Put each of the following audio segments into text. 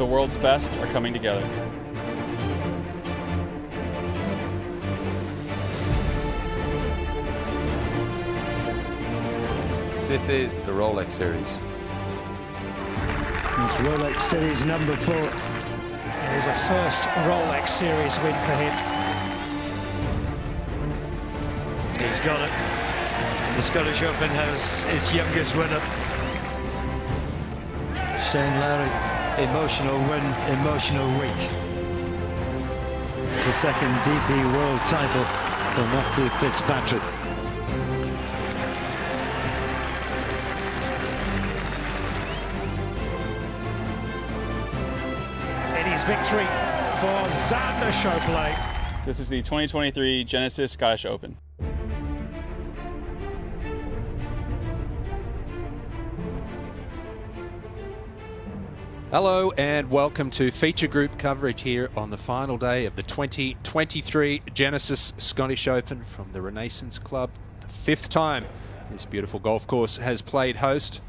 world's best are coming together. This is the Rolex Series. It's Rolex Series number 4. It is a first Rolex Series win for him. He's got it. The Scottish Open has its youngest winner. Shane Lowry, emotional win, emotional week. It's a second DP World title for Matthew Fitzpatrick. Victory for Xander Schauffele. This is the 2023 Genesis Scottish Open. Hello and welcome to feature group coverage here on the final day of the 2023 Genesis Scottish Open from the Renaissance Club. The 5th time this beautiful golf course has played host.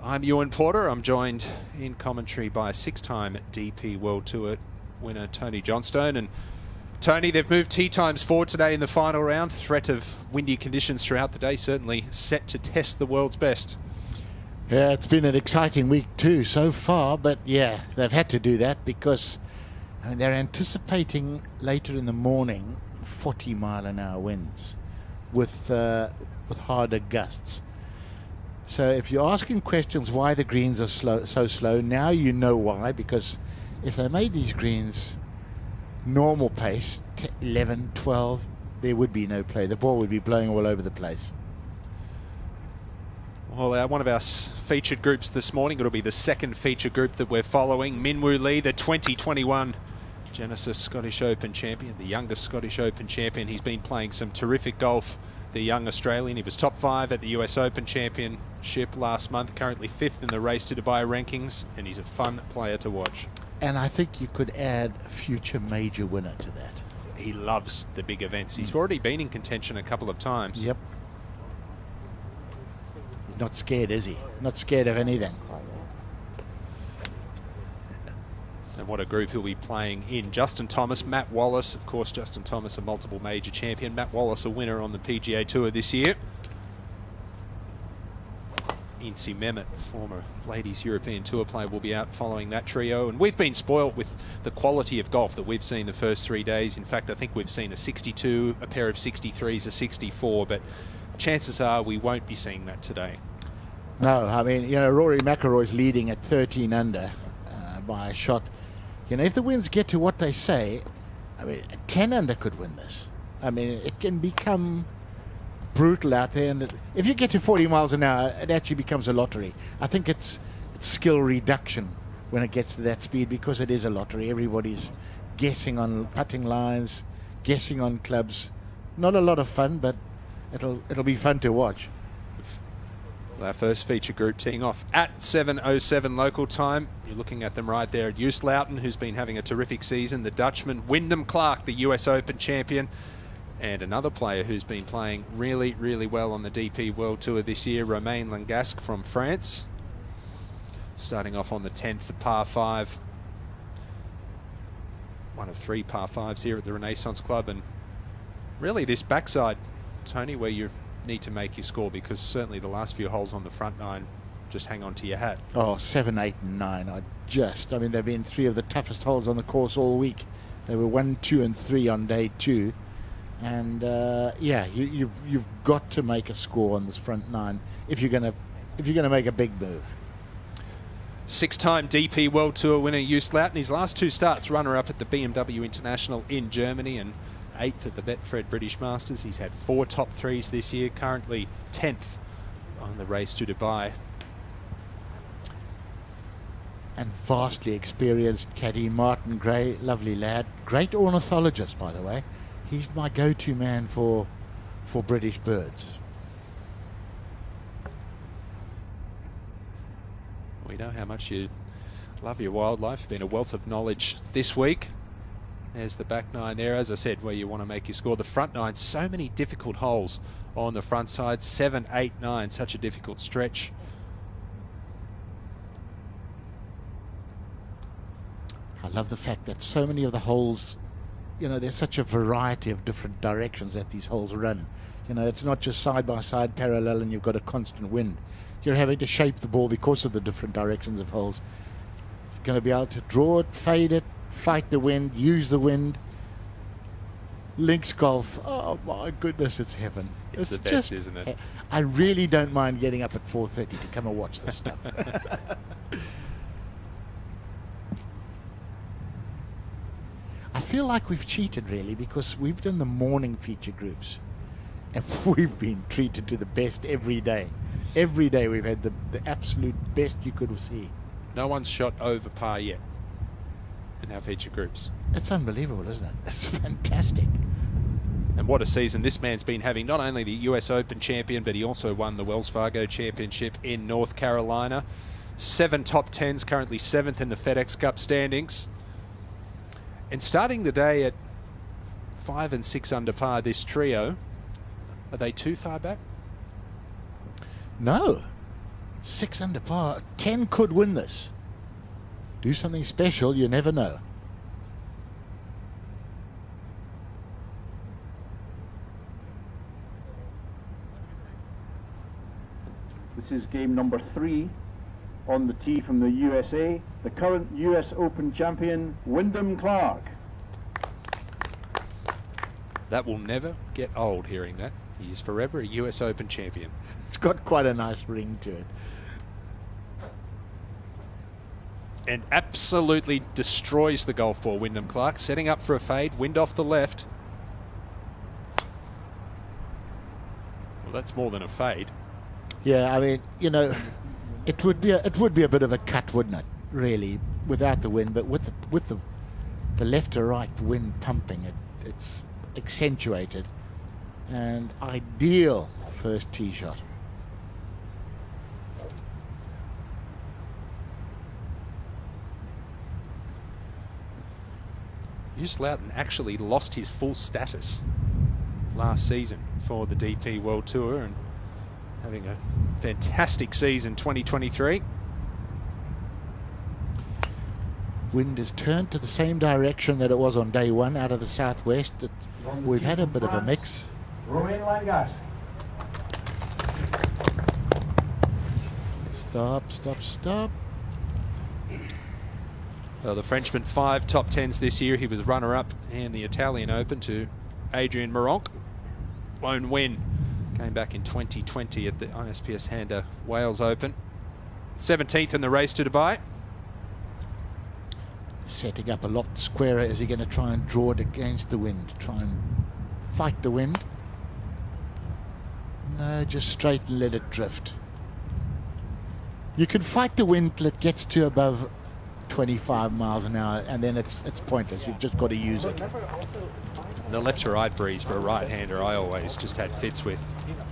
I'm Ewan Porter. I'm joined in commentary by 6-time DP World Tour winner Tony Johnstone. And Tony, they've moved tee times forward today in the final round. Threat of windy conditions throughout the day, certainly set to test the world's best. Yeah, it's been an exciting week too so far, but yeah, they've had to do that because they're anticipating later in the morning 40-mile-an-hour winds with harder gusts. So if you're asking questions why the greens are so slow, now you know why, because if they made these greens normal pace, 11, 12, there would be no play. The ball would be blowing all over the place. Well, one of our featured groups this morning, it'll be the second featured group that we're following. Min Woo Lee, the 2021 Genesis Scottish Open champion, the youngest Scottish Open champion. He's been playing some terrific golf. The young Australian, he was top 5 at the US Open Championship last month, currently 5th in the Race to Dubai rankings, and he's a fun player to watch. And I think you could add future major winner to that. He loves the big events. He's already been in contention a couple of times. Yep. He's not scared, is he? Not scared of anything. And what a group he'll be playing in. Justin Thomas, Matt Wallace. Of course, Justin Thomas, a multiple major champion. Matt Wallace, a winner on the PGA Tour this year. Incy Mehmet, former Ladies European Tour player, will be out following that trio. And we've been spoilt with the quality of golf that we've seen the first 3 days. In fact, I think we've seen a 62, a pair of 63s, a 64. But chances are we won't be seeing that today. No, I mean, you know, Rory McIlroy's leading at 13 under by a shot. You know, if the winds get to what they say, I mean, 10 under could win this. I mean, it can become brutal out there. And if you get to 40 miles an hour, it actually becomes a lottery. I think it's skill reduction when it gets to that speed, because it is a lottery. Everybody's guessing on putting lines, guessing on clubs. Not a lot of fun, but it'll be fun to watch. Our first feature group teeing off at 7:07 local time. You're looking at them right there at Joost Luiten, who's been having a terrific season. The Dutchman, Wyndham Clark, the US Open champion. And another player who's been playing really, really well on the DP World Tour this year, Romain Langasque from France. Starting off on the 10th, the par 5. One of 3 par 5s here at the Renaissance Club. And really this backside, Tony, where you need to make your score, because certainly the last few holes on the front 9, just hang on to your hat. Oh, 7, 8 and 9 I mean, they've been 3 of the toughest holes on the course all week. They were 1, 2 and 3 on day 2, and yeah, you've got to make a score on this front 9 if you're gonna make a big move. 6-time DP World Tour winner Joost Luiten, his last 2 starts runner-up at the BMW International in Germany and 8th at the Betfred British Masters. He's had 4 top 3s this year, currently 10th on the Race to Dubai. And vastly experienced caddy Martin Gray, lovely lad, great ornithologist by the way. He's my go-to man for British birds. We know how much you love your wildlife. Been a wealth of knowledge this week. There's the back 9 there, as I said, where you want to make your score. The front 9, so many difficult holes on the front side. 7, 8, 9, such a difficult stretch. love the fact that so many of the holes, you know, there's such a variety of different directions that these holes run. You know, it's not just side by side parallel and you've got a constant wind. You're having to shape the ball because of the different directions of holes. You're going to be able to draw it, fade it, fight the wind, use the wind. Links golf, oh my goodness, it's heaven. It's the best, isn't it? I really don't mind getting up at 4:30 to come and watch this stuff. I feel like we've cheated really, because we've done the morning feature groups and we've been treated to the best every day. Every day we've had the absolute best you could see. No one's shot over par yet in our feature groups. It's unbelievable, isn't it? It's fantastic. And what a season this man's been having. Not only the US Open champion, but he also won the Wells Fargo Championship in North Carolina. 7 top 10s, currently 7th in the FedEx Cup standings. And starting the day at 5 and 6 under par, this trio, are they too far back? No. 6 under par. 10 could win this. Do something special, you never know. This is game number 3 on the tee from the USA, the current US Open champion, Wyndham Clark. That will never get old, hearing that. He is forever a US Open champion. It's got quite a nice ring to it. And absolutely destroys the golf ball, Wyndham Clark. Setting up for a fade, wind off the left. Well, that's more than a fade. Yeah, I mean, you know, it would be a bit of a cut, wouldn't it? Really, without the wind, but with the left to right wind pumping, it's accentuated and ideal first tee shot. Hughes Loughton actually lost his full status last season for the DP World Tour and having a fantastic season 2023. Wind has turned to the same direction that it was on day 1, out of the southwest. We've had a bit of a mix. Stop, stop, stop. Well, the Frenchman 5 top 10s this year. He was runner-up in the Italian Open to Adrian Meronk. Lone win. Came back in 2020 at the ISPS Hander Wales Open. 17th in the race to Dubai. Setting up a lot squarer. Is he going to try and draw it against the wind? Try and fight the wind? No, just straight and let it drift. You can fight the wind till it gets to above 25 miles an hour, and then it's pointless. You've just got to use it. The left to right breeze for a right-hander I always just had fits with.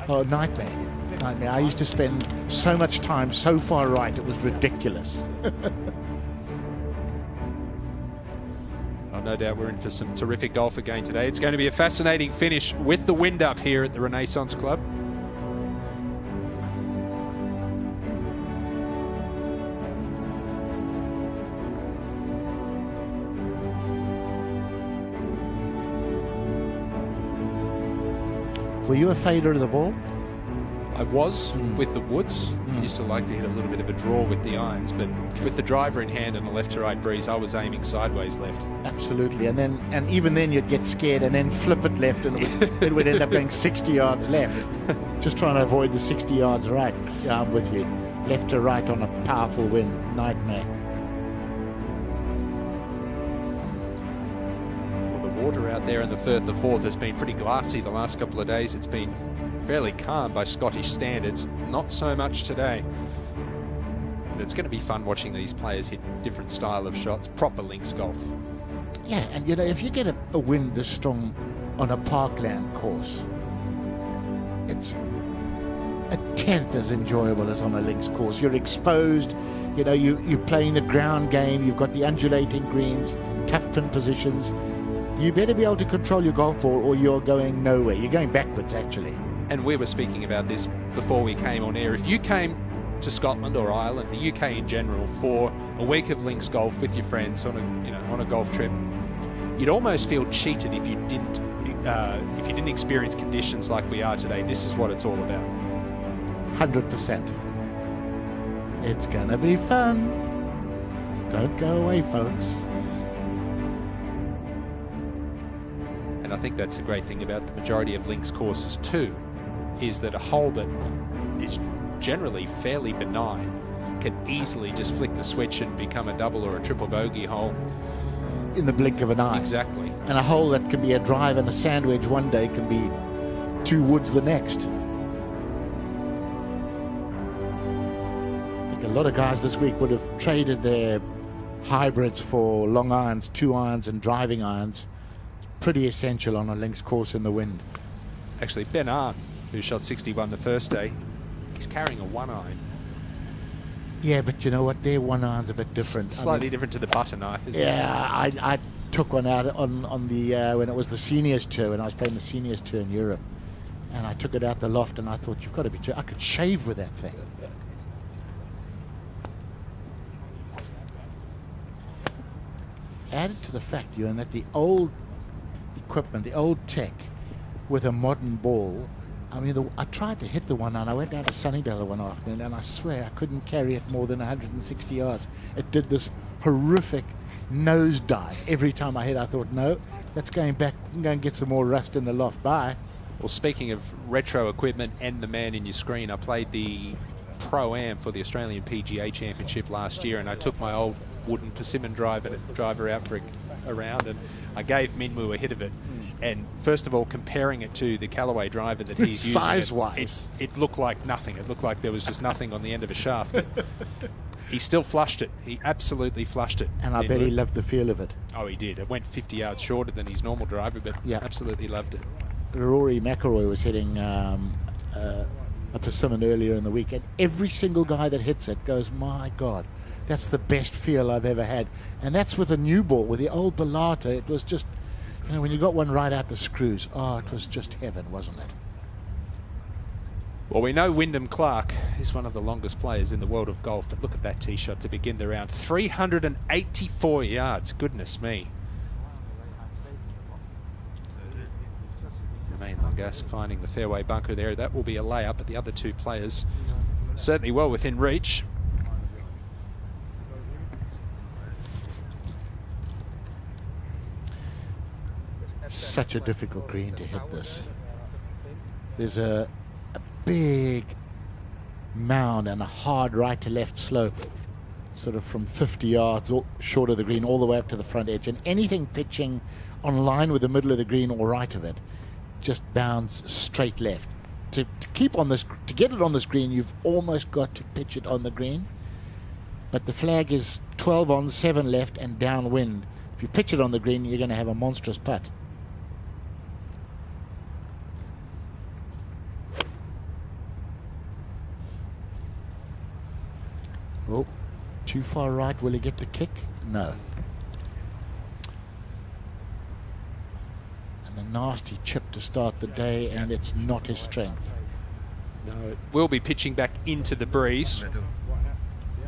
Oh, nightmare. Nightmare. I used to spend so much time so far right, it was ridiculous. Oh, no doubt we're in for some terrific golf again today. It's going to be a fascinating finish with the wind up here at the Renaissance Club. Were you a fader of the ball? I was with the woods. I used to like to hit a little bit of a draw with the irons, but with the driver in hand and a left to right breeze, I was aiming sideways left. Absolutely, and even then you'd get scared and then flip it left, and it would end up going 60 yards left. Just trying to avoid the 60 yards right. Yeah, I'm with you. Left to right on a powerful wind, nightmare. Well, the water out there in the Firth of Forth has been pretty glassy the last couple of days. It's been fairly calm by Scottish standards, not so much today. But it's going to be fun watching these players hit different style of shots, proper links golf. Yeah, and you know, if you get a wind this strong on a parkland course, it's a tenth as enjoyable as on a links course. You're exposed, you know, you're playing the ground game, you've got the undulating greens, tough pin positions. You better be able to control your golf ball or you're going nowhere. You're going backwards, actually. And we were speaking about this before we came on air. If you came to Scotland or Ireland, the UK in general, for a week of links golf with your friends on a golf trip, you'd almost feel cheated if you didn't experience conditions like we are today. This is what it's all about. 100%. It's gonna be fun. Don't go away, folks. And I think that's the great thing about the majority of links courses too, is that a hole that is generally fairly benign can easily just flick the switch and become a double or a triple bogey hole In the blink of an eye. Exactly. And a hole that can be a drive and a sandwich one day can be 2 woods the next. I think a lot of guys this week would have traded their hybrids for long irons, 2 irons and driving irons. It's pretty essential on a links course in the wind. Actually, Ben Arndt, who shot 61 the first day, he's carrying a 1 iron. Yeah, but you know what? Their 1 iron's a bit different. Slightly different to the butter knife, isn't it? Yeah, I took one out on the when it was the seniors tour, when I was playing the seniors tour in Europe, and I took it out the loft, and I thought, you've got to be. I could shave with that thing. Added to the fact, Ewan, that the old equipment, the old tech, with a modern ball. I mean, I tried to hit the 1 iron. I went down to Sunnydale one afternoon, and I swear I couldn't carry it more than 160 yards. It did this horrific nosedive every time I hit. I thought, no, that's going back. I can go and get some more rust in the loft. Bye. Well, speaking of retro equipment and the man in your screen, I played the Pro-Am for the Australian PGA Championship last year, and I took my old wooden persimmon driver out for a round, and I gave Minwoo a hit of it. And first of all, comparing it to the Callaway driver that he's using, size-wise, it looked like nothing. It looked like there was just nothing on the end of a shaft. But he still flushed it. He absolutely flushed it. And I bet he loved the feel of it. Oh, he did. It went 50 yards shorter than his normal driver, but yeah, absolutely loved it. Rory McIlroy was hitting a persimmon earlier in the week, and every single guy that hits it goes, my God, that's the best feel I've ever had. And that's with a new ball. With the old Bellata, it was just, you know, when you got one right out the screws, oh, it was just heaven, wasn't it? Well, we know Wyndham Clark is one of the longest players in the world of golf, but look at that tee shot to begin the round. 384 yards, goodness me. Romain Langasque finding the fairway bunker there. That will be a layup, but the other 2 players certainly well within reach. Such a difficult green to hit this. There's a big mound and a hard right to left slope, sort of from 50 yards short of the green all the way up to the front edge, and anything pitching on line with the middle of the green or right of it just bounds straight left. To keep on this, to get it on this green, you've almost got to pitch it on the green, but the flag is 12 on, 7 left and downwind. If you pitch it on the green, you're going to have a monstrous putt. Oh, too far right. Will he get the kick? No. And a nasty chip to start the day, and it's not his strength. No, it will be pitching back into the breeze.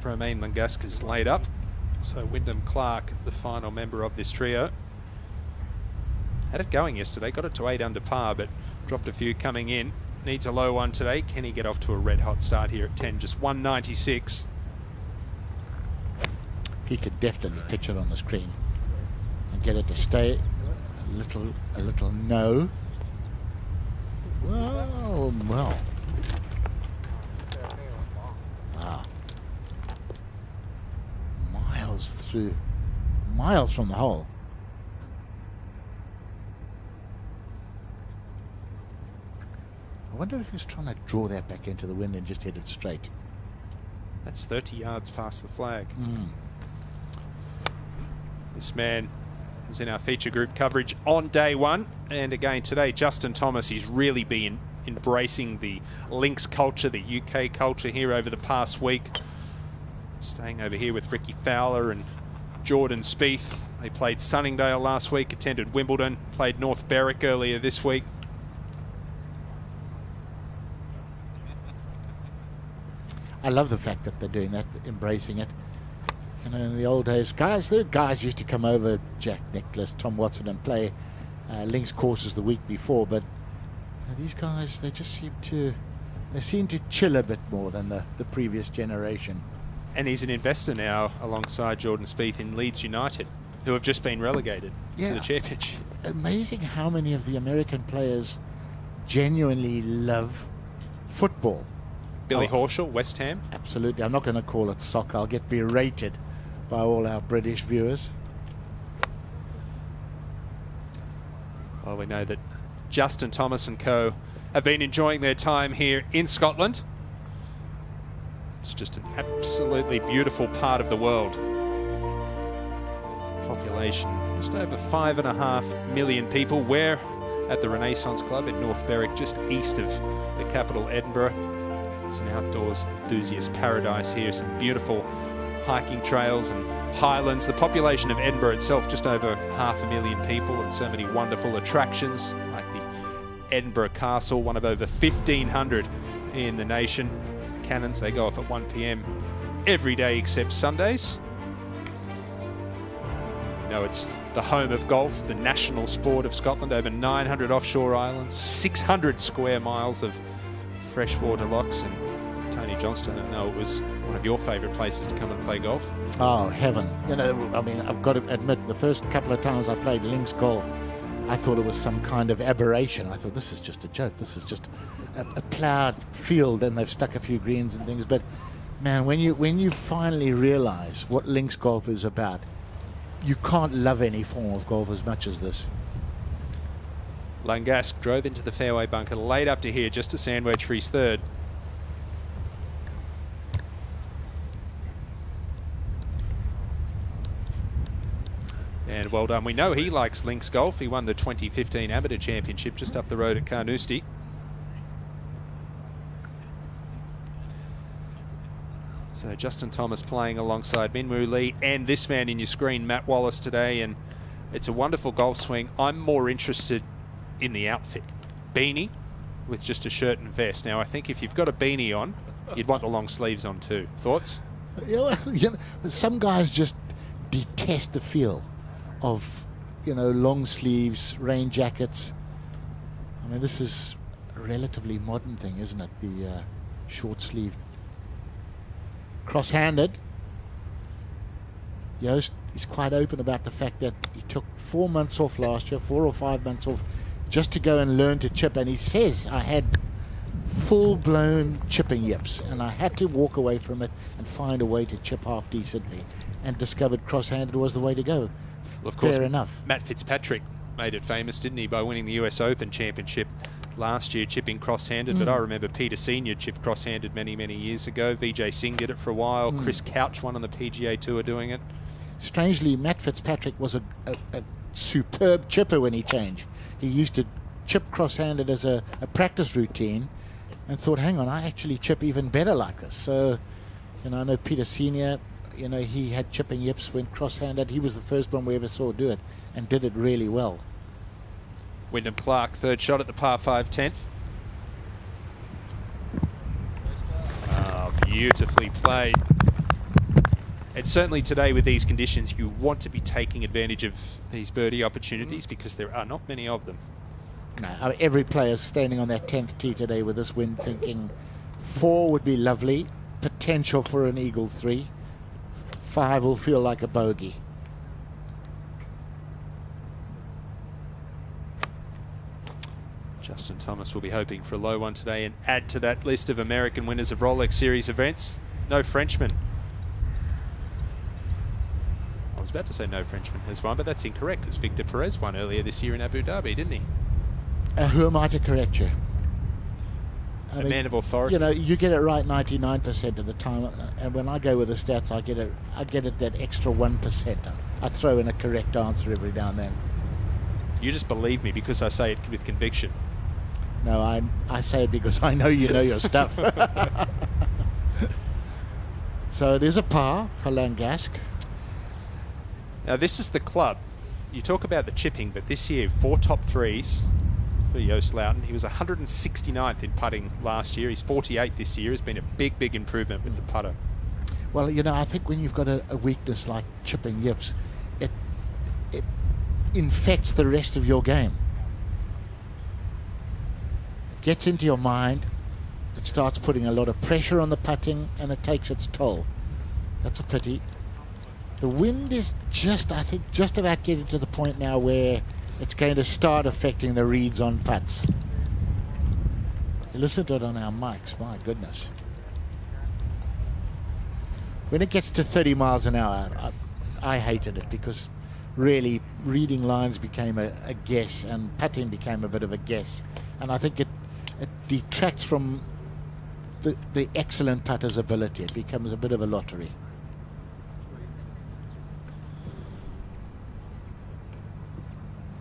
Romain Langasque is laid up. So Wyndham Clark, the final member of this trio. Had it going yesterday, got it to 8 under par, but dropped a few coming in. Needs a low one today. Can he get off to a red hot start here at 10? Just 196. He could definitely pitch it on the screen and get it to stay a little no. Well. Wow. Miles from the hole. I wonder if he's trying to draw that back into the wind and just hit it straight. That's 30 yards past the flag. This man was in our feature group coverage on day 1, and again today, Justin Thomas, he's really been embracing the links culture, the UK culture here over the past week. Staying over here with Ricky Fowler and Jordan Spieth. They played Sunningdale last week, attended Wimbledon, played North Berwick earlier this week. I love the fact that they're doing that, embracing it. You know, in the old days, the guys used to come over, Jack Nicklaus, Tom Watson, and play links courses the week before, but these guys, they just seem to chill a bit more than the previous generation. And he's an investor now alongside Jordan Spieth in Leeds United, who have just been relegated to the championship. Amazing how many of the American players genuinely love football. Billy Horschel, West Ham. Absolutely. I'm not going to call it soccer. I'll get berated by all our British viewers. Well, we know that Justin Thomas and co have been enjoying their time here in Scotland. It's just an absolutely beautiful part of the world. Population just over 5.5 million people. We're at the Renaissance Club in North Berwick, just east of the capital, Edinburgh. It's an outdoors enthusiast paradise here. Some beautiful hiking trails and highlands. The population of Edinburgh itself, just over 500,000 people, and so many wonderful attractions like the Edinburgh Castle, one of over 1,500 in the nation. The cannons, they go off at 1 p.m. every day except Sundays. No, it's the home of golf, the national sport of Scotland. Over 900 offshore islands, 600 square miles of freshwater locks. And Tony Johnston, I know it was one of your favourite places to come and play golf. Oh, heaven. You know, I mean, I've got to admit, the first couple of times I played links golf, I thought it was some kind of aberration. I thought, this is just a joke. This is just a ploughed field, and they've stuck a few greens and things. But, man, when you finally realise what links golf is about, you can't love any form of golf as much as this. Langask drove into the fairway bunker, laid up to here just to sand wedge for his third. And well done. We know he likes links golf. He won the 2015 Amateur Championship just up the road at Carnoustie. So Justin Thomas playing alongside Minwoo Lee and this man in your screen, Matt Wallace, today. And it's a wonderful golf swing. I'm more interested in the outfit. Beanie with just a shirt and vest. Now, I think if you've got a beanie on, you'd want the long sleeves on too. Thoughts? You know, some guys just detest the feel of, you know, long sleeves, rain jackets. I mean, this is a relatively modern thing, isn't it? The short sleeve. Cross-handed. Joost is quite open about the fact that he took 4 months off last year, 4 or 5 months off, just to go and learn to chip. And he says, I had full-blown chipping yips, and I had to walk away from it and find a way to chip half decently, and discovered cross-handed was the way to go. Well, of course, fair enough. Matt Fitzpatrick made it famous, didn't he, by winning the US Open Championship last year, chipping cross-handed. But I remember Peter Senior chipped cross-handed many, many years ago. Vijay Singh did it for a while. Chris Couch won on the PGA Tour doing it. Strangely, Matt Fitzpatrick was a superb chipper when he changed. He used to chip cross-handed as a practice routine, and thought, hang on, I actually chip even better like this. So, you know, I know Peter Senior, you know, he had chipping yips, went cross-handed. He was the first one we ever saw do it, and did it really well. Wyndham Clark, third shot at the par 5 10th. Oh, beautifully played. And certainly today with these conditions, you want to be taking advantage of these birdie opportunities because there are not many of them. No, I mean, every player's standing on that 10th tee today with this wind thinking 4 would be lovely, potential for an eagle 3. 5 will feel like a bogey. Justin Thomas will be hoping for a low one today and add to that list of American winners of Rolex Series events. No Frenchman. I was about to say no Frenchman has won, but that's incorrect because Victor Perez won earlier this year in Abu Dhabi, didn't he? Who am I to correct you? I mean, man of authority. You know, you get it right 99% of the time, and when I go with the stats, I get it that extra 1%. I throw in a correct answer every now and then. You just believe me because I say it with conviction. No, I say it because I know you know your stuff. So it is a par for Langask. Now this is the club. You talk about the chipping, but this year 4 top 3s, for Joost Luiten. He was 169th in putting last year. He's 48th this year. It's been a big, big improvement with the putter. Well, you know, I think when you've got a weakness like chipping yips, it infects the rest of your game. It gets into your mind. It starts putting a lot of pressure on the putting, and it takes its toll. That's a pity. The wind is just, I think, just about getting to the point now where it's going to start affecting the reads on putts. You listen to it on our mics, my goodness. When it gets to 30 miles an hour, I hated it, because really reading lines became a guess, and putting became a bit of a guess. And I think it detracts from the excellent putter's ability. It becomes a bit of a lottery.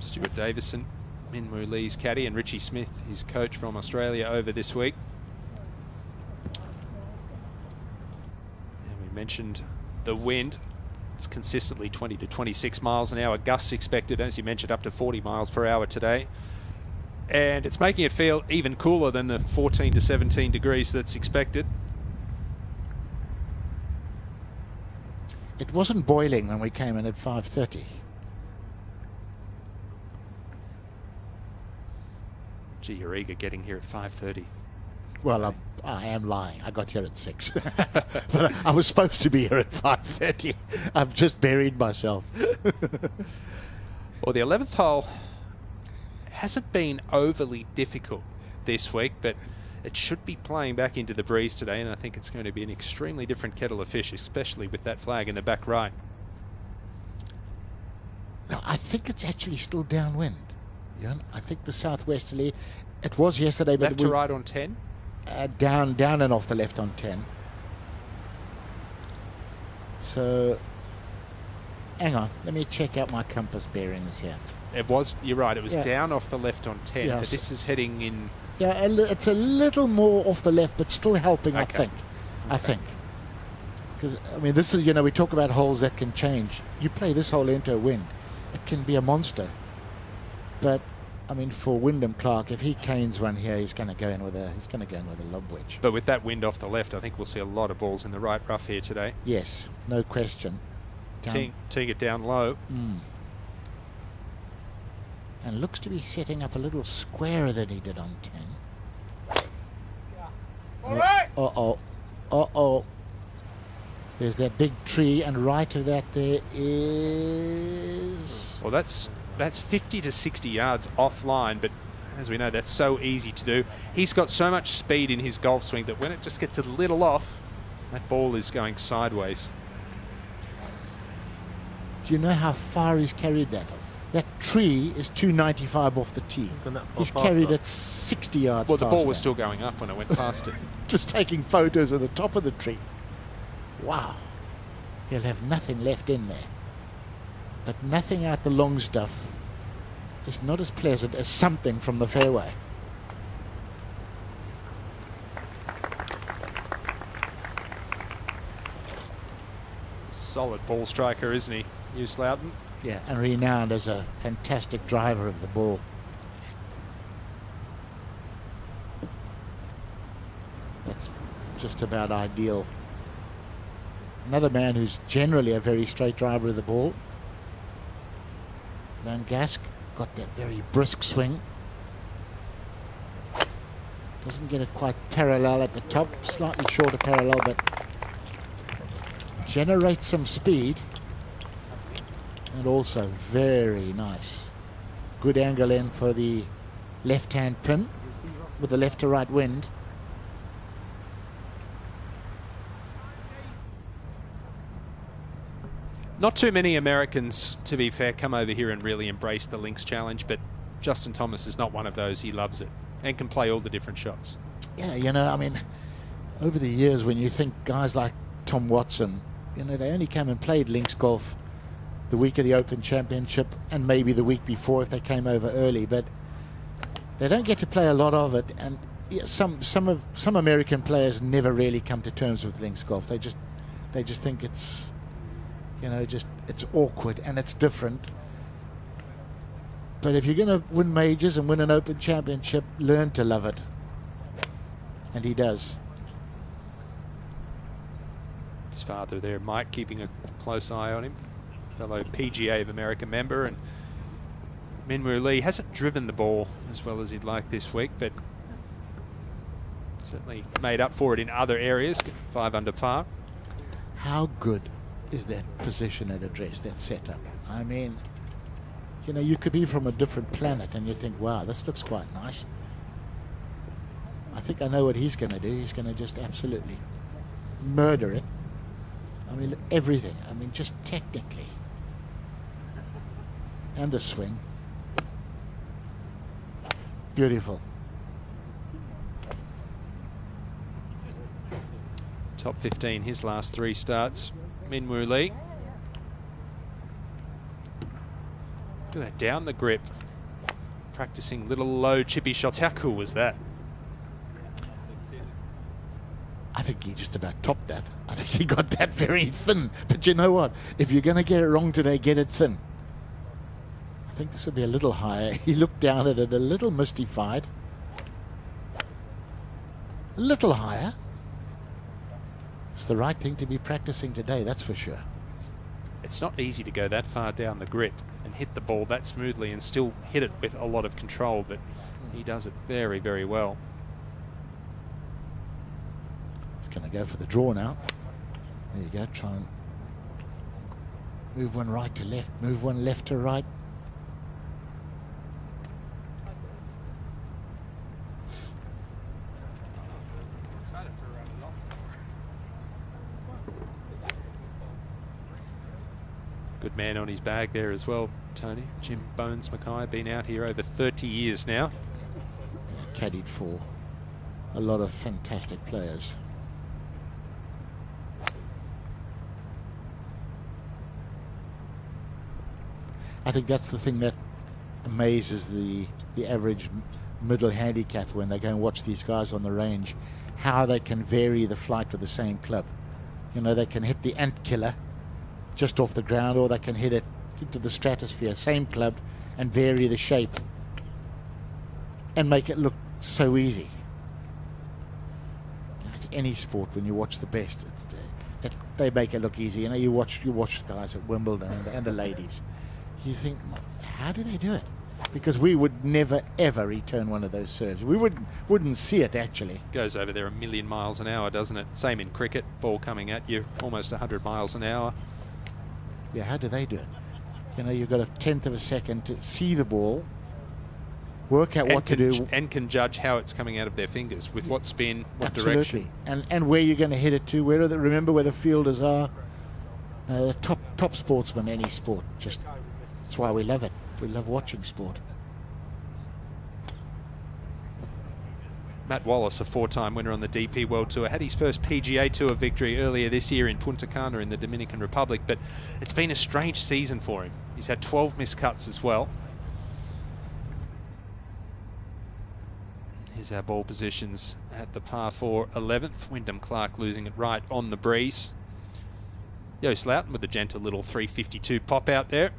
Stuart Davison, Minwoo Lee's caddy, and Richie Smith, his coach from Australia, over this week. And we mentioned the wind. It's consistently 20 to 26 miles an hour. Gusts expected, as you mentioned, up to 40 miles per hour today. And it's making it feel even cooler than the 14 to 17 degrees that's expected. It wasn't boiling when we came in at 5:30. Gee, you're eager getting here at 5:30. Well, I am lying. I got here at 6. But I was supposed to be here at 5:30. I've just buried myself. Well, the 11th hole hasn't been overly difficult this week, but it should be playing back into the breeze today, and I think it's going to be an extremely different kettle of fish, especially with that flag in the back right. Now, I think it's actually still downwind. Yeah, I think the southwesterly, it was yesterday, but left to right on 10? Down and off the left on 10. So, hang on, let me check out my compass bearings here. It was, you're right, it was down off the left on 10, Yeah, but this is heading in... Yeah, it's a little more off the left, but still helping, Okay. I think. Because, I mean, this is, you know, we talk about holes that can change. You play this hole into a wind, it can be a monster. But, I mean, for Wyndham Clark, if he canes one here, he's going to go in with a lob wedge. But with that wind off the left, I think we'll see a lot of balls in the right rough here today. Yes, no question. Teeing it down low. And looks to be setting up a little squarer than he did on 10. Uh-oh. There's that big tree, and right of that there is... Well, that's 50 to 60 yards offline, but as we know, that's so easy to do. He's got so much speed in his golf swing that when it just gets a little off, that ball is going sideways. Do you know how far he's carried that? That tree is 295 off the tee. He's carried it 60 yards. Well, the past ball was that. still going up when it went past it. Just taking photos of the top of the tree. Wow. He'll have nothing left in there. But nothing out the long stuff is not as pleasant as something from the fairway. Solid ball striker, isn't he, Joost Luiten? Yeah, and renowned as a fantastic driver of the ball. That's just about ideal. Another man who's generally a very straight driver of the ball. Van Gask got that very brisk swing. Doesn't get it quite parallel at the top, slightly shorter parallel, but generates some speed. And also very nice. Good angle in for the left-hand pin with the left to right wind. Not too many Americans, to be fair, come over here and really embrace the links challenge, but Justin Thomas is not one of those. He loves it and can play all the different shots. Yeah, you know, I mean, over the years when you think guys like Tom Watson, you know, they only came and played links golf the week of the Open Championship and maybe the week before if they came over early, but they don't get to play a lot of it. And yeah, some American players never really come to terms with links golf. They just think it's, you know, just it's awkward and it's different. But if you're going to win majors and win an Open Championship, learn to love it. And he does. His father there, Mike, keeping a close eye on him. Fellow PGA of America member. And Minwoo Lee hasn't driven the ball as well as he'd like this week, but certainly made up for it in other areas. 5 under par. How good is that position at address, that setup? I mean, you know, you could be from a different planet and you think, wow, this looks quite nice. I think I know what he's going to do. He's going to just absolutely murder it. I mean, everything. I mean, just technically. And the swing. Beautiful. Top 15 his last 3 starts. Minwoo Lee. Look at that, down the grip. Practicing little low chippy shots. How cool was that? I think he just about topped that. I think he got that very thin. But you know what? If you're going to get it wrong today, get it thin. I think this will be a little higher. He looked down at it a little mystified. A little higher. It's the right thing to be practicing today, that's for sure. It's not easy to go that far down the grip and hit the ball that smoothly and still hit it with a lot of control, but he does it very, very well. He's going to go for the draw now. There you go, try and move one right to left, move one left to right. Good man on his bag there as well, Tony. Jim Bones Mackay, been out here over 30 years now. Yeah, caddied for a lot of fantastic players. I think that's the thing that amazes the average middle handicapper when they go and watch these guys on the range, how they can vary the flight with the same club. You know, they can hit the ant killer just off the ground, or they can hit it into the stratosphere, same club, and vary the shape and make it look so easy. It's any sport when you watch the best, they make it look easy. You know, you watch guys at Wimbledon and the ladies. You think, how do they do it? Because we would never ever return one of those serves. We wouldn't see it actually. Goes over there a million miles an hour, doesn't it? Same in cricket, ball coming at you almost 100 miles an hour. Yeah, how do they do it? You know, you've got a 1/10 of a second to see the ball, work out what to do. And can judge how it's coming out of their fingers, with what spin, what absolutely. direction. And where you're going to hit it to, remember where the fielders are. The top sportsmen, any sport. Just, that's why we love it. We love watching sport. Matt Wallace, a 4-time winner on the DP World Tour, had his first PGA Tour victory earlier this year in Punta Cana in the Dominican Republic, but it's been a strange season for him. He's had 12 missed cuts as well. Here's our ball positions at the par 4 11th. Wyndham Clark losing it right on the breeze. Joost Luiten with a gentle little 352 pop out there.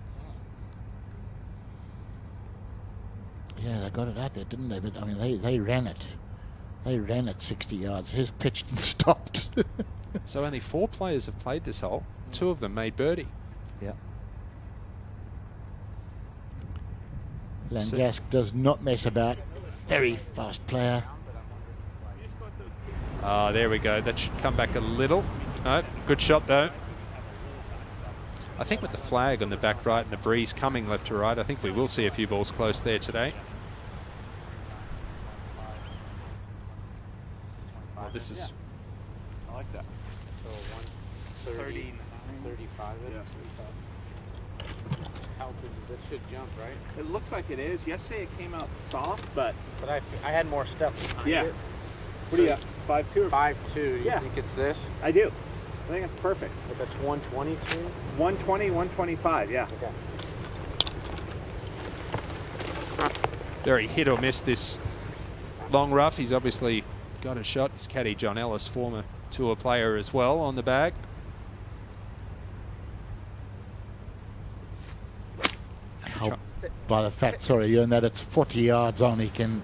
Yeah, they got it out there, didn't they? But I mean, they ran it. They ran it 60 yards. His pitched and stopped. So only 4 players have played this hole. 2 of them made birdie. Yeah. Langask does not mess about. Very fast player. Ah, there we go. That should come back a little. No, good shot though. I think with the flag on the back right and the breeze coming left to right, I think we will see a few balls close there today. Oh, this is... I like that. So 130, 35. Yeah. How big this should jump, right? It looks like it is. Yesterday it came out soft, but I had more stuff behind it. What do you got? 5'2" or 5'2". You think it's this? I do. I think it's perfect. But that's 123? 120, 125, yeah. Okay. Very hit or miss this long rough. He's obviously got a shot. His caddy John Ellis, former tour player as well, on the bag. How by the fact, sorry, and that it's 40 yards on. He can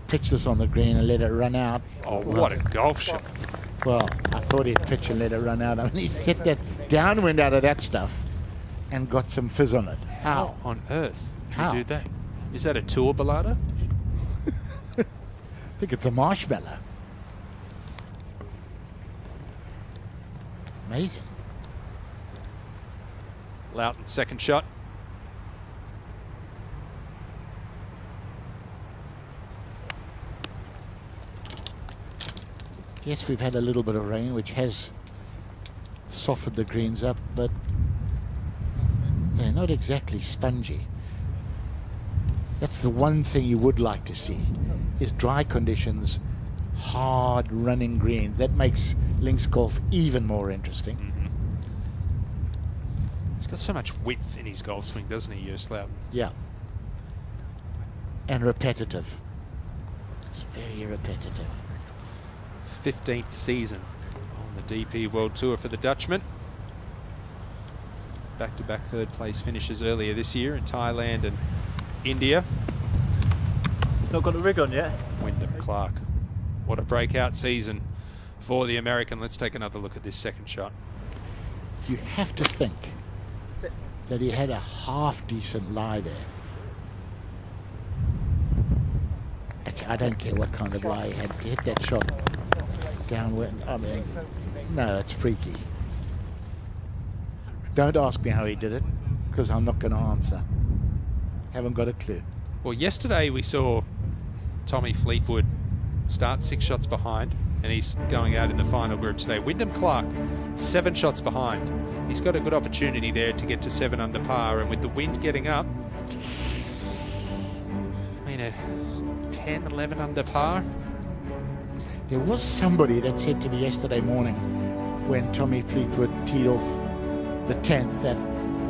pitch this on the green and let it run out. Oh, what a golf shot. Well, I thought he'd pitch and let it run out. I mean, he's hit that downwind out of that stuff and got some fizz on it. How? On earth do How? you do that? Is that a tour ballada? I think it's a marshmallow. Amazing. Loughton's second shot. Yes, we've had a little bit of rain, which has softened the greens up, but they're not exactly spongy. That's the one thing you would like to see, is dry conditions, hard running greens. That makes links golf even more interesting. He's got so much width in his golf swing, doesn't he, Joost Loughton? Yeah. And repetitive. It's very repetitive. 15th season on the DP World Tour for the Dutchman. Back-to-back third place finishes earlier this year in Thailand and India. Not got the rig on yet. Wyndham Clark. What a breakout season for the American. Let's take another look at this second shot. You have to think that he had a half-decent lie there. Actually, I don't care what kind of lie he had to hit that shot downwind. I mean, no, it's freaky. Don't ask me how he did it, because I'm not going to answer. Haven't got a clue. Well, yesterday we saw Tommy Fleetwood start 6 shots behind, and he's going out in the final group today. Wyndham Clark, 7 shots behind. He's got a good opportunity there to get to 7 under par, and with the wind getting up, I mean, a 10, 11 under par. There was somebody that said to me yesterday morning when Tommy Fleetwood teed off the 10th that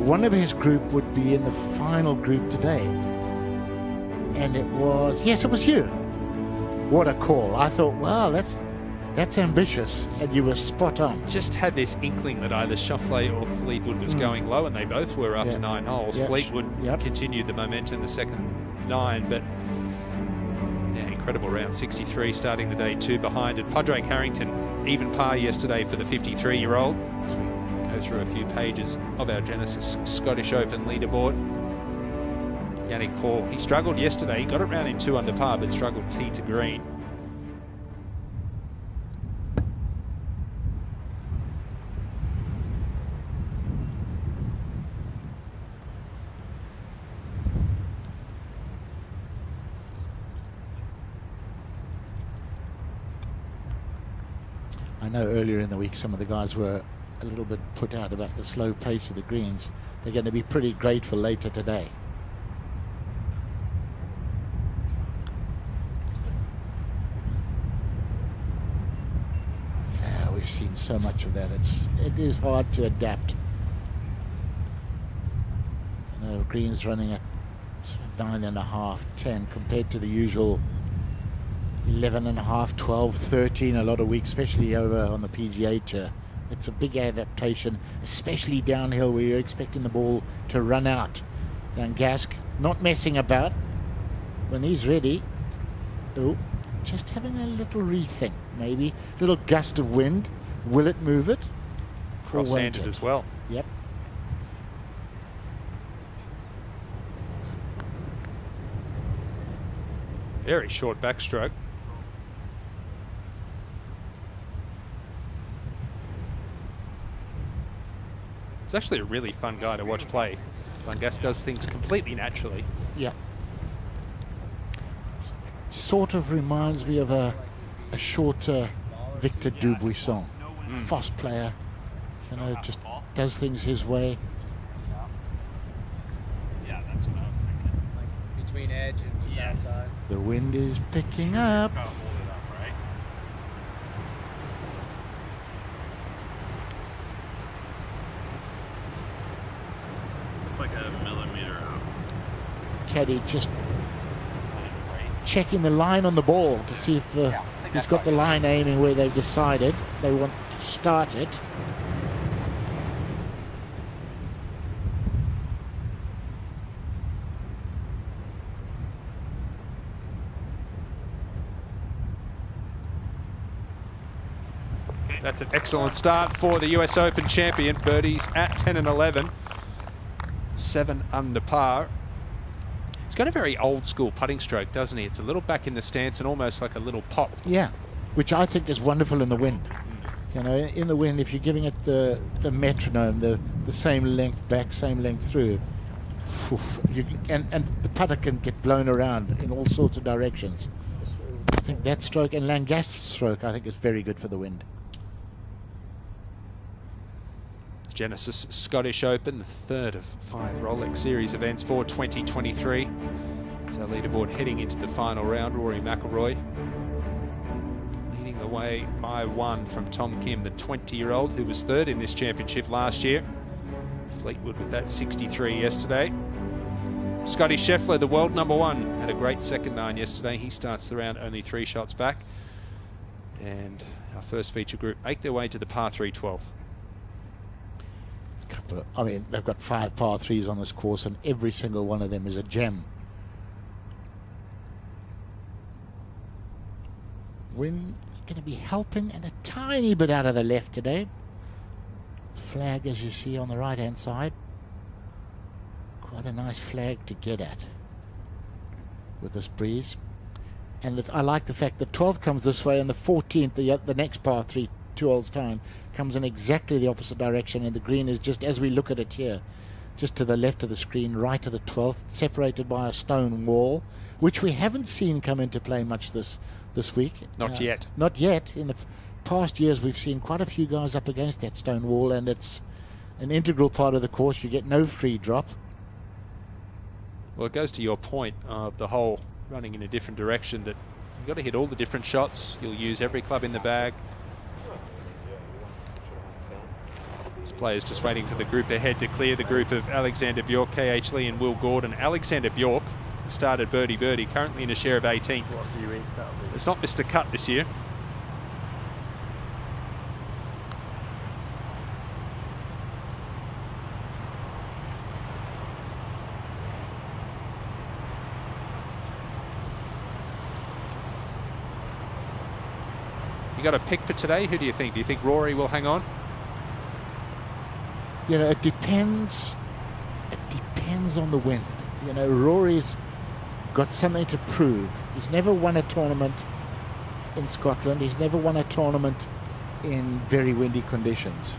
one of his group would be in the final group today. And it was, yes, it was you. What a call. I thought, wow, that's ambitious, and you were spot on. Just had this inkling that either Schauffele or Fleetwood was going low, and they both were after 9 holes. Fleetwood continued the momentum the second 9, but yeah, incredible round 63, starting the day 2 behind. And Padraig Harrington, even par yesterday for the 53-year-old. As we go through a few pages of our Genesis Scottish Open leaderboard. Yannick Paul, he struggled yesterday. He got it round in 2 under par, but struggled tee to green. I know earlier in the week some of the guys were a little bit put out about the slow pace of the greens. They're going to be pretty grateful later today. We've seen so much of that. It is hard to adapt. You know, greens running at 9.5, 10 compared to the usual 11.5, 12, 13 a lot of weeks, especially over on the PGA Tour. It's a big adaptation, especially downhill where you're expecting the ball to run out. And Gask not messing about when he's ready. Oh, just having a little rethink, maybe. Little gust of wind. Will it move it? Cross-handed as well. Yep. Very short backstroke. It's actually a really fun guy to watch play. Van Gas does things completely naturally. Yeah. Sort of reminds me of a shorter Victor Dubuisson. Fast player, you know, just does things his way. Yeah, that's what I was thinking. Like between edge and just outside. The wind is picking up. It's like a millimeter out. Caddy just checking the line on the ball to see if he's got the line aiming where they've decided they want to start it. That's an excellent start for the US Open champion. Birdies at 10 and 11. 7 under par. He's got a very old school putting stroke, doesn't he? It's a little back in the stance and almost like a little pop. Yeah, which I think is wonderful in the wind. You know, in the wind, if you're giving it the metronome, the same length back, same length through, and the putter can get blown around in all sorts of directions. I think that stroke, and Langast's stroke, I think is very good for the wind. Genesis Scottish Open, the third of 5 Rolex Series events for 2023. It's our leaderboard heading into the final round. Rory McIlroy leading the way by 1 from Tom Kim, the 20-year-old who was third in this championship last year. Fleetwood with that 63 yesterday. Scotty Scheffler, the world #1, had a great second 9 yesterday. He starts the round only 3 shots back. And our first feature group make their way to the par 3 12th. I mean, they've got 5 par 3s on this course, and every single one of them is a gem. Wind is going to be helping, and a tiny bit out of the left today. Flag, as you see on the right-hand side. Quite a nice flag to get at with this breeze. And I like the fact that 12th comes this way, and the 14th, the next par 3, 2 holes time, comes in exactly the opposite direction, and the green is just, as we look at it here, just to the left of the screen, right to the 12th, separated by a stone wall, which we haven't seen come into play much this week. Not yet. Not yet. In the past years, we've seen quite a few guys up against that stone wall, and it's an integral part of the course. You get no free drop. Well, it goes to your point of the hole running in a different direction, that you've got to hit all the different shots. You'll use every club in the bag. This player's just waiting for the group ahead to clear, the group of Alexander Bjork, KH Lee and Will Gordon. Alexander Bjork started birdie, currently in a share of 18th. It's not missed a cut this year. You got a pick for today? Who do you think? Do you think Rory will hang on? You know, it depends. It depends on the wind. You know, Rory's got something to prove. He's never won a tournament in Scotland. He's never won a tournament in very windy conditions.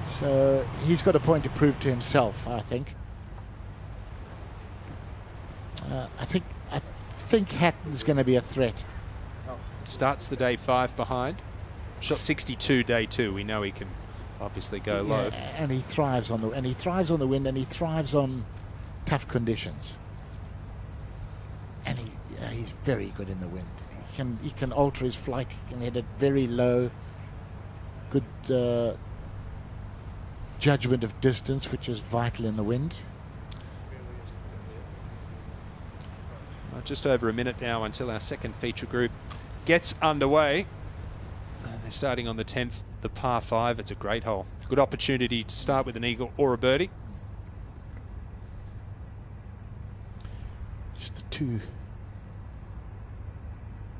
So he's got a point to prove to himself, I think. I think Hatton's going to be a threat. Starts the day 5 behind. Shot 62 day 2. We know he can obviously go low. And he thrives on the wind, and he thrives on tough conditions. And he's very good in the wind. He can alter his flight. He can hit it very low. Good judgment of distance, which is vital in the wind. Just over a minute now until our second feature group gets underway. They're starting on the 10th, the par 5. It's a great hole. Good opportunity to start with an eagle or a birdie. Just the 2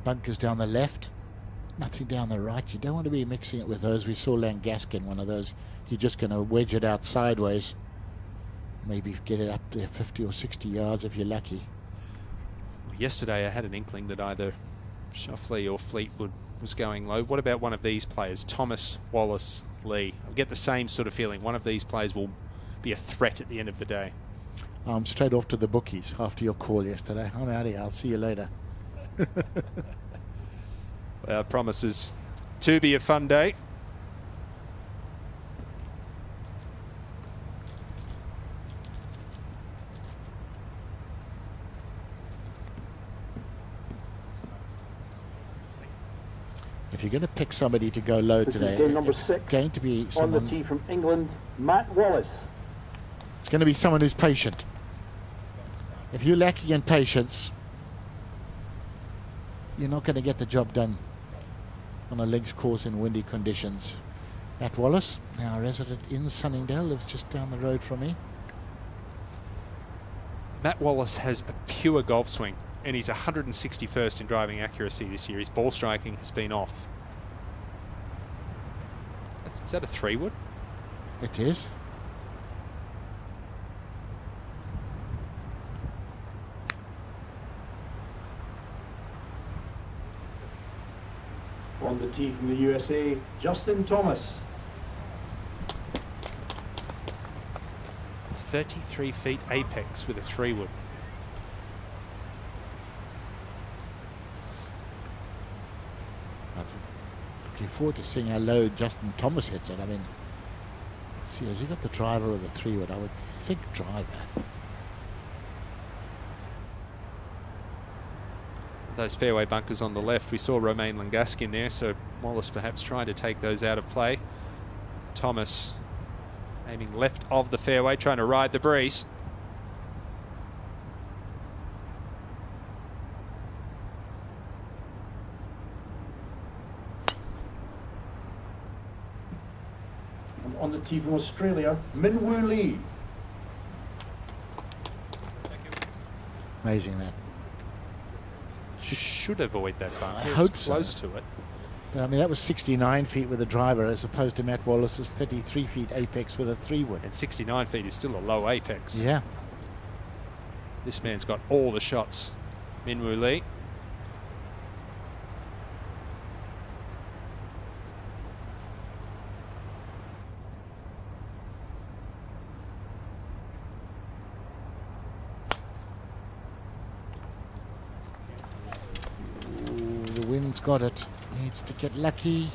bunkers down the left, nothing down the right. You don't want to be mixing it with those. We saw Langaskin, one of those. You're just going to wedge it out sideways. Maybe get it up there 50 or 60 yards if you're lucky. Yesterday I had an inkling that either Scheffler or Fleetwood was going low. What about one of these players, Thomas, Wallace, Lee? I get the same sort of feeling. One of these players will be a threat at the end of the day. I'm straight off to the bookies after your call yesterday. I'm out of here. I'll see you later. Well, it promises to be a fun day. If you're going to pick somebody to go low today, game number it's 6 going to be someone on the tee from England, Matt Wallace. It's going to be someone who's patient. If you're lacking in patience, you're not going to get the job done on a links course in windy conditions. Matt Wallace, now resident in Sunningdale, lives just down the road from me. Matt Wallace has a pure golf swing, and he's 161st in driving accuracy this year. His ball striking has been off. Is that a 3-wood? It is. On the tee from the USA, Justin Thomas. 33 feet apex with a 3-wood. I'm looking forward to seeing how low Justin Thomas hits it. I mean, let's see, has he got the driver or the 3-wood? I would think driver. Those fairway bunkers on the left, we saw Romain Langasque in there, so Wallace perhaps trying to take those out of play. Thomas aiming left of the fairway, trying to ride the breeze. And on the tee from Australia, Min Woo Lee. Amazing that. Should avoid that bunker. I hope so. Close to it. But, I mean, that was 69 feet with a driver as opposed to Matt Wallace's 33 feet apex with a 3-wood. And 69 feet is still a low apex. Yeah. This man's got all the shots. Min Woo Lee. The wind's got it. Needs to get lucky.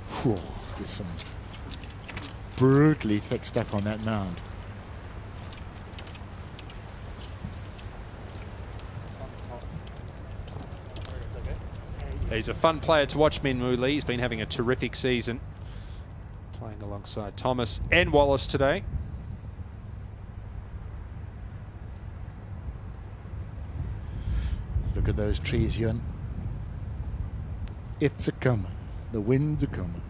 Whew, there's some brutally thick stuff on that mound. He's a fun player to watch, Min Woo Lee. He's been having a terrific season, playing alongside Thomas and Wallace today. Look at those trees, Ewan. It's a coming. The winds are coming.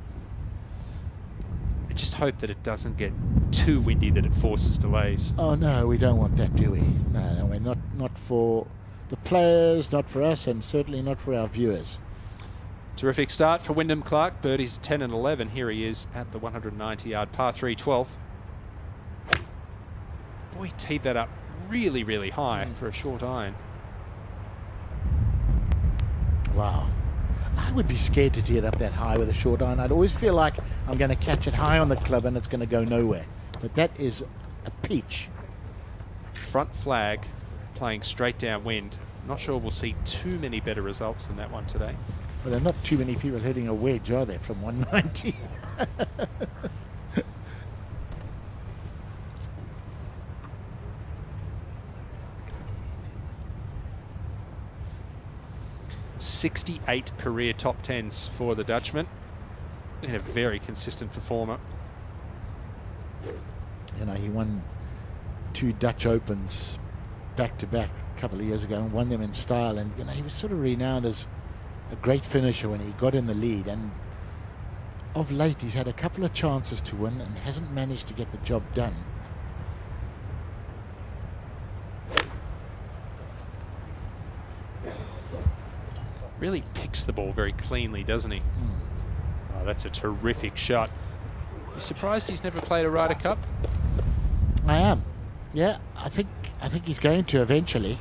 I just hope that it doesn't get too windy that it forces delays. Oh no, we don't want that, do we? No, we're not for the players, not for us, and certainly not for our viewers. Terrific start for Wyndham Clark. Birdies 10 and 11. Here he is at the 190-yard par 3 12th. Boy, he teed that up really, really high for a short iron. Wow. I would be scared to tee it up that high with a short iron. I'd always feel like I'm going to catch it high on the club and it's going to go nowhere. But that is a peach. Front flag playing straight downwind. Not sure we'll see too many better results than that one today. Well, there are not too many people hitting a wedge, are there, from 190? '68 career top 10s for the Dutchman. And a very consistent performer. You know, he won 2 Dutch Opens back-to-back a couple of years ago and won them in style. And, you know, he was sort of renowned as a great finisher when he got in the lead. And of late, he's had a couple of chances to win and hasn't managed to get the job done. Really picks the ball very cleanly, doesn't he? Oh, that's a terrific shot. You surprised he's never played a Ryder Cup? I am. Yeah, I think he's going to eventually.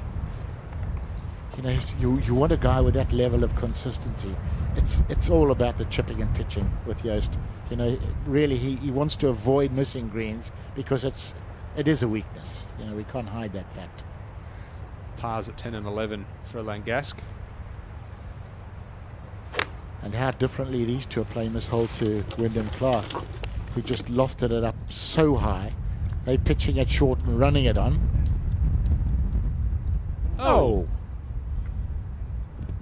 You know, you want a guy with that level of consistency. It's all about the chipping and pitching with Joost. You know, really he wants to avoid missing greens because it is a weakness. You know, we can't hide that fact. Pars at 10 and 11 for Langasque. And how differently these two are playing this hole to Wyndham Clark, who just lofted it up so high. They're pitching it short and running it on. Oh!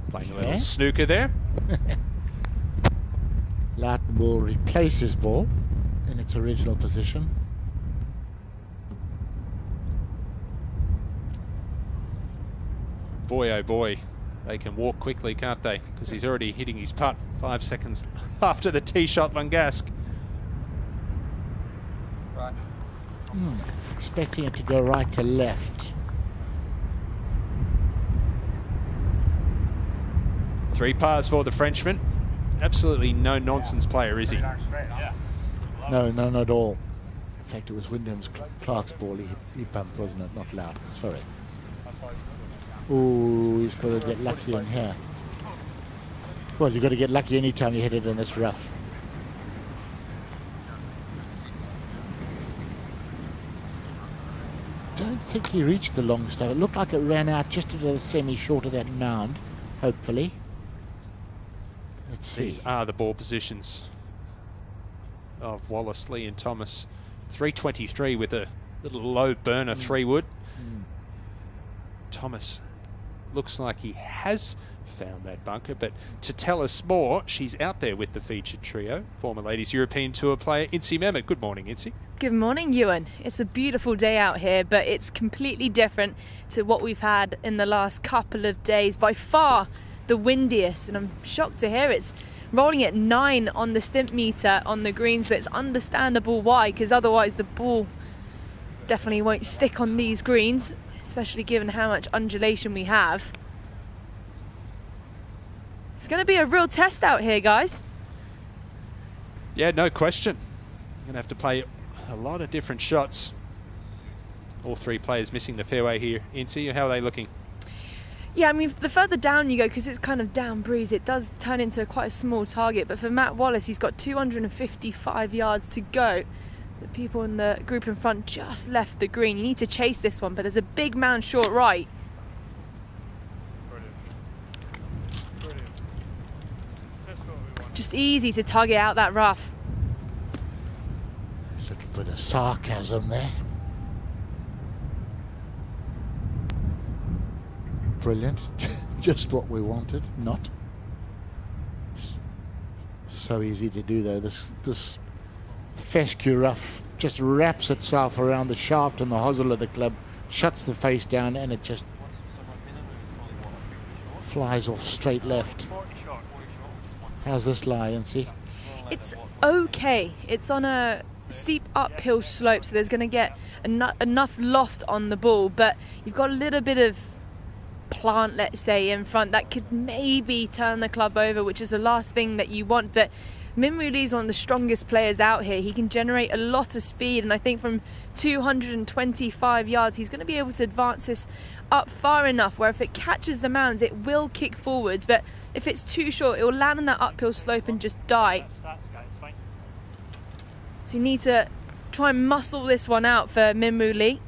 Playing a little snooker there. Loughton will replace his ball in its original position. Boy, oh boy. They can walk quickly, can't they? Because he's already hitting his putt 5 seconds after the tee shot, Langasque. Right. Expecting it to go right to left. 3 pars for the Frenchman. absolutely no-nonsense player, is he? No, none at all. In fact, it was Wyndham's Clark's ball he bumped, wasn't it? Not loud. Sorry. Ooh, he's got to get lucky in here. Well, you've got to get lucky anytime you hit it in this rough. Don't think he reached the long stuff. It looked like it ran out just into the semi short of that mound, hopefully. Let's see. These are the ball positions of Wallace, Lee and Thomas. 323 with a little low burner 3-wood. Thomas looks like he has found that bunker, but to tell us more, she's out there with the featured trio. Former Ladies European Tour player Incy Mehmet. Good morning, Incy. Good morning, Ewan. It's a beautiful day out here, but it's completely different to what we've had in the last couple of days. By far the windiest, and I'm shocked to hear it's rolling at 9 on the stimp meter on the greens, but it's understandable why, because otherwise the ball definitely won't stick on these greens, especially given how much undulation we have. It's going to be a real test out here, guys. Yeah, no question. You're going to have to play a lot of different shots. All three players missing the fairway here. Incy, how are they looking? Yeah, I mean, the further down you go, because it's kind of down breeze, it does turn into quite a small target. But for Matt Wallace, he's got 255 yards to go. The people in the group in front just left the green. You need to chase this one, but there's a big mound short right. Just easy to tug it out that rough. A little bit of sarcasm there. Brilliant. Just what we wanted. Not. So easy to do though. This fescue rough just wraps itself around the shaft and the hosel of the club, shuts the face down, and it just flies off straight left. How's this lie, Incy? It's okay. It's on a steep uphill slope, so there's going to get enough loft on the ball, but you've got a little bit of plant, let's say, in front that could maybe turn the club over, which is the last thing that you want. But Minwoo Lee is one of the strongest players out here. He can generate a lot of speed, and I think from 225 yards he's going to be able to advance this up far enough where if it catches the mounds it will kick forwards, but if it's too short it will land on that uphill slope and just die. So you need to try and muscle this one out for Minwoo Lee.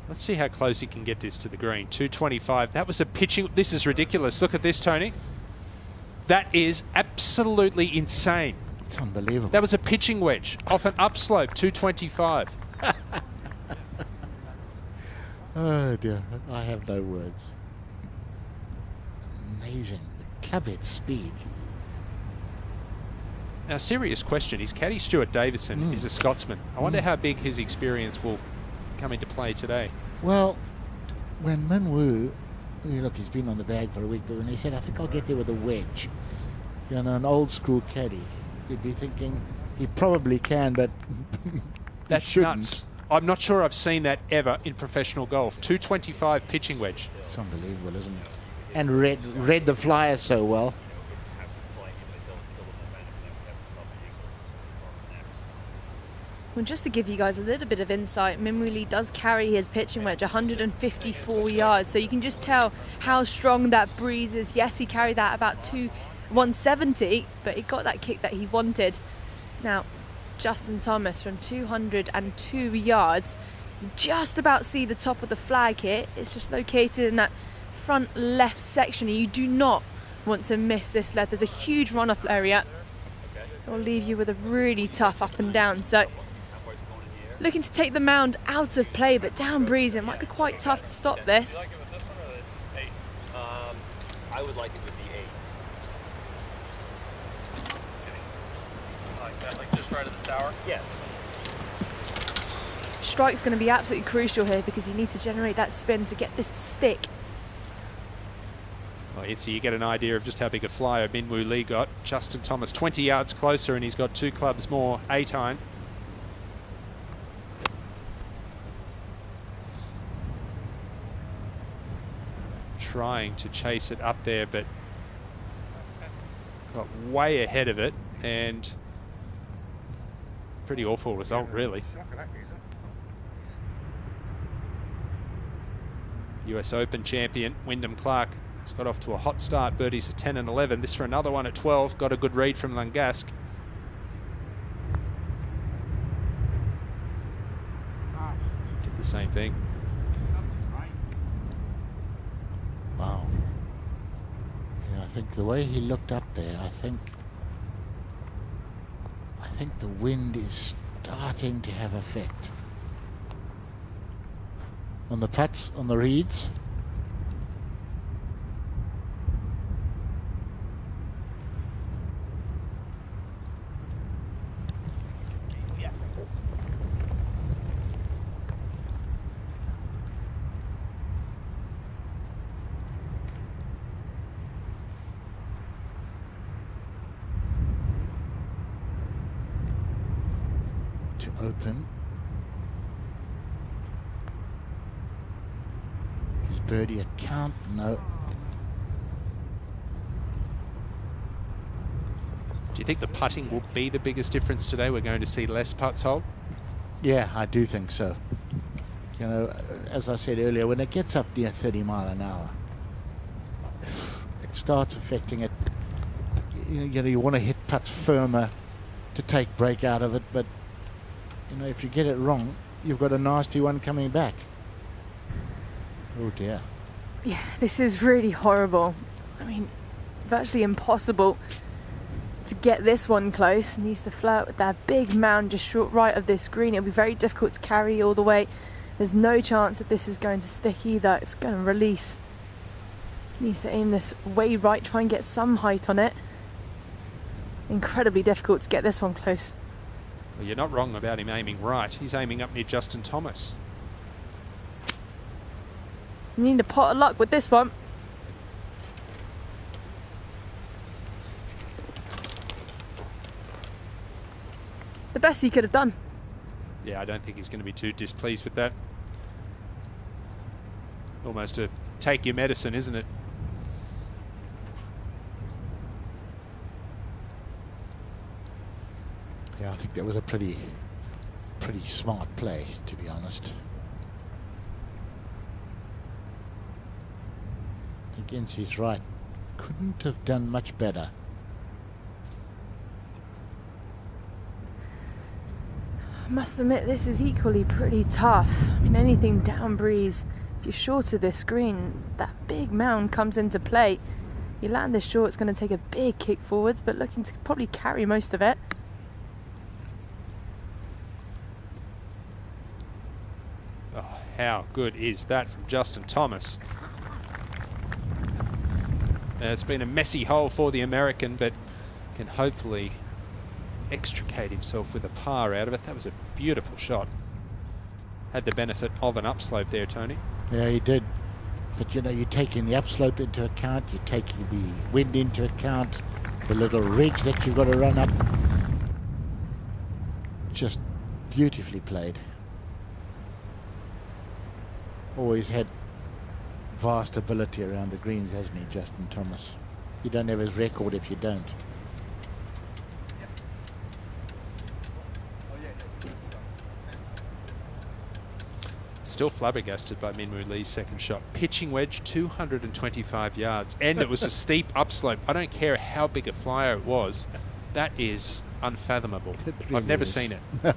Let's see how close he can get this to the green. 225. That was a pitching. This is ridiculous. Look at this, Tony. That is absolutely insane. It's unbelievable. That was a pitching wedge off an upslope. 225. Oh dear, I have no words. Amazing. The club head speed. Now, serious question. His caddy, Stuart Davidson, is a Scotsman. I wonder how big his experience will come into play today. Well, when Minwoo, look, he's been on the bag for a week, but when he said, I think I'll get there with a wedge, you know, an old school caddy, you'd be thinking he probably can, but that's nuts. I'm not sure I've seen that ever in professional golf. 225 pitching wedge. It's unbelievable, isn't it? And read the flyer so well. Well, just to give you guys a little bit of insight, Minwoo Lee does carry his pitching wedge 154 yards, so you can just tell how strong that breeze is. Yes, he carried that about 170, but he got that kick that he wanted. Now, Justin Thomas from 202 yards, you just about see the top of the flag here. It's just located in that front left section, and you do not want to miss this left. There's a huge runoff area. It will leave you with a really tough up and down. So looking to take the mound out of play, but down breeze, it might be quite tough to stop this. I would like it with the 8. Like that, like just right at the tower? Yes. Strike's going to be absolutely crucial here because you need to generate that spin to get this to stick. Well, Itzy, you get an idea of just how big a flyer Minwoo Lee got. Justin Thomas 20 yards closer, and he's got 2 clubs more, 8 iron. trying to chase it up there, but got way ahead of it, and pretty awful result, really. US Open champion Wyndham Clark has got off to a hot start. Birdies at 10 and 11. This for another one at 12. Got a good read from Langasque. Did the same thing. Wow. Yeah, I think the way he looked up there, I think the wind is starting to have effect. On the putts, on the reeds. To open. His birdie at count, no. Do you think the putting will be the biggest difference today? We're going to see less putts hold? Yeah, I do think so. You know, as I said earlier, when it gets up near 30 mile an hour, it starts affecting it. You know, you want to hit putts firmer to take break out of it, but you know, if you get it wrong, you've got a nasty one coming back. Oh dear. Yeah, this is really horrible. I mean, virtually impossible to get this one close. Needs to flirt with that big mound just short right of this green. It'll be very difficult to carry all the way. There's no chance that this is going to stick either. It's going to release. Needs to aim this way right, try and get some height on it. Incredibly difficult to get this one close. Well, you're not wrong about him aiming right. He's aiming up near Justin Thomas. You need a pot of luck with this one. The best he could have done. Yeah, I don't think he's going to be too displeased with that. Almost a take your medicine, isn't it? Yeah, I think that was a pretty smart play, to be honest. Against his right, couldn't have done much better. I must admit, this is equally pretty tough. I mean, anything down breeze, if you're short of this green, that big mound comes into play. You land this short, it's going to take a big kick forwards, but looking to probably carry most of it. Oh, how good is that from Justin Thomas? It's been a messy hole for the American, but can hopefully extricate himself with a par out of it. That was a beautiful shot. Had the benefit of an upslope there, Tony. Yeah, he did. But you know, you're taking the upslope into account, you're taking the wind into account, the little ridge that you've got to run up. Just beautifully played. Always had vast ability around the greens, hasn't he, Justin Thomas? You don't have his record if you don't. Still flabbergasted by Minwoo Lee's second shot. Pitching wedge, 225 yards, and it was a steep upslope. I don't care how big a flyer it was. That is unfathomable. Really I've never is. seen it.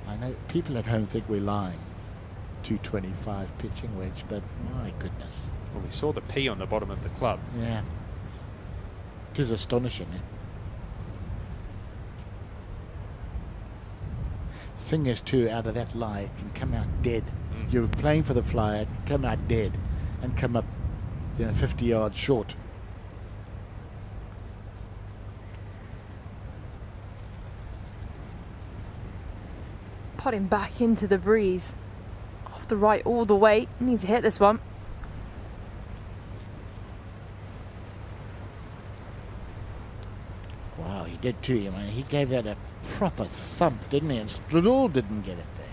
I know people at home think we're lying. 225 pitching wedge, but my goodness. Well, we saw the P on the bottom of the club. Yeah. It is astonishing. Thing is too, out of that lie, it can come out dead. You're playing for the flyer, it can come out dead and come up, you know, 50 yards short. Potting back into the breeze. Off the right all the way. Need to hit this one. Wow, he did too. I mean, he gave that a proper thump, didn't he? And still didn't get it there.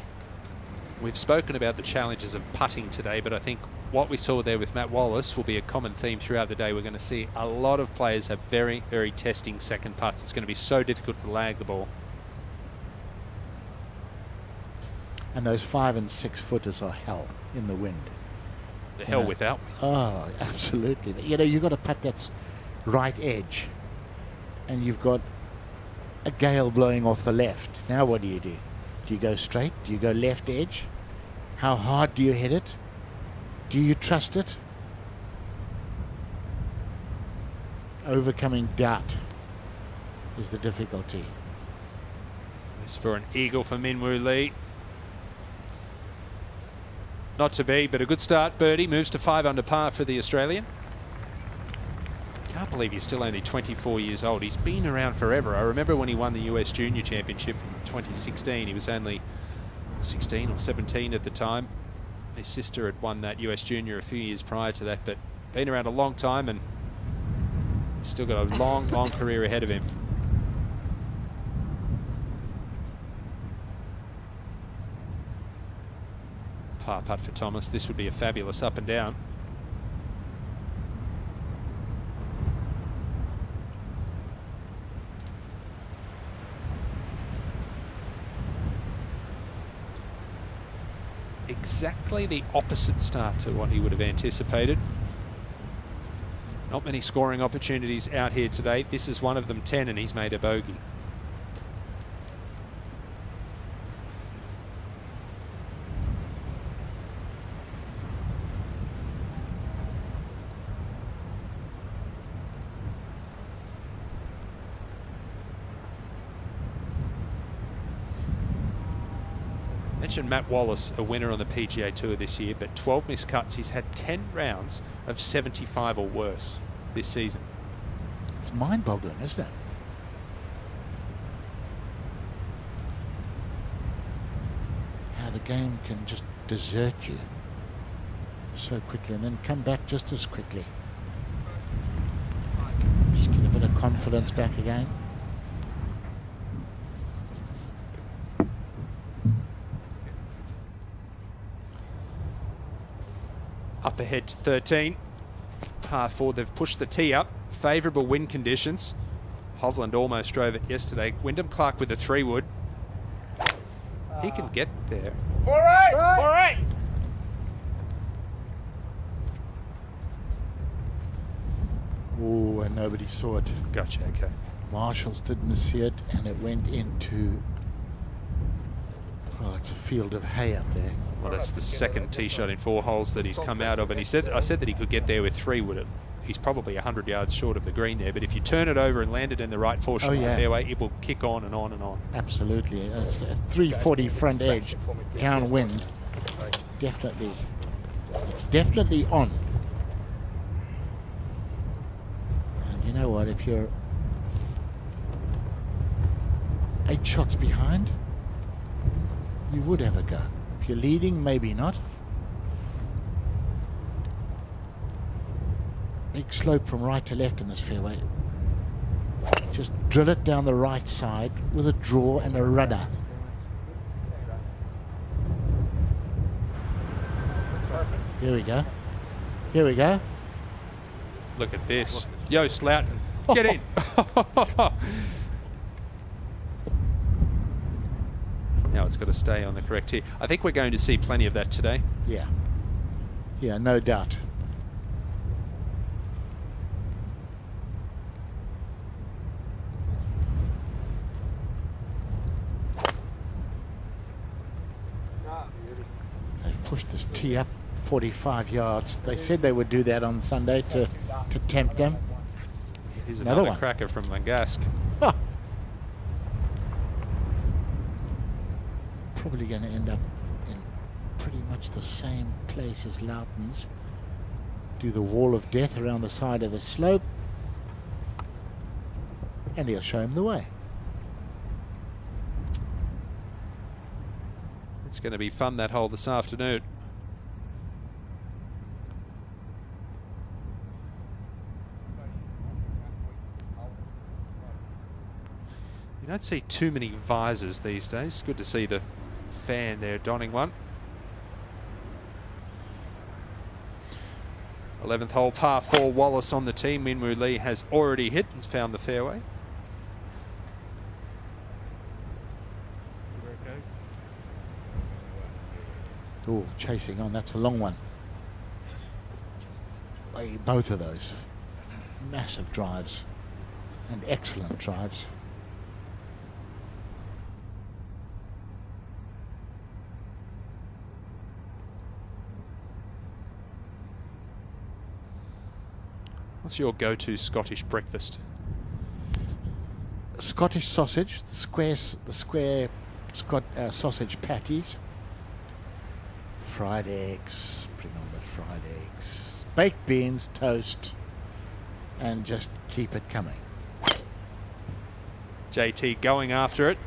We've spoken about the challenges of putting today, but I think what we saw there with Matt Wallace will be a common theme throughout the day. We're going to see a lot of players have very, very testing second putts. It's going to be so difficult to lag the ball. And those 5 and 6 footers are hell in the wind. The hell without. Oh, absolutely. You know, you've got a putt that's right edge, and you've got a gale blowing off the left. Now what do? Do you go straight? Do you go left edge? How hard do you hit it? Do you trust it? Overcoming doubt is the difficulty. This for an eagle for Min Woo Lee. Not to be, but a good start. Birdie moves to 5 under par for the Australian. Can't believe he's still only 24 years old. He's been around forever. I remember when he won the US Junior Championship in 2016. He was only 16 or 17 at the time. His sister had won that US Junior a few years prior to that, but been around a long time and still got a long, long career ahead of him. Par putt for Thomas. This would be a fabulous up and down. Exactly the opposite start to what he would have anticipated. Not many scoring opportunities out here today. This is one of them, 10, and he's made a bogey. Mentioned Matt Wallace, a winner on the PGA Tour this year, but 12 missed cuts. He's had 10 rounds of 75 or worse this season. It's mind-boggling, isn't it? How the game can just desert you so quickly and then come back just as quickly. Just get a bit of confidence back again. Up ahead to 13, par 4. They've pushed the tee up. Favourable wind conditions. Hovland almost drove it yesterday. Wyndham Clark with a 3-wood. He can get there. All right, all right. Oh, and nobody saw it. Gotcha, okay. Marshalls didn't see it, and it went into... Oh, it's a field of hay up there. Well, that's the second tee shot in 4 holes that he's come out of, and I said that he could get there with 3-wood. He's probably 100 yards short of the green there, but if you turn it over and land it in the right portion of the fairway, it will kick on and on and on. Absolutely. It's a 340 front edge, downwind. Definitely. It's definitely on. And you know what? If you're 8 shots behind, you would have a go. If you're leading, maybe not. Big slope from right to left in this fairway. Just drill it down the right side with a draw and a rudder. Here we go. Here we go. Look at this. Yo, Sloughton, get in. Now it's got to stay on the correct tee. I think we're going to see plenty of that today. Yeah. Yeah, no doubt. They've pushed this tee up 45 yards. They said they would do that on Sunday to tempt them. Here's another cracker from Langasque. Huh. Probably going to end up in pretty much the same place as Loughton's. Do the wall of death around the side of the slope, and he'll show him the way. It's going to be fun, that hole this afternoon. You don't see too many visors these days. Good to see the fan there donning one. 11th hole, par 4, Wallace on the tee. Minwoo Lee has already hit and found the fairway. Oh, chasing on, that's a long one. Both of those massive drives and excellent drives. What's your go-to Scottish breakfast? Scottish sausage, the square sausage patties, fried eggs, bring on the fried eggs, baked beans, toast, and just keep it coming. JT going after it.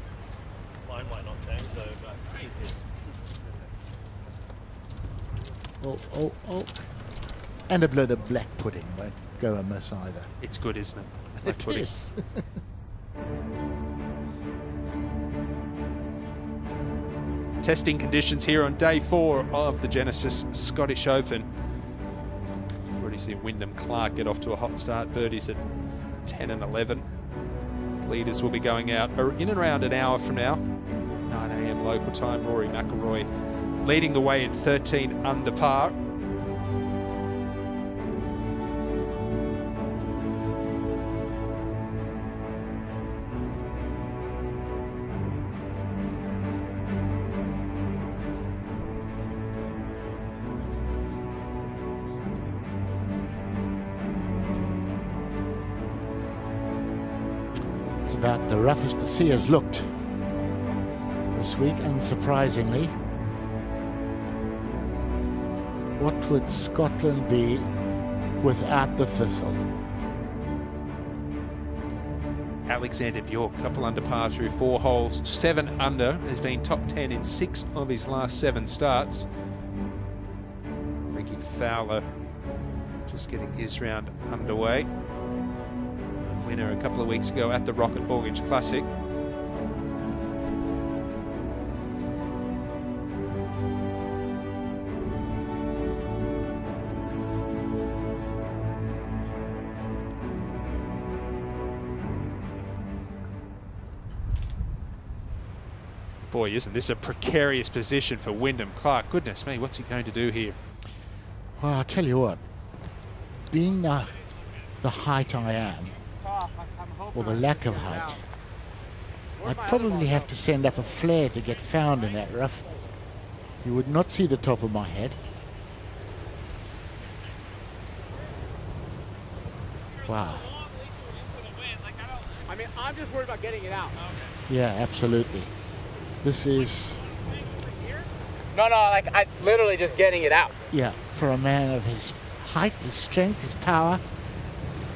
Mine might not change though, but Oh. And a bit of black pudding won't go amiss either. It's good, isn't it? Black It pudding. is. Testing conditions here on day 4 of the Genesis Scottish Open. Already seen Wyndham Clark get off to a hot start. Birdies at 10 and 11. Leaders will be going out in and around an hour from now. 9 AM local time. Rory McIlroy leading the way at 13 under par. About the roughest the sea has looked this week, unsurprisingly. What would Scotland be without the thistle? Alexander Bjork, couple under par through 4 holes, 7 under, has been top 10 in 6 of his last 7 starts. Ricky Fowler just getting his round underway. Winner a couple of weeks ago at the Rocket Mortgage Classic. Boy, isn't this a precarious position for Wyndham Clark? Goodness me, what's he going to do here? Well, I'll tell you what, being the height I am, or the lack of height, I'd probably have to send up a flare to get found in that rough. You would not see the top of my head. Wow. I mean, I'm just worried about getting it out. Yeah, absolutely. This is... No, like I literally just getting it out. Yeah, for a man of his height, his strength, his power,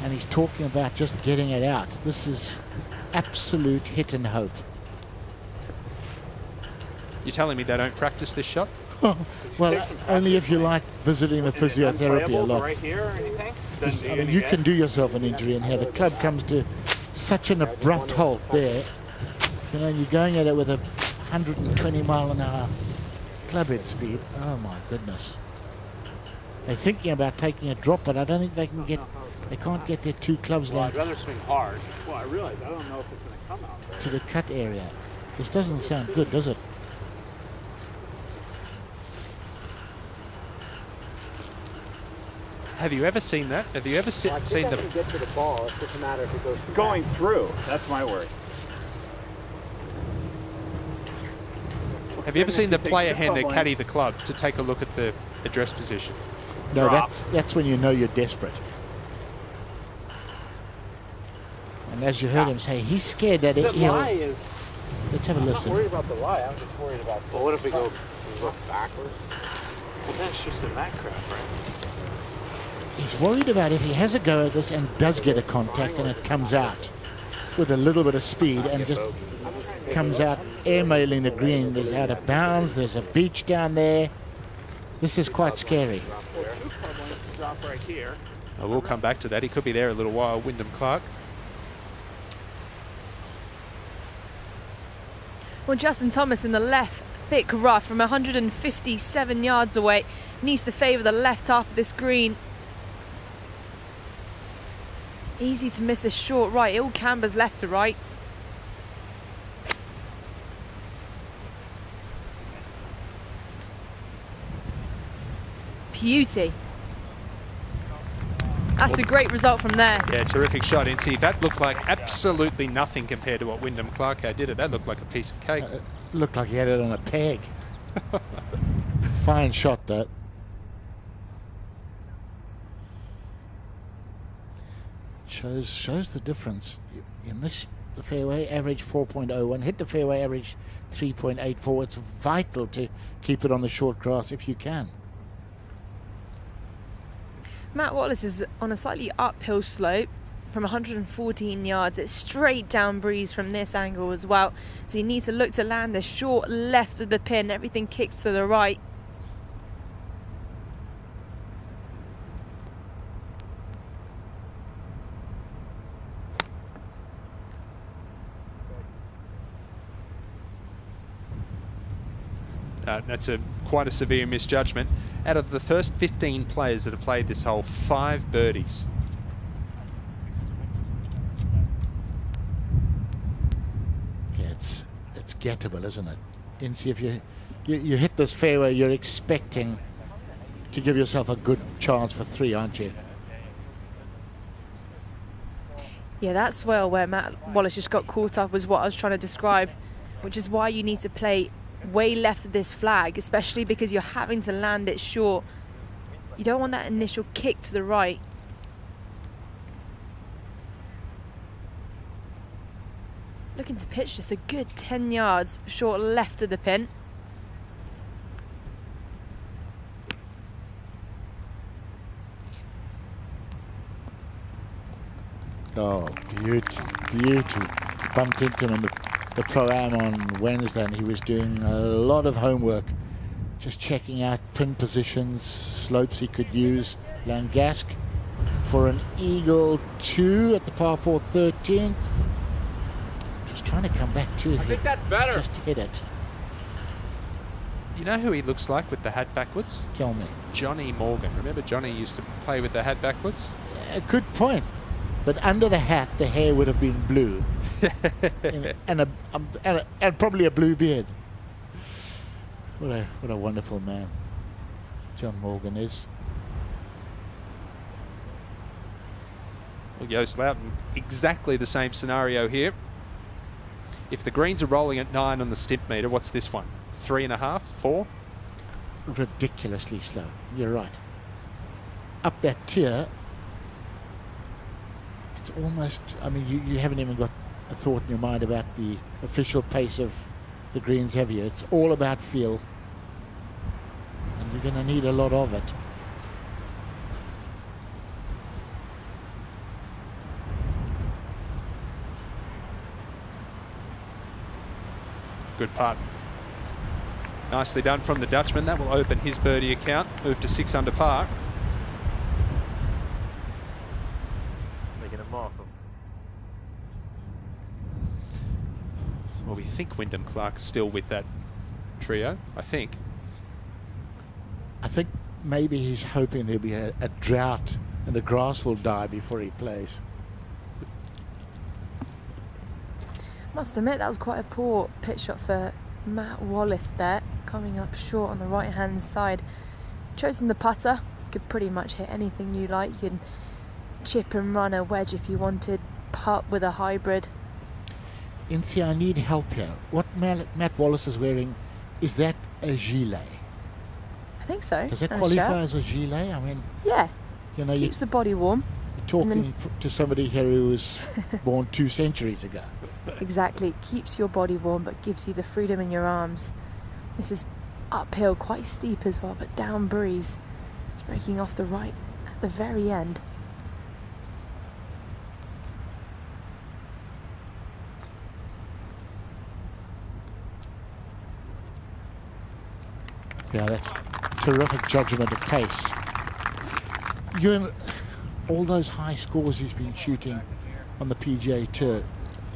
and he's talking about just getting it out. This is absolute hit and hope. You're telling me they don't practice this shot? Well, only if you like visiting the physiotherapy a lot. Right here or anything? I mean, you can do yourself an injury in here. The club comes to such an abrupt halt there. You know, you're going at it with a 120 mile an hour club head speed. Oh my goodness. They're thinking about taking a drop, but I don't think they can get. They can't get their 2 clubs Well, I'd length rather swing hard. Well, I realize I don't know if it's going to come out there. to the cut area. This doesn't sound good, does it? Have you ever seen that? Have you ever seen the... Get to the ball. It's just a matter if it goes going through. That's my worry. Have you ever seen the player hand their caddy the club to take a look at the address position? No, Drop. that's when you know you're desperate. And as you heard him say, he's scared that The lie is... Let's have a I'm listen. not worried about the lie. I'm just worried about... Well, what if we go backwards? Well, that's just in that crap, right? He's worried about if he has a go at this and does get a contact and it comes out with a little bit of speed and just comes out airmailing the green. There's out of bounds. There's a beach down there. This is quite scary. Drop right here. Oh, we'll come back to that. He could be there a little while, Wyndham Clark. Well, Justin Thomas in the left thick rough from 157 yards away needs to favour the left half of this green. Easy to miss a short right. It all cambers left to right. Beauty. That's a great result from there. Yeah, terrific shot, Incy. That looked like absolutely nothing compared to what Wyndham Clark did. That looked like a piece of cake. Looked like he had it on a peg. Fine shot, though. Shows the difference. You miss the fairway, average 4.01. Hit the fairway, average 3.84. It's vital to keep it on the short grass if you can. Matt Wallace is on a slightly uphill slope from 114 yards. It's straight down breeze from this angle as well. So you need to look to land the short left of the pin. Everything kicks to the right. That's quite a severe misjudgment. Out of the first 15 players that have played this hole, 5 birdies. Yeah, it's gettable, isn't it? Incy, if you hit this fairway, you're expecting to give yourself a good chance for 3, aren't you? Yeah, that's well where Matt Wallace just got caught up, was what I was trying to describe, which is why you need to play way left of this flag, especially because you're having to land it short. You don't want that initial kick to the right. Looking to pitch this a good 10 yards short left of the pin. Oh, beauty, beauty. Bumped into him in the Pro-Am on Wednesday, and he was doing a lot of homework, just checking out pin positions, slopes he could use. Langasque for an eagle 2 at the par 4 13th. Just trying to come back too. I think that's better. Just hit it. You know who he looks like with the hat backwards? Tell me. Johnny Morgan. Remember Johnny used to play with the hat backwards? A good point. But under the hat, the hair would have been blue. and probably a blue beard. What a wonderful man John Morgan is. Well, Joost Luiten, exactly the same scenario here. If the greens are rolling at 9 on the stimp meter, what's this one? 3.5, 4? Ridiculously slow. You're right. Up that tier, it's almost, I mean, you haven't even got a thought in your mind about the official pace of the greens, have you? It's all about feel, and you're going to need a lot of it. Good putt. Nicely done from the Dutchman. That will open his birdie account. Move to 6 under par. Making a mark of. Well, we think Wyndham Clark's still with that trio, I think. I think maybe he's hoping there'll be a drought and the grass will die before he plays. Must admit, that was quite a poor pitch shot for Matt Wallace there, coming up short on the right hand side. Chosen the putter, could pretty much hit anything you like. You can chip and run a wedge if you wanted, putt with a hybrid. Incy, I need help here. What Matt Wallace is wearing, is that a gilet? I think so. Does that qualify as a gilet? I mean, yeah, you know, keeps the body warm. You're talking to somebody here who was born 2 centuries ago. Exactly, keeps your body warm but gives you the freedom in your arms. This is uphill, quite steep as well, but down breeze. It's breaking off the right at the very end. Yeah, that's terrific judgment of pace. All those high scores he's been shooting on the PGA Tour,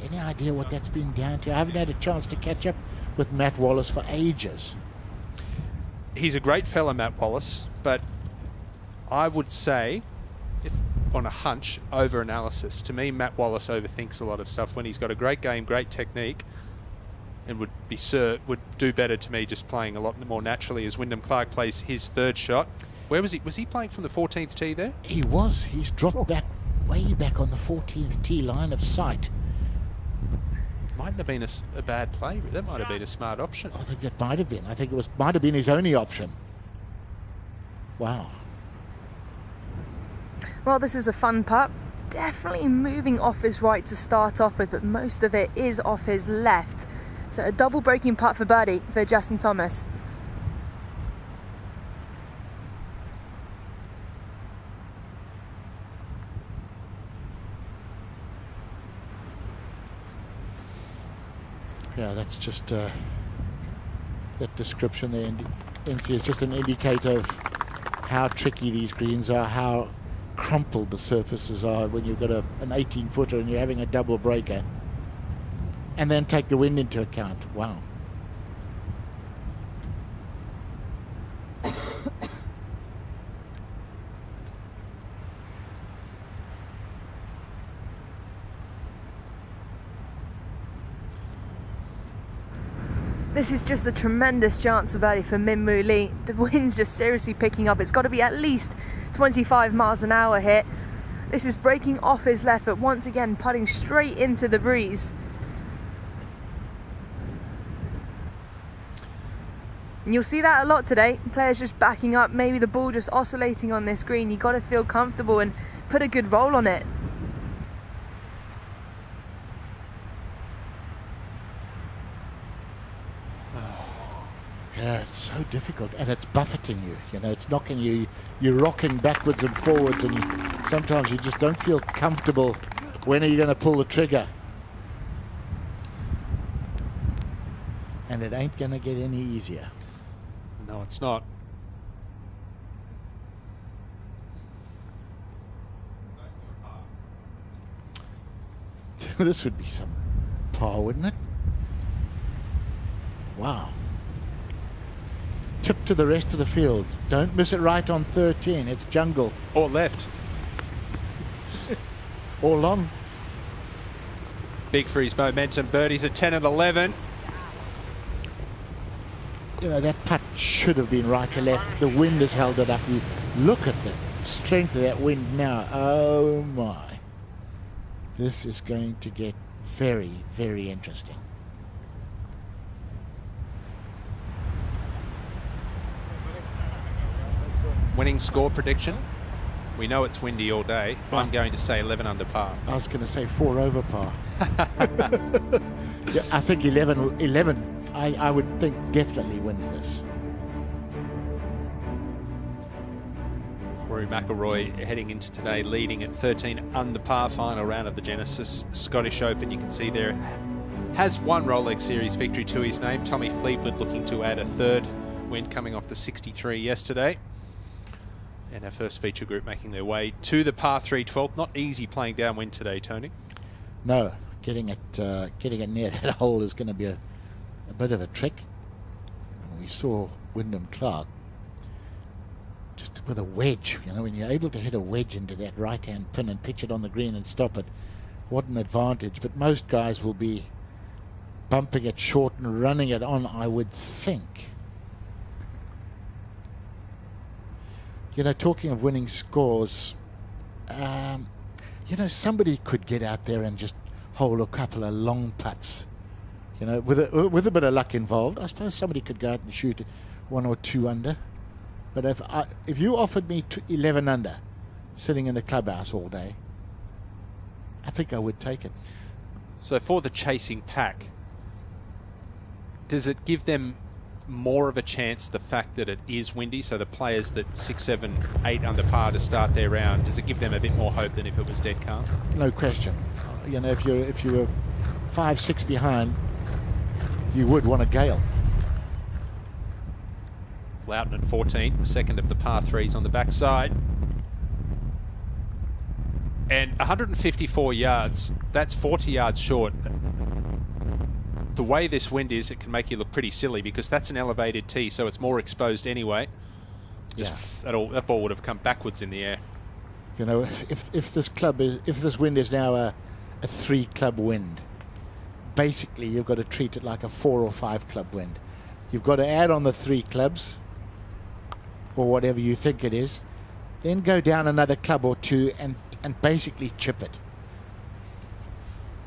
any idea what that's been down to? I haven't had a chance to catch up with Matt Wallace for ages. He's a great fella, Matt Wallace, but I would say on a hunch over analysis. To me, Matt Wallace overthinks a lot of stuff when he's got a great game, great technique, and would do better to me just playing a lot more naturally as Wyndham Clark plays his third shot. Where was he? Was he playing from the 14th tee there? He was. He's dropped back, way back on the 14th tee, line of sight. Mightn't have been a bad play. That might have been a smart option. I think it might have been. I think might have been his only option. Wow. Well, this is a fun putt. Definitely moving off his right to start off with, but most of it is off his left. So a double breaking putt for birdie for Justin Thomas. Yeah, that's just that description there, NC, is just an indicator of how tricky these greens are, how crumpled the surfaces are when you've got an 18-footer and you're having a double breaker. And then take the wind into account. Wow. This is just a tremendous chance for birdie for Min Woo Lee. The wind's just seriously picking up. It's got to be at least 25 miles an hour here. This is breaking off his left, but once again putting straight into the breeze. And you'll see that a lot today. Players just backing up, maybe the ball just oscillating on this green. You've got to feel comfortable and put a good roll on it. Yeah, it's so difficult, and it's buffeting you. You know, it's knocking you. You're rocking backwards and forwards, and sometimes you just don't feel comfortable. When are you going to pull the trigger? And it ain't going to get any easier. No, it's not. This would be some par, wouldn't it? Wow. Tip to the rest of the field. Don't miss it right on 13. It's jungle. Or left. Or long. Big for his momentum. Birdies at 10 and 11. You know, that putt should have been right to left. The wind has held it up. You look at the strength of that wind now. Oh my. This is going to get very, very interesting. Winning score prediction. We know it's windy all day. I'm going to say 11 under par. I was going to say 4 over par. Yeah, I think 11 I would think definitely wins this. Rory McIlroy heading into today leading at 13 under par, final round of the Genesis Scottish Open. You can see there has one Rolex Series victory to his name. Tommy Fleetwood looking to add a third win, coming off the 63 yesterday. And our first feature group making their way to the par 3 12th. Not easy playing downwind today, Tony. No, getting it near that hole is going to be a bit of a trick. We saw Wyndham Clark just with a wedge. You know, when you're able to hit a wedge into that right-hand pin and pitch it on the green and stop it, what an advantage. But most guys will be bumping it short and running it on, I would think. You know, talking of winning scores, you know, somebody could get out there and just hole a couple of long putts. You know, with a bit of luck involved, I suppose somebody could go out and shoot 1 or 2 under. But if you offered me 11 under, sitting in the clubhouse all day, I think I would take it. So for the chasing pack, does it give them more of a chance, the fact that it is windy, so the players that 6, 7, 8 under par to start their round, does it give them a bit more hope than if it was dead calm? No question. You know, if you were 5, 6 behind, you would want a gale. Loughton at 14, the second of the par 3s on the backside. And 154 yards, that's 40 yards short. The way this wind is, it can make you look pretty silly because that's an elevated tee, so it's more exposed anyway. That ball would have come backwards in the air. You know, if this wind is now a 3-club wind, basically you've got to treat it like a 4 or 5-club wind. You've got to add on the 3 clubs, or whatever you think it is, then go down another club or 2 and basically chip it.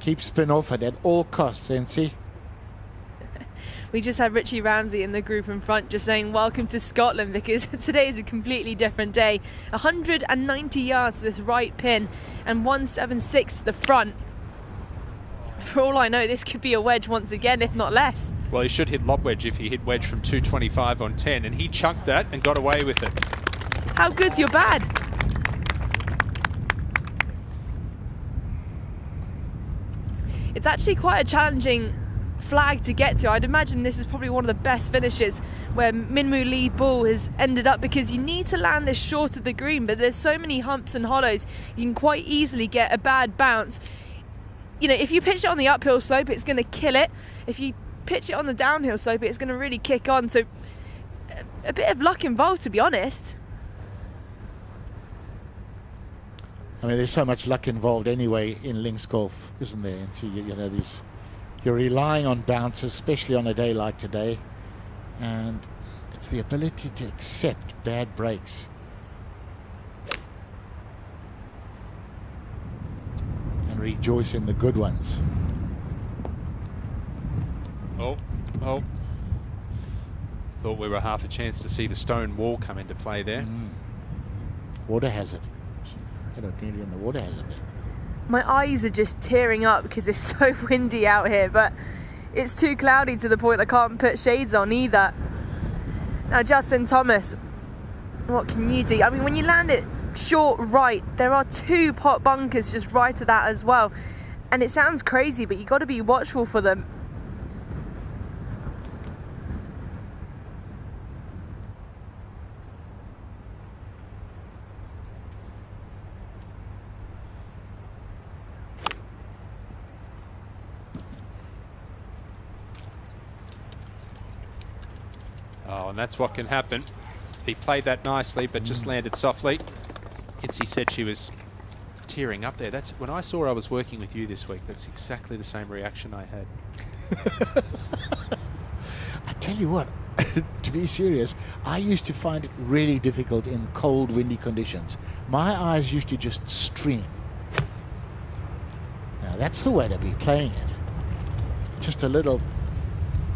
Keep spin off it at all costs, NC. We just had Richie Ramsey in the group in front just saying welcome to Scotland, because today is a completely different day. 190 yards to this right pin and 176 to the front. For all I know, this could be a wedge once again, if not less. Well, he should hit lob wedge if he hit wedge from 225 on 10, and he chunked that and got away with it. How good's your bad? It's actually quite a challenging flag to get to. I'd imagine this is probably one of the best finishes where Minwoo Lee Bull has ended up, because you need to land this short of the green, but there's so many humps and hollows, you can quite easily get a bad bounce. You know, if you pitch it on the uphill slope, it's going to kill it. If you pitch it on the downhill slope, it's going to really kick on. So a bit of luck involved, to be honest. I mean, there's so much luck involved anyway in links golf, isn't there? And so, you know, you're relying on bounces, especially on a day like today, and it's the ability to accept bad breaks. And rejoice in the good ones. Oh. Thought we were half a chance to see the stone wall come into play there. Water hazard. I don't think even the water hazard there. My eyes are just tearing up because it's so windy out here, but it's too cloudy to the point I can't put shades on either. Now, Justin Thomas, what can you do? I mean, when you land it short right, there are 2 pot bunkers just right of that as well. And it sounds crazy, but you've got to be watchful for them. Oh, and that's what can happen. He played that nicely, but just landed softly. Itzy said she was tearing up there. That's when I saw I was working with you this week. That's exactly the same reaction I had. I tell you what, to be serious, I used to find it really difficult in cold, windy conditions. My eyes used to just stream. Now that's the way to be playing it. Just a little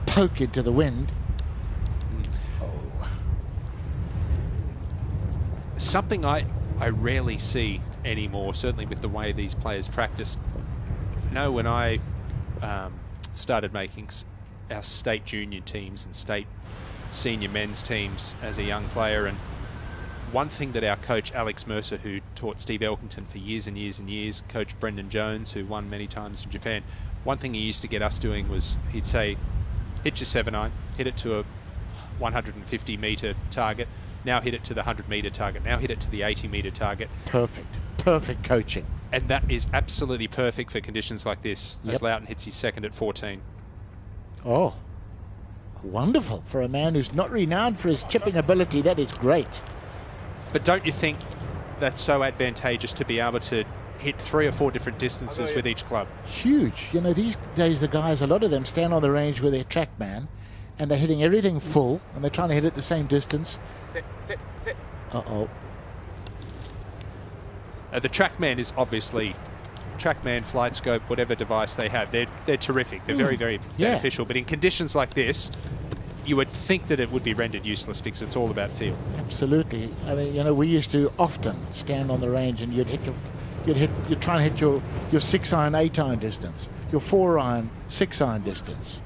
poke into the wind. Something I rarely see anymore, certainly with the way these players practice. You know, when I started making our state junior teams and state senior men's teams as a young player, and one thing that our coach Alex Mercer, who taught Steve Elkington for years and years and years, Coach Brendan Jones, who won many times in Japan, one thing he used to get us doing was he'd say, hit your 7-iron, hit it to a 150 metre target, now hit it to the 100 metre target, now hit it to the 80 metre target. Perfect coaching. And that is absolutely perfect for conditions like this, as Yep. Loughton hits his second at 14. Oh, wonderful. For a man who's not renowned for his chipping ability, that is great. But don't you think that's so advantageous to be able to hit 3 or 4 different distances with each club? Huge. You know, these days the guys, a lot of them stand on the range with their track man, and they're hitting everything full, and they're trying to hit it the same distance. Sit. Uh-oh. The TrackMan is obviously TrackMan, Flight Scope, whatever device they have. They're terrific. They're very, very beneficial. But in conditions like this, you would think that it would be rendered useless because it's all about feel. Absolutely. I mean, you know, we used to often stand on the range and you'd try and hit your 6-iron, 8-iron distance, your 4-iron, 6-iron distance.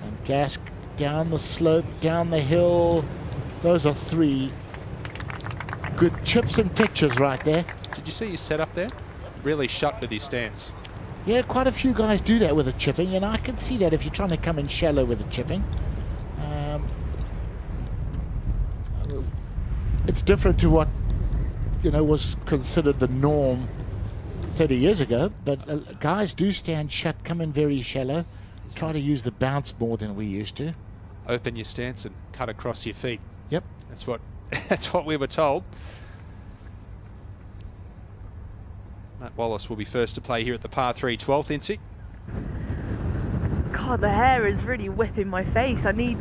And gas down the slope, down the hill. Those are 3 good chips and pictures right there. Did you see his setup there? Really shut with his stance. Yeah, quite a few guys do that with a chipping, and I can see that if you're trying to come in shallow with a chipping. It's different to what, you know, was considered the norm 30 years ago, but guys do stand shut, come in very shallow, try to use the bounce more than we used to. Open your stance and cut across your feet. Yep. That's what we were told. Matt Wallace will be first to play here at the par 3 12th, Incy. God, the hair is really whipping my face. I need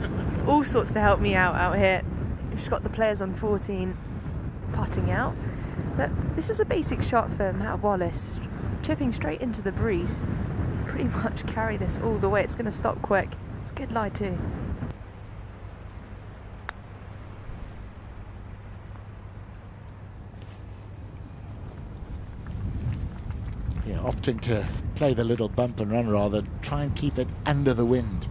all sorts to help me out here. We've just got the players on 14 putting out. But this is a basic shot for Matt Wallace, chipping straight into the breeze. Pretty much carry this all the way. It's going to stop quick. It's a good lie too. Yeah, opting to play the little bump and run rather, try and keep it under the wind.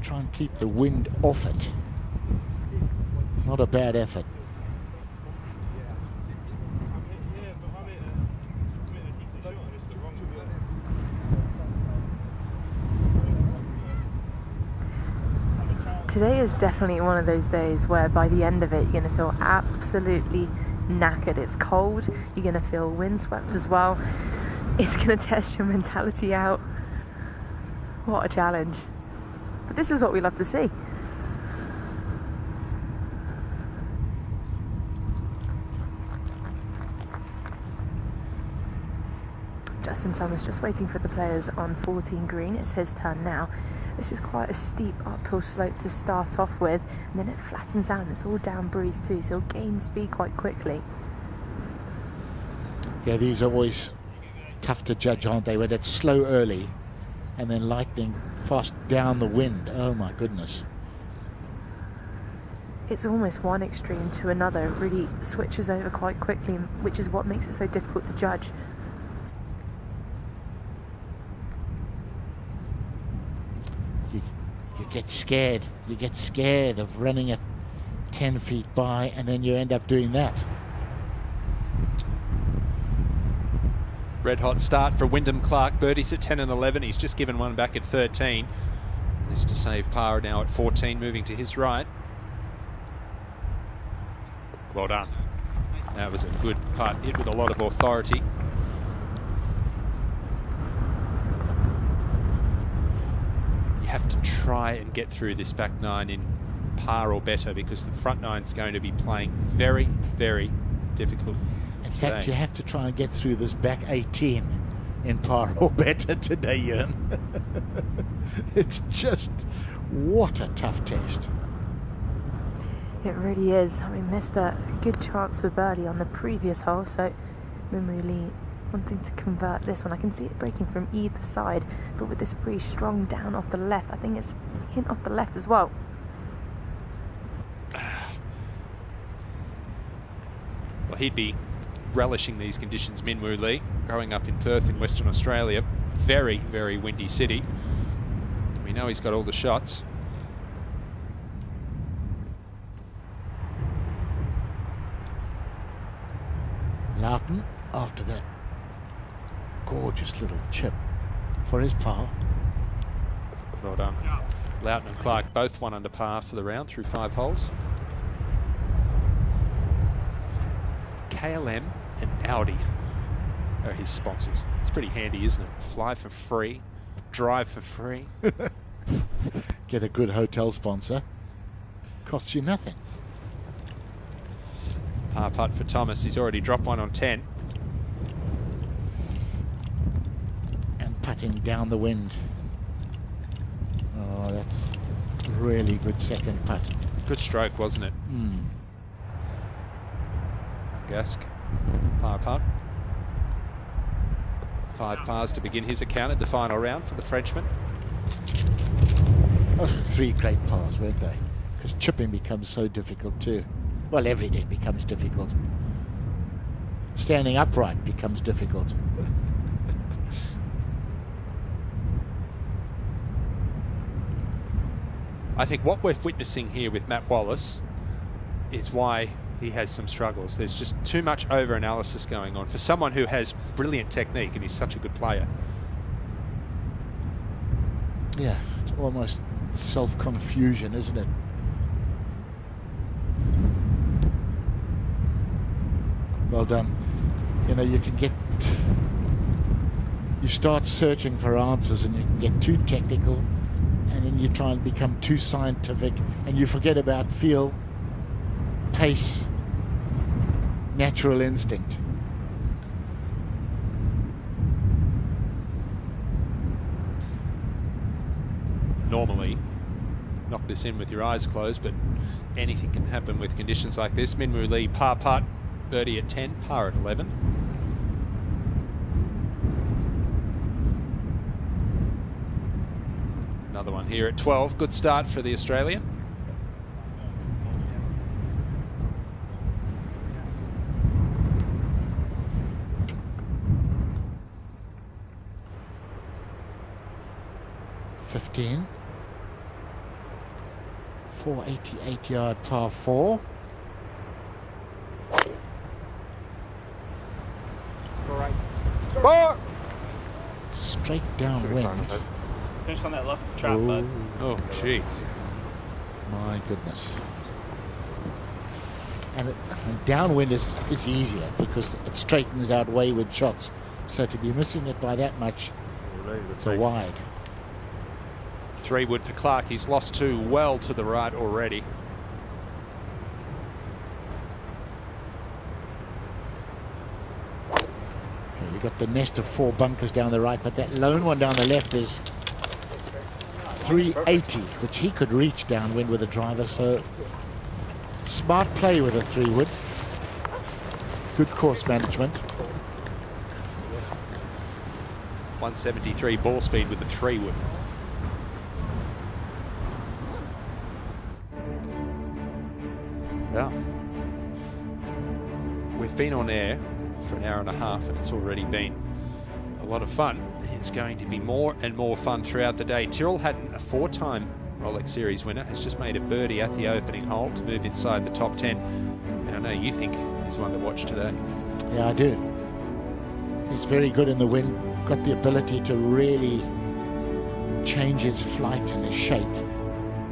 Try and keep the wind off it. Not a bad effort. Today is definitely one of those days where by the end of it you're going to feel absolutely knackered. It's cold, you're going to feel windswept as well. It's going to test your mentality out. What a challenge. But this is what we love to see. Justin Thomas just waiting for the players on 14 green. It's his turn now. This is quite a steep uphill slope to start off with, and then it flattens out and it's all down breeze too, so it'll gain speed quite quickly. Yeah, these are always tough to judge, aren't they? When it's slow early and then lightning fast down the wind. Oh my goodness. It's almost one extreme to another. It really switches over quite quickly, which is what makes it so difficult to judge. You get scared. You get scared of running at 10 feet by, and then you end up doing that. Red hot start for Wyndham Clark. Birdies at 10 and 11. He's just given one back at 13. This to save par now at 14, moving to his right. Well done. That was a good putt, hit with a lot of authority. You have to try and get through this back nine in par or better, because the front nine's going to be playing very, very difficult. In fact, you have to try and get through this back 18 in par or better today, Ian. It's just, what a tough test. It really is. We missed a good chance for birdie on the previous hole, so Mimuli wanting to convert this one. I can see it breaking from either side, but with this breeze strong down off the left, I think it's a hint off the left as well. Well, he'd be relishing these conditions, Min Woo Lee, growing up in Perth in Western Australia. Very, very windy city. We know he's got all the shots. Loughton, after that gorgeous little chip for his par. Well done. Loughton and Clark both 1 under par for the round through 5 holes. KLM and Audi are his sponsors. It's pretty handy, isn't it? Fly for free, drive for free. Get a good hotel sponsor. Costs you nothing. Par putt for Thomas. He's already dropped one on 10. And putting down the wind. Oh, that's really good second putt. Good stroke, wasn't it? Gask, par putt. 5 pars to begin his account at the final round for the Frenchman. Those were 3 great pars, weren't they? Because chipping becomes so difficult too. Well, everything becomes difficult. Standing upright becomes difficult. I think what we're witnessing here with Matt Wallace is why he has some struggles. There's just too much over-analysis going on for someone who has brilliant technique and he's such a good player. Yeah, it's almost self-confusion, isn't it? Well done. You know, you start searching for answers and you can get too technical, and then you try and become too scientific and you forget about feel, pace, natural instinct. normally knock this in with your eyes closed, but anything can happen with conditions like this. Minwoo Lee, par putt, birdie at 10, par at 11. Another one here at 12. Good start for the Australian. $15. 488-yard par 4. Straight downwind. Finish on that left trap, bud. Oh, jeez. My goodness. And downwind is easier because it straightens out wayward shots. So to be missing it by that much, it's a wide. 3 wood for Clark. He's lost 2 well to the right already. You've got the nest of 4 bunkers down the right, but that lone one down the left is 380, which he could reach downwind with a driver. So smart play with a 3 wood. Good course management. 173 ball speed with the 3 wood. Yeah. We've been on air for an hour and a half and it's already been a lot of fun. It's going to be more and more fun throughout the day. Tyrrell Hatton, a 4-time Rolex Series winner, has just made a birdie at the opening hole to move inside the top 10. And I know you think he's one to watch today. Yeah, I do. He's very good in the wind. Got the ability to really change his flight and his shape.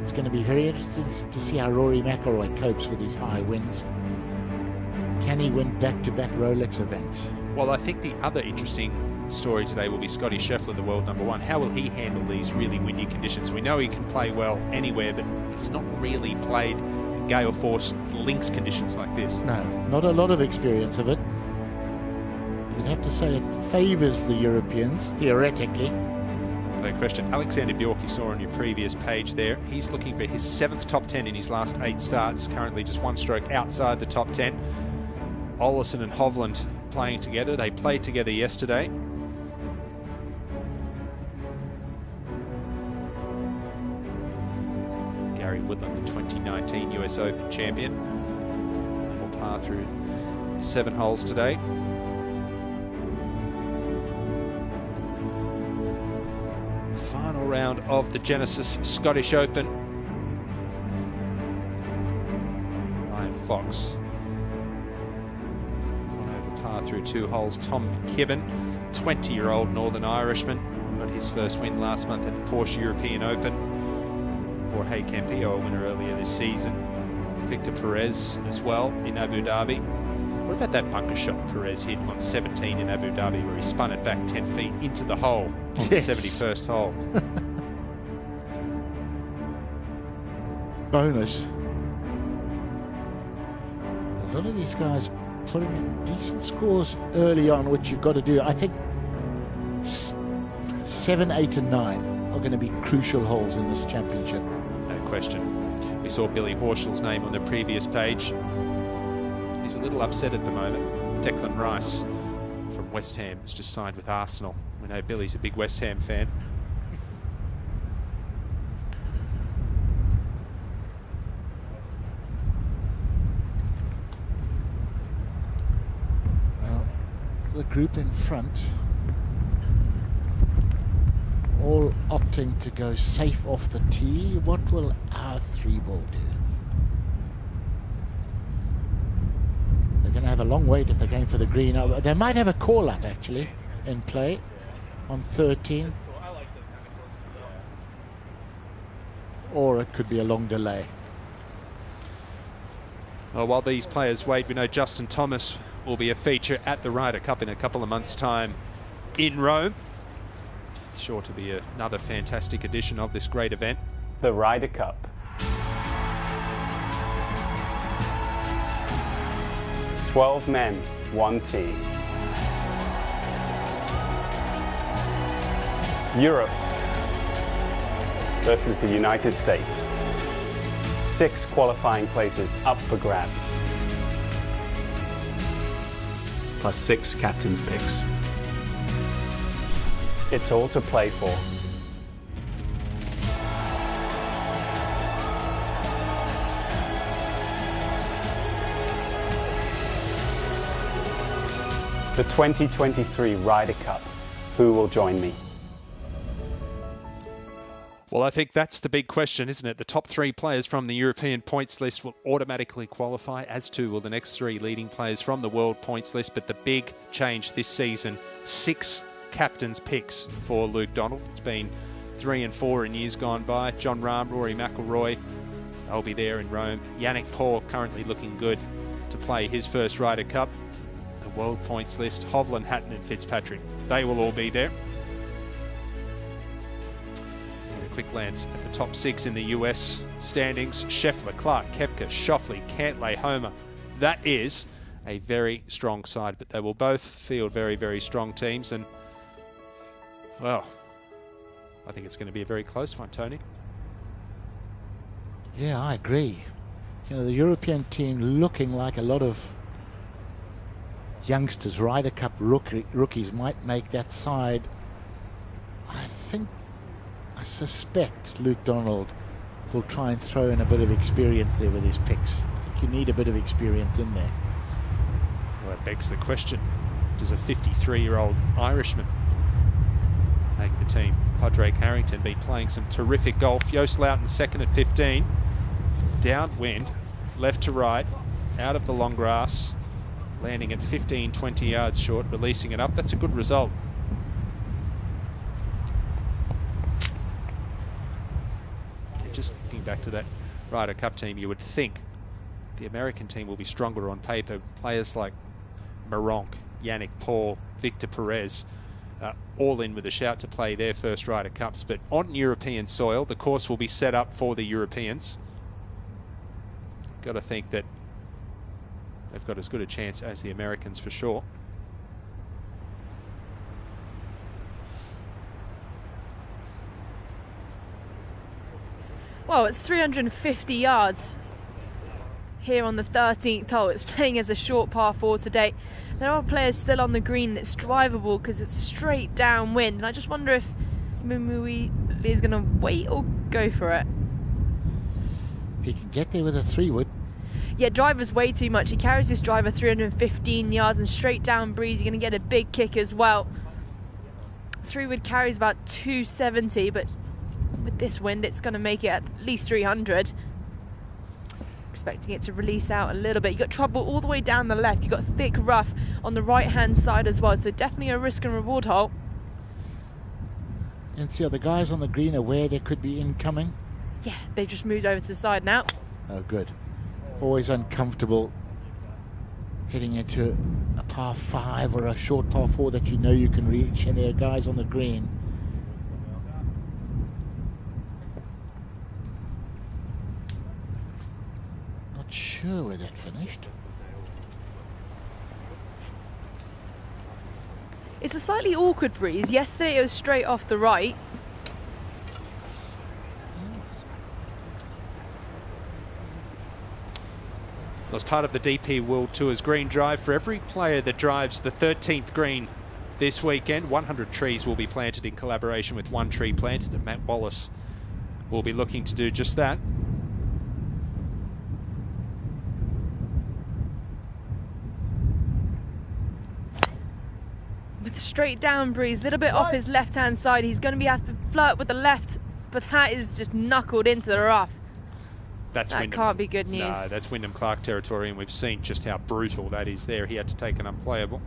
It's going to be very interesting to see how Rory McIlroy copes with these high winds. Can he win back-to-back Rolex events? Well, I think the other interesting story today will be Scotty Scheffler, the world #1. How will he handle these really windy conditions? We know he can play well anywhere, but he's not really played gale force links conditions like this. No, not a lot of experience of it. You'd have to say it favours the Europeans, theoretically. No question. Alexander Bjork, you saw on your previous page there, he's looking for his 7th top 10 in his last 8 starts, currently just 1 stroke outside the top 10. Olesen and Hovland playing together. They played together yesterday. Gary Woodland, the 2019 US Open champion. Level par through 7 holes today. Final round of the Genesis Scottish Open. Ryan Fox on over par through 2 holes. Tom McKibben, 20-year-old Northern Irishman, got his first win last month at the Porsche European Open. Jorge Campillo, a winner earlier this season. Victor Perez as well in Abu Dhabi. What about that bunker shot Perez hit on 17 in Abu Dhabi where he spun it back 10 feet into the hole on the 71st hole? Bonus. A lot of these guys putting in decent scores early on, which you've got to do. I think 7, 8 and 9 are going to be crucial holes in this championship. No question. We saw Billy Horschel's name on the previous page. He's a little upset at the moment. Declan Rice from West Ham has just signed with Arsenal. We know Billy's a big West Ham fan. Well, the group in front all opting to go safe off the tee. What will our 3-ball do? Going to have a long wait if they're going for the green. They might have a call-up actually in play on 13, or it could be a long delay. Well, while these players wait, we know Justin Thomas will be a feature at the Ryder Cup in a couple of months' time in Rome. It's sure to be another fantastic edition of this great event. The Ryder Cup. 12 men, 1 team. Europe. versus the United States. 6 qualifying places up for grabs. Plus 6 captain's picks. It's all to play for. The 2023 Ryder Cup. Who will join me? Well, I think that's the big question, isn't it? The top 3 players from the European points list will automatically qualify, as too will the next 3 leading players from the world points list. But the big change this season, 6 captain's picks for Luke Donald. It's been 3 and 4 in years gone by. John Rahm, Rory McIlroy, they'll be there in Rome. Yannick Paul currently looking good to play his first Ryder Cup. The world points list, Hovland, Hatton and Fitzpatrick, they will all be there. Quick glance at the top 6 in the US standings. Scheffler, Clark, Koepka, Schauffele, Cantlay, Homer. That is a very strong side, but they will both field very, very strong teams. And, well, I think it's going to be a very close one, Tony. Yeah, I agree. You know, the European team looking like a lot of youngsters, Ryder Cup rookies might make that side. I suspect Luke Donald will try and throw in a bit of experience there with his picks. I think you need a bit of experience in there. Well, that begs the question, does a 53-year-old Irishman make the team? Padraig Harrington been playing some terrific golf. Joost Luiten second at 15. Downwind, left to right, out of the long grass, landing at 15, 20 yards short, releasing it up. That's a good result. Just thinking back to that Ryder Cup team, you would think the American team will be stronger on paper. Players like Meronk, Yannick Paul, Victor Perez, all in with a shout to play their first Ryder Cups. But on European soil, the course will be set up for the Europeans. Got to think that they've got as good a chance as the Americans for sure. Well, it's 350 yards here on the 13th hole. It's playing as a short par 4 today. There are players still on the green and it's drivable because it's straight downwind. And I just wonder if Mimui is going to wait or go for it. He can get there with a 3-wood. Yeah, driver's way too much. He carries this driver 315 yards and straight down breeze. You're going to get a big kick as well. 3-wood carries about 270, but with this wind it's going to make it at least 300. Expecting it to release out a little bit. You've got trouble all the way down the left. You've got thick rough on the right hand side as well, so definitely a risk and reward hole. And see, are the guys on the green aware there could be incoming? Yeah, they've just moved over to the side now. Oh, good. Always uncomfortable heading into a par 5 or a short par 4 that you know you can reach, and there are guys on the green. Not sure where that finished. It's a slightly awkward breeze. Yesterday it was straight off the right. As part of the DP World Tour's green drive, for every player that drives the 13th green this weekend, 100 trees will be planted in collaboration with One Tree Planted, and Matt Wallace will be looking to do just that. With a straight down breeze, a little bit off his left hand side, he's going to have to flirt with the left, but that is just knuckled into the rough. That can't be good news. No, that's Wyndham Clark territory, and we've seen just how brutal that is there. He had to take an unplayable.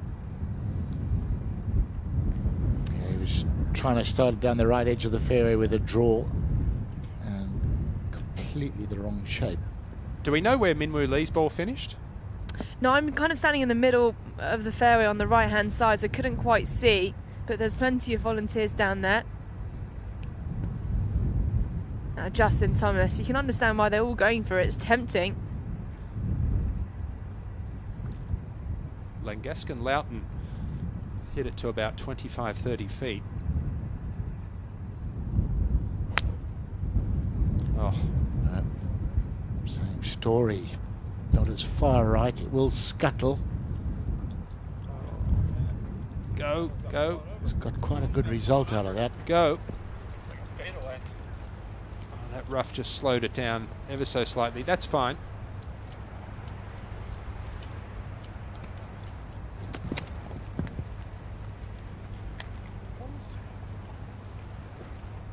Yeah, he was trying to start down the right edge of the fairway with a draw, and completely the wrong shape. Do we know where Minwoo Lee's ball finished? No, I'm kind of standing in the middle of the fairway on the right hand side, so I couldn't quite see, but there's plenty of volunteers down there. Justin Thomas, you can understand why they're all going for it. It's tempting. Langaskin Luiten hit it to about 25-30 feet. Oh. Same story. Not as far right. It will scuttle. Go, go. It's got quite a good result out of that. Go. Oh, that rough just slowed it down ever so slightly. That's fine.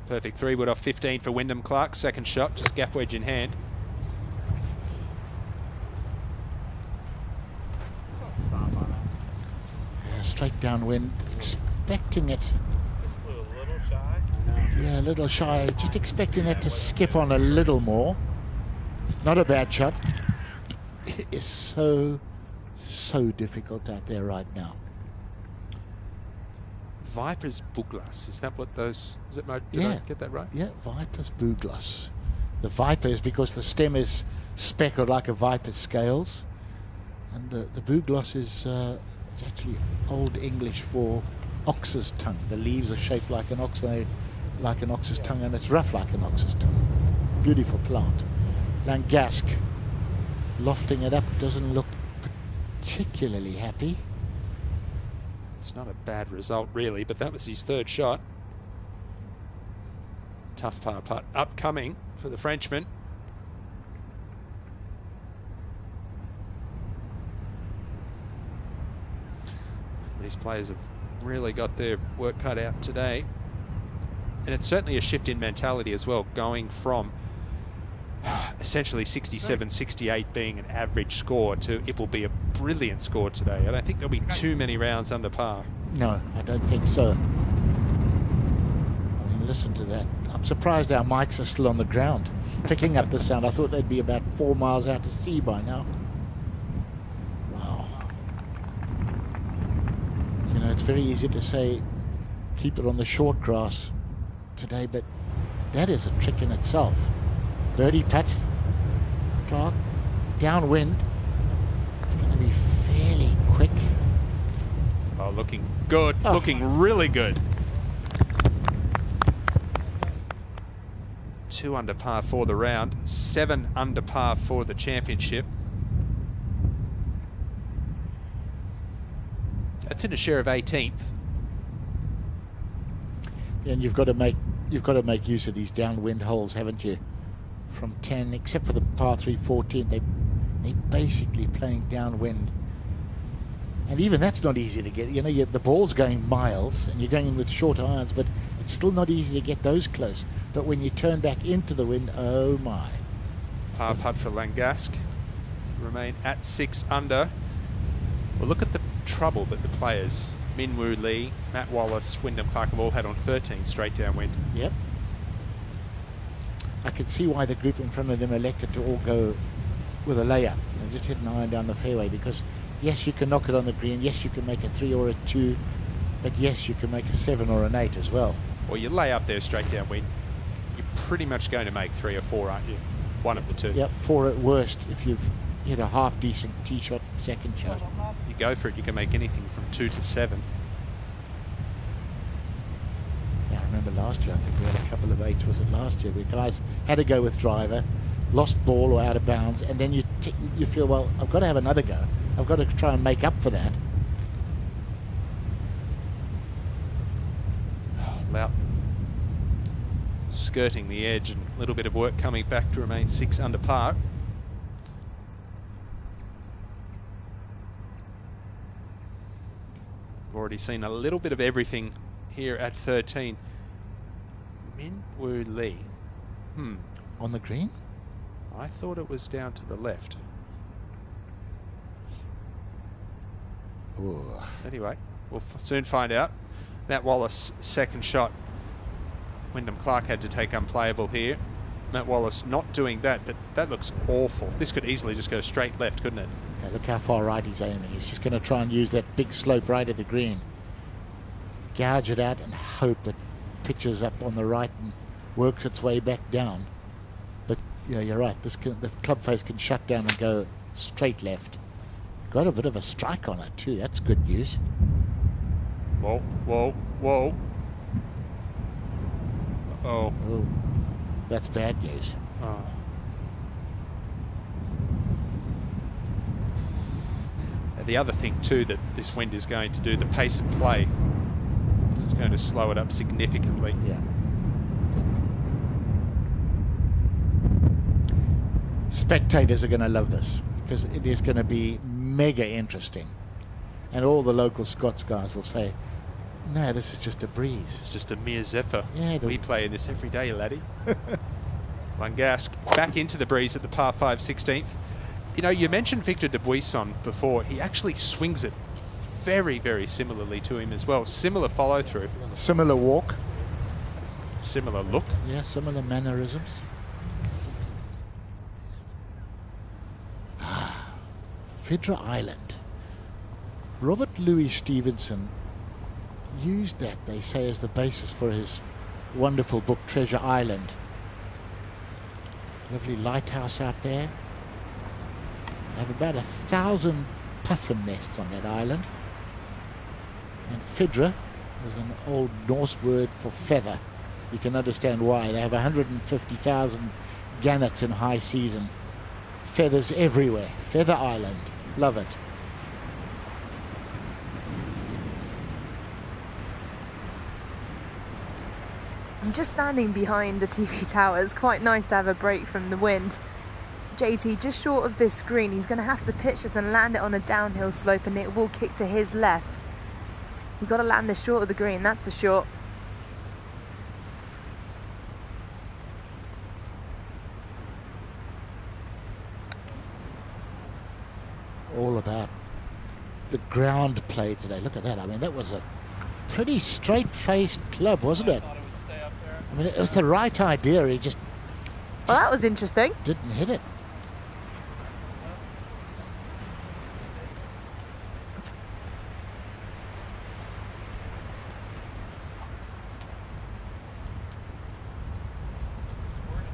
Perfect 3-wood off 15 for Wyndham Clark. Second shot, just gap wedge in hand. Straight downwind, expecting it. Just flew a little shy. Yeah, a little shy. Just expecting that to skip on a little more. Not a bad shot. It is so difficult out there right now. Viper's Buglas, is that what those, is it, did I get that right? Yeah, Viper's Buglas. The Viper is because the stem is speckled like a viper's scales. And the Buglas is, it's actually Old English for ox's tongue. The leaves are shaped like an ox's tongue, and it's rough like an ox's tongue. Beautiful plant. Langasque, lofting it up, doesn't look particularly happy. It's not a bad result really, but that was his third shot. Tough par putt upcoming for the Frenchman. These players have really got their work cut out today. And it's certainly a shift in mentality as well, going from essentially 67, 68 being an average score to it will be a brilliant score today. I don't think there'll be too many rounds under par. No, I don't think so. I mean, listen to that. I'm surprised our mics are still on the ground, picking up the sound. I thought they'd be about 4 miles out to sea by now. Wow. You know, it's very easy to say keep it on the short grass today, but that is a trick in itself. Birdie putt. Clark, downwind. It's going to be fairly quick. Oh, looking good. Oh. Looking really good. 2 under par for the round. 7 under par for the championship. That's in a share of 18th. And you've got to make use of these downwind holes, haven't you? From 10, except for the par 3 14, they're basically playing downwind, and even that's not easy to get. You know, the ball's going miles and you're going in with short irons, but it's still not easy to get those close. But when you turn back into the wind, oh my. Par putt for Langasque to remain at 6 under. Well, look at the trouble that the players Minwoo Lee, Matt Wallace, Wyndham Clark have all had on 13 straight downwind. Yep. I could see why the group in front of them elected to all go with a layup and just hit an iron down the fairway, because yes, you can knock it on the green, yes, you can make a 3 or a 2, but yes, you can make a 7 or an 8 as well. Well, you lay up there straight downwind, you're pretty much going to make 3 or 4, aren't you? One of the two. Yep, 4 at worst if you've hit a half decent tee shot, second shot. You go for it, you can make anything from 2 to 7. Yeah, I remember last year, I think we had a couple of 8s, was it last year, where guys had to go with driver, lost ball or out of bounds, and then you feel, well, I've got to have another go. I've got to try and make up for that. Lout skirting the edge, and a little bit of work coming back to remain 6 under par. We've already seen a little bit of everything here at 13. Minwoo Lee. On the green? I thought it was down to the left. Ooh. Anyway, we'll soon find out. Matt Wallace, second shot. Wyndham Clark had to take unplayable here. Matt Wallace not doing that, but that looks awful. This could easily just go straight left, couldn't it? Yeah, look how far right he's aiming. He's just going to try and use that big slope right at the green. Gouge it out and hope it pitches up on the right and works its way back down. But you know, you're right. The club face can shut down and go straight left. Got a bit of a strike on it too. That's good news. Whoa, whoa, whoa. Oh. Oh, that's bad news. Oh. And the other thing too that this wind is going to do, the pace of play, it's going to slow it up significantly. Yeah. Spectators are going to love this because it is going to be mega interesting. And all the local Scots guys will say, no, this is just a breeze. It's just a mere zephyr. Yeah, we play in this every day, laddie. Langask back into the breeze at the par 5 16th. You know, you mentioned Victor Dubuisson before. He actually swings it very, very similarly to him as well. Similar follow through. Similar walk. Similar look. Yeah, similar mannerisms. Fidra Island. Robert Louis Stevenson used that, they say, as the basis for his wonderful book Treasure Island. Lovely lighthouse out there. They have about 1,000 puffin nests on that island. And Fidra is an old Norse word for feather. You can understand why. They have 150,000 gannets in high season. Feathers everywhere. Feather Island. Love it. I'm just standing behind the TV tower. It's quite nice to have a break from the wind. JT, just short of this green, he's going to have to pitch this and land it on a downhill slope, and it will kick to his left. You've got to land this short of the green, that's for sure. All about the ground play today. Look at that. I mean, that was a pretty straight-faced club, wasn't it? I mean, it was the right idea. He just well, that was interesting. Didn't hit it.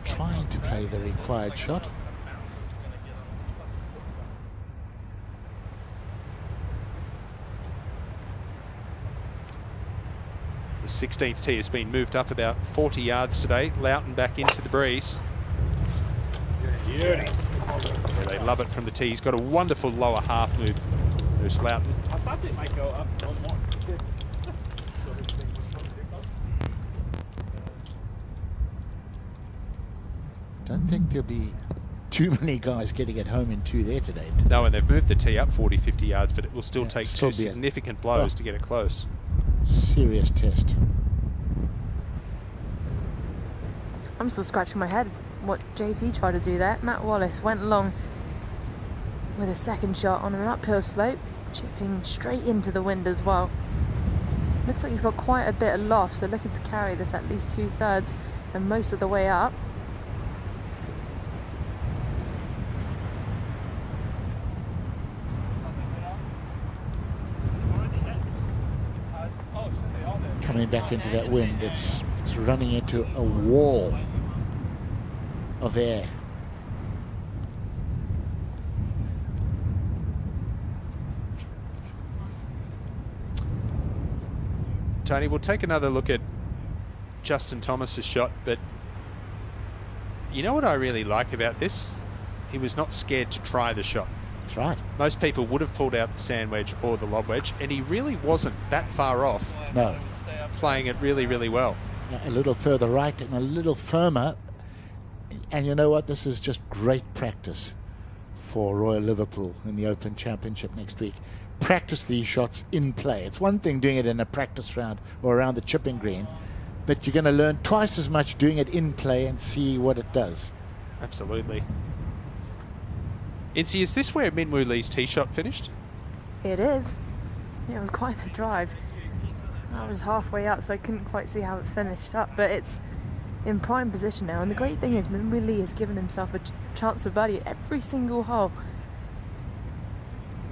Trying to play the required shot. The 16th tee has been moved up about 40 yards today. Loughton back into the breeze. Yeah, they love it from the tee. He's got a wonderful lower half move, Bruce Loughton. I thought they might go up one more. Don't think there'll be too many guys getting it home in two there today. No, and they've moved the tee up 40, 50 yards, but it will still take still two significant blows to get it close. Serious test. I'm still scratching my head what JT tried to do there. Matt Wallace went long with a second shot on an uphill slope, chipping straight into the wind as well. Looks like he's got quite a bit of loft, so looking to carry this at least 2/3 and most of the way up. Coming back into that wind, it's running into a wall of air. Tony, we'll take another look at Justin Thomas's shot, but you know what I really like about this? He was not scared to try the shot. That's right. Most people would have pulled out the sand wedge or the lob wedge, and he really wasn't that far off. No. Playing it really, really well. A little further right and a little firmer. And you know what? This is just great practice for Royal Liverpool in the Open Championship next week. Practice these shots in play. It's one thing doing it in a practice round or around the chipping green, but you're going to learn twice as much doing it in play and see what it does. Absolutely. Incy, is this where Min Woo Lee's tee shot finished? It is. Yeah, it was quite the drive. I was halfway up, so I couldn't quite see how it finished up, but it's in prime position now. And the great thing is, Min Woo Lee has given himself a chance for birdie every single hole.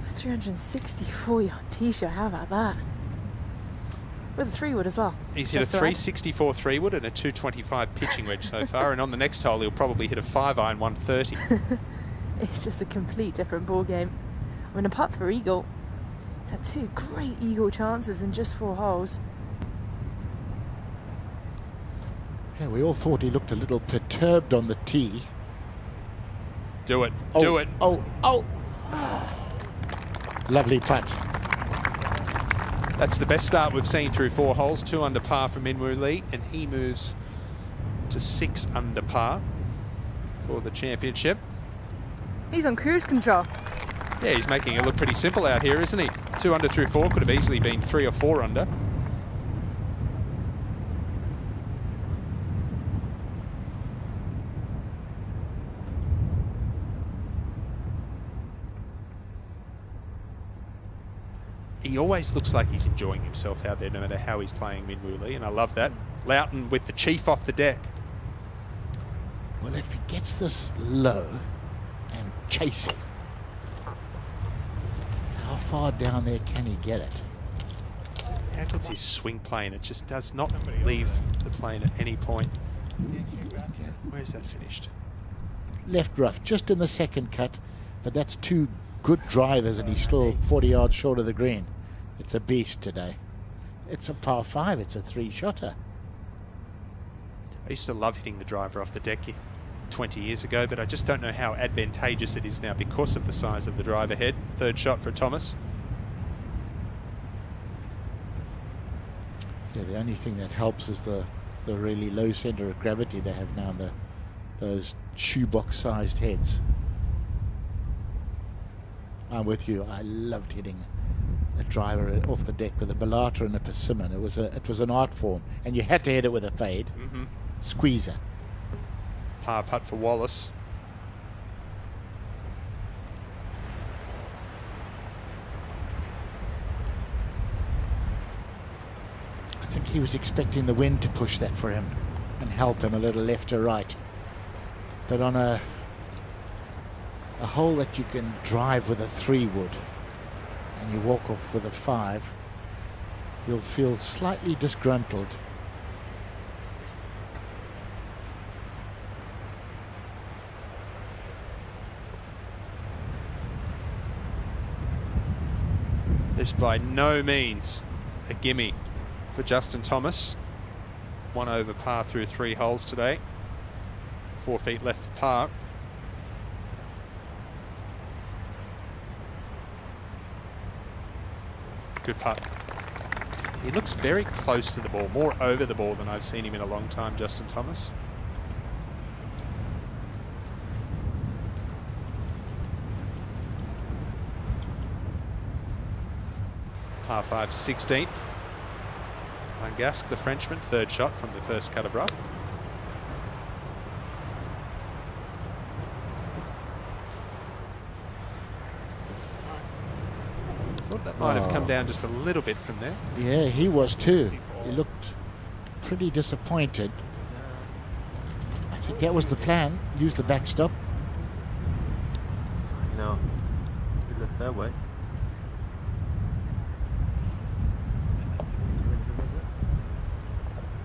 A 364-yard tee shot, how about that? With a 3-wood as well. He's hit a 364 3-wood and a 225 pitching wedge so far, and on the next hole he'll probably hit a 5-iron 130. It's just a complete different ball game. I mean, apart for eagle, he's had 2 great eagle chances in just 4 holes. Yeah, we all thought he looked a little perturbed on the tee. Do it. Oh, Do it. Oh, oh. Lovely putt. That's the best start we've seen through 4 holes. 2 under par for Min Woo Lee, and he moves to 6 under par for the championship. He's on cruise control. Yeah, he's making it look pretty simple out here, isn't he? 2 under through 4, could have easily been 3 or 4 under. He always looks like he's enjoying himself out there, no matter how he's playing, Min Woo Lee, and I love that. Loughton with the chief off the deck. Well, if he gets this low and chasing, how far down there can he get it? How good's his swing plane? It just does not leave the plane at any point. Yeah. Where's that finished? Left rough, just in the second cut, but that's 2 good drivers and he's still 40 yards short of the green. It's a beast today. It's a par 5, it's a 3-shotter. I used to love hitting the driver off the deck 20 years ago, but I just don't know how advantageous it is now because of the size of the driver head. 3rd shot for Thomas. Yeah, the only thing that helps is the really low center of gravity they have now, those shoebox-sized heads. I'm with you. I loved hitting a driver off the deck with a Bellata and a persimmon. It was an art form, and you had to hit it with a fade. Squeezer. Par putt for Wallace. I think he was expecting the wind to push that for him and help him a little left or right. But on a hole that you can drive with a 3-wood and you walk off with a 5, you'll feel slightly disgruntled. This by no means a gimme for Justin Thomas. 1 over par through 3 holes today. 4 feet left for par. Good putt. He looks very close to the ball, more over the ball than I've seen him in a long time, Justin Thomas. Par 5, 16th. Langasque, the Frenchman, 3rd shot from the first cut of rough. Thought that might have come down just a little bit from there. Yeah, he was too. He looked pretty disappointed. I think that was the plan. Use the backstop. No, he left that way.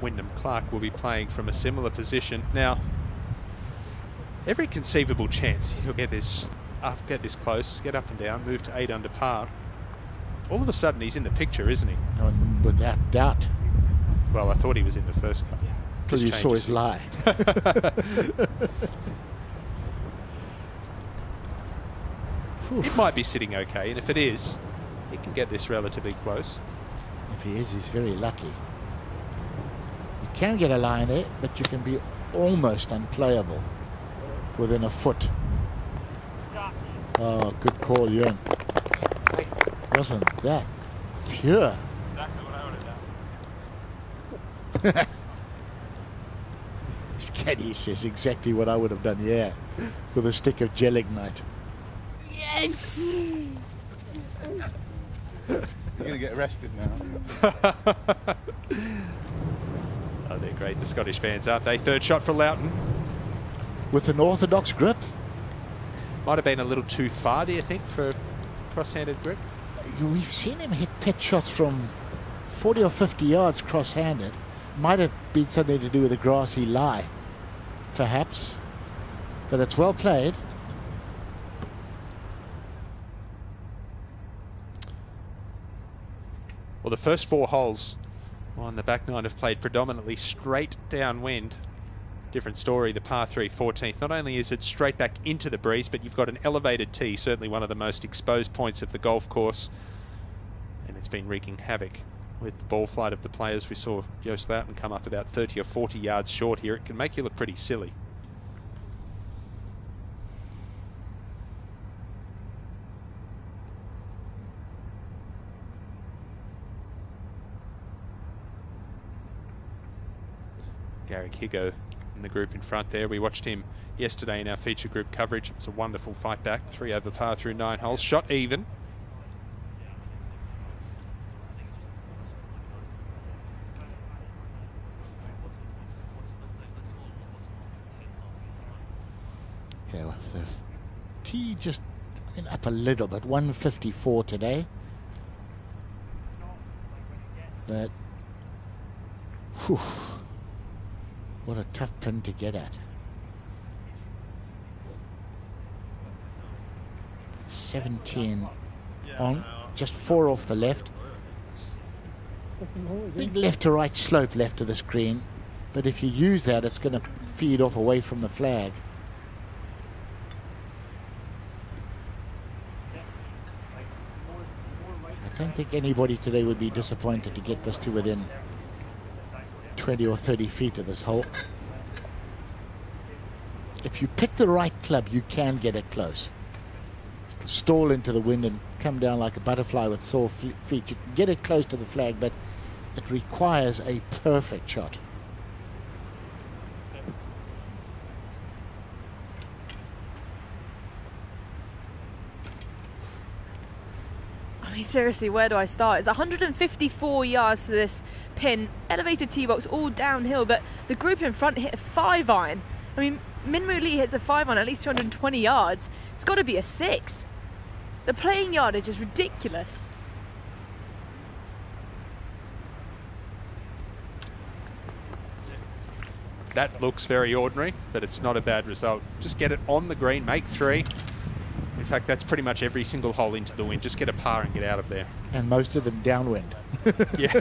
Wyndham Clark will be playing from a similar position. Now, every conceivable chance he'll get this up, get this close, get up and down, move to 8 under par. All of a sudden he's in the picture, isn't he? Without doubt. Well, I thought he was in the first cut. Because you saw his lie. It might be sitting okay, and if it is, he can get this relatively close. If he is, he's very lucky. You can get a line there, but you can be almost unplayable within a foot. Oh, good call, Ewan. Wasn't that pure? Exactly what I would have done. His caddy says exactly what I would have done, yeah, with a stick of gelignite. Yes! You're going to get arrested now. Oh, they're great, the Scottish fans, aren't they? 3rd shot for Loughton. With an orthodox grip? Might have been a little too far, do you think, for a cross-handed grip? We've seen him hit pet shots from 40 or 50 yards cross-handed. Might have been something to do with a grassy lie, perhaps. But it's well played. Well, the first 4 holes On the back nine have played predominantly straight downwind. Different story, the par 3 14th. Not only is it straight back into the breeze, but you've got an elevated tee, certainly one of the most exposed points of the golf course. And it's been wreaking havoc with the ball flight of the players. We saw Joost Luiten come up about 30 or 40 yards short here. It can make you look pretty silly. Garrick Higo in the group in front there. We watched him yesterday in our feature group coverage. It was a wonderful fight back. 3 over par through 9 holes. Shot even. Yeah, well, the tee just went up a little bit. 154 today. But whew, what a tough pin to get at. 17 on, just 4 off the left. Big left to right slope left of the screen, but if you use that, it's going to feed off away from the flag. I don't think anybody today would be disappointed to get this to within 20 or 30 feet of this hole. If you pick the right club, you can get it close. You can stall into the wind and come down like a butterfly with sore feet. You can get it close to the flag, but it requires a perfect shot. I mean, seriously, where do I start? It's 154 yards to this pin, elevated tee box, all downhill, but the group in front hit a 5-iron. I mean, Minwoo Lee hits a 5-iron at least 220 yards. It's got to be a 6. The playing yardage is ridiculous. That looks very ordinary, but it's not a bad result. Just get it on the green, make 3. In fact, that's pretty much every single hole into the wind. Just get a par and get out of there. And most of them downwind. Yeah.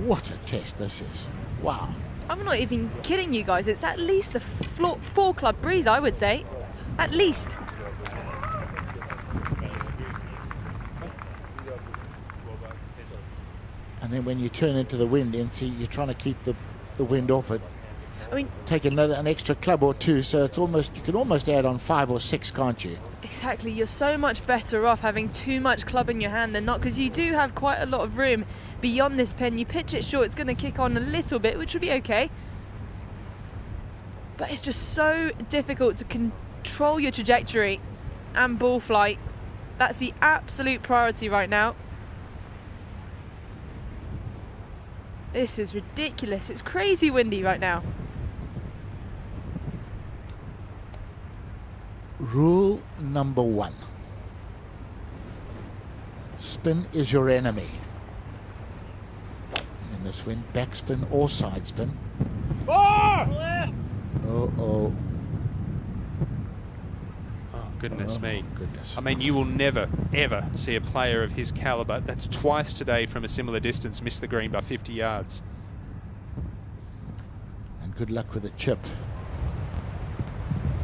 What a test this is. Wow. I'm not even kidding you guys. It's at least a 4 club breeze, I would say. At least. And then when you turn into the wind, NC, you're trying to keep the wind off it. I mean, take an extra club or 2, so it's almost, you can almost add on 5 or 6, can't you? Exactly. You're so much better off having too much club in your hand than not, because you do have quite a lot of room beyond this pin. You pitch it short, it's going to kick on a little bit, which would be okay. But it's just so difficult to control your trajectory and ball flight. That's the absolute priority right now. This is ridiculous. It's crazy windy right now. Rule number 1. Spin is your enemy. In this wind, backspin or side spin. Oh! Oh. Oh, goodness me. Goodness. I mean, you will never, ever see a player of his caliber that's twice today from a similar distance miss the green by 50 yards. And good luck with the chip.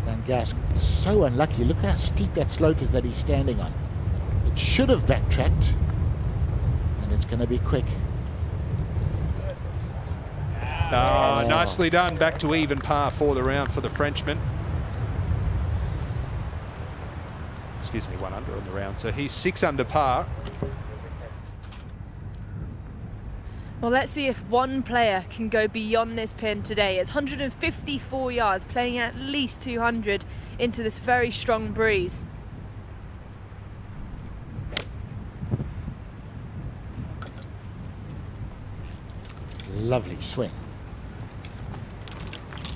Van Gask, so unlucky. Look how steep that slope is that he's standing on. It should have backtracked, and it's going to be quick. Oh, nicely done. Back to even par for the round for the Frenchman. Excuse me, 1 under on the round. So he's 6 under par. Well, let's see if one player can go beyond this pin today. It's 154 yards, playing at least 200 into this very strong breeze. Lovely swing.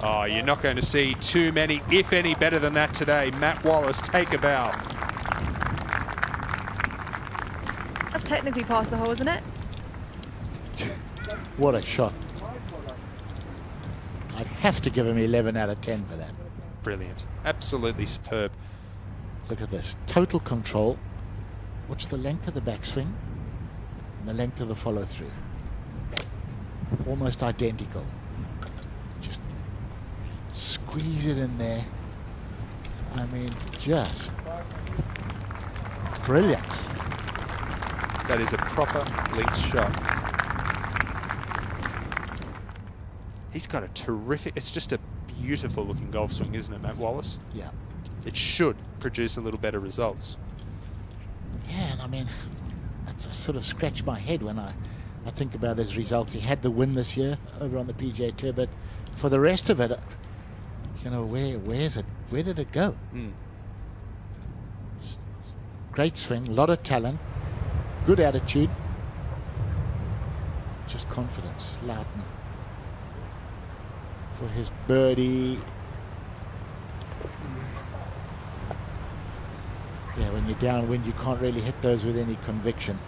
Oh, you're not going to see too many, if any, better than that today. Matt Wallace, take a bow. That's technically past the hole, isn't it? What a shot. I'd have to give him 11 out of 10 for that. Brilliant. Absolutely superb. Look at this. Total control. What's the length of the backswing? the length of the follow-through. Almost identical. Just squeeze it in there. I mean, just brilliant. That is a proper links shot. He's got a terrific, it's just a beautiful looking golf swing, isn't it, Matt Wallace? Yeah. It should produce a little better results. Yeah, and I mean, I sort of scratch my head when I think about his results. He had the win this year over on the PGA Tour, but for the rest of it, you know, where did it go? Great swing, a lot of talent, good attitude, just confidence. Loudon for his birdie. Yeah, when you're downwind, you can't really hit those with any conviction.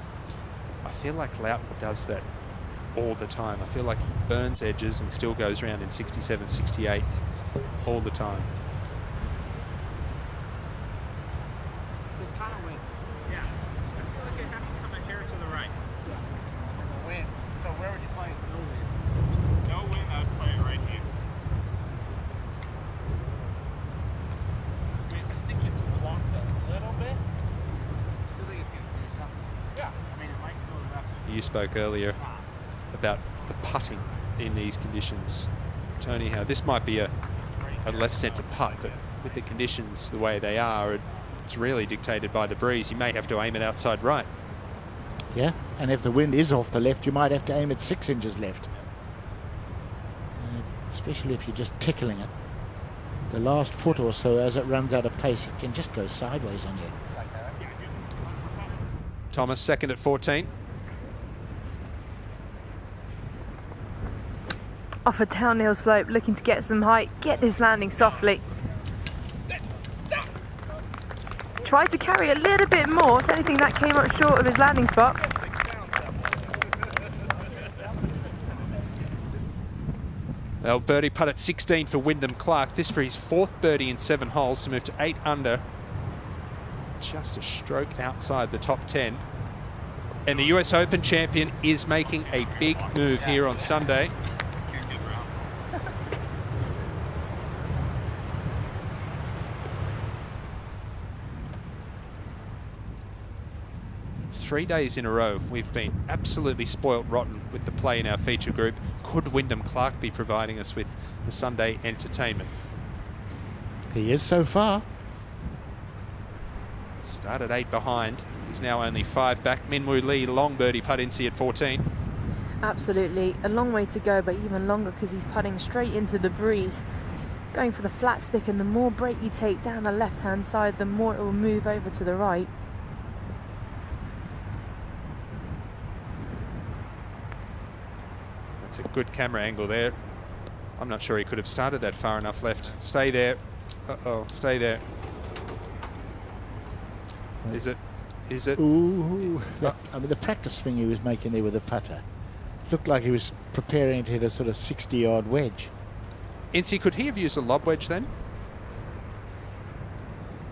I feel like Loudon does that all the time. I feel like he burns edges and still goes around in 67, 68 all the time. Just kind of wind. Yeah. I feel like it has to come in here to the right. Wind. So where would you play? No wind. No wind, I'd play it right here. I mean, I think it's blocked a little bit. I feel like it's going to do something. Yeah. I mean, it might go left. You spoke earlier about the putting in these conditions. Tony, how this might be a left centre putt, but with the conditions the way they are, it's really dictated by the breeze. You may have to aim it outside right. Yeah, and if the wind is off the left, you might have to aim it 6 inches left. Especially if you're just tickling it. The last foot or so, as it runs out of pace, it can just go sideways on you. Thomas, second at 14. Off a downhill slope, looking to get some height, get this landing softly. Try to carry a little bit more. If anything, that came up short of his landing spot. Well, birdie putt at 16 for Wyndham Clark. This for his 4th birdie in 7 holes to move to 8 under. Just a stroke outside the top 10. And the US Open champion is making a big move here on Sunday. Three days in a row, we've been absolutely spoilt rotten with the play in our feature group. Could Wyndham Clark be providing us with the Sunday entertainment? He is so far. Started 8 behind. He's now only 5 back. Minwoo Lee, long birdie putt in at 14. Absolutely. A long way to go, but even longer because he's putting straight into the breeze. Going for the flat stick, and the more break you take down the left-hand side, the more it will move over to the right. That's a good camera angle there. I'm not sure he could have started that far enough left. Stay there. Uh-oh, stay there. Is it? Is it? Ooh. I mean, the practice swing he was making there with the putter looked like he was preparing to hit a sort of 60-yard wedge. Incy, could he have used a lob wedge then?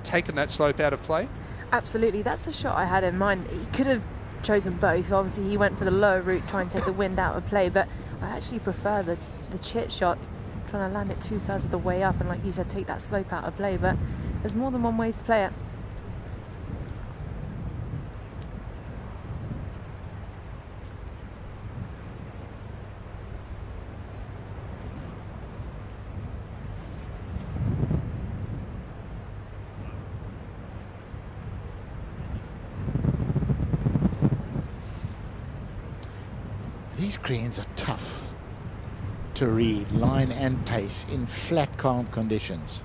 Taken that slope out of play? Absolutely. That's the shot I had in mind. He could have chosen both. Obviously, he went for the lower route, trying to take the wind out of play, but I actually prefer the chip shot, trying to land it 2/3 of the way up, and like you said, take that slope out of play. But there's more than one ways to play it. These greens are tough to read, line and pace, in flat, calm conditions.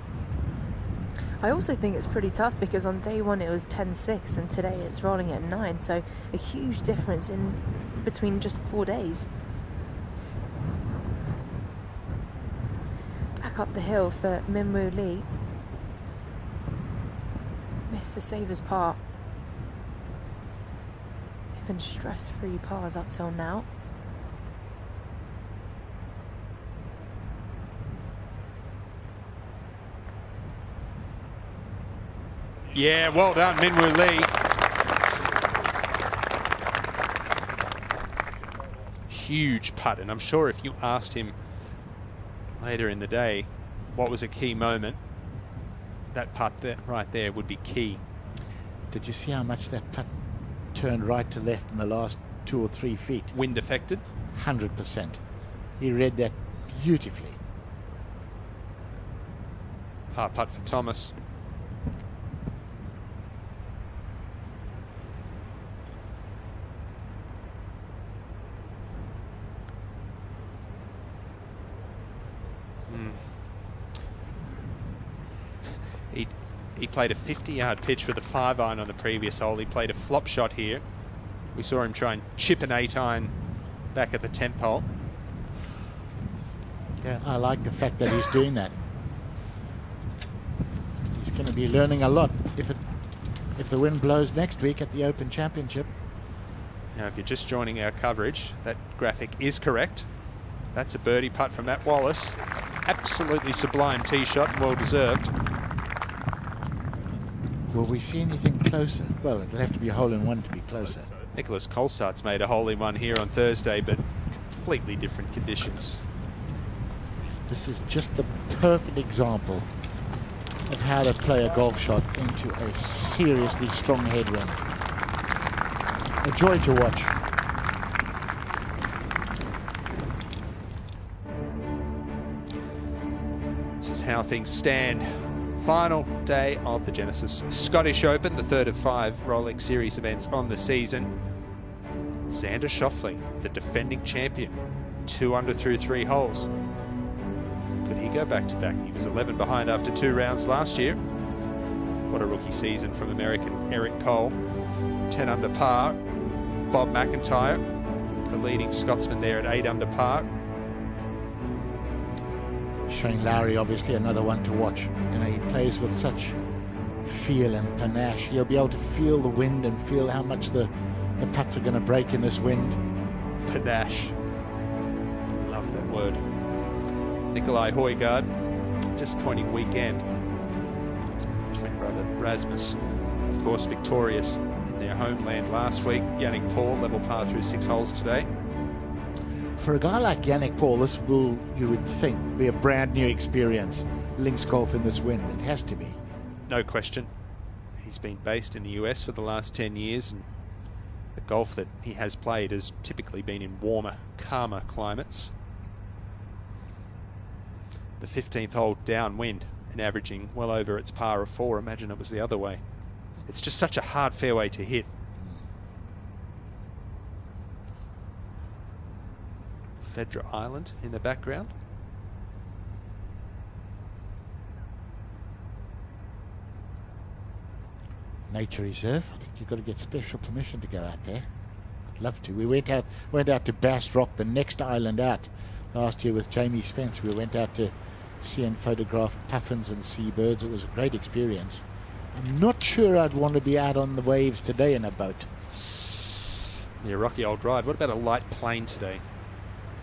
I also think it's pretty tough because on day one it was 10-6 and today it's rolling at 9, so a huge difference in between just 4 days. Back up the hill for Minwoo Lee. Missed to save his par. They've been stress-free pars up till now. Yeah, well done, Minwoo Lee. huge putt, and I'm sure if you asked him later in the day what was a key moment, that putt right there would be key. Did you see how much that putt turned right to left in the last 2 or 3 feet? Wind affected? 100%. He read that beautifully. Par putt for Thomas. He played a 50-yard pitch with a 5-iron on the previous hole. He played a flop shot here. We saw him try and chip an 8-iron back at the 10th hole. Yeah, I like the fact that he's doing that. He's going to be learning a lot if the wind blows next week at the Open Championship. Now, if you're just joining our coverage, that graphic is correct. That's a birdie putt from Matt Wallace. Absolutely sublime tee shot, well deserved. Will we see anything closer? Well, it'll have to be a hole-in-one to be closer. Nicholas Colsaert's made a hole-in-one here on Thursday, but completely different conditions. This is just the perfect example of how to play a golf shot into a seriously strong headwind. A joy to watch. This is how things stand. Final day of the Genesis Scottish Open, the third of 5 Rolex Series events on the season. Xander Schauffele, the defending champion, 2 under through 3 holes. Could he go back-to-back? He was 11 behind after 2 rounds last year. What a rookie season from American Eric Cole. 10 under par. Bob McIntyre, the leading Scotsman there at 8 under par. Shane Lowry, obviously another one to watch. You know, he plays with such feel and panache. He'll be able to feel the wind and feel how much the putts are going to break in this wind. Panache. Love that word. Nikolai Højgaard, disappointing weekend. His twin brother Rasmus, of course, victorious in their homeland last week. Yannick Paul, level par through 6 holes today. For a guy like Yannick Paul, this will, you would think, be a brand new experience. Links golf in this wind, it has to be. No question. He's been based in the US for the last 10 years, and the golf that he has played has typically been in warmer, calmer climates. The 15th hole downwind and averaging well over its par of 4. Imagine it was the other way. It's just such a hard fairway to hit. Fedra Island in the background. Nature reserve. I think you've got to get special permission to go out there. I'd love to. We went out to Bass Rock, the next island out, last year with Jamie Spence. We went out to see and photograph puffins and seabirds. It was a great experience. I'm not sure I'd want to be out on the waves today in a boat. Yeah, rocky old ride. What about a light plane today?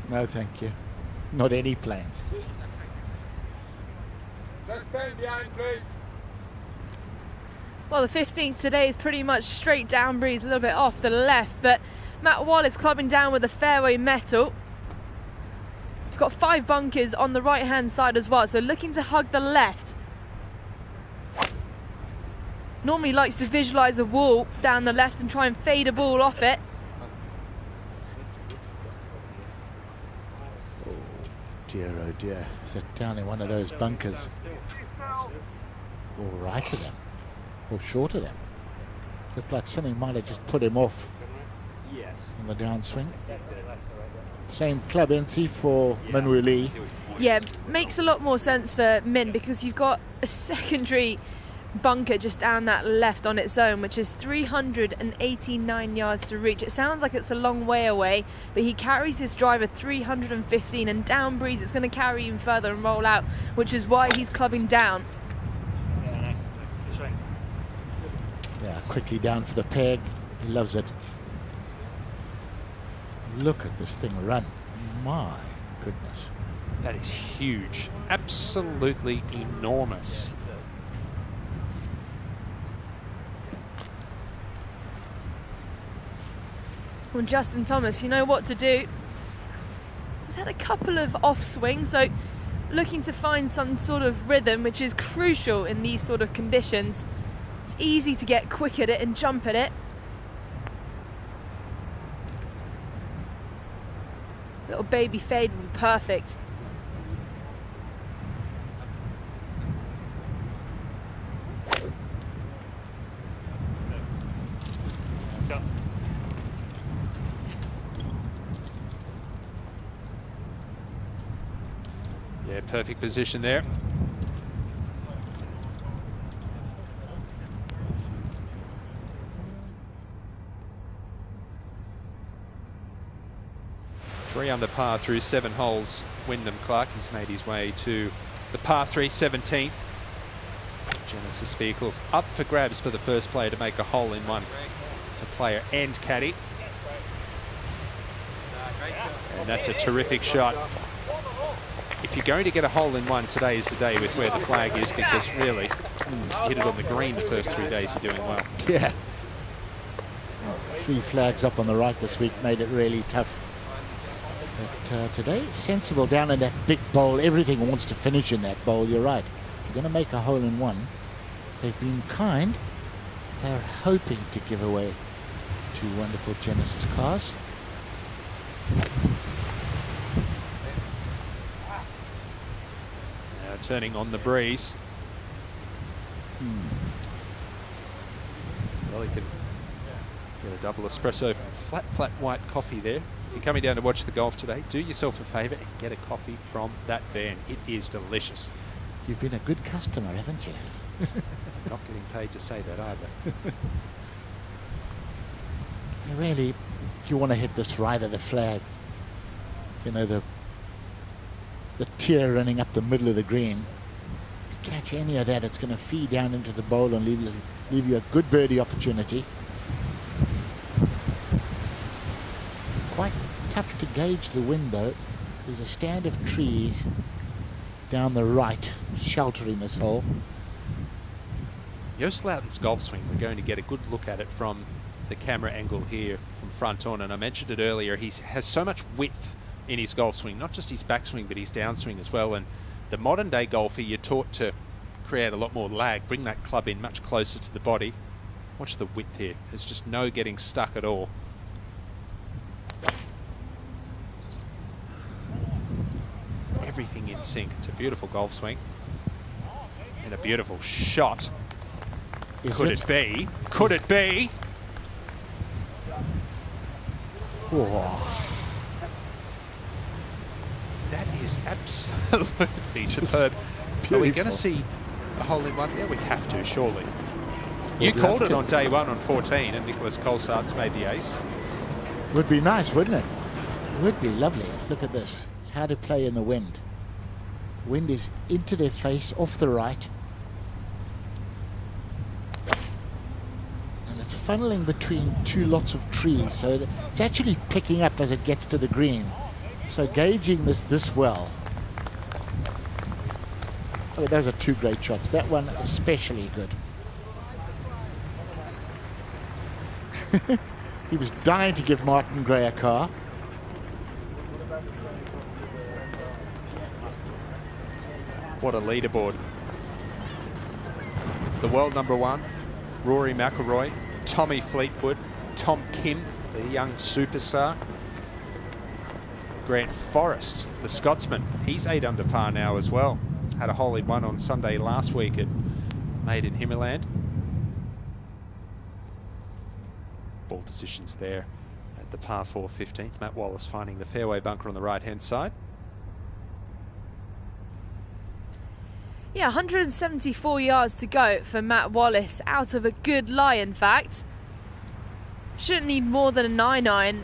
No, thank you. Not any plane. Just stay behind, please. Well, the 15th today is pretty much straight down breeze, a little bit off the left, but Matt Wallace clubbing down with the fairway metal. You've got 5 bunkers on the right-hand side as well, so looking to hug the left. Normally likes to visualise a wall down the left and try and fade a ball off it. Oh dear, is it down in one of those bunkers? Or right of them, or short of them. Looked like something might have just put him off on the downswing. Same club NC for Minwoo Lee. Yeah, makes a lot more sense for Min because you've got a secondary bunker just down that left on its own, which is 389 yards to reach. It sounds like it's a long way away, but he carries his driver 315, and down breeze it's going to carry him further and roll out, which is why he's clubbing down. Yeah, quickly down for the peg. He loves it. Look at this thing run. My goodness. That is huge. Absolutely enormous. Well, Justin Thomas, you know what to do. had a couple of off swings, so looking to find some sort of rhythm, which is crucial in these sort of conditions. It's easy to get quick at it and jump at it. Little baby fade would be perfect. Yeah, perfect position there. Three under par through 7 holes. Wyndham Clark has made his way to the par 3 17th. Genesis vehicles up for grabs for the first player to make a hole in one. The player and caddy. And that's a terrific shot. If you're going to get a hole in one, today is the day with where the flag is, because really, hit it on the green the first 3 days, you're doing well. Yeah. 3 flags up on the right this week made it really tough. But today, sensible down in that big bowl. Everything wants to finish in that bowl. You're right. You're going to make a hole in one. They've been kind. They're hoping to give away 2 wonderful Genesis cars. Now turning on the breeze. Well, you can get a double espresso from flat white coffee there. If you're coming down to watch the golf today, do yourself a favour and get a coffee from that van. It is delicious. You've been a good customer, haven't you? Not getting paid to say that either. Really, if you want to hit this right of the flag, you know, the tear running up the middle of the green, if you catch any of that, it's going to feed down into the bowl and leave you a good birdie opportunity. Quite tough to gauge the wind though. There's a stand of trees down the right sheltering this hole. Joost Loughton's golf swing, we're going to get a good look at it from the camera angle here from front on, and I mentioned it earlier, he has so much width in his golf swing, not just his backswing but his downswing as well. And the modern day golfer, you're taught to create a lot more lag, bring that club in much closer to the body. Watch the width here, there's just no getting stuck at all. Everything in sync. It's a beautiful golf swing and a beautiful shot. Could it be? Could it be? Oh. That is absolutely superb. Beautiful. Are we going to see a hole in one there? We have to, surely. You called it on day 1 on 14, and Nicholas Colsaert's made the ace. Would be nice, wouldn't it? Would be lovely. Look at this. How to play in the wind. Wind is into their face, off the right. And it's funneling between 2 lots of trees, so it's actually picking up as it gets to the green. So gauging this well. I mean, those are 2 great shots. That one especially good. He was dying to give Martin Gray a car. What a leaderboard. The world #1, Rory McIlroy, Tommy Fleetwood, Tom Kim, the young superstar. Grant Forrest, the Scotsman, he's 8 under par now as well. Had a hole in one on Sunday last week at Made in Himmerland. Ball positions there at the par 4 15th. Matt Wallace finding the fairway bunker on the right-hand side. Yeah, 174 yards to go for Matt Wallace, out of a good lie, in fact. Shouldn't need more than a 9-iron.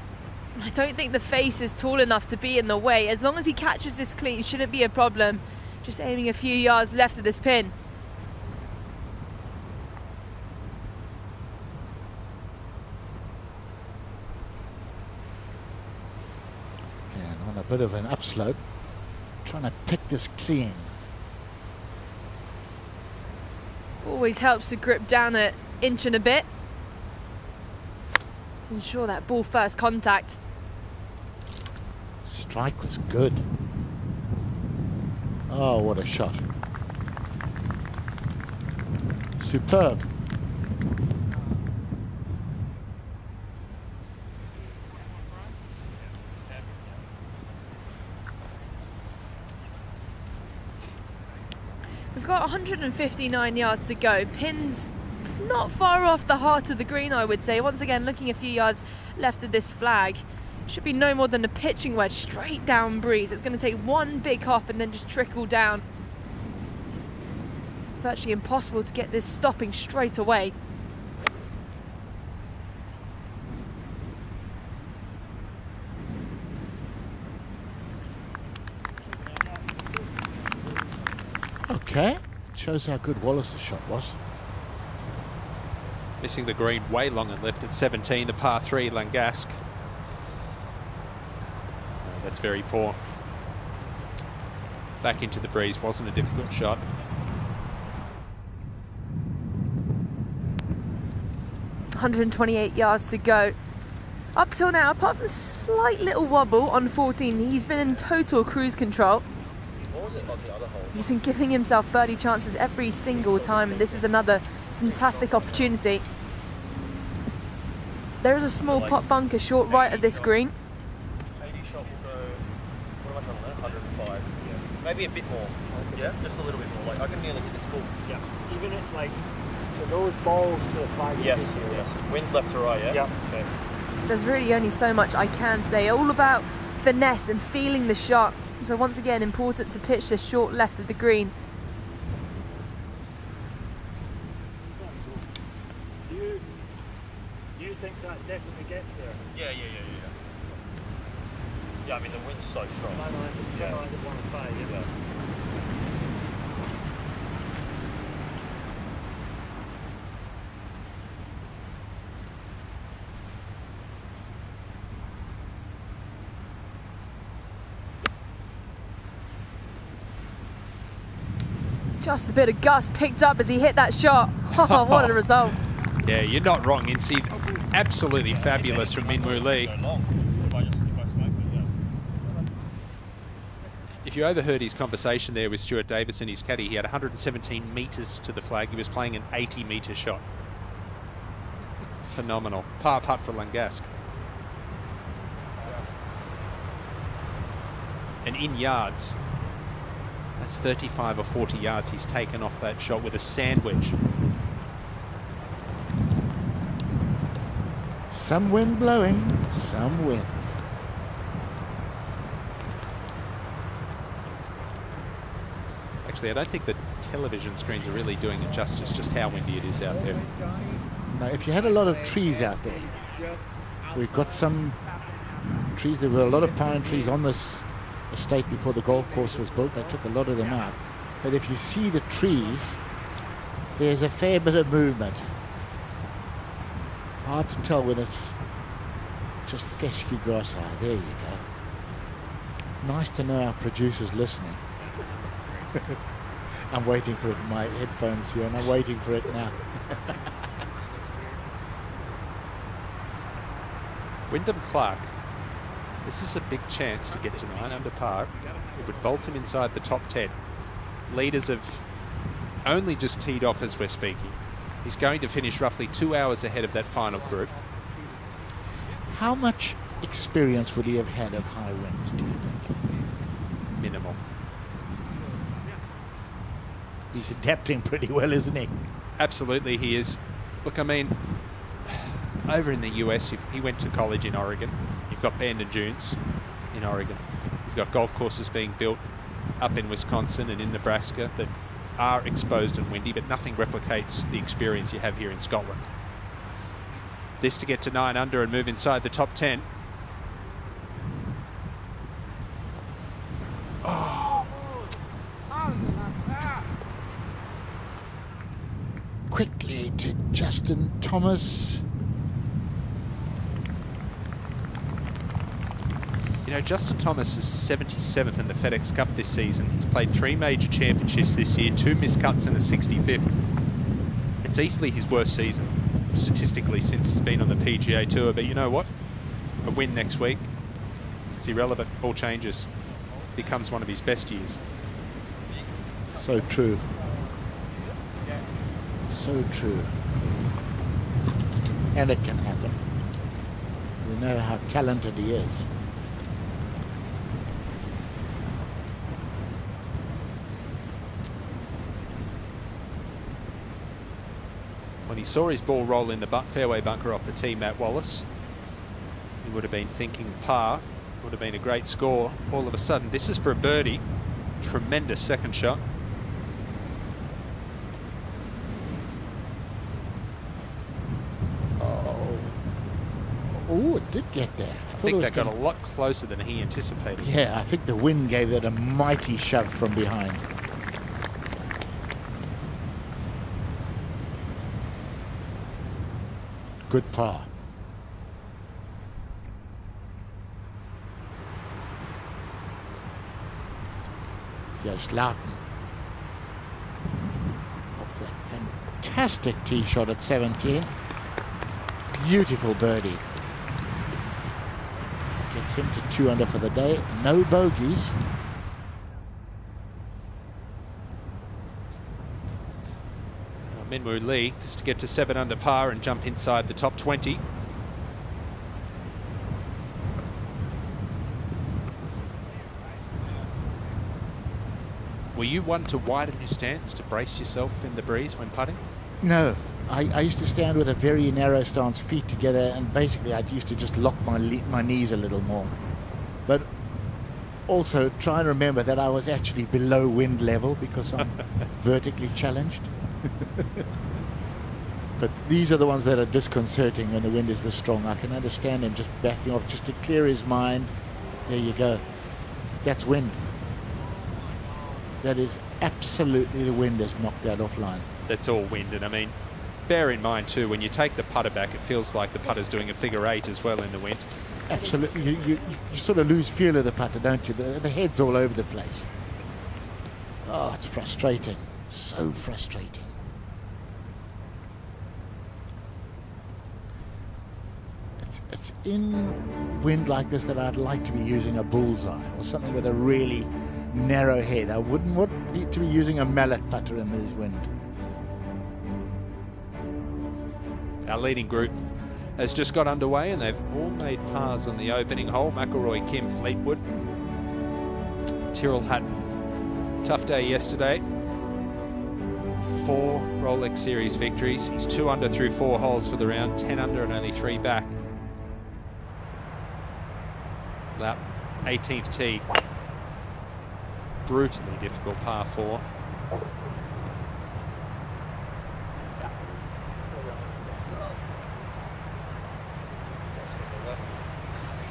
I don't think the face is tall enough to be in the way. As long as he catches this clean, shouldn't be a problem. Just aiming a few yards left of this pin. And on a bit of an upslope, trying to pick this clean. Always helps to grip down an inch and a bit to ensure that ball first contact. strike was good. Oh, what a shot. Superb. We've got 159 yards to go. Pins not far off the heart of the green, I would say. Once again, looking a few yards left of this flag. Should be no more than a pitching wedge straight down breeze. It's going to take one big hop and then just trickle down. Virtually impossible to get this stopping straight away. Okay, shows how good Wallace's shot was. Missing the green way long and left at 17, the par 3, Langasque. That's very poor. Back into the breeze, wasn't a difficult shot. .128 yards to go. Up till now, apart from a slight little wobble on 14, he's been in total cruise control. He's been giving himself birdie chances every single time, and this is another fantastic opportunity. There is a small pot bunker short right of this green. 80 shot will go, what am I saying, 105. Yeah. Maybe a bit more. Yeah, just a little bit more. Like I can nearly hit this full. Yeah. Even if like to those balls to the flag. Yes, yes. Winds left to right, yeah? Yeah. Okay. There's really only so much I can say. All about finesse and feeling the shot. So once again, important to pitch this short left of the green. Do you think that definitely gets there? Yeah. Yeah, I mean the wind's so strong. Yeah. 105, yeah. Just a bit of gust picked up as he hit that shot. Oh, what a result. Yeah, you're not wrong, Incy. Absolutely fabulous from Minwoo Lee. If you overheard his conversation there with Stuart Davis and his caddy, he had 117 metres to the flag. He was playing an 80-metre shot. Phenomenal. Par putt for Langasque. And in yards, that's 35 or 40 yards he's taken off that shot with a sandwich. Some wind blowing, some wind. Actually, I don't think the television screens are really doing it justice, just how windy it is out there. Now, if you had a lot of trees out there, we've got some trees. There were a lot of pine trees on this estate before the golf course was built. They took a lot of them out. But if you see the trees, there's a fair bit of movement. Hard to tell when it's just fescue grass. Ah, there you go. Nice to know our producer's listening. I'm waiting for it in my headphones here, and I'm waiting for it now. Wyndham Clark. This is a big chance to get to 9 under par. It would vault him inside the top 10. Leaders have only just teed off as we're speaking. He's going to finish roughly 2 hours ahead of that final group. How much experience would he have had of high winds, do you think? Minimal. He's adapting pretty well, isn't he? Absolutely, he is. Look, I mean, over in the US, if he went to college in Oregon. You've got Bandon Dunes in Oregon. You've got golf courses being built up in Wisconsin and in Nebraska that are exposed and windy, but nothing replicates the experience you have here in Scotland. This to get to 9 under and move inside the top 10. Oh. Quickly to Justin Thomas. You know, Justin Thomas is 77th in the FedEx Cup this season. He's played 3 major championships this year, 2 missed cuts and a 65th. It's easily his worst season, statistically, since he's been on the PGA Tour. But you know what? A win next week It's irrelevant. All changes. Becomes one of his best years. So true. So true. And it can happen. We know how talented he is. When he saw his ball roll in the fairway bunker off the tee, Matt Wallace, he would have been thinking par. Would have been a great score. All of a sudden, this is for a birdie. Tremendous second shot. Oh, it did get there. I think that got a lot closer than he anticipated. Yeah, I think the wind gave it a mighty shove from behind. Good par. Yes, Loughton. Off that fantastic tee shot at 17. Beautiful birdie. Gets him to 2 under for the day. No bogeys. Minwoo Lee is to get to 7 under par and jump inside the top 20. Were you one to widen your stance to brace yourself in the breeze when putting? No. I used to stand with a very narrow stance, feet together, and basically I used to just lock my knees a little more. But also try and remember that I was actually below wind level because I'm vertically challenged. But these are the ones that are disconcerting when the wind is this strong. I can understand him just backing off just to clear his mind. There you go. That's wind. That is absolutely the wind has knocked that offline. That's all wind, and I mean, bear in mind too, when you take the putter back, it feels like the putter's doing a figure 8 as well in the wind. Absolutely. You sort of lose feel of the putter, don't you? The head's all over the place. Oh, it's frustrating. So frustrating. It's in wind like this that I'd like to be using a bullseye or something with a really narrow head. I wouldn't want to be using a mallet putter in this wind. Our leading group has just got underway and they've all made pars on the opening hole. McIlroy, Kim, Fleetwood, Tyrrell Hatton. Tough day yesterday. 4 Rolex Series victories. He's 2 under through 4 holes for the round, 10 under and only 3 back. That 18th tee. Brutally difficult par 4.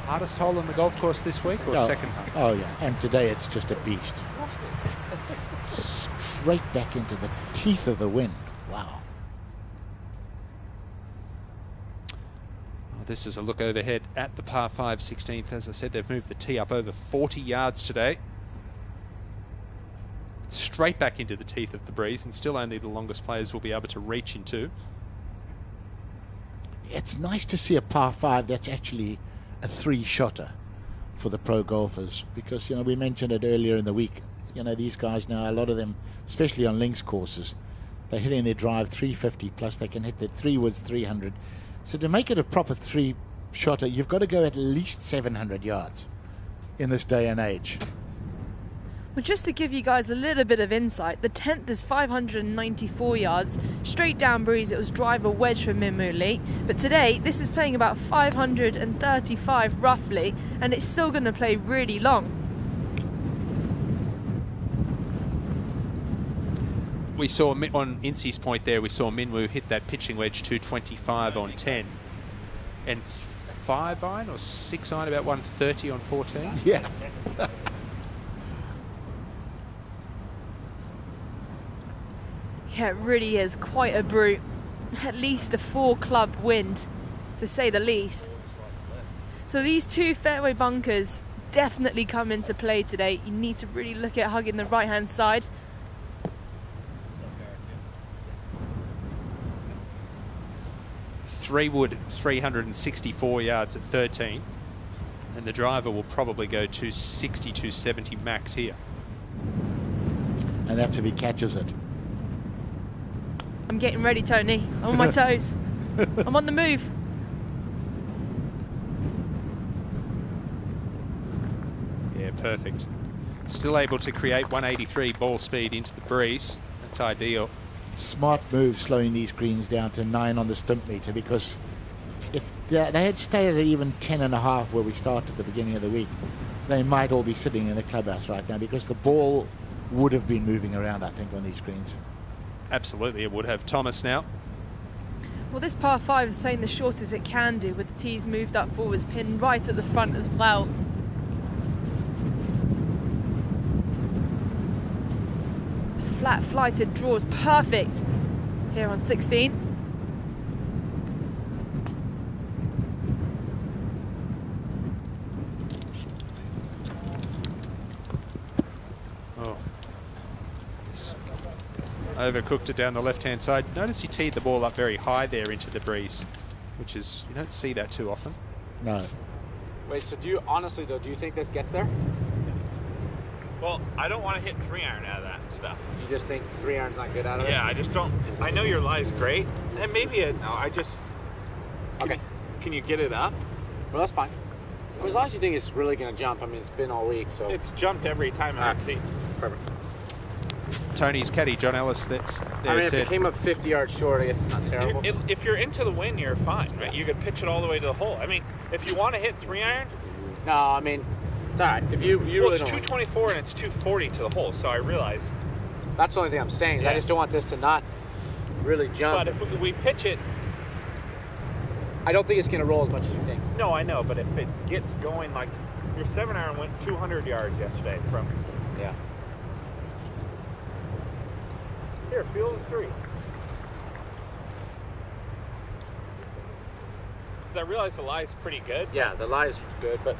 Hardest hole on the golf course this week or second hardest? Oh yeah, and today it's just a beast. Straight back into the teeth of the wind. Wow. This is a look overhead at the par 5 16th. As I said, they've moved the tee up over 40 yards today. Straight back into the teeth of the breeze, and still only the longest players will be able to reach into. It's nice to see a par 5 that's actually a 3-shotter for the pro golfers, because, you know, we mentioned it earlier in the week. You know, these guys now, a lot of them, especially on links courses, they're hitting their drive 350 plus. They can hit their 3 woods 300. So to make it a proper 3-shotter, you've got to go at least 700 yards in this day and age. Well, just to give you guys a little bit of insight, the 10th is 594 yards, straight down breeze. It was driver wedge for Minwoo Lee, but today this is playing about 535 roughly, and it's still going to play really long. We saw on Incy's point there, we saw Minwoo hit that pitching wedge 225 on 10 and 5 iron or 6 iron about 130 on 14. Yeah. Yeah, it really is quite a brute. At least a 4-club wind, to say the least. So these 2 fairway bunkers definitely come into play today. You need to really look at hugging the right-hand side. Wood 364 yards at 13. And the driver will probably go 260, 270 max here. And that's if he catches it. I'm getting ready, Tony. I'm on my toes. I'm on the move. Yeah, perfect. Still able to create 183 ball speed into the breeze. That's ideal. Smart move slowing these greens down to 9 on the stimp meter, because if they had stayed at even 10.5 where we started at the beginning of the week, they might all be sitting in the clubhouse right now, because the ball would have been moving around, I think, on these greens. Absolutely, it would have. Thomas now. Well, this par 5 is playing the shortest it can do, with the tees moved up forwards, pin right at the front as well. Flat flighted draws perfect here on 16. Oh. Overcooked it down the left-hand side. Notice he teed the ball up very high there into the breeze, which is, you don't see that too often. No. Wait, so do you, honestly though, do you think this gets there? Well, I don't want to hit 3-iron out of that stuff. You just think 3-iron's not good out of it? Yeah, I just don't. I know your lie's great, and maybe I just. Okay. Can you get it up? Well, that's fine. Well, as long as you think it's really going to jump, I mean, it's been all week, so. It's jumped every time I see. Perfect. Tony's caddy, John Ellis, that's there. I mean, if it came up 50 yards short, I guess it's not terrible. If you're into the wind, you're fine, right? You could pitch it all the way to the hole. I mean, if you want to hit 3-iron. No, I mean, it's all right. If you well, really it's don't 224 and it's 240 to the hole, so I realize. That's the only thing I'm saying. Is I just don't want this to not really jump. But if we pitch it, I don't think it's going to roll as much as you think. No, I know, but if it gets going, like your 7-iron went 200 yards yesterday from. Yeah. Here, feel the 3. Because I realize the lie's pretty good. Yeah, the lie's good, but.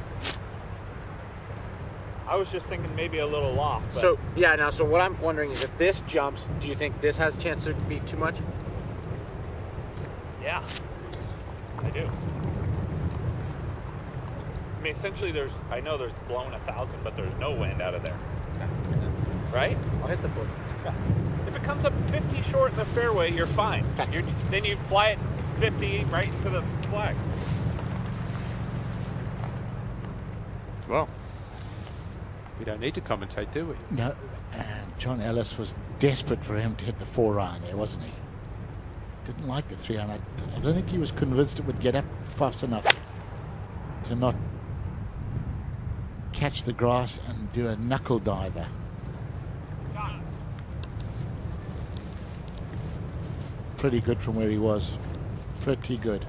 I was just thinking maybe a little off. But So, yeah, now, so what I'm wondering is if this jumps, do you think this has a chance to be too much? Yeah, I do. I mean, essentially, I know there's blowing 1,000, but there's no wind out of there. Right? I'll hit the foot. Yeah. If it comes up 50 short in the fairway, you're fine. Then you fly it 50 right to the flag. Well, we don't need to commentate, do we? No. And John Ellis was desperate for him to hit the 4-iron there, wasn't he? Didn't like the 3-iron. I don't think he was convinced it would get up fast enough to not catch the grass and do a knuckle diver. Pretty good from where he was. Pretty good.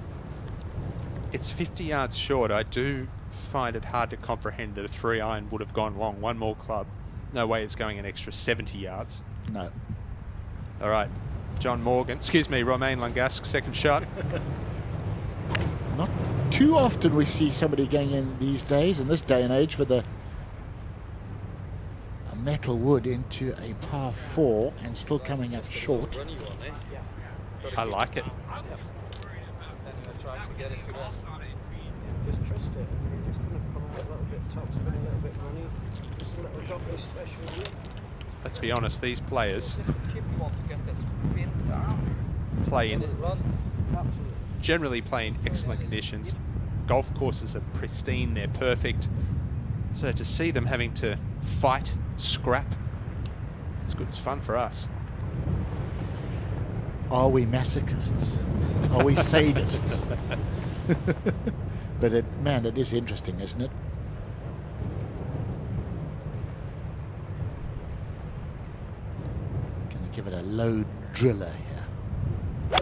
It's 50 yards short. I do find it hard to comprehend that a 3-iron would have gone long. One more club. No way it's going an extra 70 yards. No. All right. John Morgan. Excuse me, Romain Langasque, second shot. Not too often we see somebody going in these days, in this day and age, with a metal wood into a par 4 and still coming up short. I like it. Just trust it. It's going to come out a little bit top spin, a little bit runny. Just a little doffy special. Let's be honest, these players generally play in excellent conditions. Golf courses are pristine, they're perfect. So to see them having to fight, scrap, it's good, it's fun for us. Are we masochists? Are we sadists? But man, it is interesting, isn't it? Gonna give it a low driller here.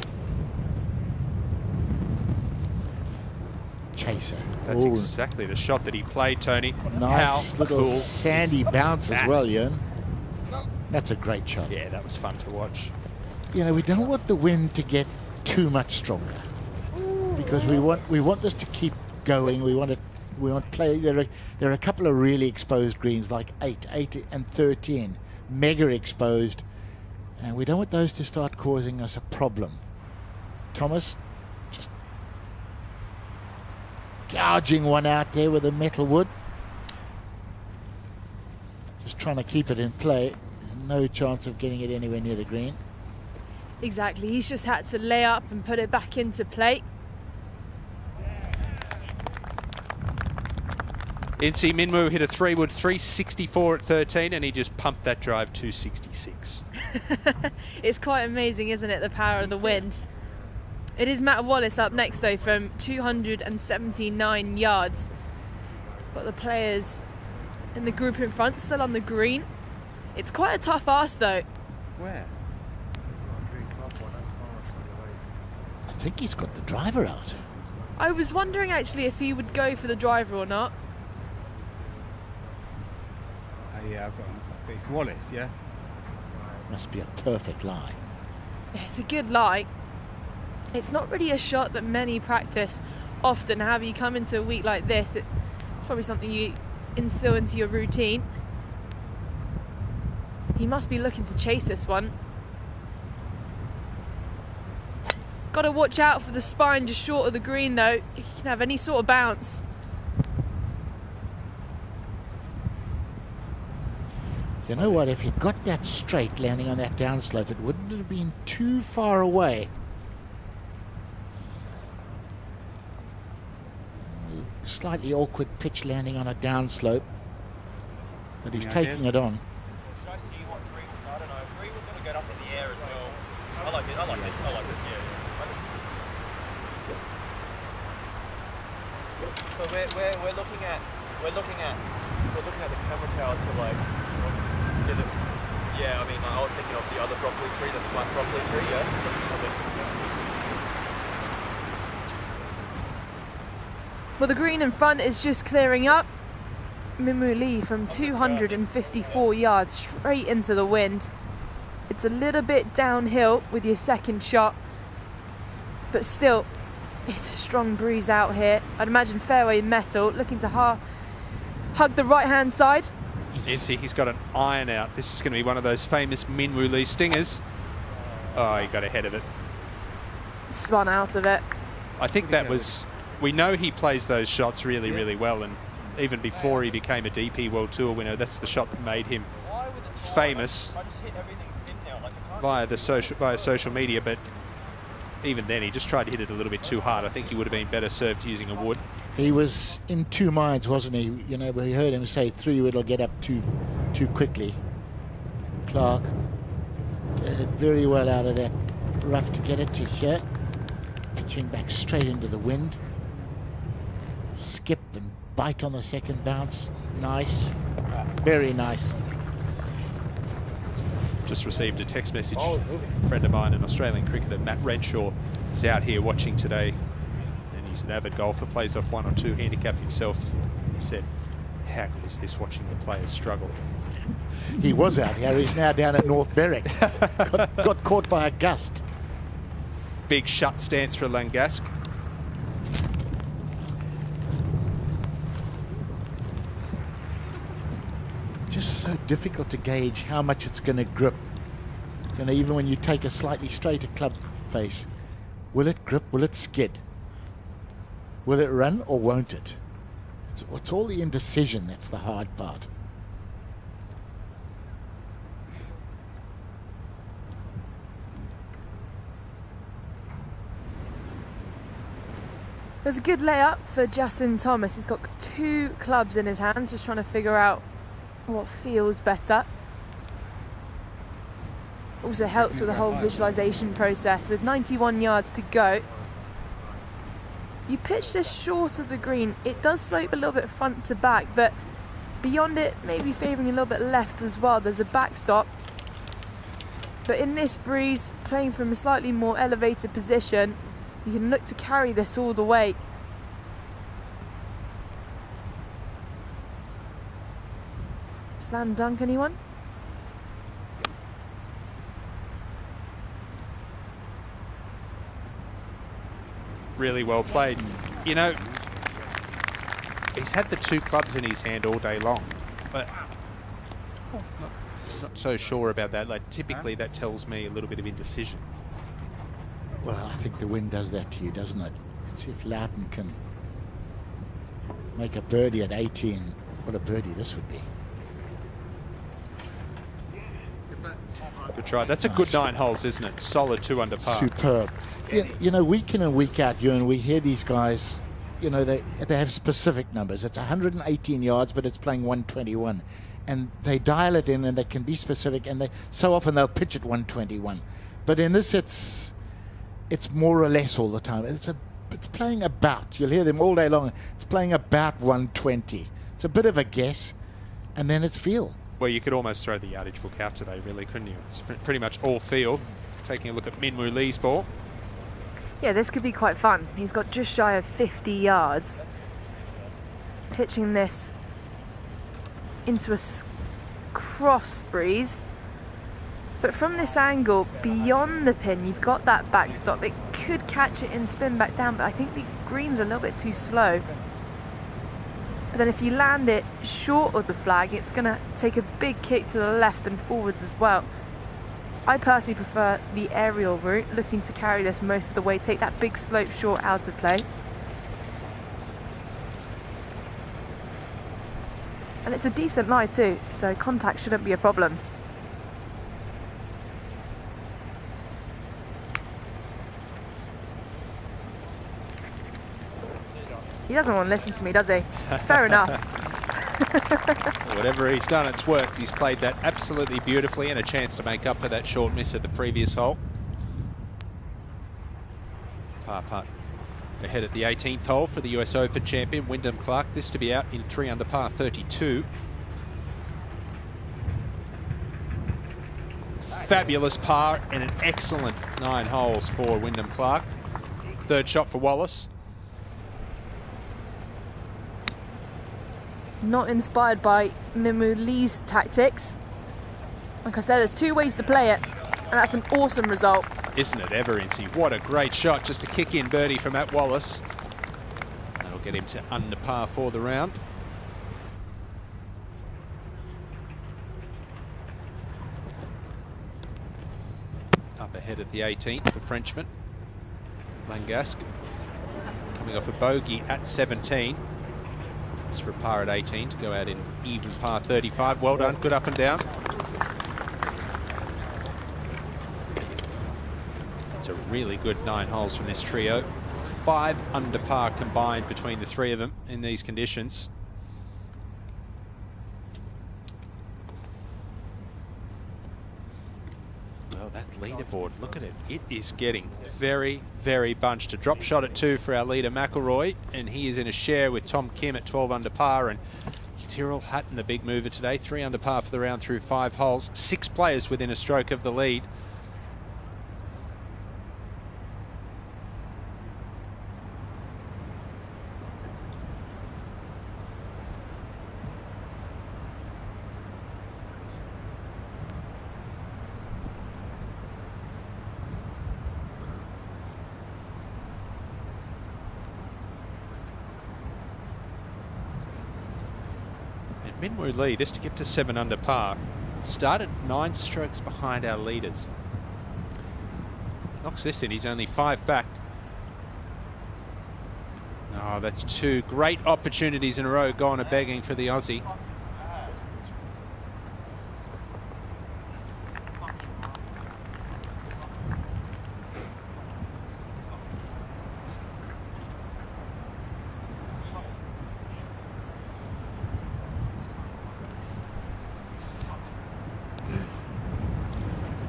Chaser. That's Ooh. exactly the shot that he played, Tony. Nice How little cool sandy is bounce that? as well, Ewan. That's a great shot. Yeah, that was fun to watch. You know, we don't want the wind to get too much stronger, because we want this to keep going. We want play. There are a couple of really exposed greens, like 8 and 13, mega exposed, and we don't want those to start causing us a problem. Thomas, just gouging one out there with a metal wood. Just trying to keep it in play. There's no chance of getting it anywhere near the green. Exactly, he's just had to lay up and put it back into play. Incy Minwoo hit a 3-wood 364 at 13 and he just pumped that drive 266. It's quite amazing, isn't it, the power of the wind. It is Matt Wallace up next though from 279 yards. Got the players in the group in front still on the green. It's quite a tough ask though. Where? I think he's got the driver out. I was wondering actually if he would go for the driver or not. Yeah, I've got him. It's Wallace, yeah? Must be a perfect lie. It's a good lie. It's not really a shot that many practice often. However, you come into a week like this, it's probably something you instill into your routine. He must be looking to chase this one. Got to watch out for the spine just short of the green though. He can have any sort of bounce. You know what, if he got that straight landing on that downslope, it wouldn't have been too far away. Slightly awkward pitch landing on a downslope, but he's taking it on. Should I see what three? I don't know. Three was going to get up in the air as well. I like it. I like this. I like this. Yeah. So we're looking at the camera tower to like get it. Yeah, I mean, I was thinking of the other broccoli tree, the flat broccoli tree. Yeah. Well, the green in front is just clearing up. Minwoo Lee from 254 yards straight into the wind. It's a little bit downhill with your second shot, but still, it's a strong breeze out here. I'd imagine fairway metal, looking to hug the right-hand side. Incy, he's got an iron out. This is going to be one of those famous Minwoo Lee stingers. Oh, he got ahead of it. Spun out of it. I think that was... We know he plays those shots really, really well, and even before he became a DP World Tour winner, that's the shot that made him famous via social media. But even then, he just tried to hit it a little bit too hard. I think he would have been better served using a wood. He was in two minds, wasn't he? You know, we heard him say 3 it'll get up too quickly. Clark did very well out of that rough to get it to here. Pitching back straight into the wind. Skip and bite on the second bounce. Nice. Very nice. Just received a text message. A friend of mine, an Australian cricketer, Matt Renshaw, is out here watching today. And he's an avid golfer, plays off 1 or 2 handicap himself. He said, how good is this watching the players struggle? He was out here. He's now down at North Berwick. got caught by a gust. Big shut stance for Langasque. Just so difficult to gauge how much it's going to grip. You know, even when you take a slightly straighter club face, will it grip? Will it skid? Will it run or won't it? It's all the indecision that's the hard part. It was a good layup for Justin Thomas. He's got 2 clubs in his hands, just trying to figure out what feels better. Also helps with the whole visualization process. With 91 yards to go, you pitch this short of the green. It does slope a little bit front to back, but beyond it, maybe favouring a little bit left as well. There's a backstop. But in this breeze, playing from a slightly more elevated position, you can look to carry this all the way. Slam dunk, anyone? Really well played. You know, he's had the 2 clubs in his hand all day long, but not so sure about that. Like, typically that tells me a little bit of indecision. Well, I think the wind does that to you, doesn't it? Let's see if Loughton can make a birdie at 18. What a birdie this would be. Good try. That's a good 9 holes, isn't it? Solid 2 under par. Superb. You know, week in and week out, we hear these guys, you know, they have specific numbers. It's 118 yards, but it's playing 121. And they dial it in and they can be specific, and so often they'll pitch at 121. But in this, it's more or less all the time. It's playing about. You'll hear them all day long. It's playing about 120. It's a bit of a guess, and then it's feel. Well, you could almost throw the yardage book out today, really, couldn't you? It's pretty much all field. Taking a look at Min Woo Lee's ball. Yeah, this could be quite fun. He's got just shy of 50 yards. Pitching this into a cross breeze. But from this angle, beyond the pin, you've got that backstop. It could catch it and spin back down, but I think the greens are a little bit too slow. But then if you land it short of the flag, it's going to take a big kick to the left and forwards as well. I personally prefer the aerial route, looking to carry this most of the way, take that big slope short out of play. And it's a decent lie too, so contact shouldn't be a problem. He doesn't want to listen to me, does he? Fair enough. Whatever he's done, it's worked. He's played that absolutely beautifully, and a chance to make up for that short miss at the previous hole. Par putt ahead at the 18th hole for the US Open champion, Wyndham Clark. This to be out in 3 under par 32. Fabulous par and an excellent 9 holes for Wyndham Clark. Third shot for Wallace. Not inspired by Min Woo Lee's tactics. Like I said, there's 2 ways to play it, and that's an awesome result. Isn't it ever, Incy? What a great shot, just a kick-in birdie from Matt Wallace. That'll get him to under par for the round. Up ahead at the 18th, the Frenchman, Langasque, coming off a bogey at 17. For a par at 18 to go out in even par 35. Well done, good up and down. It's a really good 9 holes from this trio. 5 under par combined between the 3 of them in these conditions. Well, that leaderboard, look at it. It is getting very, very bunched. A drop shot at 2 for our leader, McIlroy, and he is in a share with Tom Kim at 12 under par, and Tyrrell Hatton, the big mover today, 3 under par for the round through 5 holes. 6 players within a stroke of the lead. Min Woo Lee, just to get to 7 under par, started 9 strokes behind our leaders. Knocks this in, he's only 5 back. Oh, that's 2 great opportunities in a row gone a begging for the Aussie.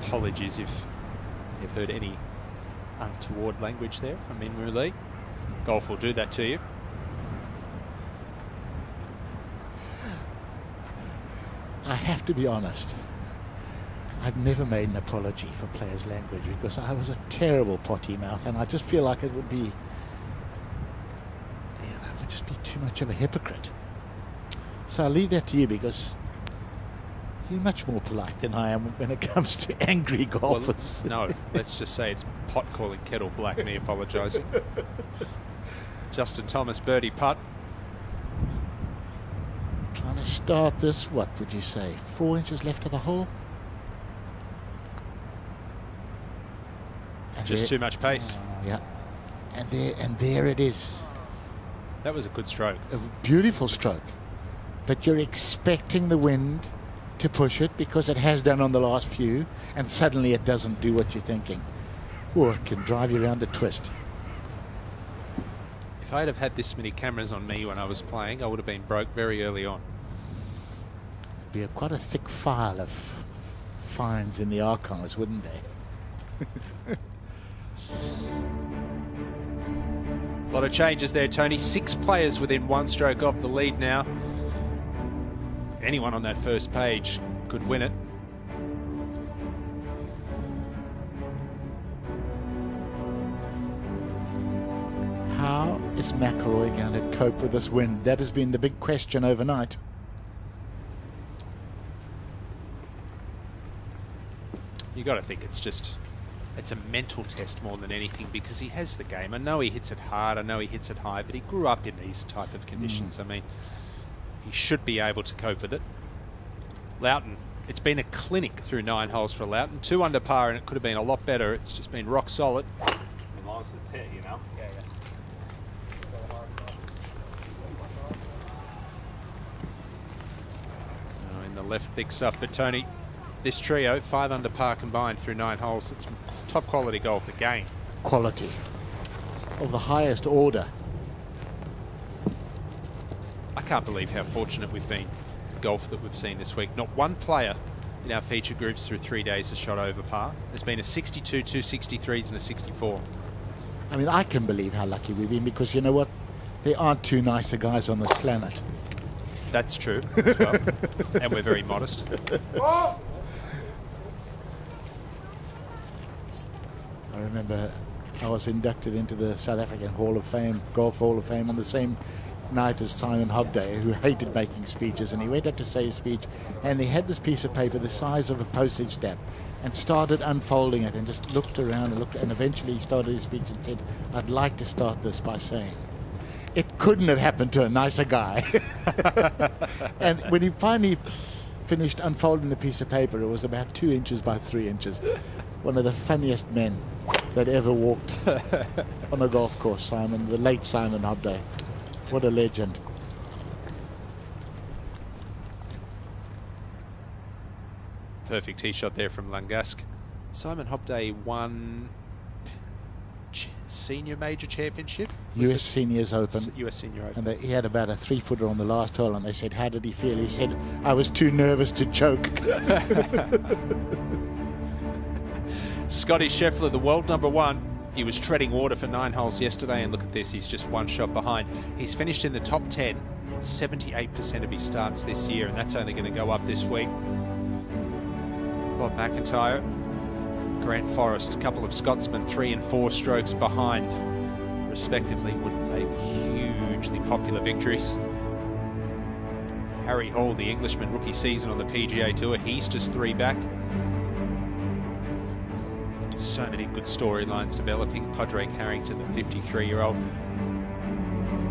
Apologies if you've heard any untoward language there from Min Woo Lee. Golf will do that to you. I have to be honest. I've never made an apology for players' language because I was a terrible potty mouth, and I just feel like it would be, I would just be too much of a hypocrite. So I'll leave that to you because you're much more polite than I am when it comes to angry golfers. Well, no, let's just say it's pot calling kettle black, me apologising. Justin Thomas birdie putt. Trying to start this, what would you say, 4 inches left of the hole? And just too much pace. Yeah. And there it is. That was a good stroke. A beautiful stroke. But you're expecting the wind to push it, because it has done on the last few, and suddenly it doesn't do what you're thinking. Oh, it can drive you around the twist. If I'd have had this many cameras on me when I was playing, I would have been broke very early on. It'd be quite a thick file of fines in the archives, wouldn't they? A lot of changes there, Tony. 6 players within 1 stroke of the lead now. Anyone on that first page could win it. How is McIlroy going to cope with this wind? That has been the big question overnight. You got to think it's a mental test more than anything, because he has the game. I know he hits it hard, I know he hits it high, but he grew up in these type of conditions. I mean, he should be able to cope with it. Loughton, it's been a clinic through 9 holes for Loughton. 2 under par, and it could have been a lot better. It's just been rock solid. As long as it's hit, you know? Yeah. In the left, big stuff. But Tony, this trio, 5 under par combined through 9 holes. It's top quality golf again. Quality of the highest order. I can't believe how fortunate we've been. Golf that we've seen this week. Not one player in our feature groups through 3 days has shot over par. There's been a 62, 2 63s and a 64. I mean, I can believe how lucky we've been, because you know what? There aren't 2 nicer guys on this planet. That's true as well. And we're very modest. I remember I was inducted into the South African Hall of Fame, Golf Hall of Fame, on the same night as Simon Hobday, who hated making speeches, and he went up to say his speech, and he had this piece of paper the size of a postage stamp and started unfolding it and just looked around and looked, and eventually he started his speech and said, "I'd like to start this by saying it couldn't have happened to a nicer guy." And when he finally finished unfolding the piece of paper, it was about 2 inches by 3 inches. One of the funniest men that ever walked on a golf course, Simon, the late Simon Hobday. What a legend. Perfect tee shot there from Langask. Simon Hobday won senior major championship? US Seniors Open. US Senior Open. And he had about a 3-footer on the last hole, and they said, "How did he feel?" He said, "I was too nervous to choke." Scotty Scheffler, the world #1. He was treading water for 9 holes yesterday, and look at this, he's just 1 shot behind. He's finished in the top 10 in 78% of his starts this year, and that's only going to go up this week. Bob McIntyre, Grant Forrest, a couple of Scotsmen 3 and 4 strokes behind, respectively. Wouldn't they be hugely popular victories? Harry Hall, the Englishman, rookie season on the PGA Tour, he's just 3 back. So many good storylines developing. Padraig Harrington, the 53-year-old.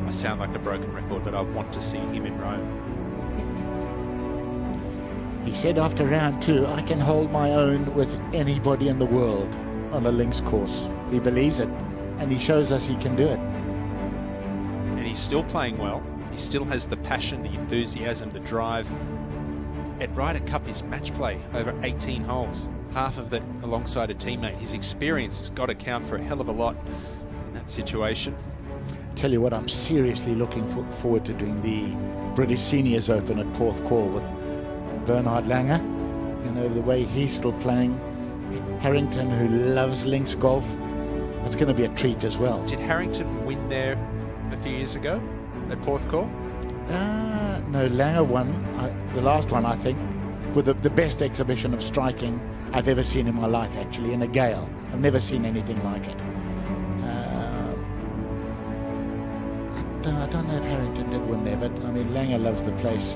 I sound like a broken record, but I want to see him in Rome. He said after round 2, "I can hold my own with anybody in the world on a links course." He believes it, and he shows us he can do it. And he's still playing well. He still has the passion, the enthusiasm, the drive. At Ryder Cup, his match play over 18 holes. Half of that alongside a teammate. His experience has got to count for a hell of a lot in that situation. Tell you what, I'm seriously looking forward to doing the British Seniors Open at Porthcawl with Bernard Langer. You know, the way he's still playing. Harrington, who loves links golf. It's going to be a treat as well. Did Harrington win there a few years ago at Porthcawl? No, Langer won the last one, I think, with the best exhibition of striking I've ever seen in my life, actually, in a gale. I've never seen anything like it. I don't know if Harrington did win there, but I mean, Langer loves the place.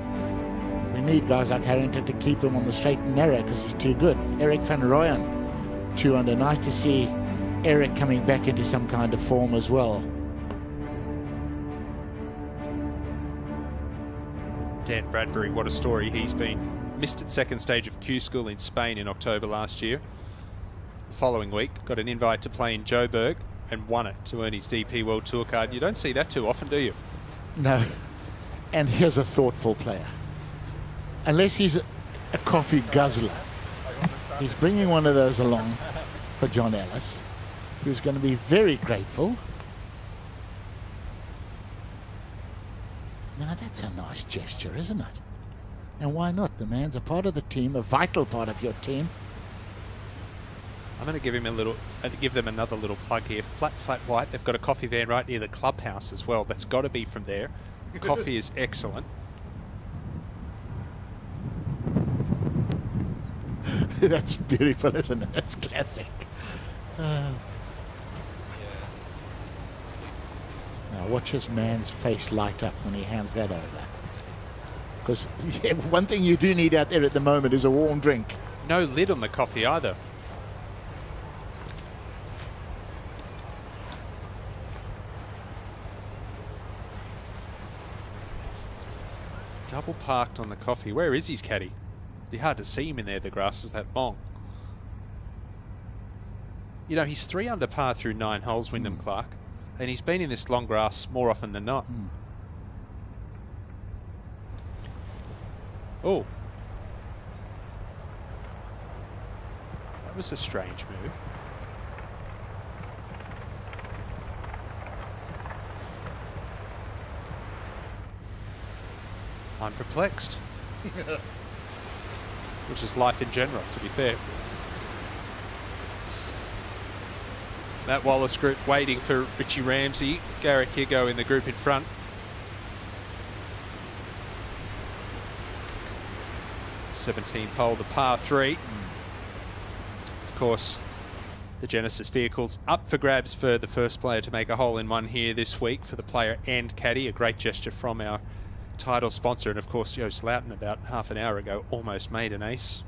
We need guys like Harrington to keep him on the straight and narrow because he's too good. Eric van Rooyen, 2 under. Nice to see Eric coming back into some kind of form as well. Dan Bradbury, what a story he's been. Missed at second stage of Q School in Spain in October last year. The following week, got an invite to play in Joburg and won it to earn his DP World Tour card. You don't see that too often, do you? No. And here's a thoughtful player. Unless he's a coffee guzzler, he's bringing one of those along for John Ellis, who's going to be very grateful. Now that's a nice gesture, isn't it? And why not? The man's a part of the team, a vital part of your team. I'm going to give him give them another little plug here. Flat White. They've got a coffee van right near the clubhouse as well. That's got to be from there. Coffee is excellent. That's beautiful, isn't it? That's classic. Now watch this man's face light up when he hands that over. Because one thing you do need out there at the moment is a warm drink. No lid on the coffee either. Double parked on the coffee. Where is his caddy? Be hard to see him in there. The grass is that long. You know, he's 3 under par through 9 holes, Wyndham Clark, and he's been in this long grass more often than not. Oh. That was a strange move. I'm perplexed. Which is life in general, to be fair. Matt Wallace group waiting for Richie Ramsey. Garrick Higo in the group in front. '17th hole, the par 3. Of course, the Genesis vehicles up for grabs for the first player to make a hole in one here this week for the player and caddy. A great gesture from our title sponsor, and of course Joe Slouten about half an hour ago almost made an ace.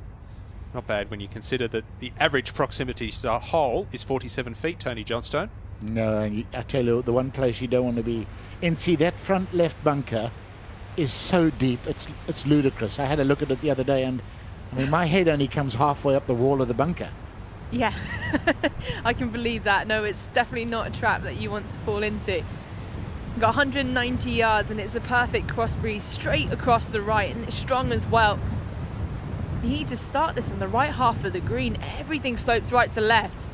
Not bad when you consider that the average proximity to a hole is 47 feet, Tony Johnstone. No, and I tell you, the one place you don't want to be in, see, that front left bunker is so deep, it's ludicrous. I had a look at it the other day, and I mean, my head only comes halfway up the wall of the bunker. Yeah, I can believe that. No, it's definitely not a trap that you want to fall into. Got 190 yards and it's a perfect cross breeze straight across the right, and it's strong as well. You need to start this in the right half of the green. Everything slopes right to left.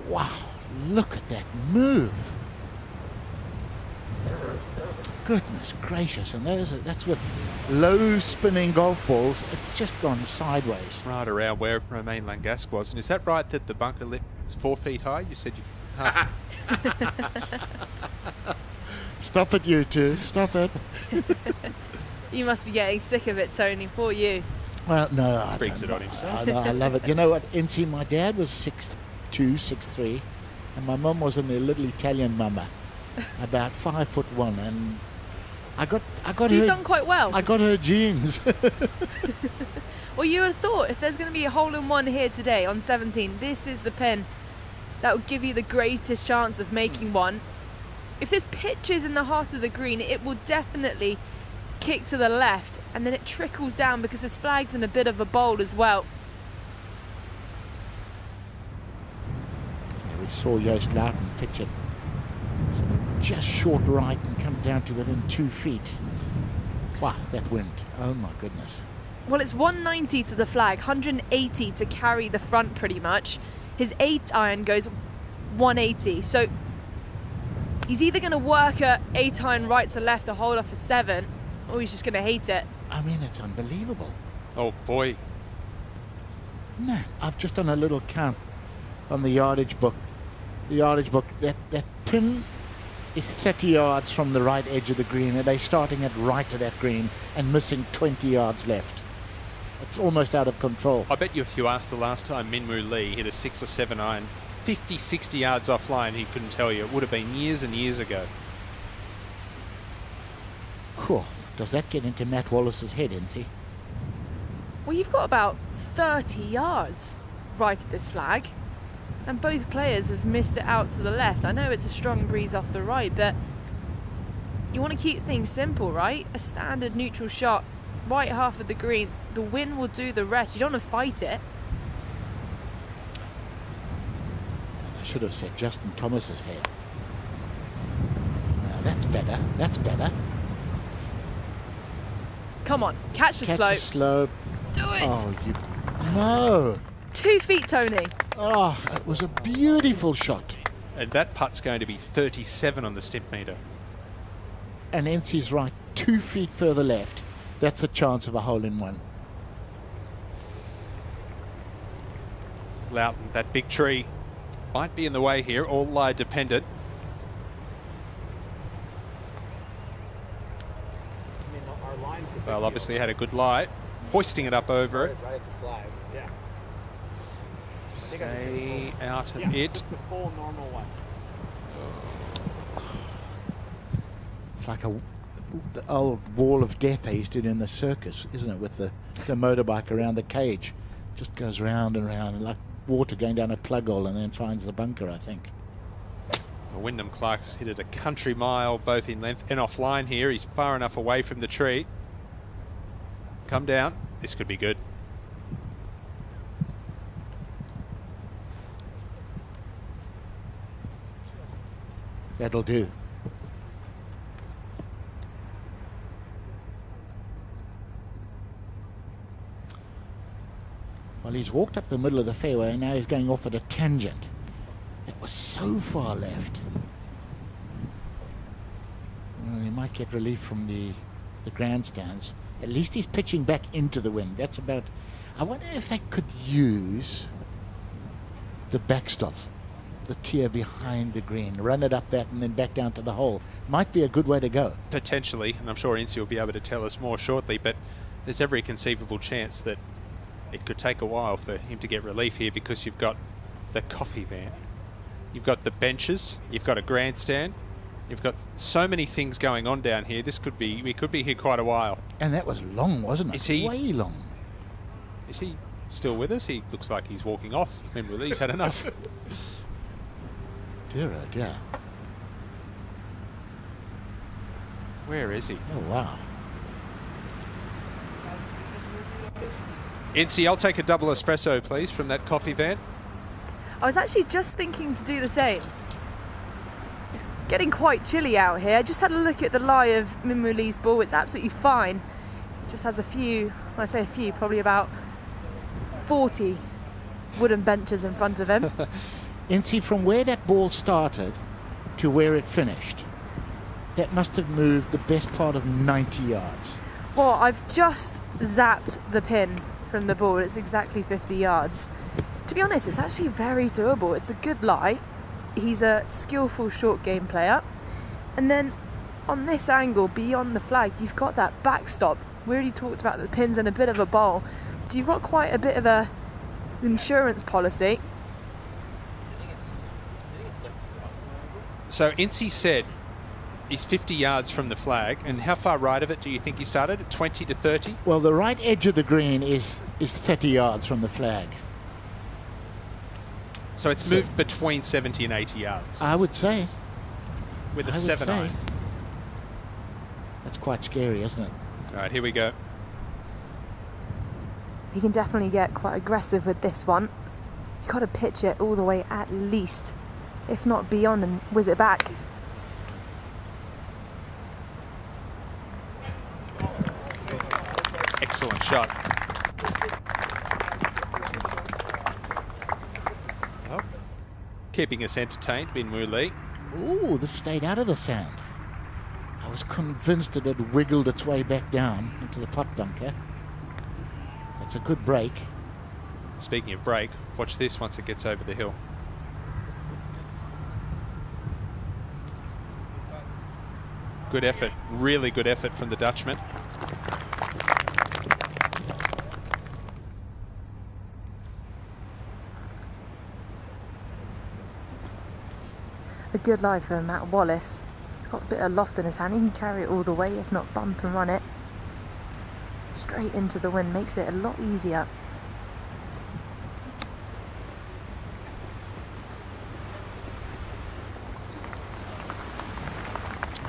Wow, look at that move. Goodness gracious, and that's with low spinning golf balls. It's just gone sideways. Right around where Romain Langasque was. And is that right that the bunker lip is 4 feet high? You said you half. Stop it, you two. Stop it. You must be getting sick of it, Tony, for you. Well, no, I brings it on himself. I love it. You know what, NC, my dad was 6'2", 6'3", and my mum was a little Italian mama, about 5'1", and I got so you've done quite well. I got her genes. Well, you would have thought if there's going to be a hole-in-one here today on 17, this is the pin that would give you the greatest chance of making one. If this pitch is in the heart of the green, it will definitely kick to the left, and then it trickles down because this flag's in a bit of a bowl as well. Yeah, we saw Joost Luiten pitch it just short right and come down to within 2 feet. Wow, that wind. Oh my goodness. Well, it's 190 to the flag, 180 to carry the front pretty much. His 8-iron goes 180, so he's either going to work at 8-iron right to left to hold off a 7, or he's just going to hate it. I mean, it's unbelievable. Oh boy. Man, I've just done a little count on the yardage book. The yardage book, that pin is 30 yards from the right edge of the green, and they're starting at right to that green and missing 20 yards left. It's almost out of control. I bet you if you asked the last time Minwoo Lee hit a 6 or 7 iron 50, 60 yards offline, he couldn't tell you. It would have been years and years ago. Whew. Does that get into Matt Wallace's head, NC? Well, you've got about 30 yards right at this flag, and both players have missed it out to the left. I know it's a strong breeze off the right, but you want to keep things simple, right? A standard neutral shot, right half of the green. The wind will do the rest. You don't want to fight it. should have said Justin Thomas's head. Now that's better. That's better. Come on, catch the slope. Catch the slope. Do it. Oh, you... No. 2 feet, Tony. Oh, it was a beautiful shot. And that putt's going to be 37 on the stimp meter. And NC's right, 2 feet further left. That's a chance of a hole-in-one. Loughton, that big tree might be in the way here, all lie dependent. Well, obviously had a good lie, hoisting it up over it. Right at the flag, yeah. Stay out of it. The full normal one. It's like the old wall of death they used to do in the circus, isn't it? With the motorbike around the cage. Just goes round and round, like water going down a plug hole and then finds the bunker, I think. Well, Wyndham Clark's hit it a country mile, both in length and offline here. He's far enough away from the tree. Come down. This could be good. That'll do. Well, he's walked up the middle of the fairway and now he's going off at a tangent. That was so far left. Well, he might get relief from the grandstands. At least he's pitching back into the wind. That's about... I wonder if they could use the backstop, the tier behind the green, run it up that and then back down to the hole. Might be a good way to go. Potentially, and I'm sure Incy will be able to tell us more shortly, but there's every conceivable chance that it could take a while for him to get relief here because you've got the coffee van, you've got the benches, you've got a grandstand, you've got so many things going on down here. We could be here quite a while. And that was long, wasn't it? Is he way long? Is he still with us? He looks like he's walking off. Remember, he's had enough. Dear, oh dear. Where is he? Oh wow. Incy, I'll take a double espresso, please, from that coffee van. I was actually just thinking to do the same. It's getting quite chilly out here. I just had a look at the lie of Minwoo Lee's ball. It's absolutely fine. It just has a few, when I say a few, probably about 40 wooden benches in front of him. Incy, from where that ball started to where it finished, that must have moved the best part of 90 yards. Well, I've just zapped the pin from the ball. It's exactly 50 yards. To be honest, it's actually very doable. It's a good lie. He's a skillful short game player. And then on this angle, beyond the flag, you've got that backstop. We already talked about the pins and a bit of a bowl. So you've got quite a bit of a insurance policy. So Incy said he's 50 yards from the flag, and how far right of it do you think he started? At 20 to 30? Well, the right edge of the green is 30 yards from the flag. So it's moved between 70 and 80 yards. I would say. With a 7-iron. That's quite scary, isn't it? All right, here we go. You can definitely get quite aggressive with this one. You've got to pitch it all the way at least, if not beyond, and whiz it back. Excellent shot. Oh. Keeping us entertained, Minwoo Lee. Ooh, this stayed out of the sand. I was convinced it had wiggled its way back down into the pot bunker. That's a good break. Speaking of break, watch this once it gets over the hill. Good effort, really good effort from the Dutchman. A good lie for Matt Wallace. He's got a bit of loft in his hand. He can carry it all the way, if not bump and run it. Straight into the wind makes it a lot easier.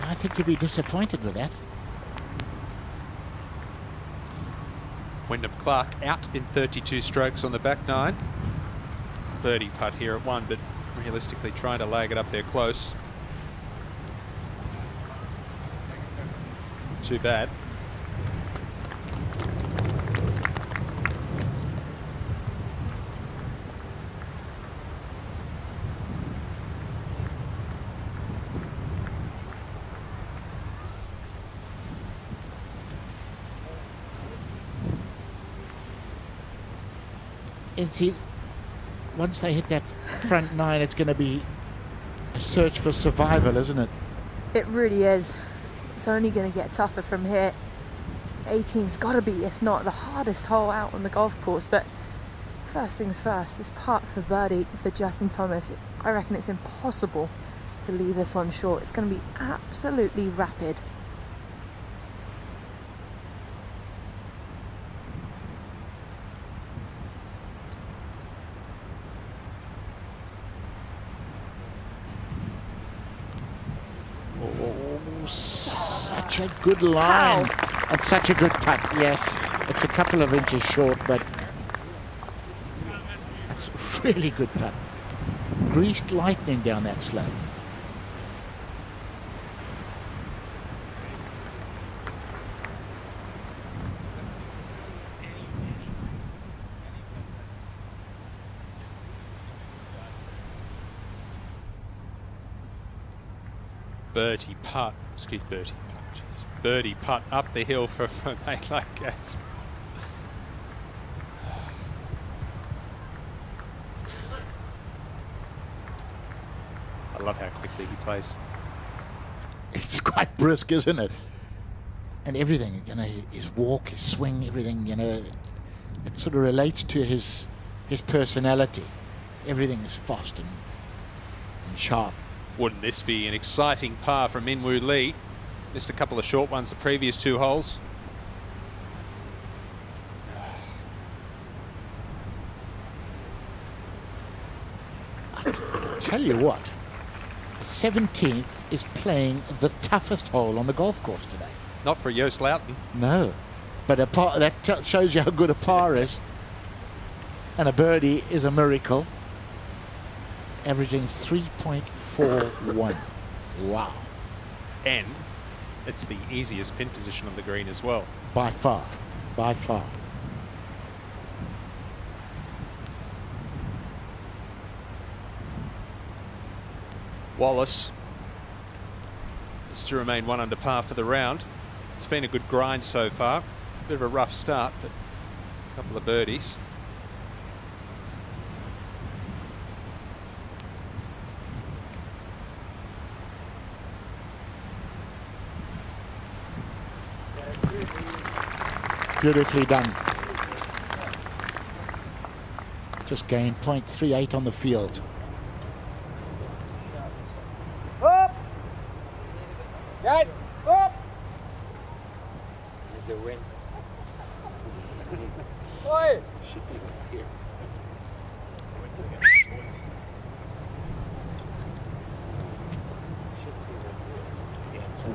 I think you'd be disappointed with that. Wyndham Clark out in 32 strokes on the back nine. 30 putt here at 1, but realistically trying to lag it up there close. Too bad. And see, once they hit that front nine, it's going to be a search for survival, isn't it? It really is. It's only going to get tougher from here. 18's got to be, if not the hardest hole out on the golf course. But first things first, this putt for birdie for Justin Thomas. I reckon it's impossible to leave this one short. It's going to be absolutely rapid. Such a good line. Wow. And such a good putt, yes. It's a couple of inches short, but that's a really good putt. Greased lightning down that slope. Birdie putt, birdie putt up the hill for a mate like Gas. I love how quickly he plays. It's quite brisk, isn't it? And everything, you know, his walk, his swing, everything, you know, it sort of relates to his personality. Everything is fast and sharp. Wouldn't this be an exciting par from Minwoo Lee? Missed a couple of short ones the previous two holes. I'll tell you what, 17th is playing the toughest hole on the golf course today. Not for Joost Luiten. No, but a par, that shows you how good a par is. And a birdie is a miracle. Averaging 3.41. Wow. And it's the easiest pin position on the green as well. By far. By far. Wallace is to remain 1 under par for the round. It's been a good grind so far. Bit of a rough start, but a couple of birdies. Beautifully done. Just gained 0.38 on the field. Up! Right, up! Here's the wind. Oi! Should be here.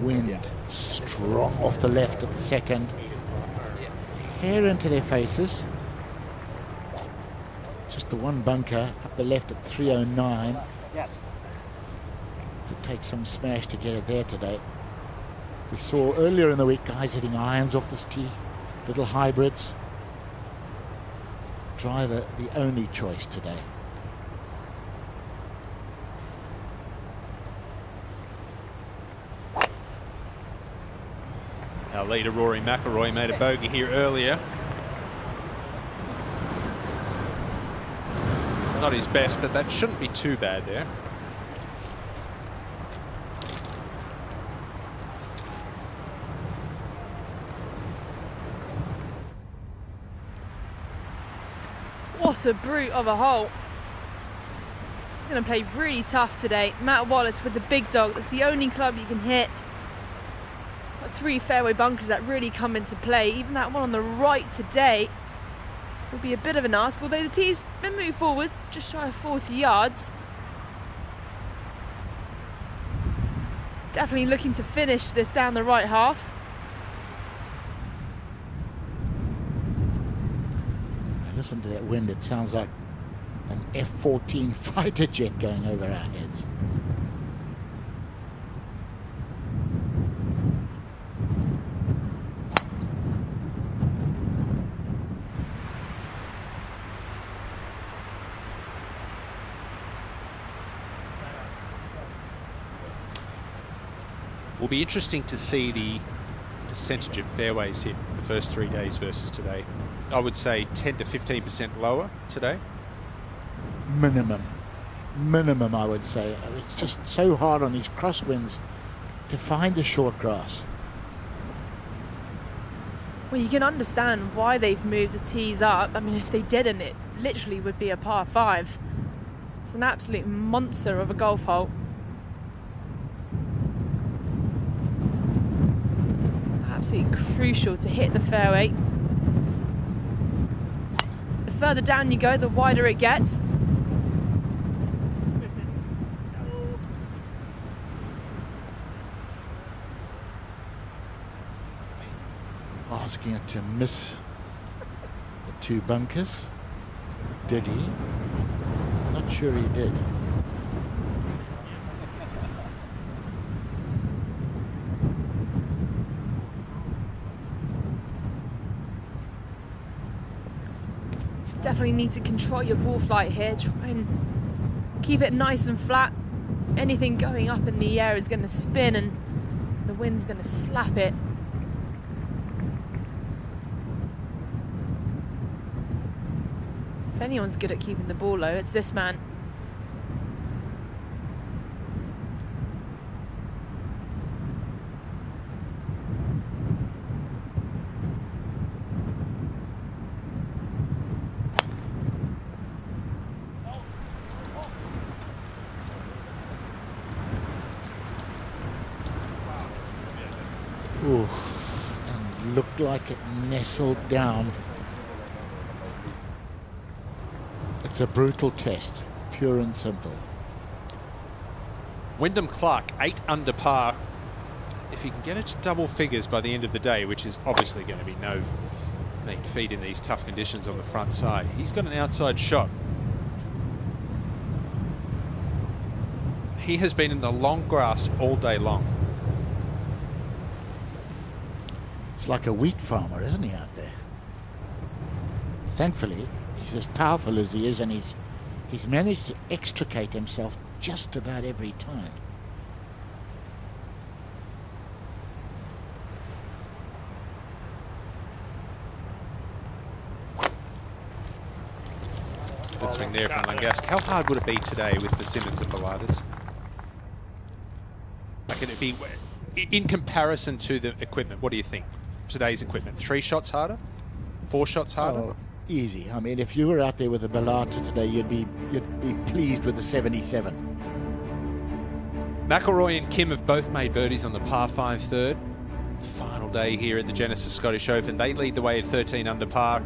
Wind strong off the left at the second. Hair into their faces. Just the one bunker up the left at 309. Yes. It'll take some smash to get it there today. We saw earlier in the week guys hitting irons off this tee, little hybrids. Driver the only choice today. Our leader Rory McIlroy made a bogey here earlier. Not his best, but that shouldn't be too bad there. What a brute of a hole. He's going to play really tough today. Matt Wallace with the big dog. That's the only club you can hit. Got 3 fairway bunkers that really come into play. Even that one on the right today will be a bit of an ask, although the tee's been moved forwards just shy of 40 yards. Definitely looking to finish this down the right half. Listen to that wind. It sounds like an F-14 fighter jet going over our heads. Will be interesting to see the percentage of fairways hit the first 3 days versus today. I would say 10 to 15% lower today. Minimum, I would say. It's just so hard on these crosswinds to find the short grass. Well, you can understand why they've moved the tees up. I mean, if they didn't, it literally would be a par 5. It's an absolute monster of a golf hole. Absolutely crucial to hit the fairway. The further down you go, the wider it gets. Asking it to miss the 2 bunkers. Did he? Not sure he did. Definitely need to control your ball flight here. Try and keep it nice and flat. Anything going up in the air is going to spin and the wind's going to slap it. If anyone's good at keeping the ball low, it's this man. Oof, and looked like it nestled down. It's a brutal test, pure and simple. Wyndham Clark, 8 under par. If he can get it to double figures by the end of the day, which is obviously going to be no mean feat in these tough conditions on the front side, he's got an outside shot. He has been in the long grass all day long. It's like a wheat farmer, isn't he, out there? Thankfully, he's as powerful as he is, and he's managed to extricate himself just about every time. Good swing there from Langask. How hard would it be today with the Simmons and Baladas? Like, can it be, in comparison to the equipment, what do you think? Today's equipment, 3 shots harder? 4 shots harder? Oh, easy. I mean, if you were out there with a Balata today, you'd be pleased with the 77. McIlroy and Kim have both made birdies on the par 5 third. Final day here at the Genesis Scottish Open. They lead the way at 13 under par.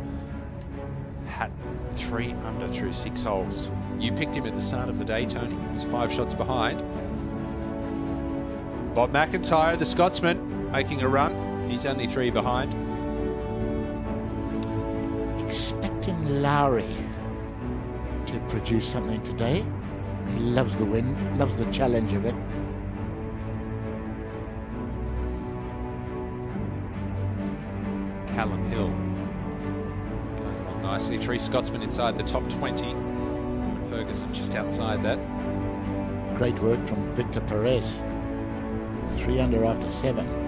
Hat 3 under through 6 holes. You picked him at the start of the day, Tony. He was 5 shots behind. Bob McIntyre, the Scotsman, making a run. He's only 3 behind. Expecting Lowry to produce something today. He loves the wind, loves the challenge of it. Callum Hill going along nicely. 3 Scotsmen inside the top 20. Ferguson just outside that. Great work from Victor Perez. 3 under after 7.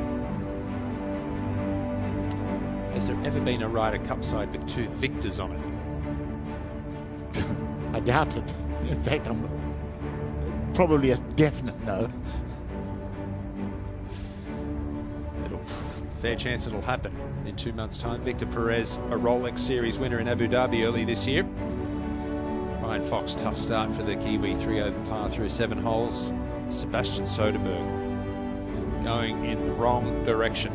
Has there ever been a Ryder Cup side with 2 victors on it? I doubt it. In fact, I'm probably a definite no. Fair chance it'll happen in 2 months' time. Victor Perez, a Rolex Series winner in Abu Dhabi early this year. Ryan Fox, tough start for the Kiwi, 3 over par through 7 holes. Sebastian Soderberg going in the wrong direction.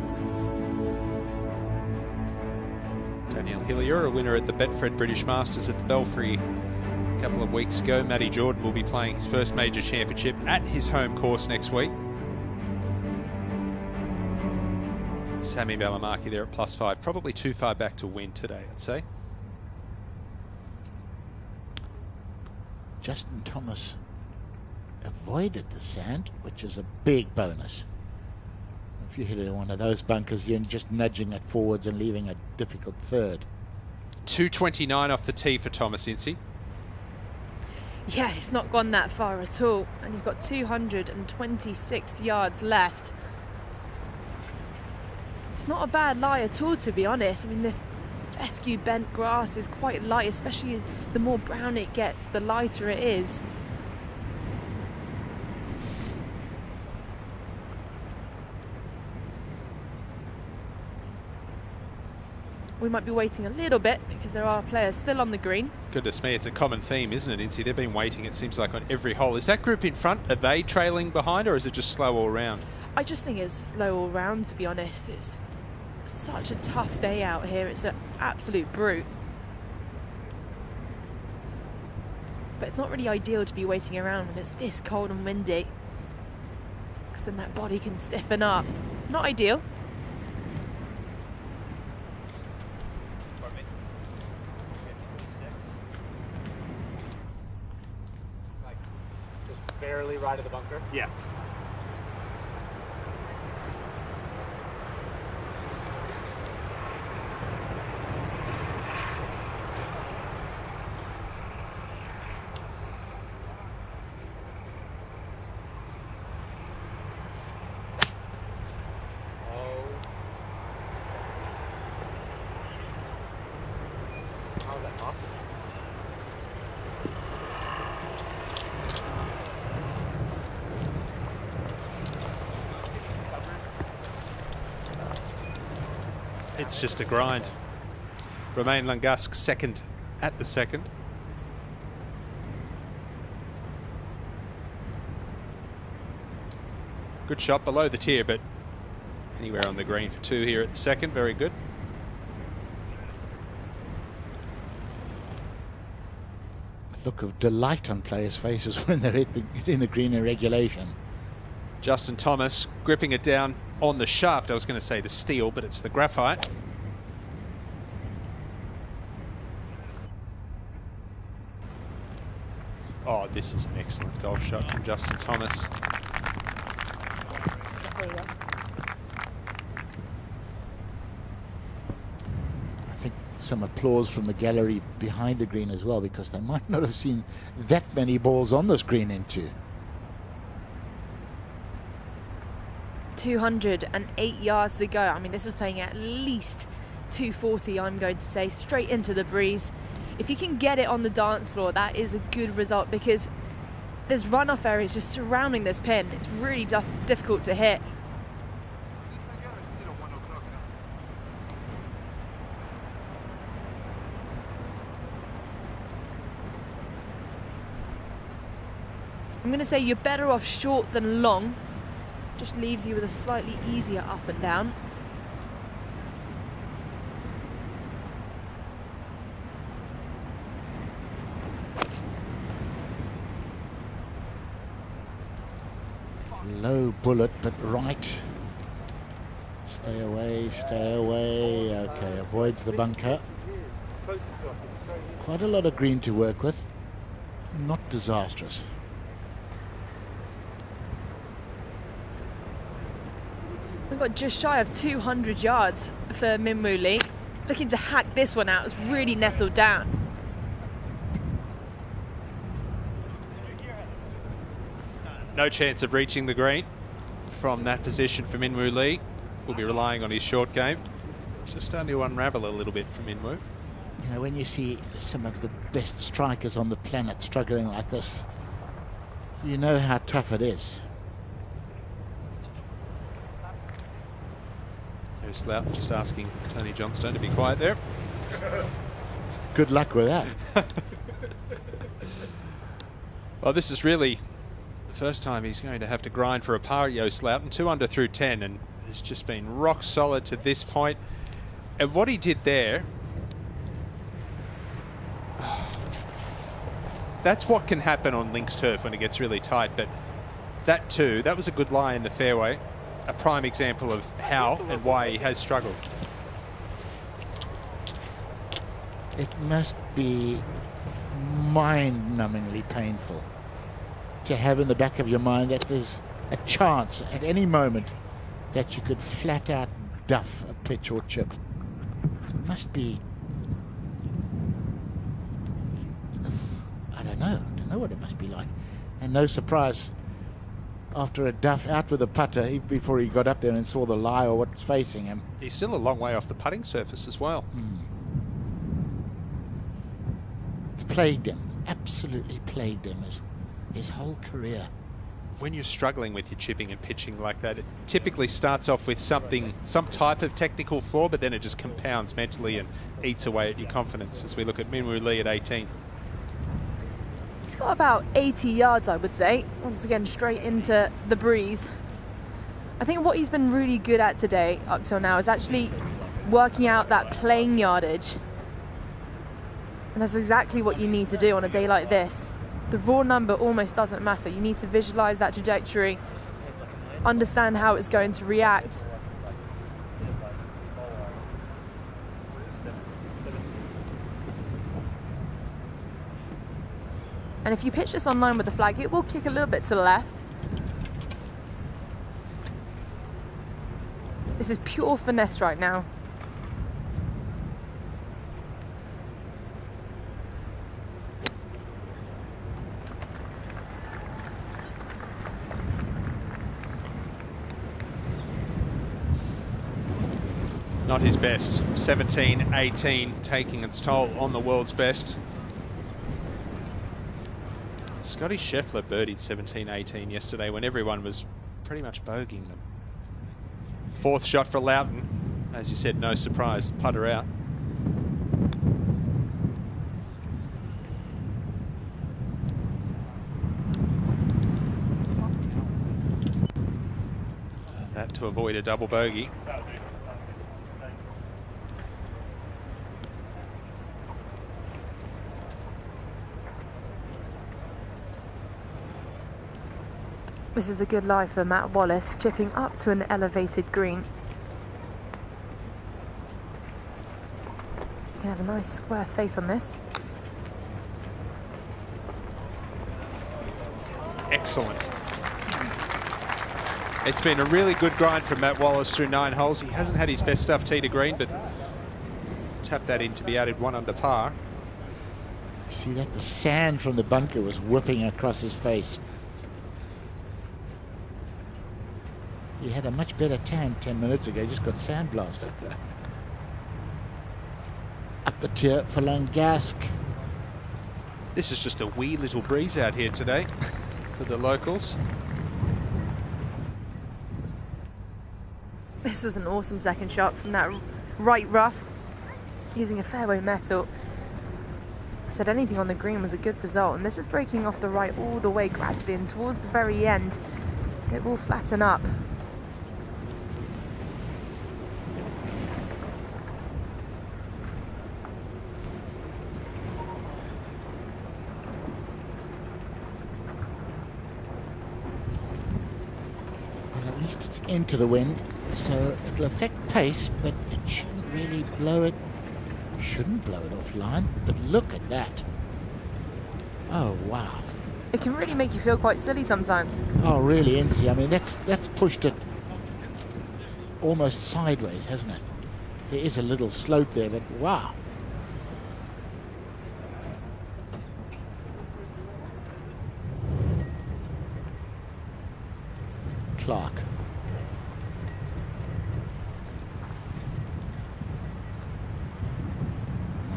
Daniel Hillier, a winner at the Betfred British Masters at the Belfry a couple of weeks ago. Matty Jordan will be playing his first major championship at his home course next week. Sammy Balamaki there at +5, probably too far back to win today, I'd say. Justin Thomas avoided the sand, which is a big bonus. If you hit it in one of those bunkers, you're just nudging it forwards and leaving a difficult third. 229 off the tee for Thomas, Incy. Yeah, it's not gone that far at all, and he's got 226 yards left. It's not a bad lie at all, to be honest. I mean, this fescue bent grass is quite light, especially the more brown it gets, the lighter it is. We might be waiting a little bit because there are players still on the green. Goodness me, it's a common theme, isn't it, Incy? They've been waiting, it seems like, on every hole. Is that group in front, are they trailing behind, or is it just slow all round? I just think it's slow all round, to be honest. It's such a tough day out here. It's an absolute brute. But it's not really ideal to be waiting around when it's this cold and windy, because then that body can stiffen up. Not ideal. Barely right of the bunker? Yes. How is that possible? It's just a grind. Romain Langasque second at the second. Good shot below the tier, but anywhere on the green for two here at the second. Very good. Look of delight on players' faces when they're hitting the green in regulation. Justin Thomas gripping it down on the shaft. I was going to say the steel, but it's the graphite. Oh, this is an excellent golf shot from Justin Thomas. I think some applause from the gallery behind the green as well, because they might not have seen that many balls on this green into. 208 yards to go. I mean, this is playing at least 240, I'm going to say, straight into the breeze. If you can get it on the dance floor, that is a good result, because there's runoff areas just surrounding this pin. It's really difficult to hit. I'm going to say you're better off short than long. Just leaves you with a slightly easier up and down. Low bullet, but right. Stay away, stay away. Okay, avoids the bunker. Quite a lot of green to work with. Not disastrous. We've got just shy of 200 yards for Min Woo Lee. Looking to hack this one out. It's really nestled down. No chance of reaching the green from that position for Min Woo Lee. Will be relying on his short game. Just starting to unravel a little bit for Min Woo. You know, when you see some of the best strikers on the planet struggling like this, you know how tough it is. Slout just asking Tony Johnstone to be quiet there. Good luck with that. Well, this is really the first time he's going to have to grind for a par, Yo Slout, 2 under through 10, and has just been rock solid to this point. And what he did there, that's what can happen on links turf when it gets really tight, but that too, that was a good lie in the fairway. A prime example of how and why he has struggled. It must be mind-numbingly painful to have in the back of your mind that there's a chance at any moment that you could flat out duff a pitch or chip. It must be, I don't know what it must be like. And no surprise, after a duff out with a putter, before he got up there and saw the lie or what's facing him. He's still a long way off the putting surface as well. It's plagued him, absolutely plagued him his whole career. When you're struggling with your chipping and pitching like that, it typically starts off with some type of technical flaw, but then it just compounds mentally and eats away at your confidence, as we look at Min Woo Lee at 18. He's got about 80 yards, I would say. Once again, straight into the breeze. I think what he's been really good at today, up till now, is actually working out that playing yardage. And that's exactly what you need to do on a day like this. The raw number almost doesn't matter. You need to visualize that trajectory, understand how it's going to react. And if you pitch this on line with the flag, it will kick a little bit to the left. This is pure finesse right now. Not his best. 17-18, taking its toll on the world's best. Scotty Scheffler birdied 17-18 yesterday when everyone was pretty much bogeying them. Fourth shot for Loughton. As you said, no surprise, putter out. That to avoid a double bogey. This is a good lie for Matt Wallace, chipping up to an elevated green. You can have a nice square face on this. Excellent. It's been a really good grind from Matt Wallace through 9 holes. He hasn't had his best stuff tee to green, but tapped that in to be added 1 under par. You see that? The sand from the bunker was whipping across his face. He had a much better tan 10 minutes ago, he just got sandblasted. Up the tier for Langask. This is just a wee little breeze out here today for the locals. This is an awesome second shot from that right rough, using a fairway metal. I said anything on the green was a good result, and this is breaking off the right all the way gradually, and towards the very end, it will flatten up. It's into the wind, so it'll affect pace, but it shouldn't really blow it. Shouldn't blow it offline, but look at that. Oh wow. It can really make you feel quite silly sometimes. Oh really, Incy. I mean that's pushed it almost sideways, hasn't it? There is a little slope there, but wow. Clark.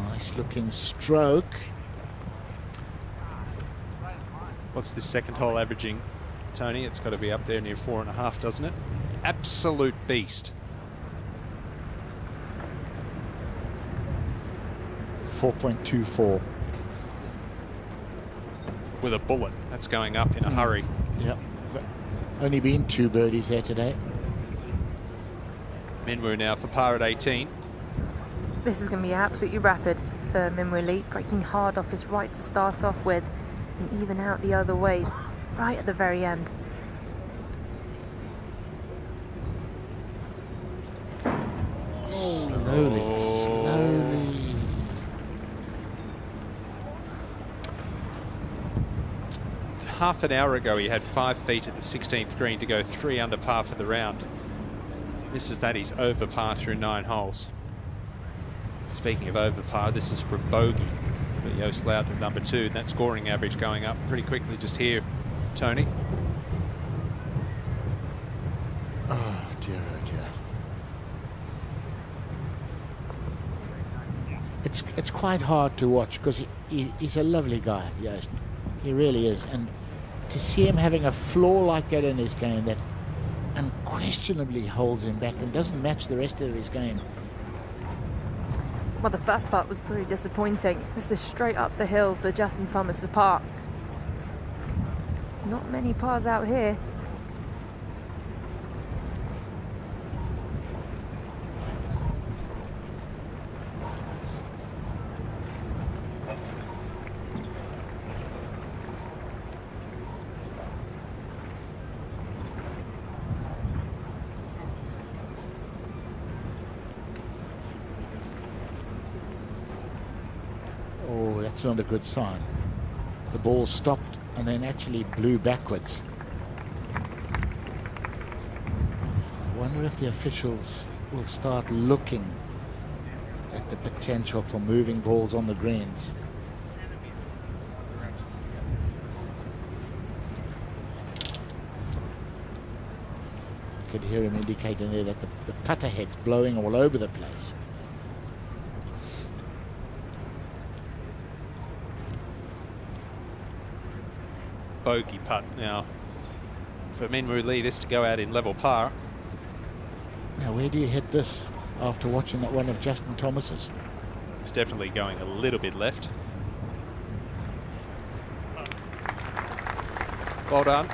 Nice looking stroke. What's this second hole averaging, Tony? It's got to be up there near 4.5, doesn't it? Absolute beast. 4.24. With a bullet. That's going up in a hurry. Yep. Only been 2 birdies there today. Min Woo now for par at 18. This is going to be absolutely rapid for Min Woo Lee, breaking hard off his right to start off with, and even out the other way, right at the very end. Slowly. half an hour ago he had 5 feet at the 16th green to go 3 under par for the round. This is that he's over par through 9 holes. Speaking of over par, this is for bogey for Joost Luiten at number 2. That scoring average going up pretty quickly just here, Tony. Oh dear, oh dear. It's quite hard to watch because he's a lovely guy, Joost. He really is. And to see him having a flaw like that in his game that unquestionably holds him back and doesn't match the rest of his game. Well, the first part was pretty disappointing. This is straight up the hill for Justin Thomas for par. Not many pars out here. Oh, that's not a good sign. The ball stopped and then actually blew backwards. I wonder if the officials will start looking at the potential for moving balls on the greens. You could hear him indicating there that the putter head's blowing all over the place. Bogey putt now for Minwoo Lee, this to go out in level par. Now where do you hit this after watching that one of Justin Thomas's? It's definitely going a little bit left. Well done.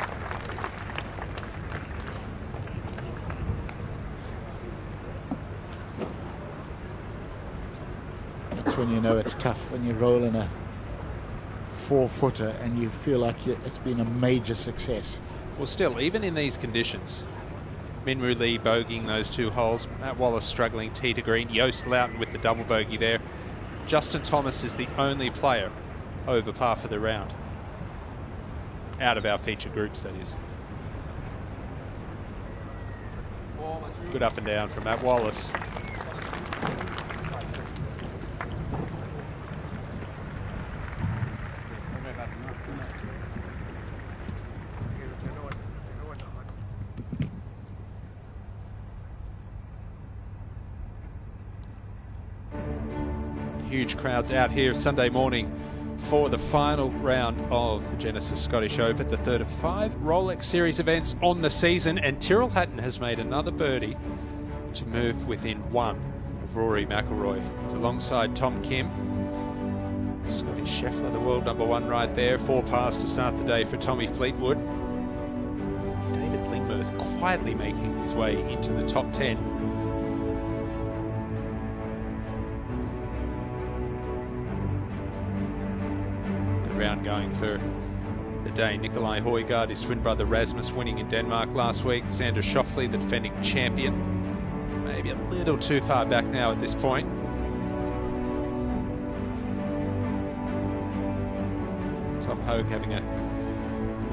That's when you know it's tough, when you roll in a 4-footer and you feel like it's been a major success. Well, still, even in these conditions, Minwoo Lee bogeying those 2 holes, Matt Wallace struggling tee to green, Joost Luiten with the double bogey there. Justin Thomas is the only player over par for the round. Out of our feature groups, that is. Good up and down from Matt Wallace. Huge crowds out here Sunday morning for the final round of the Genesis Scottish Open, the third of 5 Rolex Series events on the season, and Tyrrell Hatton has made another birdie to move within 1 of Rory McIlroy. He's alongside Tom Kim. Scotty Scheffler, the world #1 right there. 4 pars to start the day for Tommy Fleetwood. David Lingmerth quietly making his way into the top 10. Round going for the day. Nikolai Højgaard, his twin brother Rasmus winning in Denmark last week. Xander Schauffele, the defending champion. Maybe a little too far back now at this point. Tom Hogue having a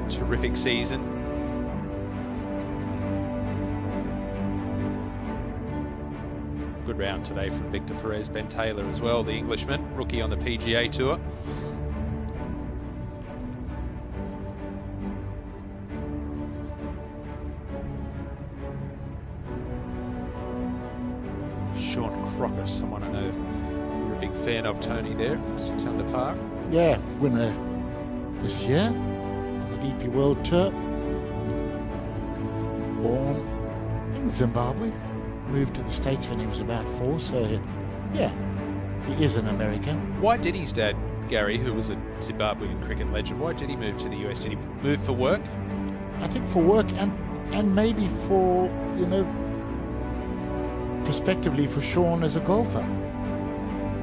terrific season. Good round today from Victor Perez, Ben Taylor as well, the Englishman, rookie on the PGA Tour. Crocker, someone I know you're a big fan of, Tony, there, 6 under par. Yeah, winner this year on the DP World Tour. Born in Zimbabwe, moved to the States when he was about 4, so yeah, he is an American. Why did his dad, Gary, who was a Zimbabwean cricket legend, why did he move to the US? Did he move for work? I think for work and maybe for, you know, prospectively for Sean as a golfer,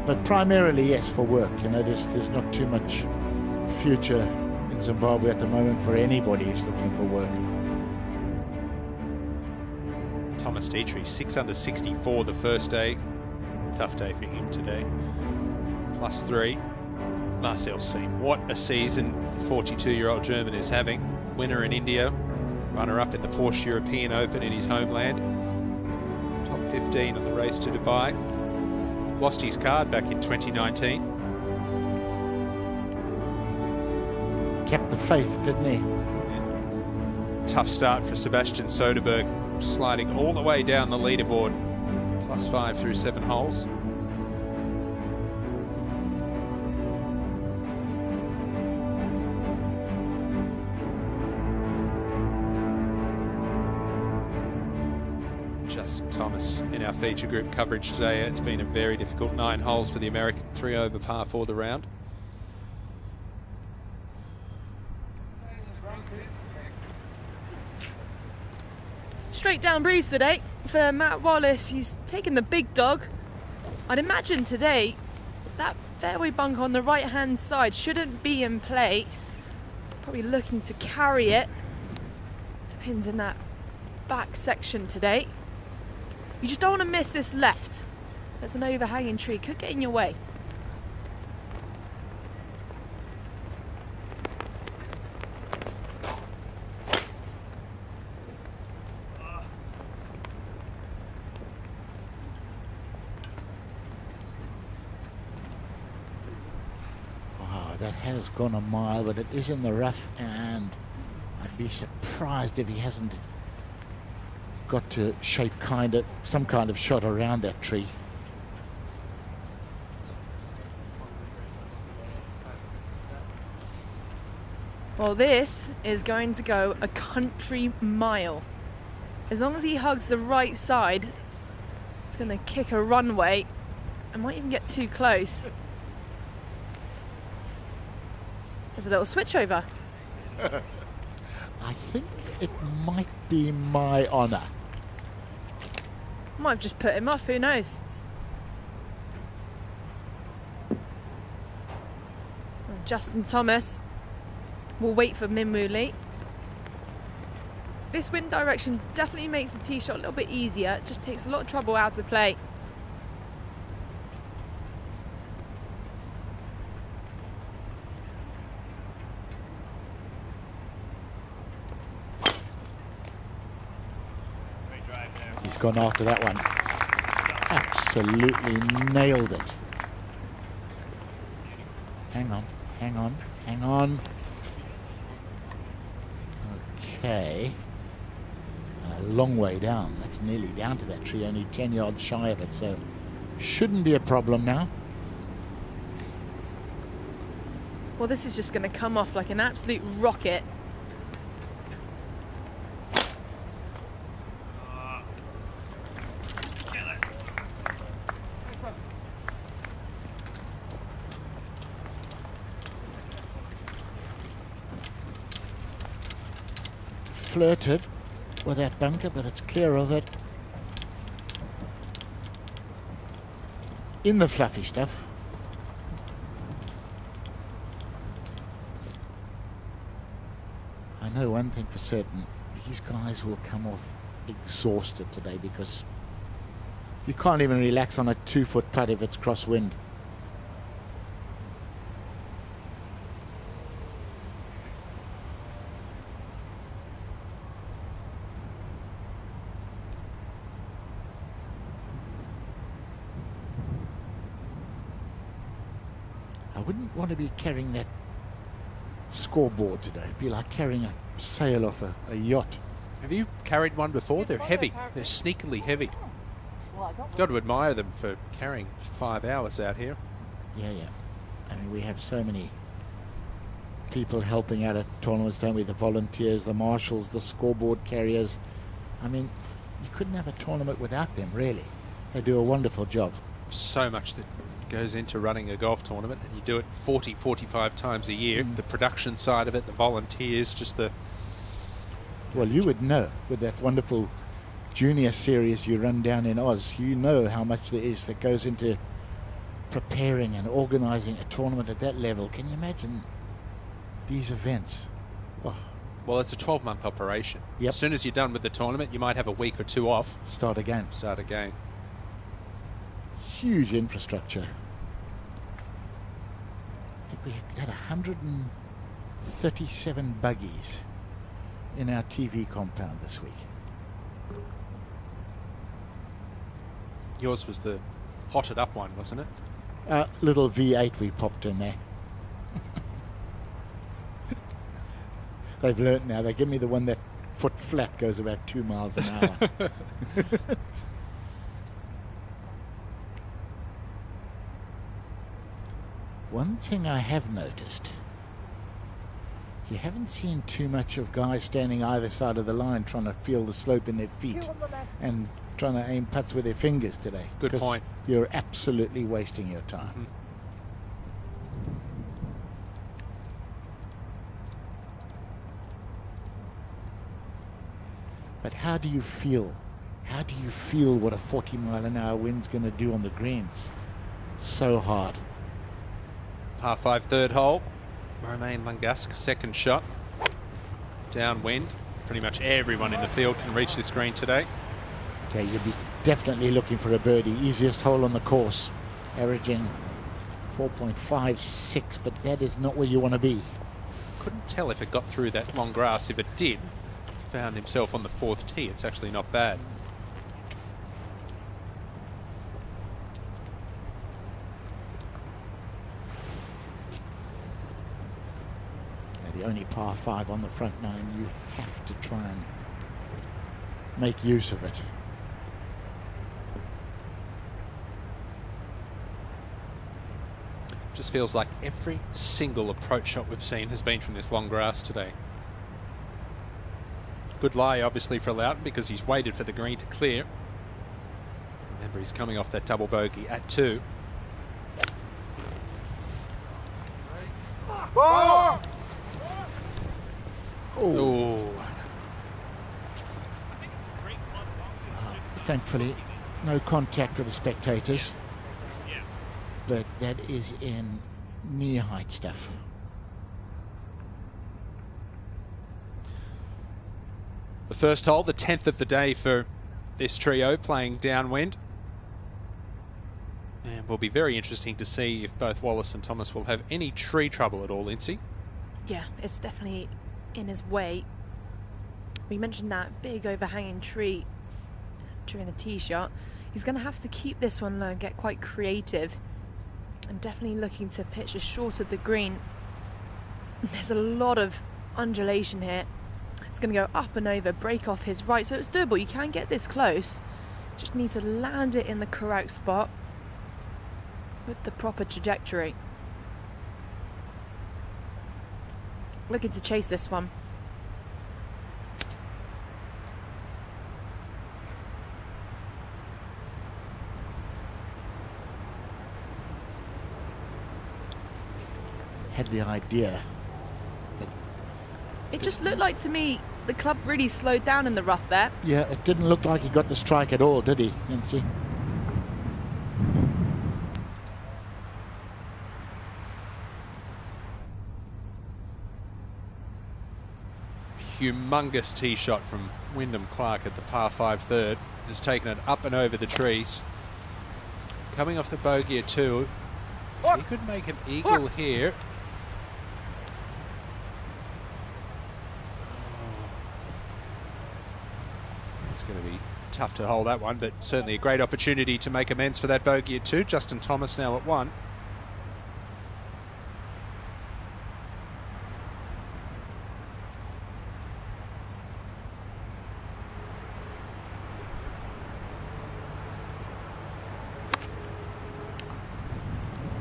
but primarily yes, for work. You know, there's not too much future in Zimbabwe at the moment for anybody who's looking for work. Thomas Dietrich, 6 under 64 the first day. Tough day for him today. +3. Marcel Siem, what a season the 42-year-old German is having. Winner in India, runner-up in the Porsche European Open in his homeland. Top 15 on the race to Dubai. Lost his card back in 2019. Kept the faith, didn't he? Tough start for Sebastian Soderberg, sliding all the way down the leaderboard. +5 through 7 holes. Justin Thomas in our feature group coverage today. It's been a very difficult 9 holes for the American, 3 over par for the round. Straight down breeze today for Matt Wallace. He's taken the big dog. I'd imagine today that fairway bunk on the right hand side shouldn't be in play. Probably looking to carry it. The pins in that back section today. You just don't want to miss this left. There's an overhanging tree, could get in your way. That has gone a mile, but it is in the rough, and I'd be surprised if he hasn't got to shape some kind of shot around that tree. Well, this is going to go a country mile. As long as he hugs the right side, it's going to kick a runway and might even get too close. There's a little switch over. I think it might be my honour. Might have just put him off, who knows? Well, Justin Thomas will wait for Minwoo Lee. This wind direction definitely makes the tee shot a little bit easier. It just takes a lot of trouble out of play. He's gone after that one. Absolutely nailed it. Hang on, hang on, hang on. Okay. A long way down. That's nearly down to that tree, only 10 yards shy of it, so shouldn't be a problem now. Well, this is just going to come off like an absolute rocket. Flirted with that bunker, but it's clear of it. In the fluffy stuff. I know one thing for certain, these guys will come off exhausted today, because you can't even relax on a 2-foot putt if it's crosswind. I wouldn't want to be carrying that scoreboard today. It'd be like carrying a sail off a yacht. Have you carried one before? They're heavy. They're sneakily heavy. Got to admire them for carrying 5 hours out here. Yeah, yeah. I mean, we have so many people helping out at tournaments, don't we? The volunteers, the marshals, the scoreboard carriers. I mean, you couldn't have a tournament without them, really. They do a wonderful job. So much that goes into running a golf tournament, and you do it 40, 45 times a year. The production side of it, the volunteers, just the... Well, you would know with that wonderful junior series you run down in Oz. You know how much there is that goes into preparing and organising a tournament at that level. Can you imagine these events? Oh. Well, it's a 12-month operation. Yep. As soon as you're done with the tournament, you might have a week or two off. Start again. Start again. Huge infrastructure. I think we had 137 buggies in our TV compound this week. Yours was the hotted up one, wasn't it? Little V8 we popped in there. They've learnt now. They give me the one that foot flat goes about 2 miles an hour. One thing I have noticed, you haven't seen too much of guys standing either side of the line trying to feel the slope in their feet and trying to aim putts with their fingers today. Good point. You're absolutely wasting your time. Mm-hmm. But how do you feel? How do you feel what a 40-mile-an-hour wind's going to do on the greens? So hard. Par 5 third hole. Romain Langasque second shot. Downwind. Pretty much everyone in the field can reach this green today. Okay, you'll be definitely looking for a birdie. Easiest hole on the course. Averaging 4.56, but that is not where you want to be. Couldn't tell if it got through that long grass. If it did, found himself on the fourth tee. It's actually not bad. The only par 5 on the front nine, you have to try and make use of it. Just feels like every single approach shot we've seen has been from this long grass today. Good lie, obviously, for Loughton because he's waited for the green to clear. Remember, he's coming off that double bogey at 2. Oh! Thankfully, no contact with the spectators. But that is in knee-height stuff. The first hole, the 10th of the day for this trio, playing downwind. And will be very interesting to see if both Wallace and Thomas will have any tree trouble at all, Lindsay. Yeah, it's definitely in his way. We mentioned that big overhanging tree during the tee shot. He's going to have to keep this one low and get quite creative. And definitely looking to pitch as short of the green. There's a lot of undulation here. It's going to go up and over, break off his right, so it's doable. You can get this close. Just need to land it in the correct spot with the proper trajectory. Looking to chase this one. Had the idea. It just looked like to me the club really slowed down in the rough there. Yeah, it didn't look like he got the strike at all, did he, Nancy? Humongous tee shot from Wyndham Clark at the par 5 third. Has taken it up and over the trees. Coming off the bogey at 2. He could make an eagle here. It's going to be tough to hold that one, but certainly a great opportunity to make amends for that bogey at 2. Justin Thomas now at 1.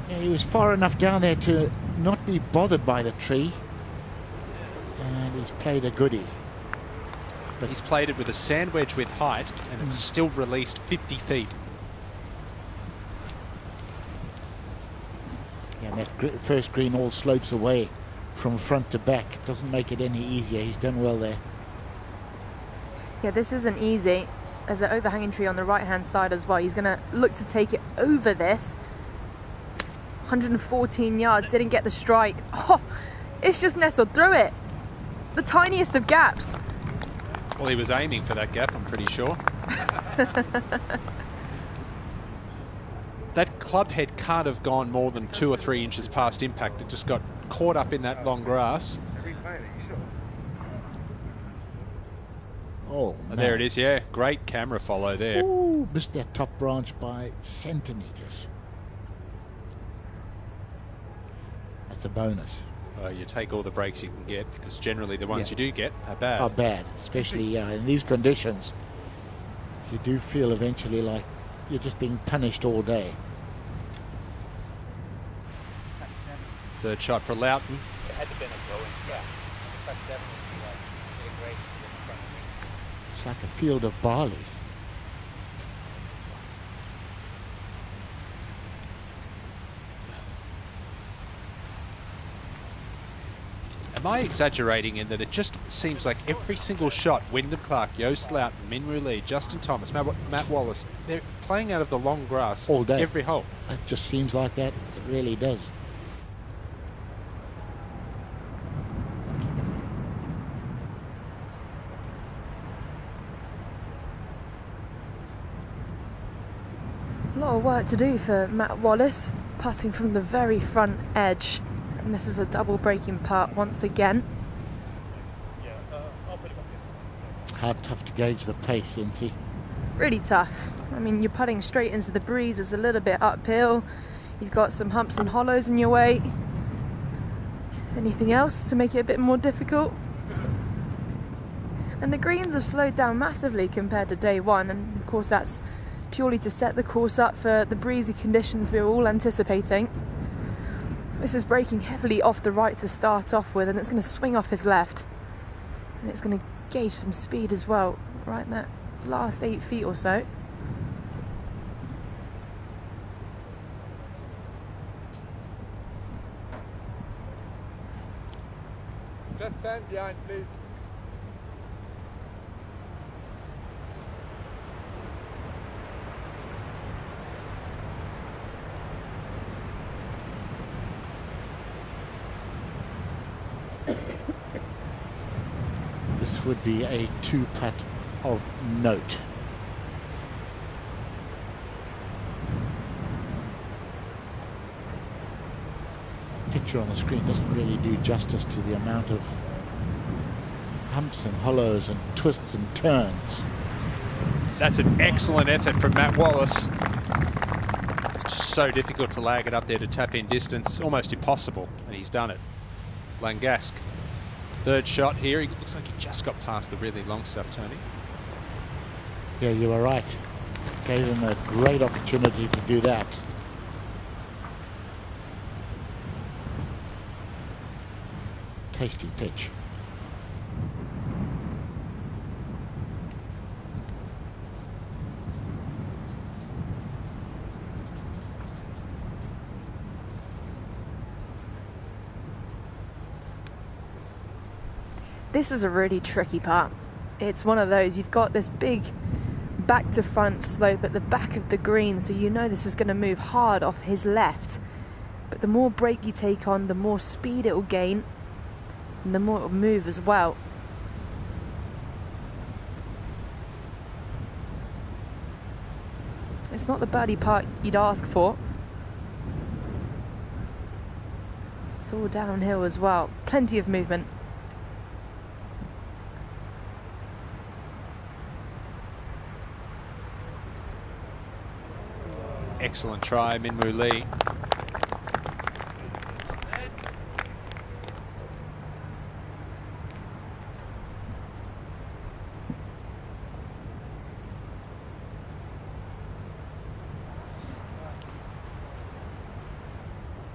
Yeah, he was far enough down there to not be bothered by the tree. And he's played a goodie. But he's played it with a sand wedge with height, and it's still released 50 feet. Yeah, and that first green all slopes away from front to back. It doesn't make it any easier. He's done well there. Yeah, this isn't easy. There's an overhanging tree on the right-hand side as well. He's going to look to take it over this. 114 yards, didn't get the strike. Oh, it's just nestled through it. The tiniest of gaps. Well, he was aiming for that gap, I'm pretty sure. that club head can't have gone more than 2 or 3 inches past impact. It just got caught up in that long grass. Oh, man. There it is, yeah. Great camera follow there. Ooh, missed that top branch by centimetres. That's a bonus. Well, you take all the breaks you can get, because generally the ones you do get are bad. Are bad, especially in these conditions. You do feel eventually like you're just being punished all day. Third shot for Loughton. It had to have been a going. Yeah. Just like 7 would be like, get a great in front of me. It's like a field of barley. Am I exaggerating in that it just seems like every single shot, Wyndham Clark, Joost Loughton, Minwoo Lee, Justin Thomas, Matt Wallace, they're playing out of the long grass all day. Every hole. It just seems like that. It really does. A lot of work to do for Matt Wallace, putting from the very front edge. And this is a double breaking putt once again. How tough to gauge the pace, Incy? Really tough. I mean, you're putting straight into the breeze. It's a little bit uphill. You've got some humps and hollows in your way. Anything else to make it a bit more difficult? And the greens have slowed down massively compared to day one, and of course that's purely to set the course up for the breezy conditions we were all anticipating. This is breaking heavily off the right to start off with, and it's going to swing off his left. And it's going to gauge some speed as well, right in that last 8 feet or so. Just stand behind, please. This would be a 2-putt of note. Picture on the screen doesn't really do justice to the amount of humps and hollows and twists and turns. That's an excellent effort from Matt Wallace. It's just so difficult to lag it up there to tap in distance, almost impossible, and he's done it. Langasque. Third shot here. He looks like he just got past the really long stuff, Tony. Yeah, you were right. Gave him a great opportunity to do that. Tasty pitch. This is a really tricky part. It's one of those, you've got this big back to front slope at the back of the green, so you know this is going to move hard off his left. But the more break you take on, the more speed it will gain, and the more it will move as well. It's not the birdie part you'd ask for. It's all downhill as well. Plenty of movement. Excellent try, Minwoo Lee.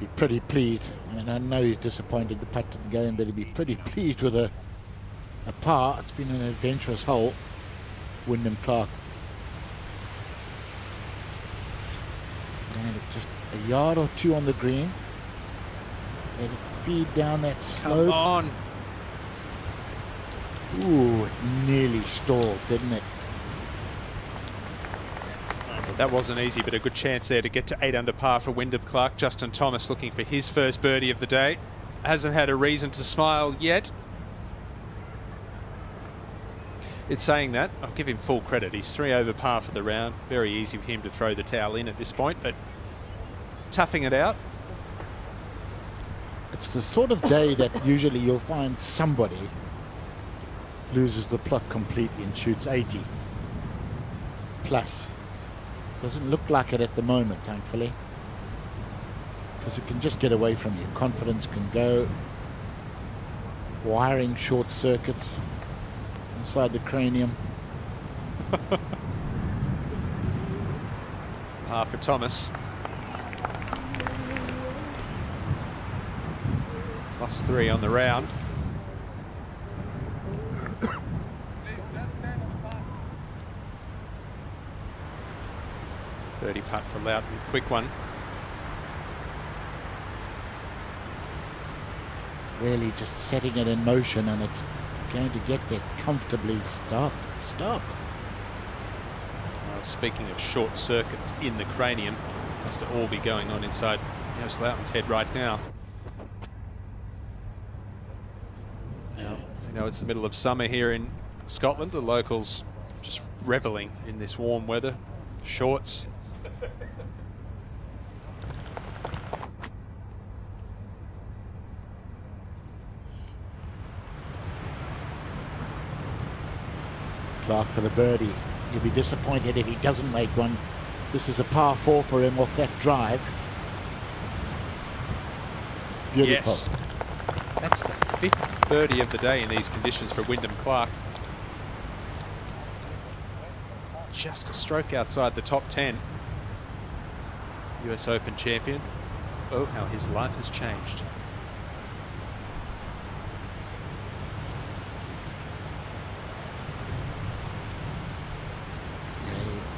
Be pretty pleased. I mean, I know he's disappointed the putt didn't go in, but he'd be pretty pleased with a par. It's been an adventurous hole. Wyndham Clark. And just a yard or two on the green. Let it feed down that slope. Come on. Ooh, it nearly stalled, didn't it? That wasn't easy, but a good chance there to get to 8 under par for Wyndham Clark. Justin Thomas looking for his first birdie of the day. Hasn't had a reason to smile yet. It's saying that. I'll give him full credit. He's 3 over par for the round. Very easy for him to throw the towel in at this point, but toughing it out. It's the sort of day that usually you'll find somebody loses the plot completely and shoots 80 plus. Doesn't look like it at the moment, thankfully, because it can just get away from you. Confidence can go. Wiring short circuits inside the cranium. Par for Thomas. +3 on the round. Birdie putt for Loughton, quick one. Really just setting it in motion, and it's going to get there comfortably. Stop. Speaking of short circuits in the cranium, has to all be going on inside Joost Loughton's head right now. You know, it's the middle of summer here in Scotland. The locals just reveling in this warm weather. Shorts. Clark for the birdie. He'll be disappointed if he doesn't make one. This is a par 4 for him off that drive. Beautiful. Yes. That's the 5th birdie of the day in these conditions for Wyndham Clark. Just a stroke outside the top 10. US Open champion. Oh, how his life has changed.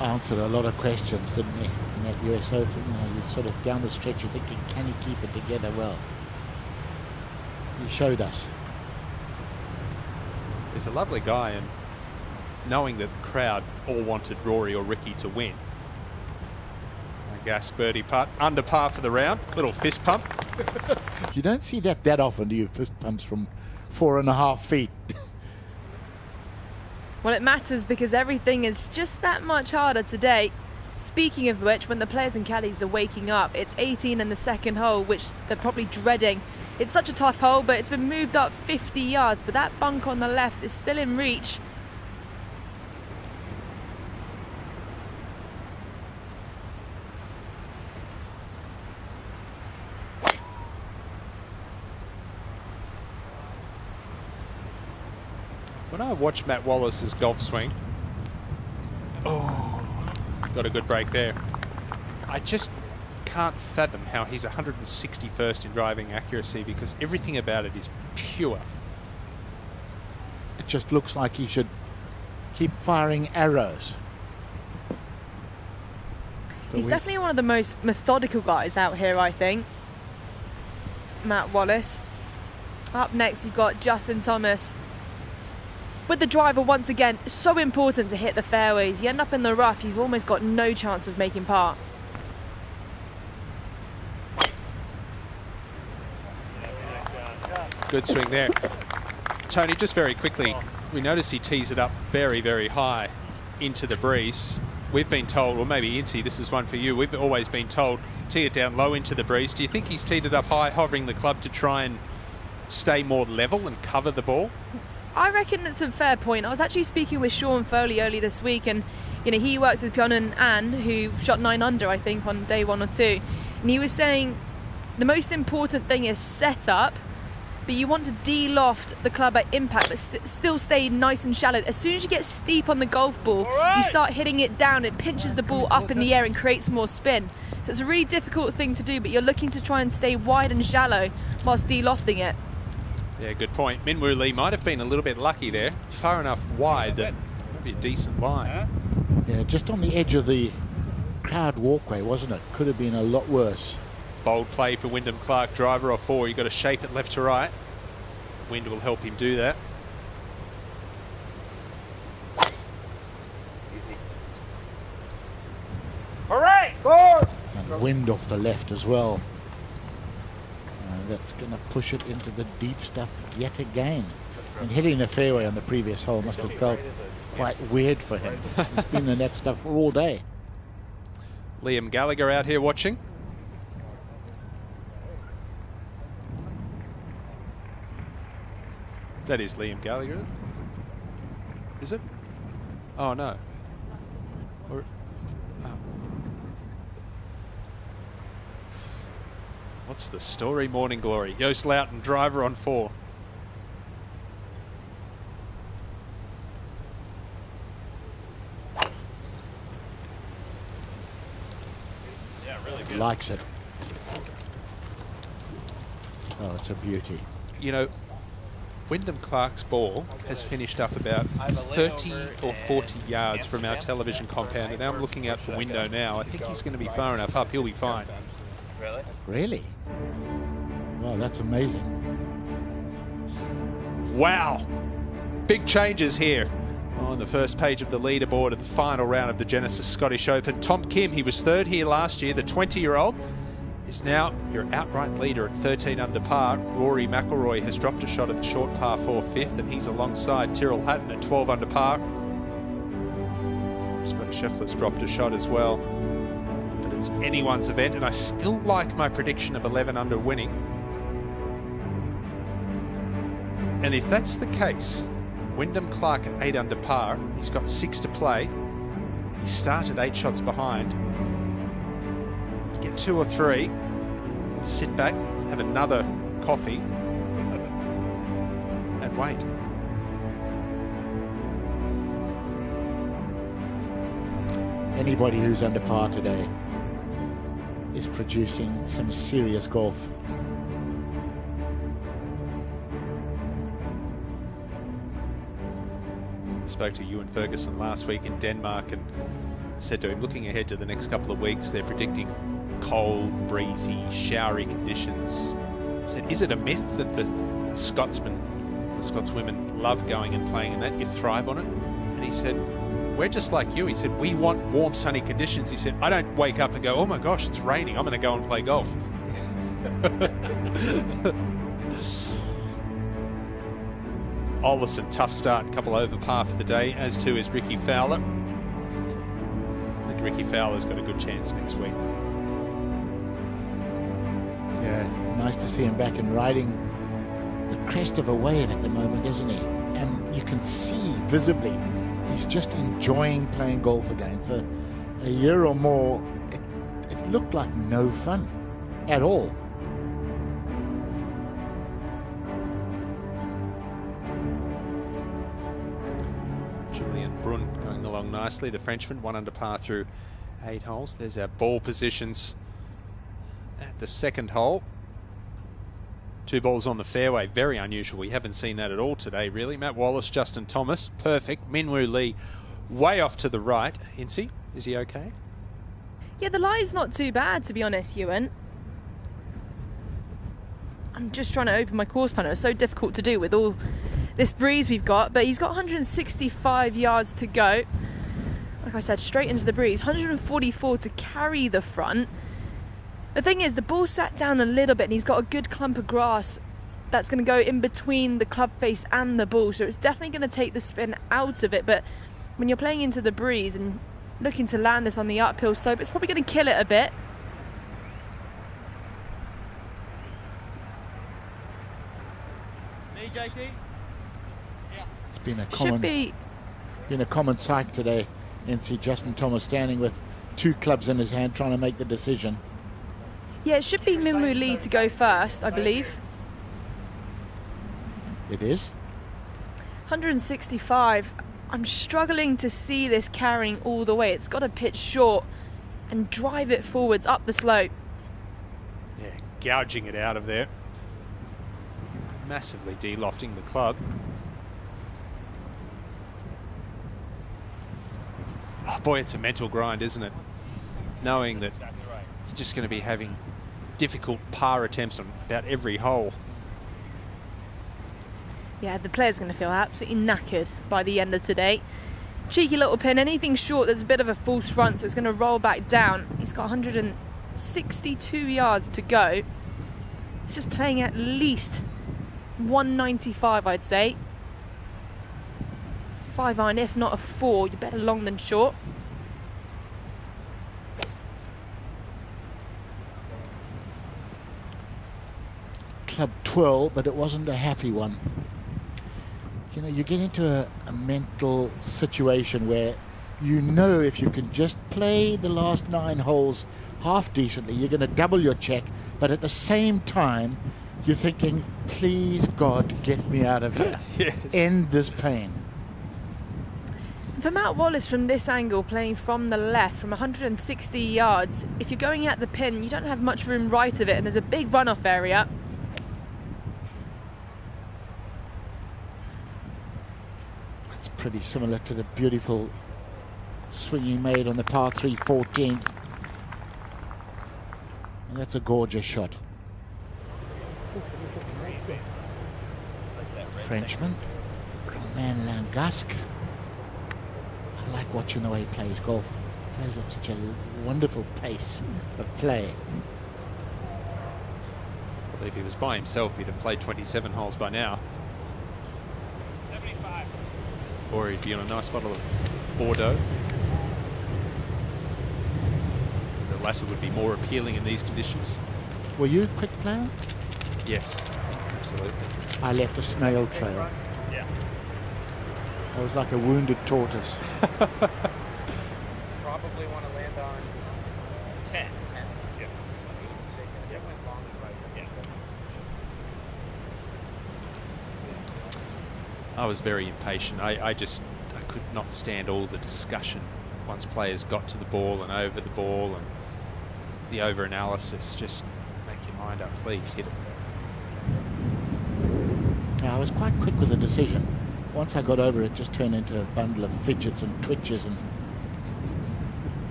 Answered a lot of questions, didn't he, in that US Open? You know, you sort of down the stretch, you're thinking, can he keep it together? Well, he showed us. He's a lovely guy, and knowing that the crowd all wanted Rory or Ricky to win. A gas birdie putt, under par for the round. Little fist pump. You don't see that often, do you? Fist pumps from 4.5 feet. Well, it matters because everything is just that much harder today. Speaking of which, when the players and caddies are waking up, it's 18 in the second hole, which they're probably dreading. It's such a tough hole, but it's been moved up 50 yards, but that bunk on the left is still in reach. When I watch Matt Wallace's golf swing, got a good break there. I just can't fathom how he's 161st in driving accuracy, because everything about it is pure. It just looks like he should keep firing arrows. He's definitely one of the most methodical guys out here, I think. Matt Wallace. Up next, you've got Justin Thomas. With the driver, once again, so important to hit the fairways. You end up in the rough, you've almost got no chance of making par. Good swing there. Tony, just very quickly, we notice he tees it up very, very high into the breeze. We've been told, or maybe Incy, this is one for you, we've always been told, tee it down low into the breeze. Do you think he's teed it up high, hovering the club to try and stay more level and cover the ball? I reckon it's a fair point. I was actually speaking with Sean Foley early this week, and he works with Pyeon and Ann, who shot 9 under, I think, on day 1 or 2. And he was saying the most important thing is setup, but you want to de-loft the club at impact, but still stay nice and shallow. As soon as you get steep on the golf ball, you start hitting it down. It pinches the ball up in the air and creates more spin. So it's a really difficult thing to do, but you're looking to try and stay wide and shallow whilst de-lofting it. Yeah, good point. Minwoo Lee might have been a little bit lucky there. Far enough wide that would be a decent line. Yeah, just on the edge of the crowd walkway, wasn't it? Could have been a lot worse. Bold play for Wyndham Clark, driver off 4. You've got to shape it left to right. Wind will help him do that. Easy. Hooray! And wind off the left as well. That's going to push it into the deep stuff yet again. And hitting the fairway on the previous hole must have felt quite weird for him. He's been in that stuff all day. Liam Gallagher out here watching. That is Liam Gallagher. Is it? Oh, no. Or, oh. What's the story? Morning Glory. Joost Luiten, driver on 4. Yeah, really good. Likes it. Oh, it's a beauty. You know, Wyndham Clark's ball has finished up about 30 or 40 yards from our television compound, and now I'm looking out the window now. I think he's going to be far enough up. He'll be fine. Really? Really? Wow, that's amazing. Wow. Big changes here on the first page of the leaderboard of the final round of the Genesis Scottish Open. Tom Kim, he was 3rd here last year. The 20-year-old is now your outright leader at 13 under par. Rory McIlroy has dropped a shot at the short par 4 5th, and he's alongside Tyrrell Hatton at 12 under par. Scotty Scheffler's dropped a shot as well. But it's anyone's event, and I still like my prediction of 11 under winning. And if that's the case, Wyndham Clark at 8 under par, he's got 6 to play. He started 8 shots behind. Get 2 or 3, sit back, have another coffee, and wait. Anybody who's under par today is producing some serious golf. Spoke to Ewan Ferguson last week in Denmark and said to him, looking ahead to the next couple of weeks, they're predicting cold, breezy, showery conditions. I said, is it a myth that the Scotsmen, the Scotswomen love going and playing in that? You thrive on it? And he said, we're just like you. He said, we want warm, sunny conditions. He said, I don't wake up and go, oh my gosh, it's raining, I'm going to go and play golf. Olison, tough start, couple over par for the day, as too is Ricky Fowler. I think Ricky Fowler's got a good chance next week. Yeah, nice to see him back and riding the crest of a wave at the moment, isn't he? And you can see visibly he's just enjoying playing golf again. For a year or more, it looked like no fun at all. Julian Brun going along nicely. The Frenchman, 1 under par through 8 holes. There's our ball positions at the second hole. 2 balls on the fairway, very unusual. We haven't seen that at all today, really. Matt Wallace, Justin Thomas, perfect. Minwoo Lee, way off to the right. Incy, is he okay? Yeah, the lie's not too bad, to be honest, Ewan. I'm just trying to open my course planner. It's so difficult to do with all this breeze we've got, but he's got 165 yards to go. Like I said, straight into the breeze. 144 to carry the front. The thing is, the ball sat down a little bit and he's got a good clump of grass that's going to go in between the club face and the ball, so it's definitely going to take the spin out of it. But when you're playing into the breeze and looking to land this on the uphill slope, it's probably going to kill it a bit. Me, JT? Yeah. It's been a common sight today. And see Justin Thomas standing with 2 clubs in his hand trying to make the decision. Yeah, it should be Minwoo Lee to go first, I believe. It is? 165. I'm struggling to see this carrying all the way. It's got to pitch short and drive it forwards up the slope. Yeah, gouging it out of there. Massively de-lofting the club. Oh boy, it's a mental grind, isn't it? Knowing that you're just going to be having difficult par attempts on about every hole. Yeah, the player's going to feel absolutely knackered by the end of today. Cheeky little pin, anything short, there's a bit of a false front, so it's going to roll back down. He's got 162 yards to go. He's just playing at least 195, I'd say. 5 iron, if not a 4, you're better long than short. Club twirl, but it wasn't a happy one. you know, you get into a mental situation where you know if you can just play the last 9 holes half decently, you're going to double your check, but at the same time, you're thinking, please God, get me out of here. Yes. End this pain. For Matt Wallace from this angle, playing from the left from 160 yards, if you're going at the pin, you don't have much room right of it, and there's a big runoff area. It's pretty similar to the beautiful swing he made on the par 3 14th. And that's a gorgeous shot. Frenchman, Romain Langasque. I like watching the way he plays golf. He plays at such a wonderful pace of play. I believe if he was by himself, he'd have played 27 holes by now. 75. Or he'd be on a nice bottle of Bordeaux. The latter would be more appealing in these conditions. Were you a quick player? Yes, absolutely. I left a snail trail. Yeah. I was like a wounded tortoise. Probably want to land on 10. 10. Yeah. 86. And it went long and right. I was very impatient. I could not stand all the discussion once players got to the ball and over the ball and the over-analysis. Just make your mind up, please hit it. Yeah, I was quite quick with the decision. Once I got over it, just turned into a bundle of fidgets and twitches and...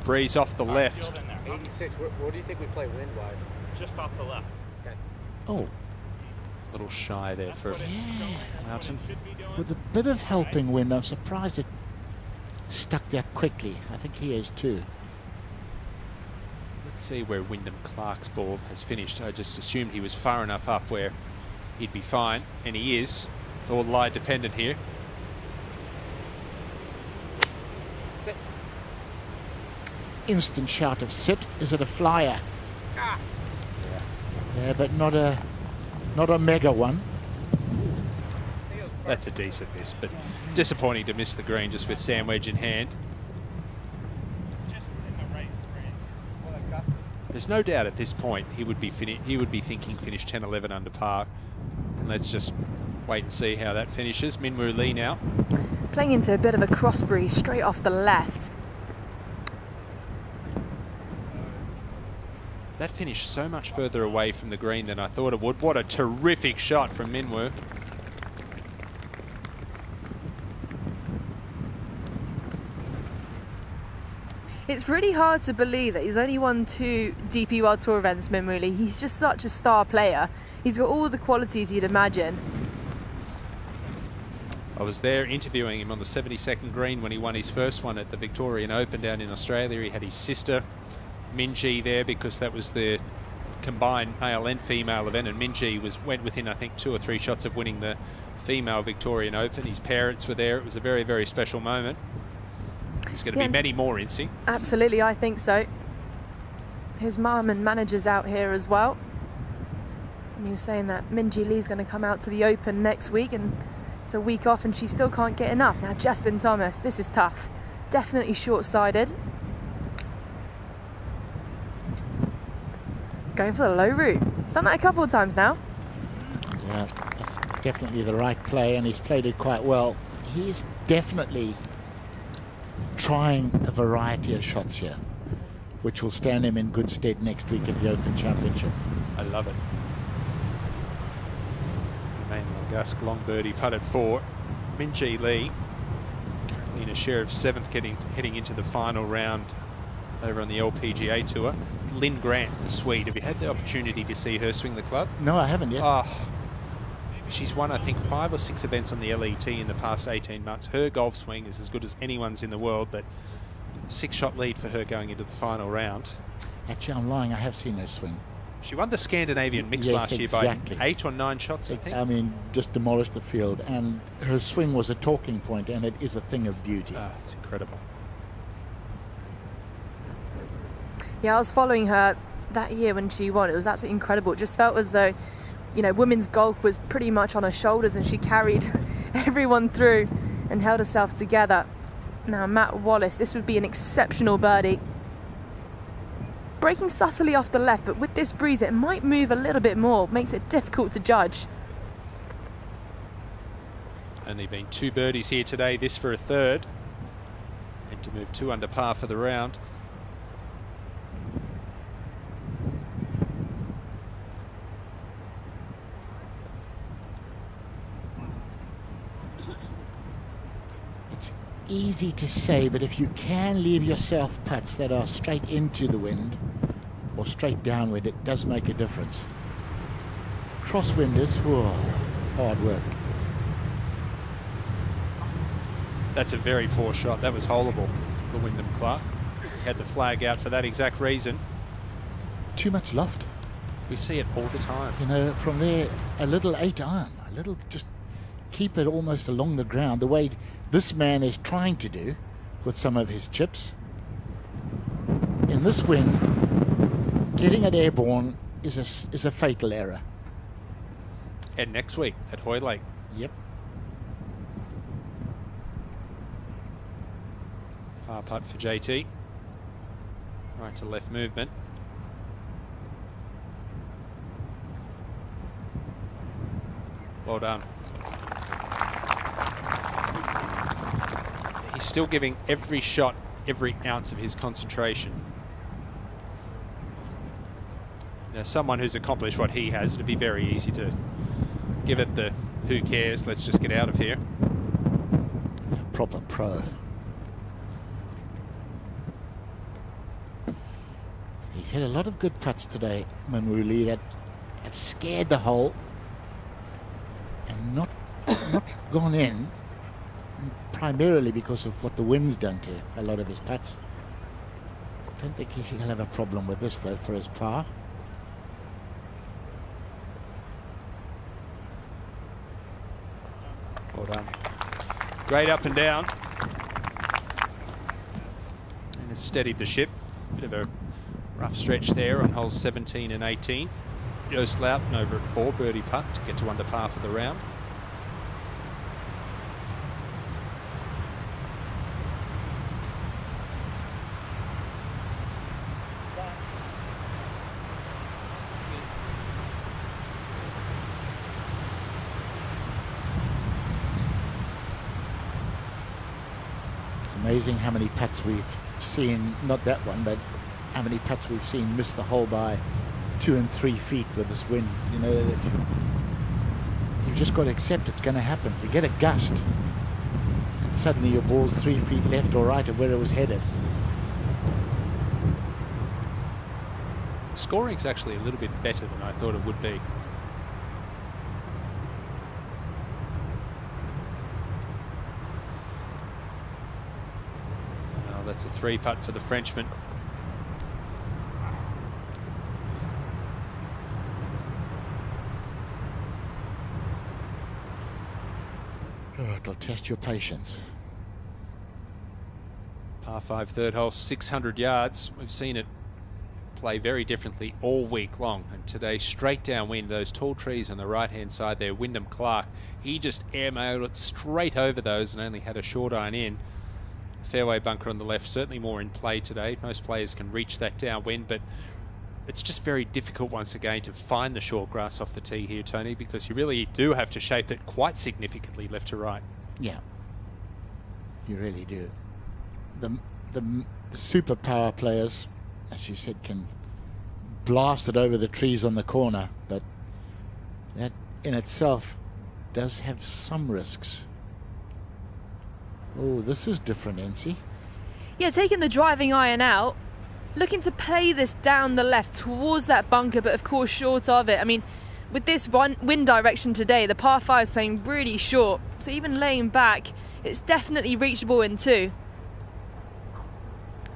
Breeze off the left. 86. What do you think we play wind-wise? Just off the left. Okay. Oh. A little shy there for Mountain. With a bit of helping wind, I'm surprised it stuck that quickly. I think he is too. Let's see where Wyndham Clark's ball has finished. I just assumed he was far enough up where he'd be fine, and he is. All lie dependent here. Sit. Instant shout of sit. Is it a flyer? Ah. Yeah, but not a mega one. That's a decent miss, but disappointing to miss the green just with sand wedge in hand. There's no doubt at this point he would be thinking finish 10-11 under par. And let's just wait and see how that finishes. Minwoo Lee now. Playing into a bit of a cross breeze straight off the left. That finished so much further away from the green than I thought it would. What a terrific shot from Minwoo. It's really hard to believe that he's only won 2 DP World Tour events, Minwoo Lee. He's just such a star player. He's got all the qualities you'd imagine. I was there interviewing him on the 72nd green when he won his first one at the Victorian Open down in Australia. He had his sister Minjee there because that was the combined male and female event, and Minjee went within, I think, 2 or 3 shots of winning the female Victorian Open. His parents were there. It was a very, very special moment. There's going to be many more, Incy. Absolutely, I think so. His mum and managers out here as well. And he was saying that Minjee Lee's going to come out to the Open next week, and it's a week off and she still can't get enough. Now, Justin Thomas, this is tough. Definitely short-sided. Going for the low route. He's done that a couple of times now. Yeah, that's definitely the right play, and he's played it quite well. He's definitely trying a variety of shots here, which will stand him in good stead next week at the Open Championship. I love it. Romain Langasque, long birdie, putted 4. Minjee Lee in a share of 7th, heading into the final round over on the LPGA Tour. Lynn Grant, the Swede. Have you had the opportunity to see her swing the club? No, I haven't yet. Oh, she's won, I think, 5 or 6 events on the LET in the past 18 months. Her golf swing is as good as anyone's in the world, but 6-shot lead for her going into the final round. Actually, I'm lying. I have seen her swing. She won the Scandinavian mix last year by 8 or 9 shots, I think. I mean, just demolished the field, and her swing was a talking point, and it is a thing of beauty. It's incredible. Yeah, I was following her that year when she won. It was absolutely incredible. It just felt as though you know, women's golf was pretty much on her shoulders, and she carried everyone through and held herself together. Now Matt Wallace, this would be an exceptional birdie. Breaking subtly off the left, but with this breeze it might move a little bit more, makes it difficult to judge. Only been 2 birdies here today, this for a third. And to move 2 under par for the round. It's easy to say, but if you can leave yourself putts that are straight into the wind or straight downwind, it does make a difference. Crosswinders, whoa, hard work. That's a very poor shot. That was holeable for Wyndham Clark. Had the flag out for that exact reason. Too much loft. We see it all the time. You know, from there, a little 8-iron, a little, just keep it almost along the ground, the way this man is trying to do with some of his chips. In this wind, getting it airborne is a fatal error. And next week at Hoylake. Yep. Par putt for JT. Right to left movement. Well done. He's still giving every shot, every ounce of his concentration. Now, someone who's accomplished what he has, it'd be very easy to give it the who cares, let's just get out of here. Proper pro. He's had a lot of good putts today, Manwuli, that have scared the hole and not gone in, primarily because of what the wind's done to a lot of his putts. I don't think he'll have a problem with this, though, for his par. Well done. Great up and down. And it's steadied the ship. Bit of a rough stretch there on holes 17 and 18. Joost Luiten over at 4, birdie putt to get to under par for the round. It's amazing how many putts we've seen, not that one, but how many putts we've seen miss the hole by 2 and 3 feet with this wind. You know, you've just got to accept it's going to happen. You get a gust and suddenly your ball's 3 feet left or right of where it was headed. Scoring's actually a little bit better than I thought it would be. Oh, that's a 3 putt for the Frenchman. Oh, it'll test your patience. Par 5 third hole, 600 yards. We've seen it play very differently all week long, and today straight downwind, those tall trees on the right hand side there. Wyndham Clark, he just airmailed it straight over those and only had a short iron in. Fairway bunker on the left, certainly more in play today. Most players can reach that downwind, but it's just very difficult once again to find the short grass off the tee here, Tony, because you really do have to shape it quite significantly left to right. Yeah, you really do. The super power players, as you said, can blast it over the trees on the corner, but that in itself does have some risks. Oh, this is different, NC. Yeah, taking the driving iron out, looking to play this down the left towards that bunker, but of course short of it. I mean, with this wind direction today, the par 5 is playing really short, so even laying back, it's definitely reachable in 2.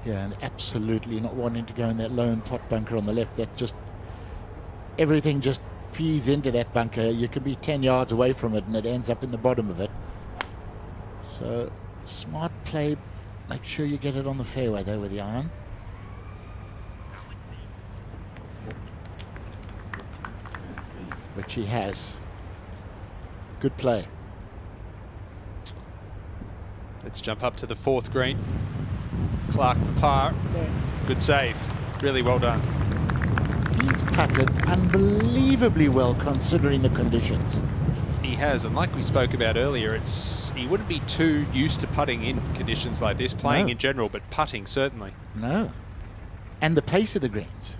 Yeah, and absolutely not wanting to go in that lone pot bunker on the left. That just, everything just feeds into that bunker. You could be 10 yards away from it and it ends up in the bottom of it. So, smart play. Make sure you get it on the fairway though with the iron. which he has. Good play. Let's jump up to the 4th green. Clark for par. Good save. Really well done. He's putted unbelievably well considering the conditions. He has, and like we spoke about earlier, he wouldn't be too used to putting in conditions like this, playing in general, but putting certainly. No. And the pace of the greens.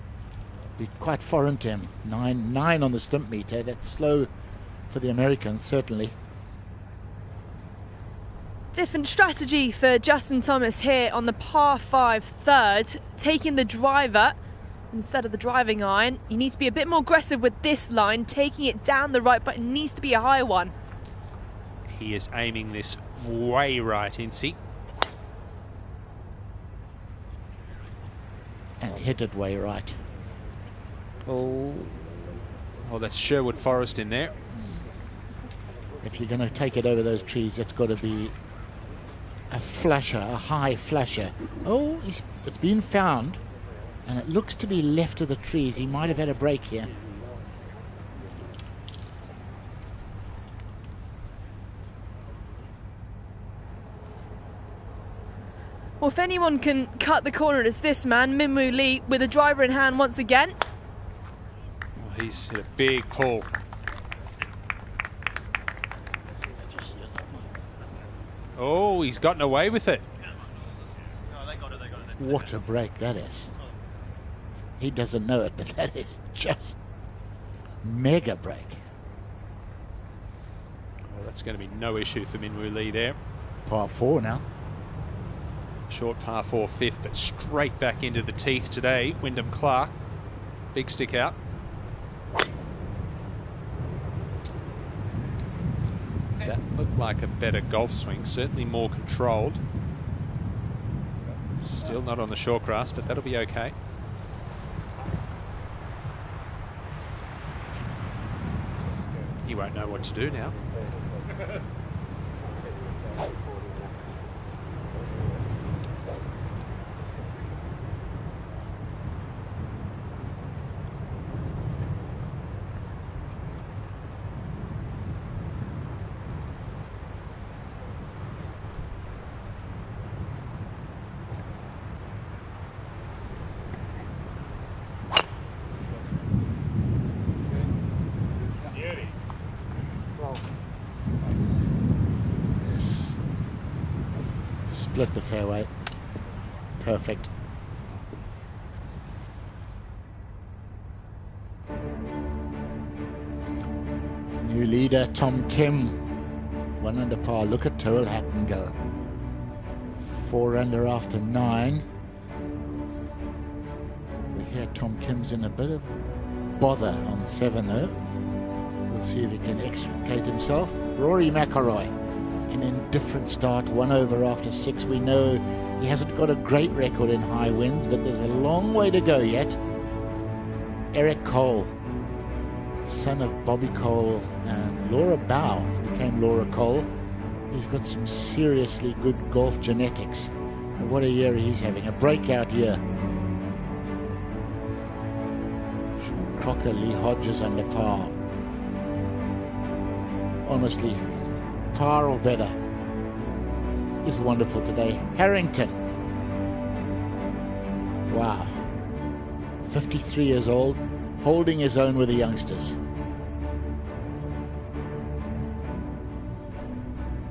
Be quite foreign to him. 9 on the stimp meter. That's slow for the Americans, certainly. Different strategy for Justin Thomas here on the par 5 3rd, taking the driver instead of the driving iron. You need to be a bit more aggressive with this line, taking it down the right, but it needs to be a high one. He is aiming this way right, Incy. And hit it way right. Oh, that's Sherwood Forest in there. If you're going to take it over those trees, it's got to be a flasher, a high flasher. Oh, it's been found, and it looks to be left of the trees. He might have had a break here. Well, if anyone can cut the corner, it's this man, Minwoo Lee, with a driver in hand once again. Well, he's hit a big pull. Oh, he's gotten away with it. What a break that is. He doesn't know it, but that is just mega break. Well, that's going to be no issue for Minwoo Lee there. Par 4 now. Short par 4 5th, but straight back into the teeth today. Wyndham Clark, big stick out. That looked like a better golf swing, certainly more controlled. Still not on the short grass, but that'll be okay. He won't know what to do now. Split the fairway. Perfect. New leader Tom Kim, 1 under par. Look at Tyrrell Hatton go. 4 under after 9. We hear Tom Kim's in a bit of bother on 7 though. We'll see if he can extricate himself. Rory McIlroy, an indifferent start, 1 over after 6. We know he hasn't got a great record in high winds, but there's a long way to go yet. Eric Cole, son of Bobby Cole and Laura Bow, became Laura Cole. He's got some seriously good golf genetics. And what a year he's having, a breakout year. Sean Crocker, Lee Hodges under par. Honestly, par or better is wonderful today. Harrington, wow, 53 years old, holding his own with the youngsters.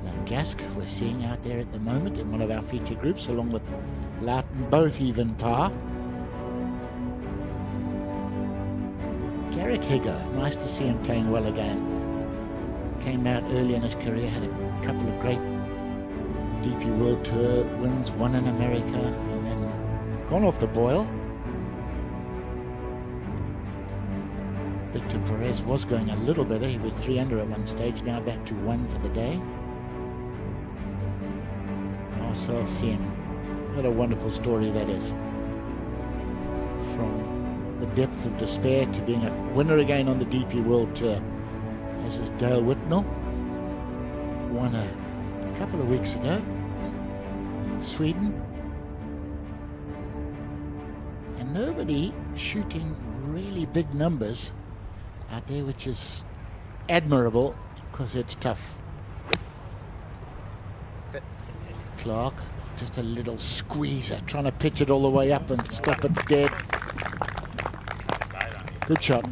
Now Gask we're seeing out there at the moment in one of our feature groups, along with Lawton, both even par. Garrick Higgo, nice to see him playing well again. Came out early in his career, had a couple of great DP World Tour wins, 1 in America, and then gone off the boil. Victor Perez was going a little better. He was 3 under at one stage, now back to 1 for the day. Marcel Siem, what a wonderful story that is. From the depths of despair to being a winner again on the DP World Tour. This is Dale Whitnell, won a couple of weeks ago in Sweden. And nobody shooting really big numbers out there, which is admirable because it's tough. Clark, just a little squeezer, trying to pitch it all the way up and stop it dead. Good shot.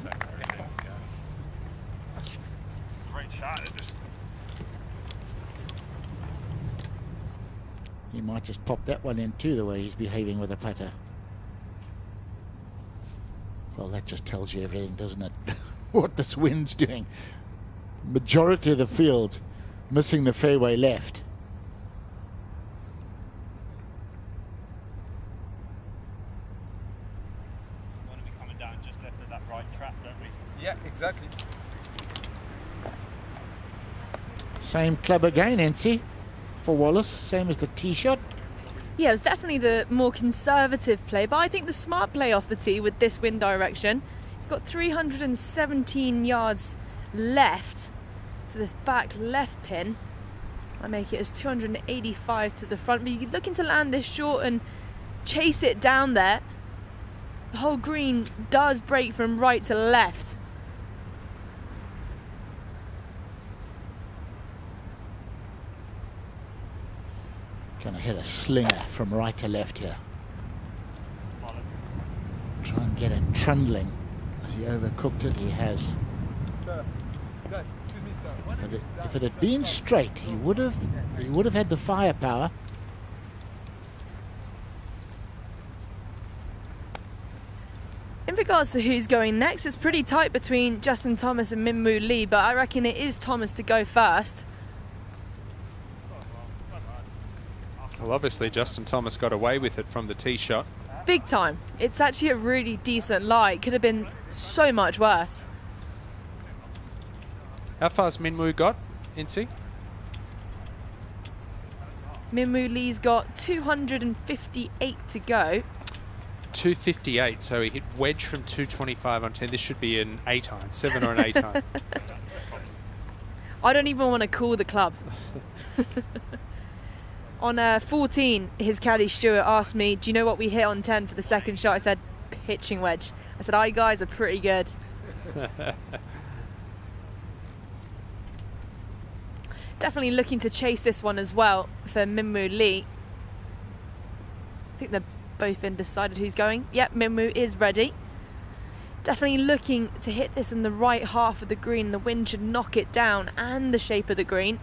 He might just pop that one in too, the way he's behaving with the putter. Well, that just tells you everything, doesn't it? What this wind's doing. Majority of the field missing the fairway left. Yeah, exactly. Same club again, NC, for Wallace, same as the tee shot. Yeah, it was definitely the more conservative play, but I think the smart play off the tee with this wind direction. It's got 317 yards left to this back left pin. I make it as 285 to the front, but you're looking to land this short and chase it down there. The whole green does break from right to left. Gonna hit a slinger from right to left here. Try and get it trundling. Has he overcooked it? He has. If it had been straight, he would have had the firepower. In regards to who's going next, it's pretty tight between Justin Thomas and Min-Woo Lee, but I reckon it is Thomas to go first. Well, obviously Justin Thomas got away with it from the tee shot. Big time. It's actually a really decent lie. It could have been so much worse. How far's Min-Woo got, Incy? Min-Woo Lee's got 258 to go. 258, so he hit wedge from 225 on 10. This should be an 8-iron, 7 or an 8-iron. I don't even want to call the club. On 14, his caddy Stuart asked me, do you know what we hit on 10 for the second shot? I said, pitching wedge. I said, you guys are pretty good. Definitely looking to chase this one as well for Min-Woo Lee. I think they're both undecided who's going. Yep, Min-Woo is ready. Definitely looking to hit this in the right half of the green. The wind should knock it down, and the shape of the green.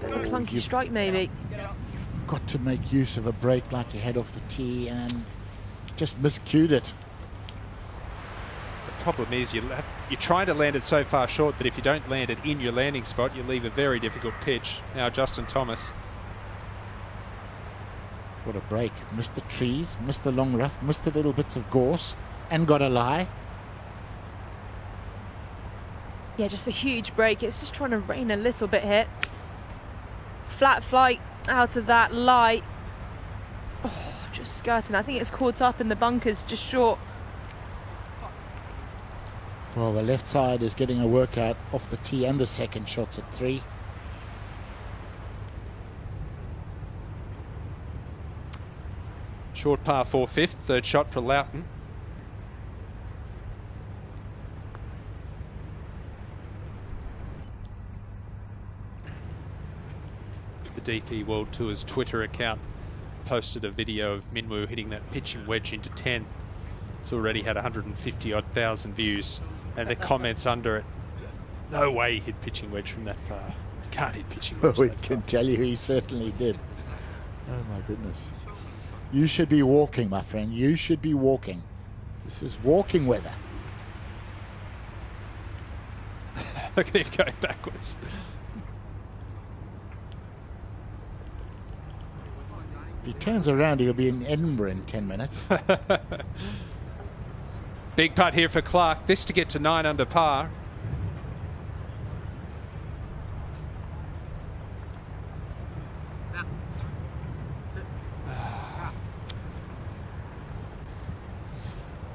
Bit of a clunky strike maybe. You've got to make use of a break like you had off the tee and just miscued it. The problem is you're trying to land it so far short that if you don't land it in your landing spot, you leave a very difficult pitch. Now Justin Thomas. What a break. Missed the trees, missed the long rough, missed the little bits of gorse, and got a lie. Yeah, just a huge break. It's just trying to rain a little bit here. Flat flight out of that lie. Oh, just skirting. I think it's caught up in the bunkers just short. Well, the left side is getting a workout off the tee and the second shots at 3. Short par 4 fifth, third shot for Loughton. The DP World Tour's Twitter account posted a video of Min-Woo hitting that pitching wedge into 10. It's already had 150,000 views, and the comments under it, no way he hit pitching wedge from that far. Can't hit pitching wedge We that can far. tell you he certainly did. Oh my goodness. You should be walking, my friend. You should be walking. This is walking weather. Look at him going backwards. If he turns around, he'll be in Edinburgh in 10 minutes. Big putt here for Clark. This to get to 9 under par.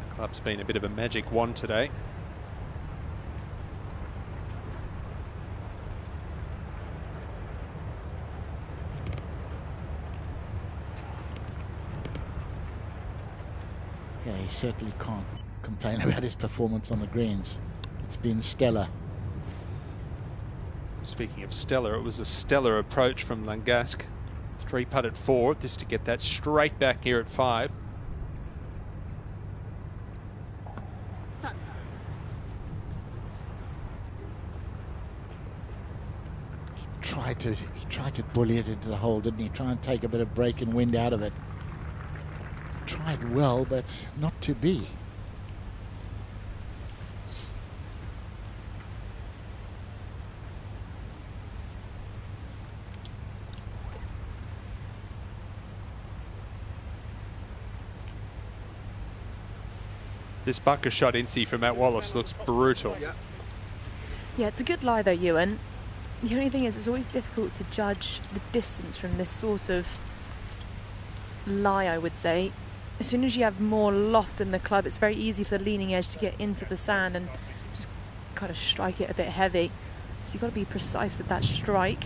The club's been a bit of a magic wand today. he certainly can't complain about his performance on the greens. It's been stellar. Speaking of stellar, it was a stellar approach from Langask. 3-putt at 4, this to get that straight back here at 5. He tried to bully it into the hole, didn't he? Try and take a bit of break and wind out of it. Tried well, but not to be. This bunker shot Incy from Matt Wallace looks brutal. Yeah, it's a good lie though, Ewan. The only thing is, it's always difficult to judge the distance from this sort of lie, I would say. As soon as you have more loft in the club, it's very easy for the leaning edge to get into the sand and just kind of strike it a bit heavy. So you've got to be precise with that strike.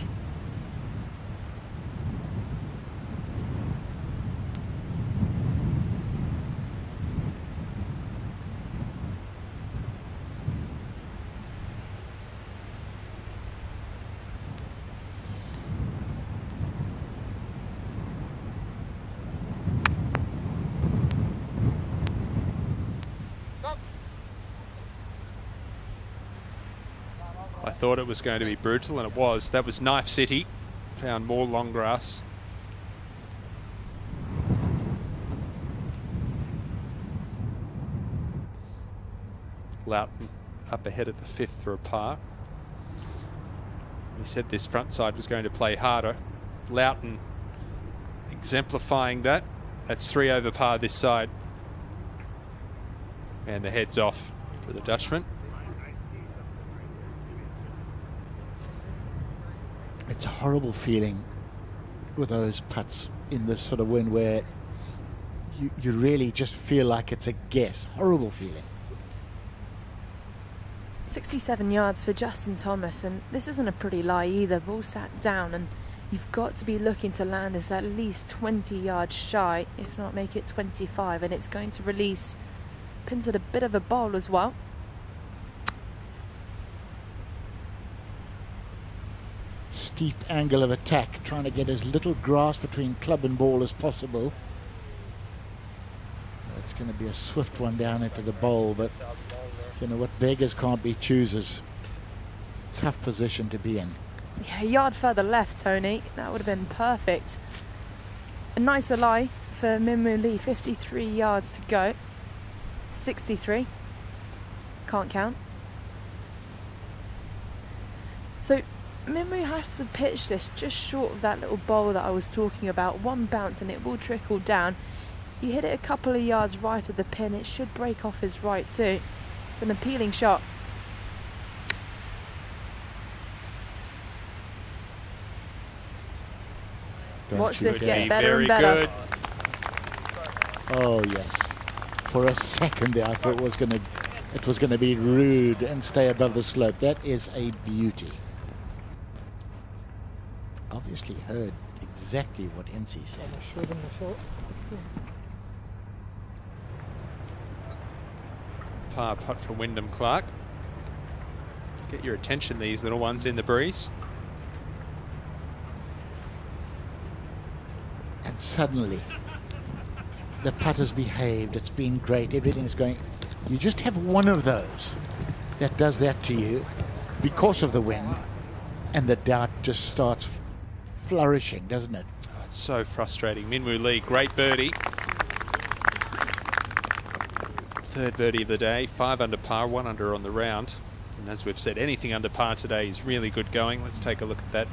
I thought it was going to be brutal, and it was. That was Knife City. Found more long grass. Loughton up ahead at the 5th for a par. We said this front side was going to play harder. Loughton exemplifying that. That's 3 over par this side. And the head's off for the Dutchman. It's a horrible feeling with those putts in this sort of wind where you really just feel like it's a guess. Horrible feeling. 67 yards for Justin Thomas, and this isn't a pretty lie either. Ball sat down, and you've got to be looking to land this at least 20 yards shy, if not make it 25, and it's going to release. Pins at a bit of a bowl as well. Steep angle of attack, trying to get as little grass between club and ball as possible. It's going to be a swift one down into the bowl, but you know what, beggars can't be choosers. Tough position to be in. Yeah, a yard further left, Tony. That would have been perfect. A nicer lie for Minwoo Lee. 53 yards to go. 63. Can't count. So Minwoo has to pitch this just short of that little bowl that I was talking about. One bounce and it will trickle down. You hit it a couple of yards right of the pin, it should break off his right too. It's an appealing shot. Watch this get better and better. Oh yes. For a second there I thought it was going to be rude and stay above the slope. That is a beauty. Obviously heard exactly what NC said. Par putt for Wyndham Clark. Get your attention, these little ones in the breeze. And suddenly the putt has behaved. It's been great. Everything's going. You just have one of those that does that to you because of the wind, and the doubt just starts flourishing, doesn't it? Oh, it's so frustrating. Minwoo Lee, great birdie. Third birdie of the day, 5 under par, 1 under on the round. And as we've said, anything under par today is really good going. Let's take a look at that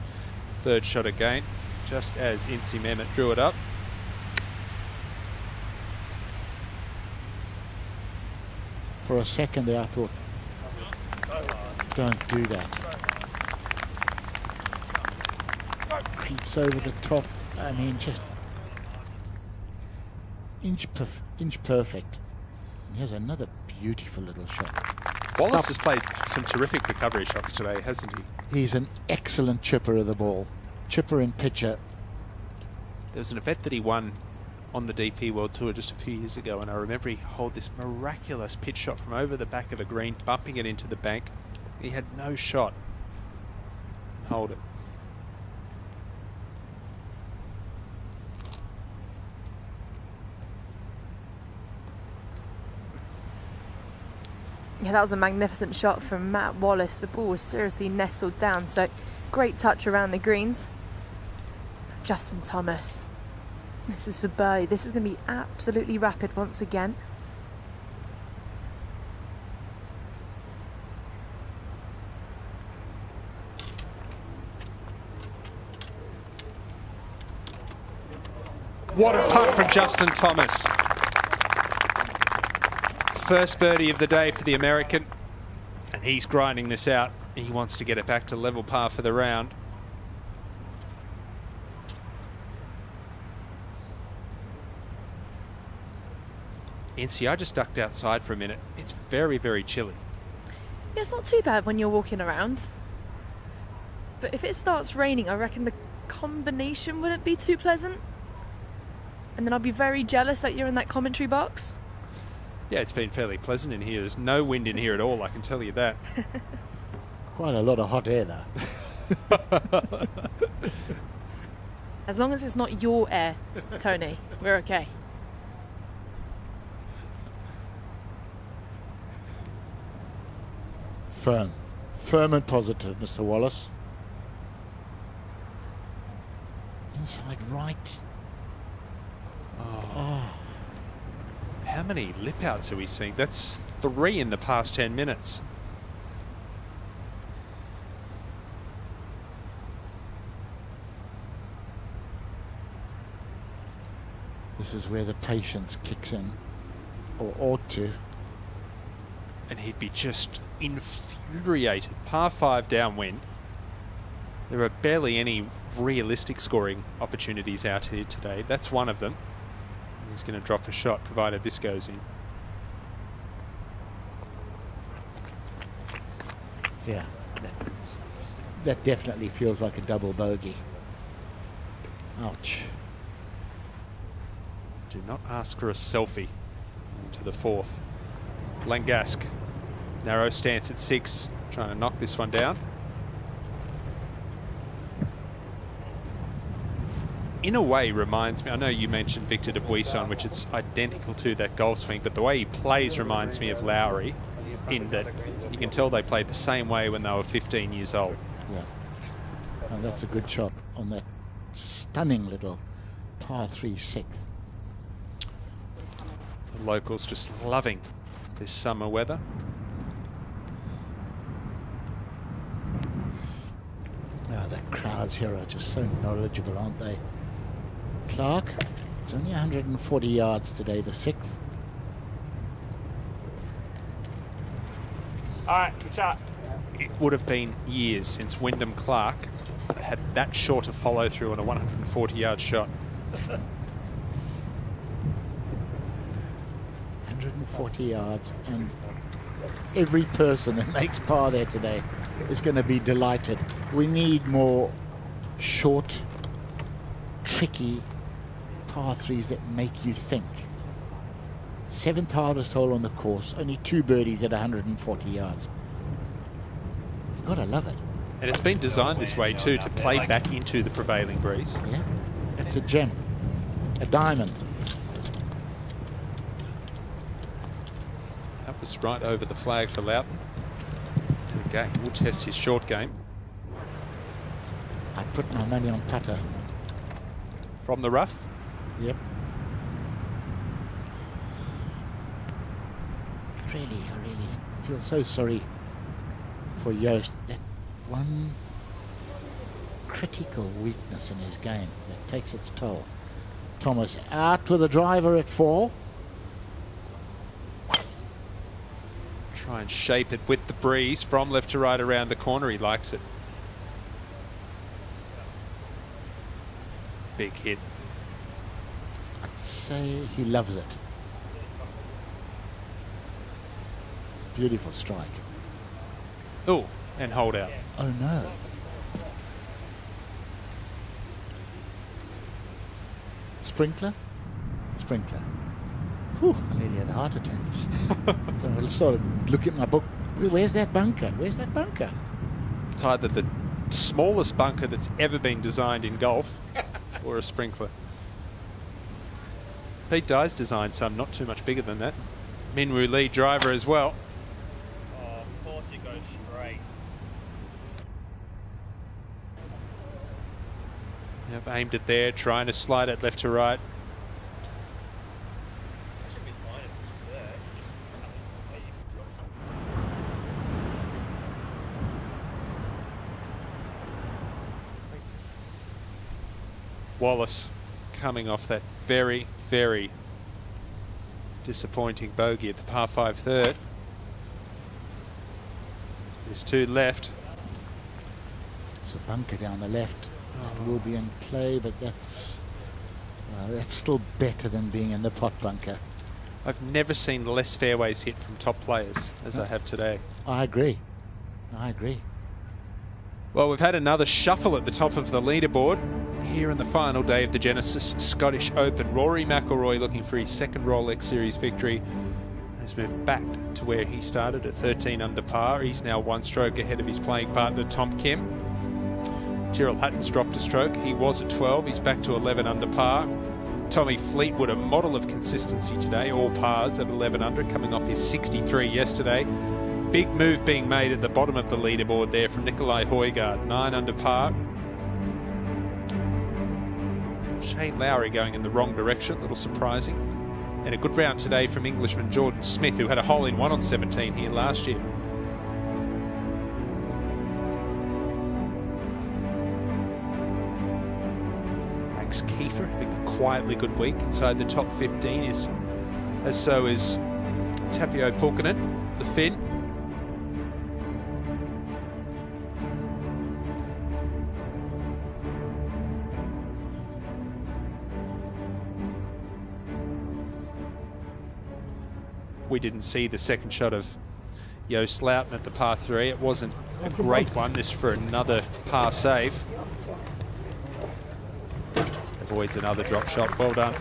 third shot again, just as Incy Mehmet drew it up. For a second there I thought, don't do that. Creeps over the top. I mean, just inch perfect. And here's another beautiful little shot. Wallace has played some terrific recovery shots today, hasn't he? He's an excellent chipper of the ball. Chipper and pitcher. There was an event that he won on the DP World Tour just a few years ago, and I remember he holed this miraculous pitch shot from over the back of a green, bumping it into the bank. He had no shot. Hold it. Yeah, that was a magnificent shot from Matt Wallace. The ball was seriously nestled down, so great touch around the greens. Justin Thomas. This is for birdie. This is going to be absolutely rapid once again. What a putt from Justin Thomas. First birdie of the day for the American, and he's grinding this out. He wants to get it back to level par for the round. NC, I just ducked outside for a minute. It's very, very chilly. Yeah, it's not too bad when you're walking around. But if it starts raining, I reckon the combination wouldn't be too pleasant. And then I'll be very jealous that you're in that commentary box. Yeah, it's been fairly pleasant in here. There's no wind in here at all, I can tell you that. Quite a lot of hot air, though. As long as it's not your air, Tony, we're okay. Firm. Firm and positive, Mr. Wallace. Inside right. Oh. How many lip outs are we seeing? That's 3 in the past 10 minutes. This is where the patience kicks in, or ought to. And he'd be just infuriated. Par 5 downwind. There are barely any realistic scoring opportunities out here today. That's one of them. He's going to drop a shot, provided this goes in. Yeah, that definitely feels like a double bogey. Ouch. Do not ask for a selfie. Into the 4th. Langasque. Narrow stance at 6. Trying to knock this one down. In a way reminds me, I know you mentioned Victor de Buisson, which is identical to that golf swing, but the way he plays reminds me of Lowry, in that you can tell they played the same way when they were 15 years old. Yeah. And that's a good shot on that stunning little par 3 6th. The locals just loving this summer weather. Oh, the crowds here are just so knowledgeable, aren't they? Clark, it's only 140 yards today, the 6th. All right, good shot. It would have been years since Wyndham Clark had that short a follow through on a 140-yard shot. 140 yards, and every person that makes par there today is going to be delighted. We need more short, tricky par 3s that make you think. 7th hardest hole on the course, only 2 birdies at 140 yards. You've got to love it. And it's been designed this way too, to play back into the prevailing breeze. Yeah, it's a gem, a diamond. That was right over the flag for Loughton. Okay, we'll test his short game. I'd put my money on putter. From the rough? Yep. I really feel so sorry for Joost. That one critical weakness in his game that takes its toll. Thomas out with a driver at 4. Try and shape it with the breeze from left to right around the corner. He likes it. Big hit. I'd say he loves it. Beautiful strike. Oh, and hold out. Oh no. Sprinkler? sprinkler. Whew, I nearly had a heart attack. So I started looking at my book. Where's that bunker? Where's that bunker? It's either the smallest bunker that's ever been designed in golf or a sprinkler. Pete Dye's designed some not too much bigger than that. Minwoo Lee driver as well. Oh, of course you go straight. Yep, aimed it there, trying to slide it left to right. Should be fine if it's there. Wallace coming off that very, very disappointing bogey at the par 5 third. There's 2 left. There's a bunker down the left. That will be in play, but that's still better than being in the pot bunker. I've never seen less fairways hit from top players as I have today. I agree. I agree. Well, we've had another shuffle at the top of the leaderboard here in the final day of the Genesis Scottish Open. Rory McIlroy looking for his second Rolex Series victory has moved back to where he started at 13 under par. He's now 1 stroke ahead of his playing partner Tom Kim. Tyrrell Hatton's dropped a stroke. He was at 12. He's back to 11 under par. Tommy Fleetwood, a model of consistency today, all pars at 11 under, coming off his 63 yesterday. Big move being made at the bottom of the leaderboard there from Nikolai Højgaard, 9 under par. Shane Lowry going in the wrong direction, a little surprising. And a good round today from Englishman Jordan Smith, who had a hole-in-one on 17 here last year. Max Kiefer having a quietly good week inside the top 15, as so is Tapio Pulkkinen, the Finn. We didn't see the second shot of Yo Slouten at the par 3. It wasn't a great one. This for another par save. Avoids another drop shot. Well done.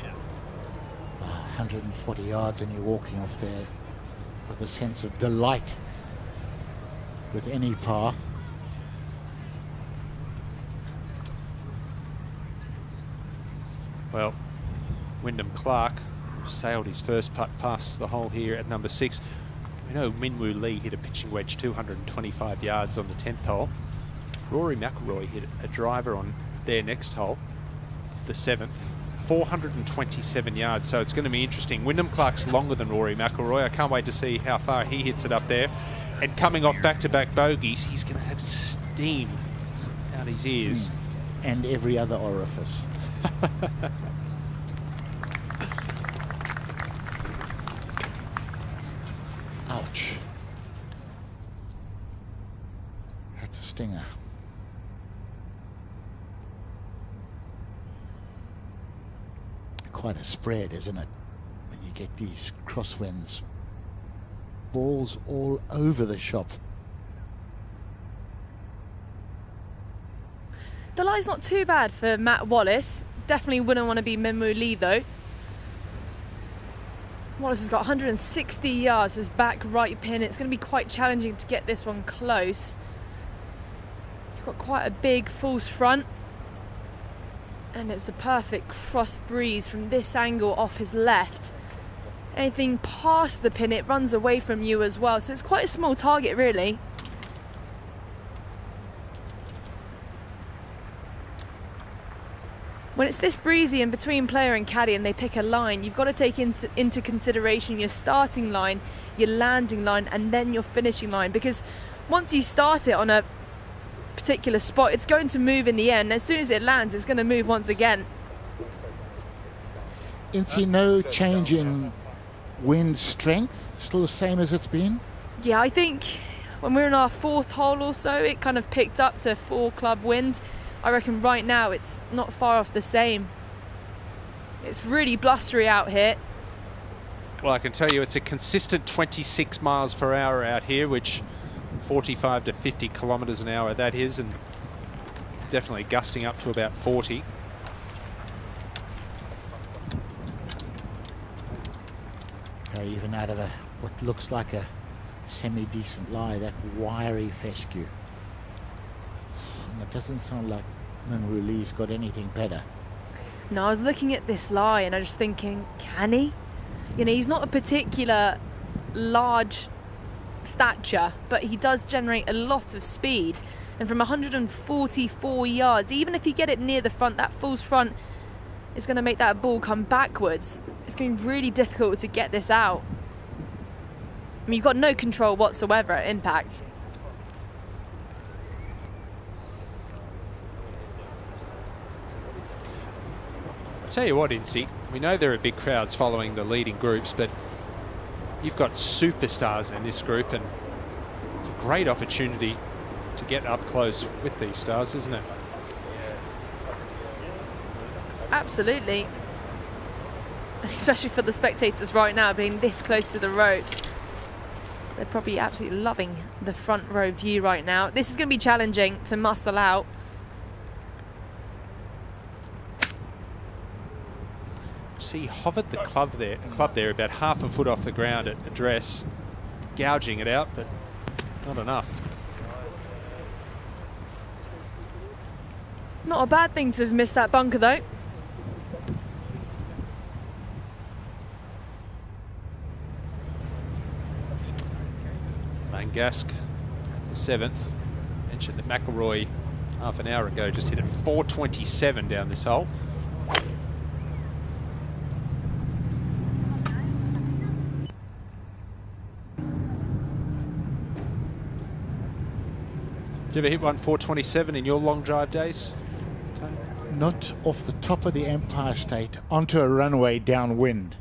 Yeah. 140 yards and you're walking off there with a sense of delight with any par. Well, Wyndham Clark sailed his first putt past the hole here at number 6. We know Minwoo Lee hit a pitching wedge 225 yards on the 10th hole. Rory McIlroy hit a driver on their next hole, the 7th, 427 yards. So it's going to be interesting. Wyndham Clark's longer than Rory McIlroy. I can't wait to see how far he hits it up there. And coming off back-to-back bogeys, he's going to have steam out his ears. And every other orifice. Ouch. That's a stinger. Quite a spread, isn't it? When you get these crosswinds. Balls all over the shop. The lie's not too bad for Matt Wallace. Definitely wouldn't want to be Minwoo Lee though. Wallace has got 160 yards, his back right pin. It's going to be quite challenging to get this one close. You've got quite a big false front. And it's a perfect cross breeze from this angle off his left. Anything past the pin, it runs away from you as well. So it's quite a small target, really. When it's this breezy in between player and caddy and they pick a line, you've got to take into consideration your starting line, your landing line, and then your finishing line. Because once you start it on a particular spot, it's going to move in the end. As soon as it lands, it's going to move once again. Incy, no change in wind strength, still the same as it's been? Yeah, I think when we're in our 4th hole or so, it kind of picked up to 4 club wind. I reckon right now it's not far off the same. It's really blustery out here. Well, I can tell you it's a consistent 26 miles per hour out here, which 45 to 50 kilometres an hour that is, and definitely gusting up to about 40. Even out of what looks like a semi-decent lie, that wiry fescue. And it doesn't sound like Min Lee's got anything better. No, I was looking at this lie and I was just thinking, can he? You know, he's not a particular large stature, but he does generate a lot of speed. And from 144 yards, even if you get it near the front, that false front is going to make that ball come backwards. It's going to be really difficult to get this out. I mean, you've got no control whatsoever at impact. I'll tell you what, Incy, we know there are big crowds following the leading groups, but you've got superstars in this group, and it's a great opportunity to get up close with these stars, isn't it? Absolutely. Especially for the spectators right now, being this close to the ropes. They're probably absolutely loving the front row view right now. This is going to be challenging to muscle out. See, hovered the club there about half a foot off the ground at address, gouging it out, but not enough. Not a bad thing to have missed that bunker though. Langask at the 7th. Mentioned that McIlroy half an hour ago just hit it 427 down this hole. Did you ever hit one 427 in your long drive days? Not off the top of the Empire State onto a runway downwind.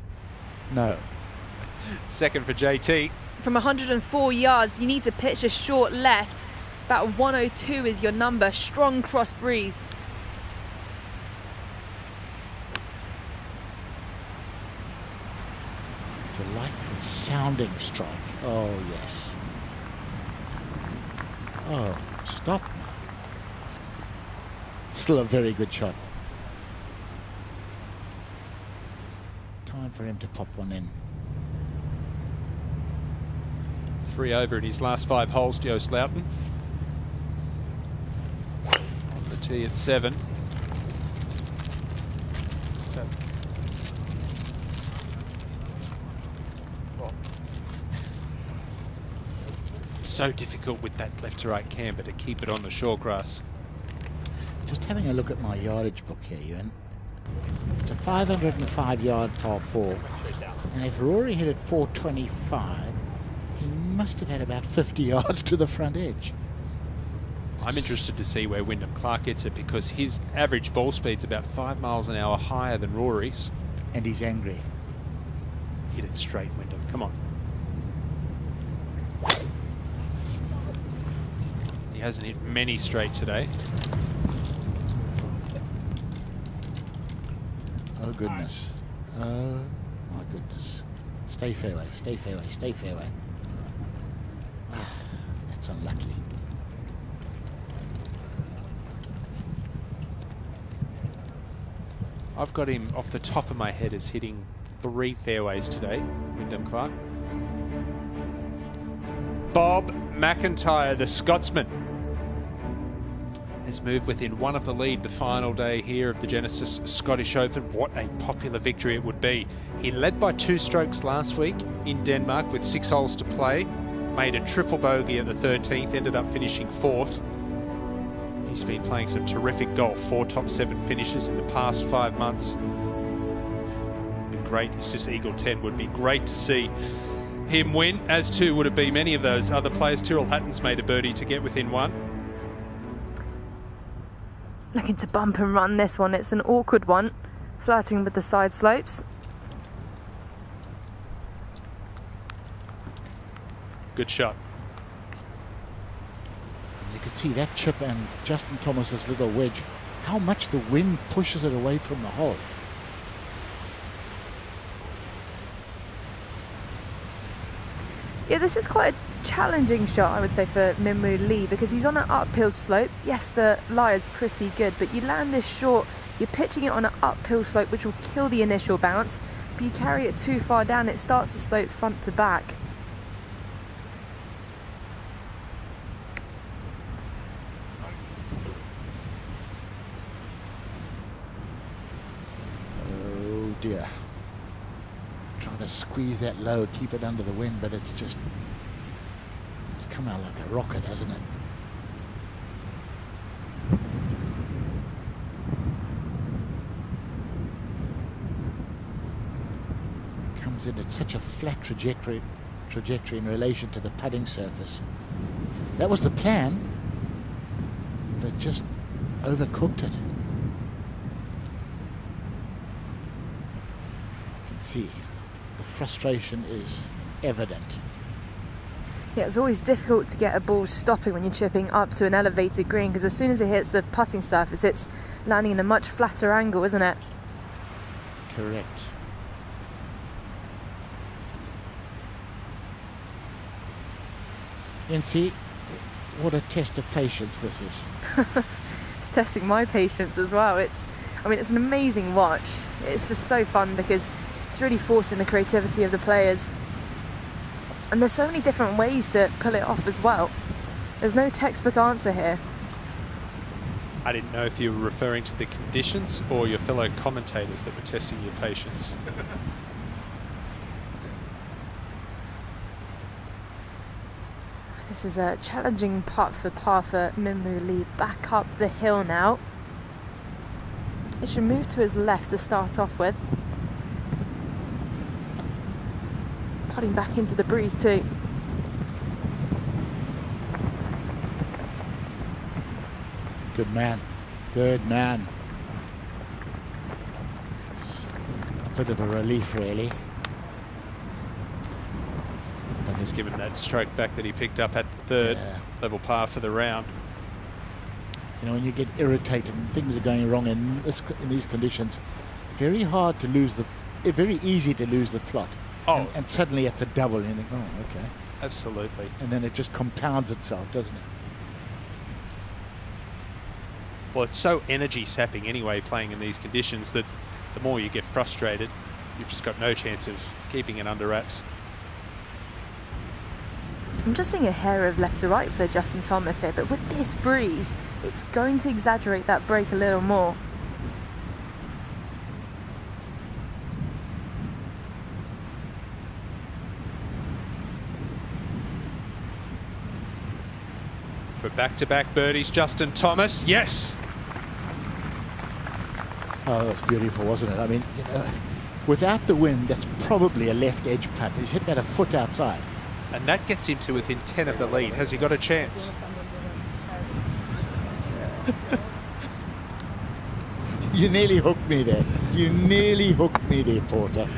No. Second for JT. From 104 yards, you need to pitch a short left. About 102 is your number. Strong cross breeze. Delightful sounding strike. Oh, yes. Oh, stop. Still a very good shot. Time for him to pop one in. 3 over in his last 5 holes, Joe Slouten. On the tee at 7. So difficult with that left to right camber to keep it on the short grass. Just having a look at my yardage book here, Ewan. It's a 505 yard par 4. And if Rory hit it 425, he must have had about 50 yards to the front edge. I'm interested to see where Wyndham Clark hits it, because his average ball speed's about 5 miles an hour higher than Rory's. And he's angry. Hit it straight, Wyndham. Come on. He hasn't hit many straight today. Oh, goodness. Oh, my goodness. Stay fairway, stay fairway, stay fairway. Ah, that's unlucky. I've got him off the top of my head as hitting 3 fairways today, Wyndham Clark. Bob McIntyre, the Scotsman, has moved within 1 of the lead the final day here of the Genesis Scottish Open. What a popular victory it would be. He led by 2 strokes last week in Denmark with 6 holes to play. Made a triple bogey at the 13th, ended up finishing 4th. He's been playing some terrific golf, 4 top 7 finishes in the past 5 months. Been great. It's just Eagle 10 would be great to see him win, as too would it be many of those other players. Tyrrell Hatton's made a birdie to get within 1. Looking to bump and run this one. It's an awkward one, flirting with the side slopes. Good shot. You can see that chip and Justin Thomas's little wedge, how much the wind pushes it away from the hole. Yeah, this is quite a challenging shot, I would say, for Minwoo Lee, because he's on an uphill slope. Yes, the lie is pretty good, but you land this short, you're pitching it on an uphill slope, which will kill the initial bounce, but you carry it too far down, it starts to slope front to back. Oh dear. Trying to squeeze that low, keep it under the wind, but it's come out like a rocket, hasn't it? Comes in at such a flat trajectory in relation to the putting surface. That was the plan. They just overcooked it. You can see the frustration is evident. Yeah, it's always difficult to get a ball stopping when you're chipping up to an elevated green, because as soon as it hits the putting surface, it's landing in a much flatter angle, isn't it? Correct. And see, what a test of patience this is. It's testing my patience as well. I mean, it's an amazing watch. It's just so fun because it's really forcing the creativity of the players. And there's so many different ways to pull it off as well. There's no textbook answer here. I didn't know if you were referring to the conditions or your fellow commentators that were testing your patience. This is a challenging putt for par for Minwoo Lee. Back up the hill now. It should move to his left to start off with. Putting back into the breeze too. Good man. Good man. It's a bit of a relief, really. He's given that stroke back that he picked up at the third, level par for the round. You know, when you get irritated and things are going wrong in these conditions, very hard to lose very easy to lose the plot. Oh. And suddenly it's a double and you think, oh, okay. Absolutely. And then it just compounds itself, doesn't it? Well, it's so energy sapping anyway, playing in these conditions, that the more you get frustrated, you've just got no chance of keeping it under wraps. I'm just seeing a hair of left to right for Justin Thomas here, but with this breeze, it's going to exaggerate that break a little more. For back-to-back birdies, Justin Thomas, yes! Oh, that's beautiful, wasn't it? I mean, you know, without the wind, that's probably a left edge putt. He's hit that a foot outside. And that gets him to within 10 of the lead. Has he got a chance? You nearly hooked me there. You nearly hooked me there, Porter.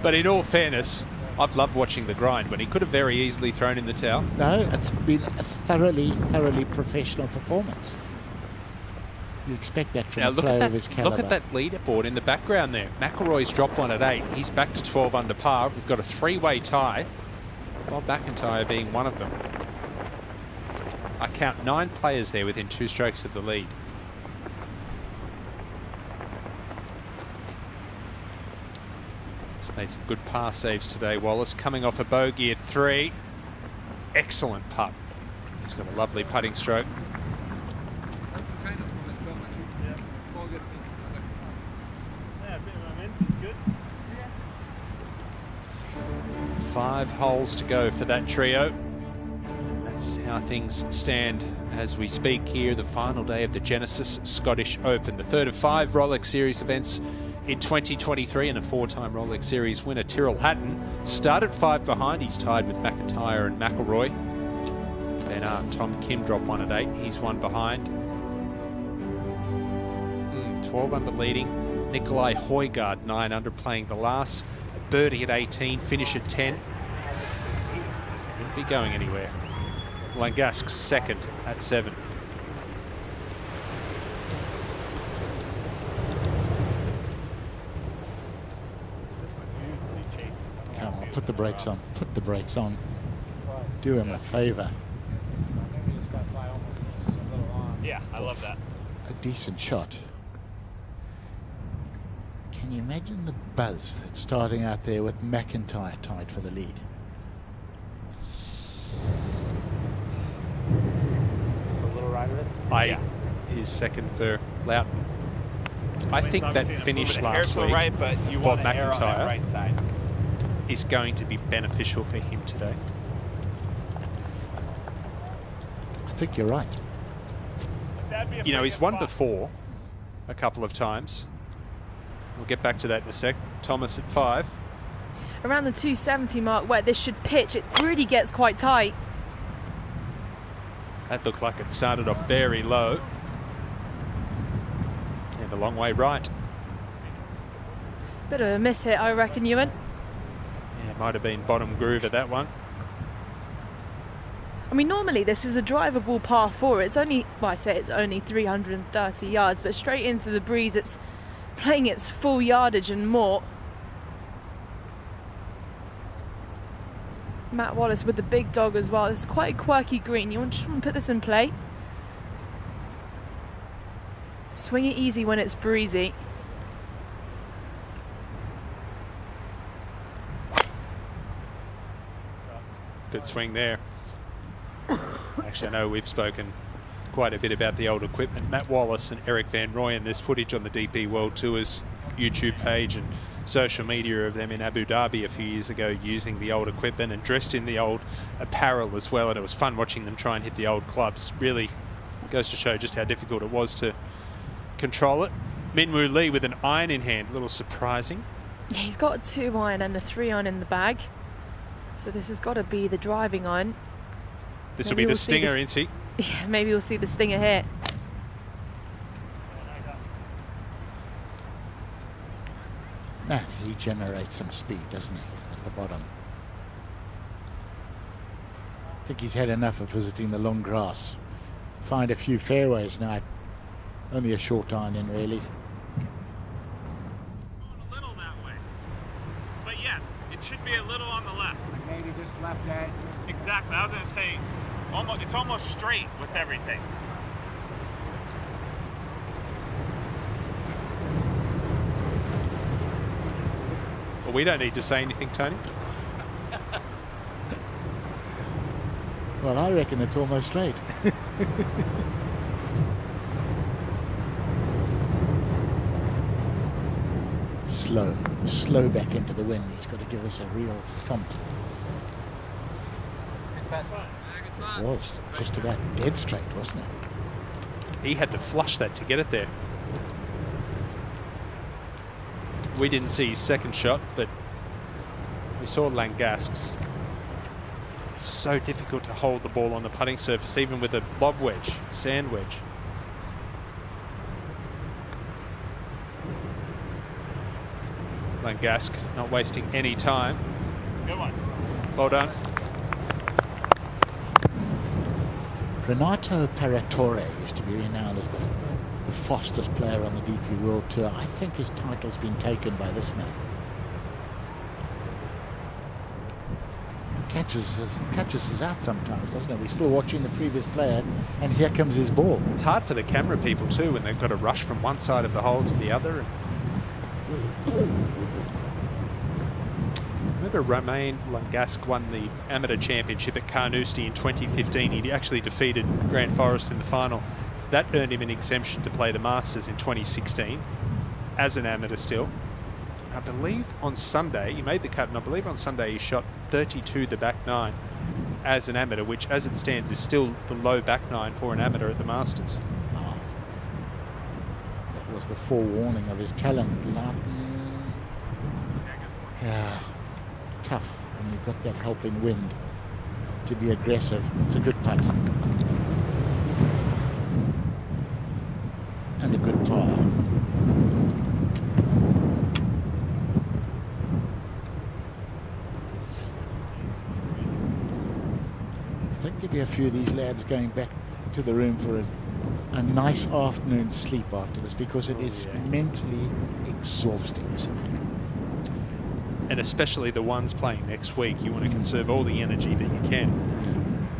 But in all fairness, I've loved watching the grind, but he could have very easily thrown in the towel. No, it's been a thoroughly professional performance. You expect that from a player of his caliber. Look at that leaderboard in the background there. McIlroy's dropped one at 8. He's back to 12 under par. We've got a three-way tie. Bob McIntyre being one of them. I count 9 players there within 2 strokes of the lead. He's made some good par saves today, Wallace. Coming off a bogey at 3. Excellent putt. He's got a lovely putting stroke. 5 holes to go for that trio. And that's how things stand as we speak here, the final day of the Genesis Scottish Open, the third of 5 Rolex Series events in 2023, and a 4-time Rolex Series winner, Tyrrell Hatton, started 5 behind. He's tied with McIntyre and McIlroy. Then Tom Kim dropped one at 8. He's 1 behind. 12 under leading. Nikolai Højgaard 9 under, playing the last. Birdie at 18, finish at 10. Wouldn't be going anywhere. Langasque second at 7. Come on, put the brakes on. Put the brakes on. Do him a favour. Yeah, I love that. A decent shot. Can you imagine the buzz that's starting out there with McIntyre tied for the lead? A little Ryder. His second for Loughton. I think that finish last week right, but you Bob want to err on that McIntyre right side. is going to be beneficial for him today. I think you're right. You know, he's won before a couple of times. We'll get back to that in a sec. Thomas at 5. Around the 270 mark where this should pitch, it really gets quite tight. That looked like it started off very low. And a long way right. Bit of a miss hit, I reckon, Ewan. Yeah, might have been bottom groove at that one. I mean, normally this is a drivable par 4. It's only, well, I say it's only 330 yards, but straight into the breeze, it's playing its full yardage and more. Matt Wallace with the big dog as well. It's quite a quirky green. You just want to put this in play. Swing it easy when it's breezy. Good swing there. Actually, I know we've spoken quite a bit about the old equipment. Matt Wallace and Eric Van Rooyen, there's footage on the DP World Tour's YouTube page and social media of them in Abu Dhabi a few years ago using the old equipment and dressed in the old apparel as well, and it was fun watching them try and hit the old clubs. Really goes to show just how difficult it was to control it. Minwoo Lee with an iron in hand, a little surprising. Yeah, he's got a 2 iron and a 3 iron in the bag, so this has got to be the driving iron. This will be the stinger, isn't he? Yeah, maybe we'll see the stinger here. Man, he generates some speed, doesn't he, at the bottom? I think he's had enough of visiting the long grass. Find a few fairways now. Only a short iron in, really. A little that way. But yes, it should be a little on the left. Maybe just left edge. Exactly. I was going to say, it's almost straight with everything. Well, we don't need to say anything, Tony. Well, I reckon it's almost straight. Slow back into the wind. He's got to give this a real thump. It was just about dead straight, wasn't it? He had to flush that to get it there. We didn't see his second shot, but we saw Langasque's. It's so difficult to hold the ball on the putting surface, even with a lob wedge, sand wedge. Langasque not wasting any time. Good one. Well done. Renato Paratore used to be renowned as the fastest player on the DP World Tour. I think his title's been taken by this man. Catches us out sometimes, doesn't it? We're still watching the previous player, and here comes his ball. It's hard for the camera people too when they've got to rush from one side of the hole to the other. Remember Romain Langasque won the amateur championship at Carnoustie in 2015. He actually defeated Grant Forrest in the final. That earned him an exemption to play the Masters in 2016 as an amateur still. I believe on Sunday, he made the cut, and I believe on Sunday he shot 32 the back nine as an amateur, which as it stands is still the low back nine for an amateur at the Masters. Oh, that was the forewarning of his talent. Yeah, tough when you've got that helping wind to be aggressive. It's a good putt. And a good par. I think there'll be a few of these lads going back to the room for a nice afternoon sleep after this, because it is mentally exhausting, isn't it? and especially the ones playing next week. You want to conserve all the energy that you can.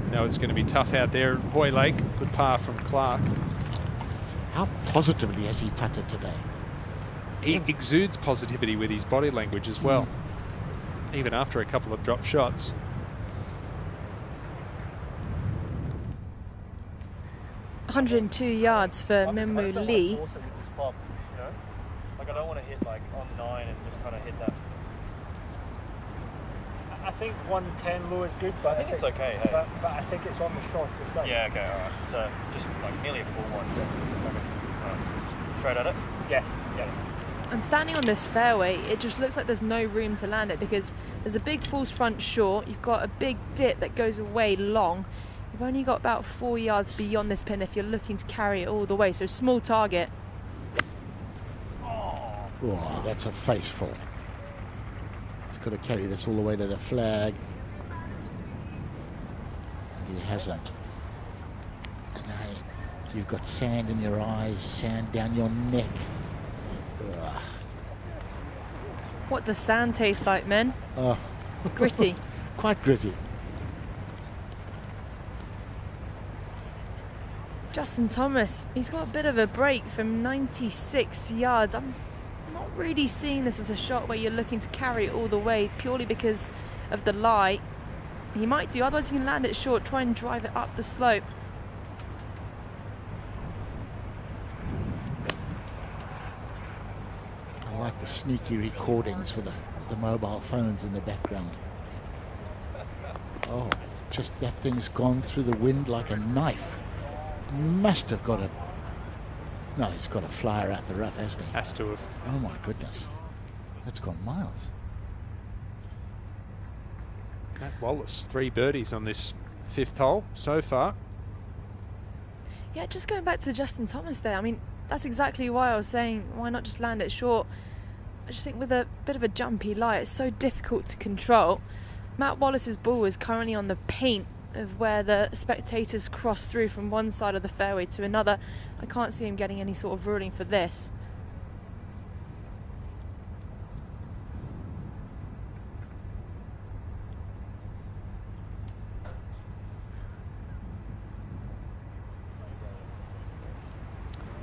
You know it's going to be tough out there at Hoy Lake. Good par from Clark. How positively has he putted today? He exudes positivity with his body language as well, even after a couple of drop shots. ...102 yards for Minwoo Lee. Like I don't want to hit like on 9 and just kind of hit that. I think 110 Lure is good, but I think it's okay. Hey? But I think it's on the short for sake. Yeah, okay, alright. So just like nearly a full one. Straight at it? Yes, yeah. And standing on this fairway, it just looks like there's no room to land it because there's a big false front short, you've got a big dip that goes away long. You've only got about 4 yards beyond this pin if you're looking to carry it all the way, so small target. Oh, that's a faceful. He's got to carry this all the way to the flag. And he hasn't. And now you've got sand in your eyes, sand down your neck. Ugh. What does sand taste like, men? Oh. Gritty. Quite gritty. Justin Thomas, he's got a bit of a break from 96 yards. I'm not really seeing this as a shot where you're looking to carry it all the way purely because of the lie. He might do, otherwise you can land it short, try and drive it up the slope. I like the sneaky recordings with the mobile phones in the background. Oh, just that thing's gone through the wind like a knife. Must have got a... No, he's got a flyer out the rough, hasn't he? Has to have. Oh my goodness. That's gone miles. Matt Wallace, 3 birdies on this 5th hole so far. Yeah, just going back to Justin Thomas there, I mean, that's exactly why I was saying, why not just land it short? I just think with a bit of a jumpy lie, it's so difficult to control. Matt Wallace's ball is currently on the paint of where the spectators cross through from one side of the fairway to another. I can't see him getting any sort of ruling for this.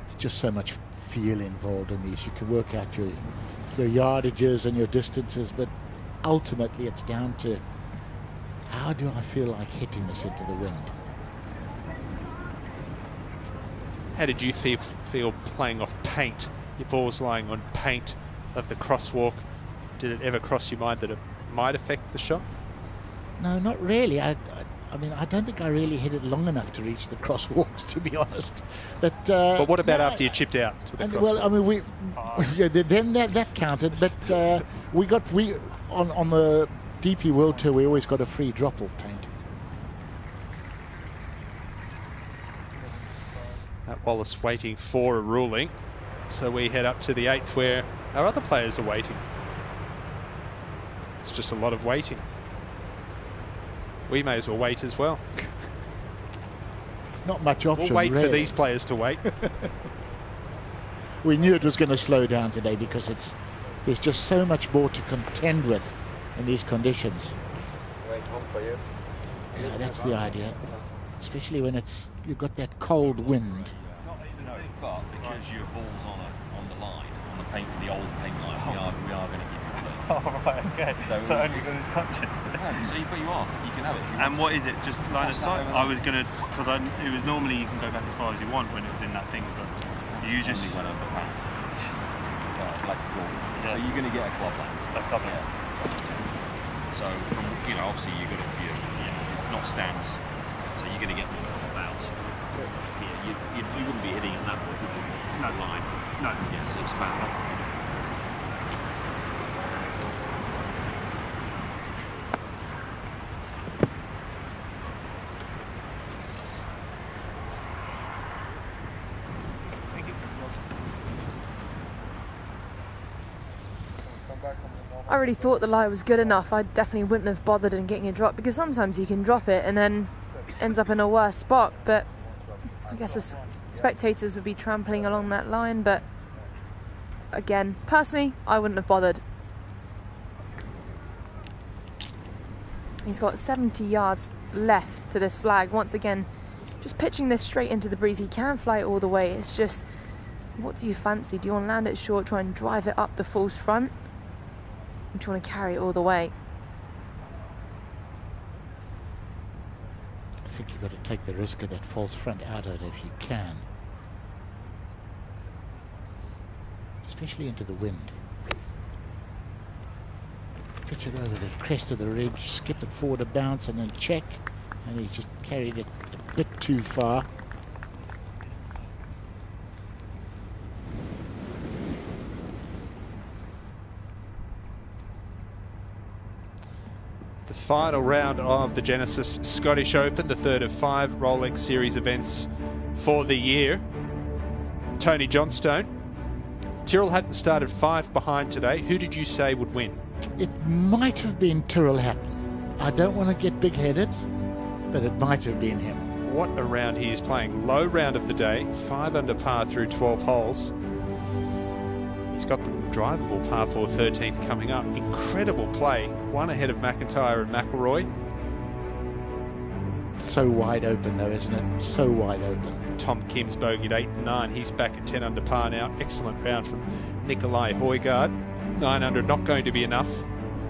There's just so much feel involved in these. You can work out your yardages and your distances, but ultimately it's down to how do I feel like hitting this into the wind? How did you feel playing off paint? Your ball's lying on paint of the crosswalk. Did it ever cross your mind that it might affect the shot? No, not really. I mean, I don't think I really hit it long enough to reach the crosswalks, to be honest. But what about after you chipped out to the crosswalk? Well, I mean, yeah, then that counted. But on the DP World Tour, we always got a free drop-off paint. Matt Wallace waiting for a ruling. So we head up to the 8th where our other players are waiting. It's just a lot of waiting. We may as well wait as well. Not much option. We'll wait really for these players to wait. We knew it was going to slow down today because there's just so much more to contend with in these conditions. Yeah, that's the idea. Especially when you've got that cold wind. No, but because your ball's on the line, on the paint, the old paint line, we are going to give you a clue. Oh, right, okay. So only going to touch it. No, but you can have it. And what is it? Just line of sight? I was going to, because it was normally you can go back as far as you want when it was in that thing, but you just only went over paint. Like a goal. Yeah. So you're going to get a club land. A club land. Yeah. So from obviously you've got to it's not stance, so you're going to get more club out. Yeah, you wouldn't be hitting in that way, would you? No line. No. Yeah, so it's about that. I really thought the lie was good enough. I definitely wouldn't have bothered in getting a drop because sometimes you can drop it and then ends up in a worse spot. But I guess the spectators would be trampling along that line. But again, personally, I wouldn't have bothered. He's got 70 yards left to this flag. Once again, just pitching this straight into the breeze. He can fly it all the way. It's just, what do you fancy? Do you want to land it short, try and drive it up the false front? Or do you want to carry it all the way? I think you've got to take the risk of that false front out of it if you can. Especially into the wind. Pitch it over the crest of the ridge, skip it forward a bounce and then check. And he's just carried it a bit too far. The final round of the Genesis Scottish Open, the third of 5 Rolex Series events for the year. Tony Johnstone. Tyrrell Hatton started 5 behind today. Who did you say would win? It might have been Tyrrell Hatton. I don't want to get big-headed, but it might have been him. What a round he is playing. Low round of the day, 5 under par through 12 holes. He's got the drivable par 4 13th coming up. Incredible play. 1 ahead of McIntyre and McIlroy. So wide open though, isn't it? So wide open. Tom Kim's bogeyed 8 and 9. He's back at 10 under par now. Excellent round from Nikolai Højgaard. 9 under, not going to be enough.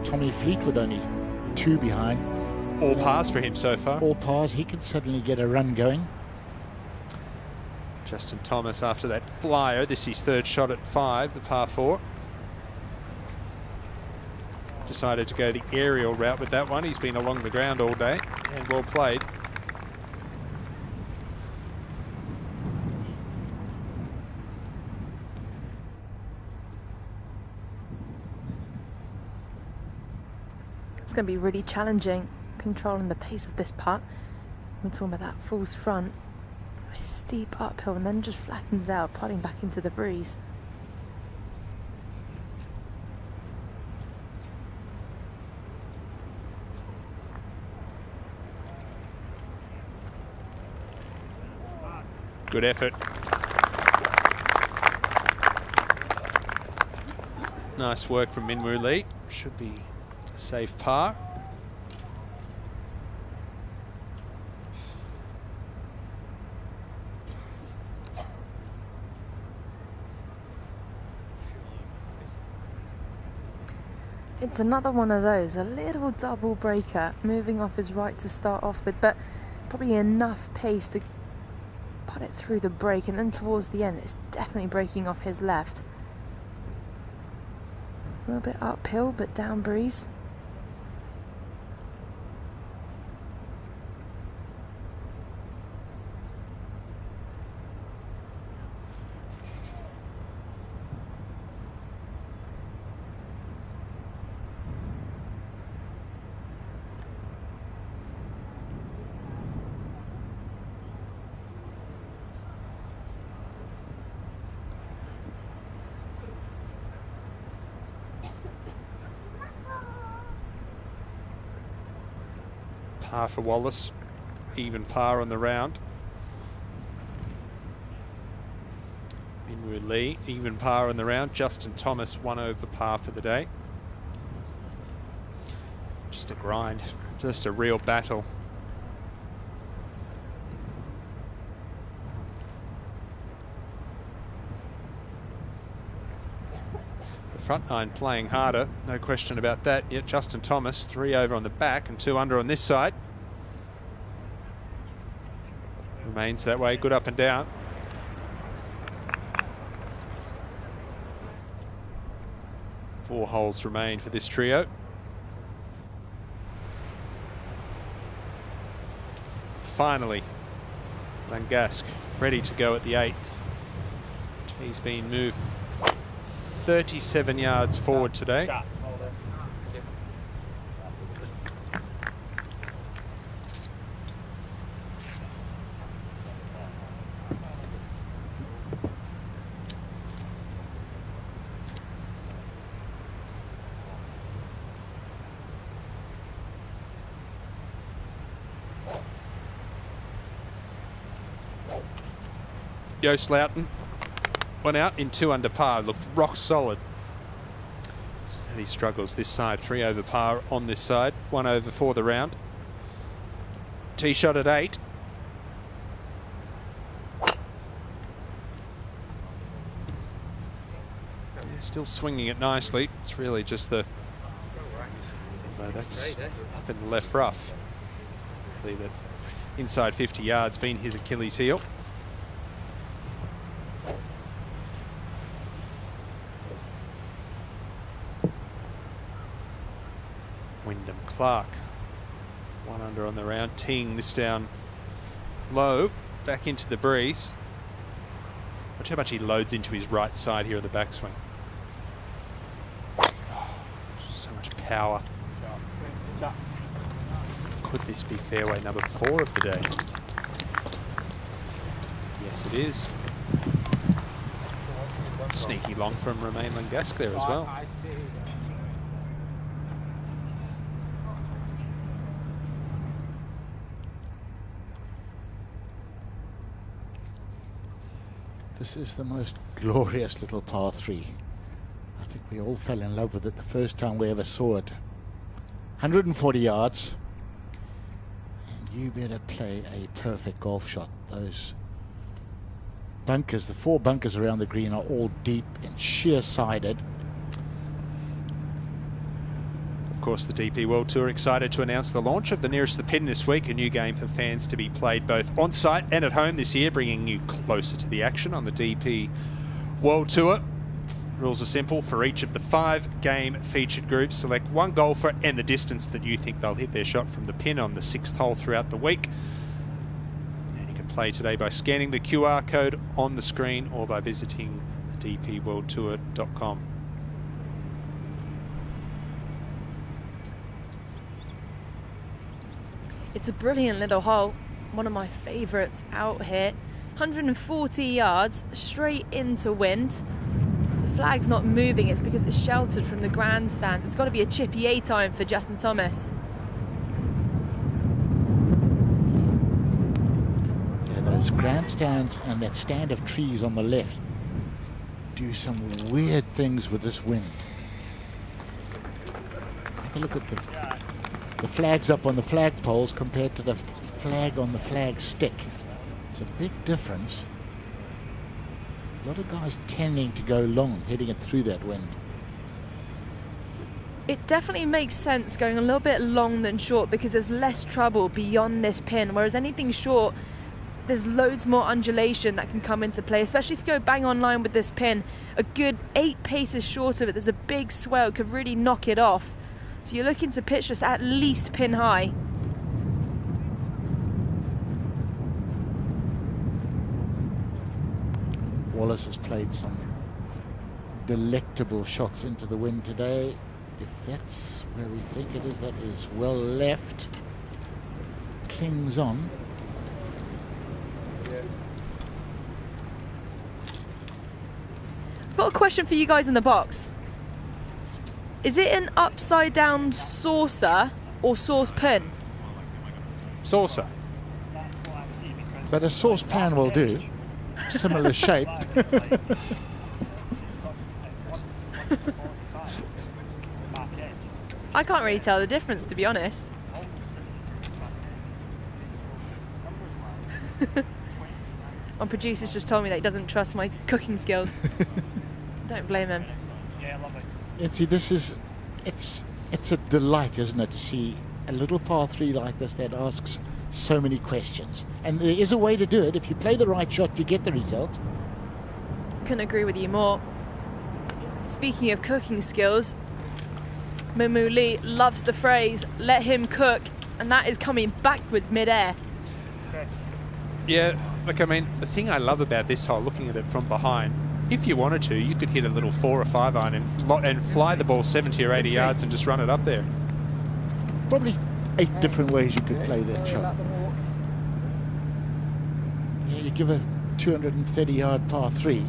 Tommy Fleetwood only 2 behind. All pars for him so far. All pars. He could suddenly get a run going. Justin Thomas after that flyer. This is his 3rd shot at 5, the par 4. Decided to go the aerial route with that one. He's been along the ground all day and well played. It's going to be really challenging controlling the pace of this putt. We're talking about that false front. A steep uphill and then just flattens out, putting back into the breeze. Good effort. Nice work from Minwoo Lee. Should be a safe par. It's another one of those, a little double breaker, moving off his right to start off with, but probably enough pace to put it through the break, and then towards the end it's definitely breaking off his left. A little bit uphill, but down breeze. Par for Wallace, even par on the round. Minwoo Lee, even par on the round. Justin Thomas, 1 over par for the day. Just a grind, just a real battle. Front 9 playing harder, no question about that. Yet Justin Thomas, 3 over on the back and 2 under on this side. Remains that way, good up and down. Four holes remain for this trio. Finally, Langasque ready to go at the 8th. He's been moved 37 yards forward today. Jo Slouten went out in 2 under par, looked rock solid. And he struggles this side. 3 over par on this side. 1 over for the round. Tee shot at 8. Yeah, still swinging it nicely. It's really just the... that's up in the left rough. Really that inside 50 yards been his Achilles heel. Wyndham Clark, 1 under on the round, teeing this down low, back into the breeze. Watch how much he loads into his right side here of the backswing. Oh, so much power. Could this be fairway number 4 of the day? Yes, it is. Sneaky long from Romain Langasclair as well. This is the most glorious little par 3. I think we all fell in love with it the first time we ever saw it. 140 yards. And you better play a perfect golf shot. Those bunkers, the 4 bunkers around the green are all deep and sheer-sided. Of course, the DP World Tour excited to announce the launch of the Nearest the Pin this week, a new game for fans to be played both on-site and at home this year, bringing you closer to the action on the DP World Tour. Rules are simple. For each of the 5 game featured groups, select 1 golfer and the distance that you think they'll hit their shot from the pin on the 6th hole throughout the week. And you can play today by scanning the QR code on the screen or by visiting dpworldtour.com. It's a brilliant little hole, one of my favourites out here. 140 yards straight into wind. The flag's not moving, it's because it's sheltered from the grandstands. It's got to be a chippy A time for Justin Thomas. Yeah, those grandstands and that stand of trees on the left do some weird things with this wind. Have a look at the flags up on the flag poles compared to the flag on the flag stick. It's a big difference. A lot of guys tending to go long, hitting it through that wind. It definitely makes sense going a little bit long than short because there's less trouble beyond this pin, whereas anything short, there's loads more undulation that can come into play, especially if you go bang on line with this pin. A good 8 paces short of it, there's a big swell, could really knock it off. So you're looking to pitch this at least pin high. Wallace has played some delectable shots into the wind today. If that's where we think it is, that is well left. Clings on. I've got a question for you guys in the box. Is it an upside down saucer or saucepan? Saucer. But a saucepan will do. Similar shape. I can't really tell the difference, to be honest. My producer's just told me that he doesn't trust my cooking skills. Don't blame him. And see, this is, it's a delight, isn't it, to see a little par 3 like this that asks so many questions. And there is a way to do it. If you play the right shot, you get the result. Couldn't agree with you more. Speaking of cooking skills, Mimu Lee loves the phrase, let him cook, and that is coming backwards mid-air. Yeah, look, I mean, the thing I love about this hole, looking at it from behind, if you wanted to, you could hit a little 4 or 5 iron and fly the ball 70 or 80 yards and just run it up there. Probably 8 different ways you could play that shot. Yeah, you give a 230-yard par 3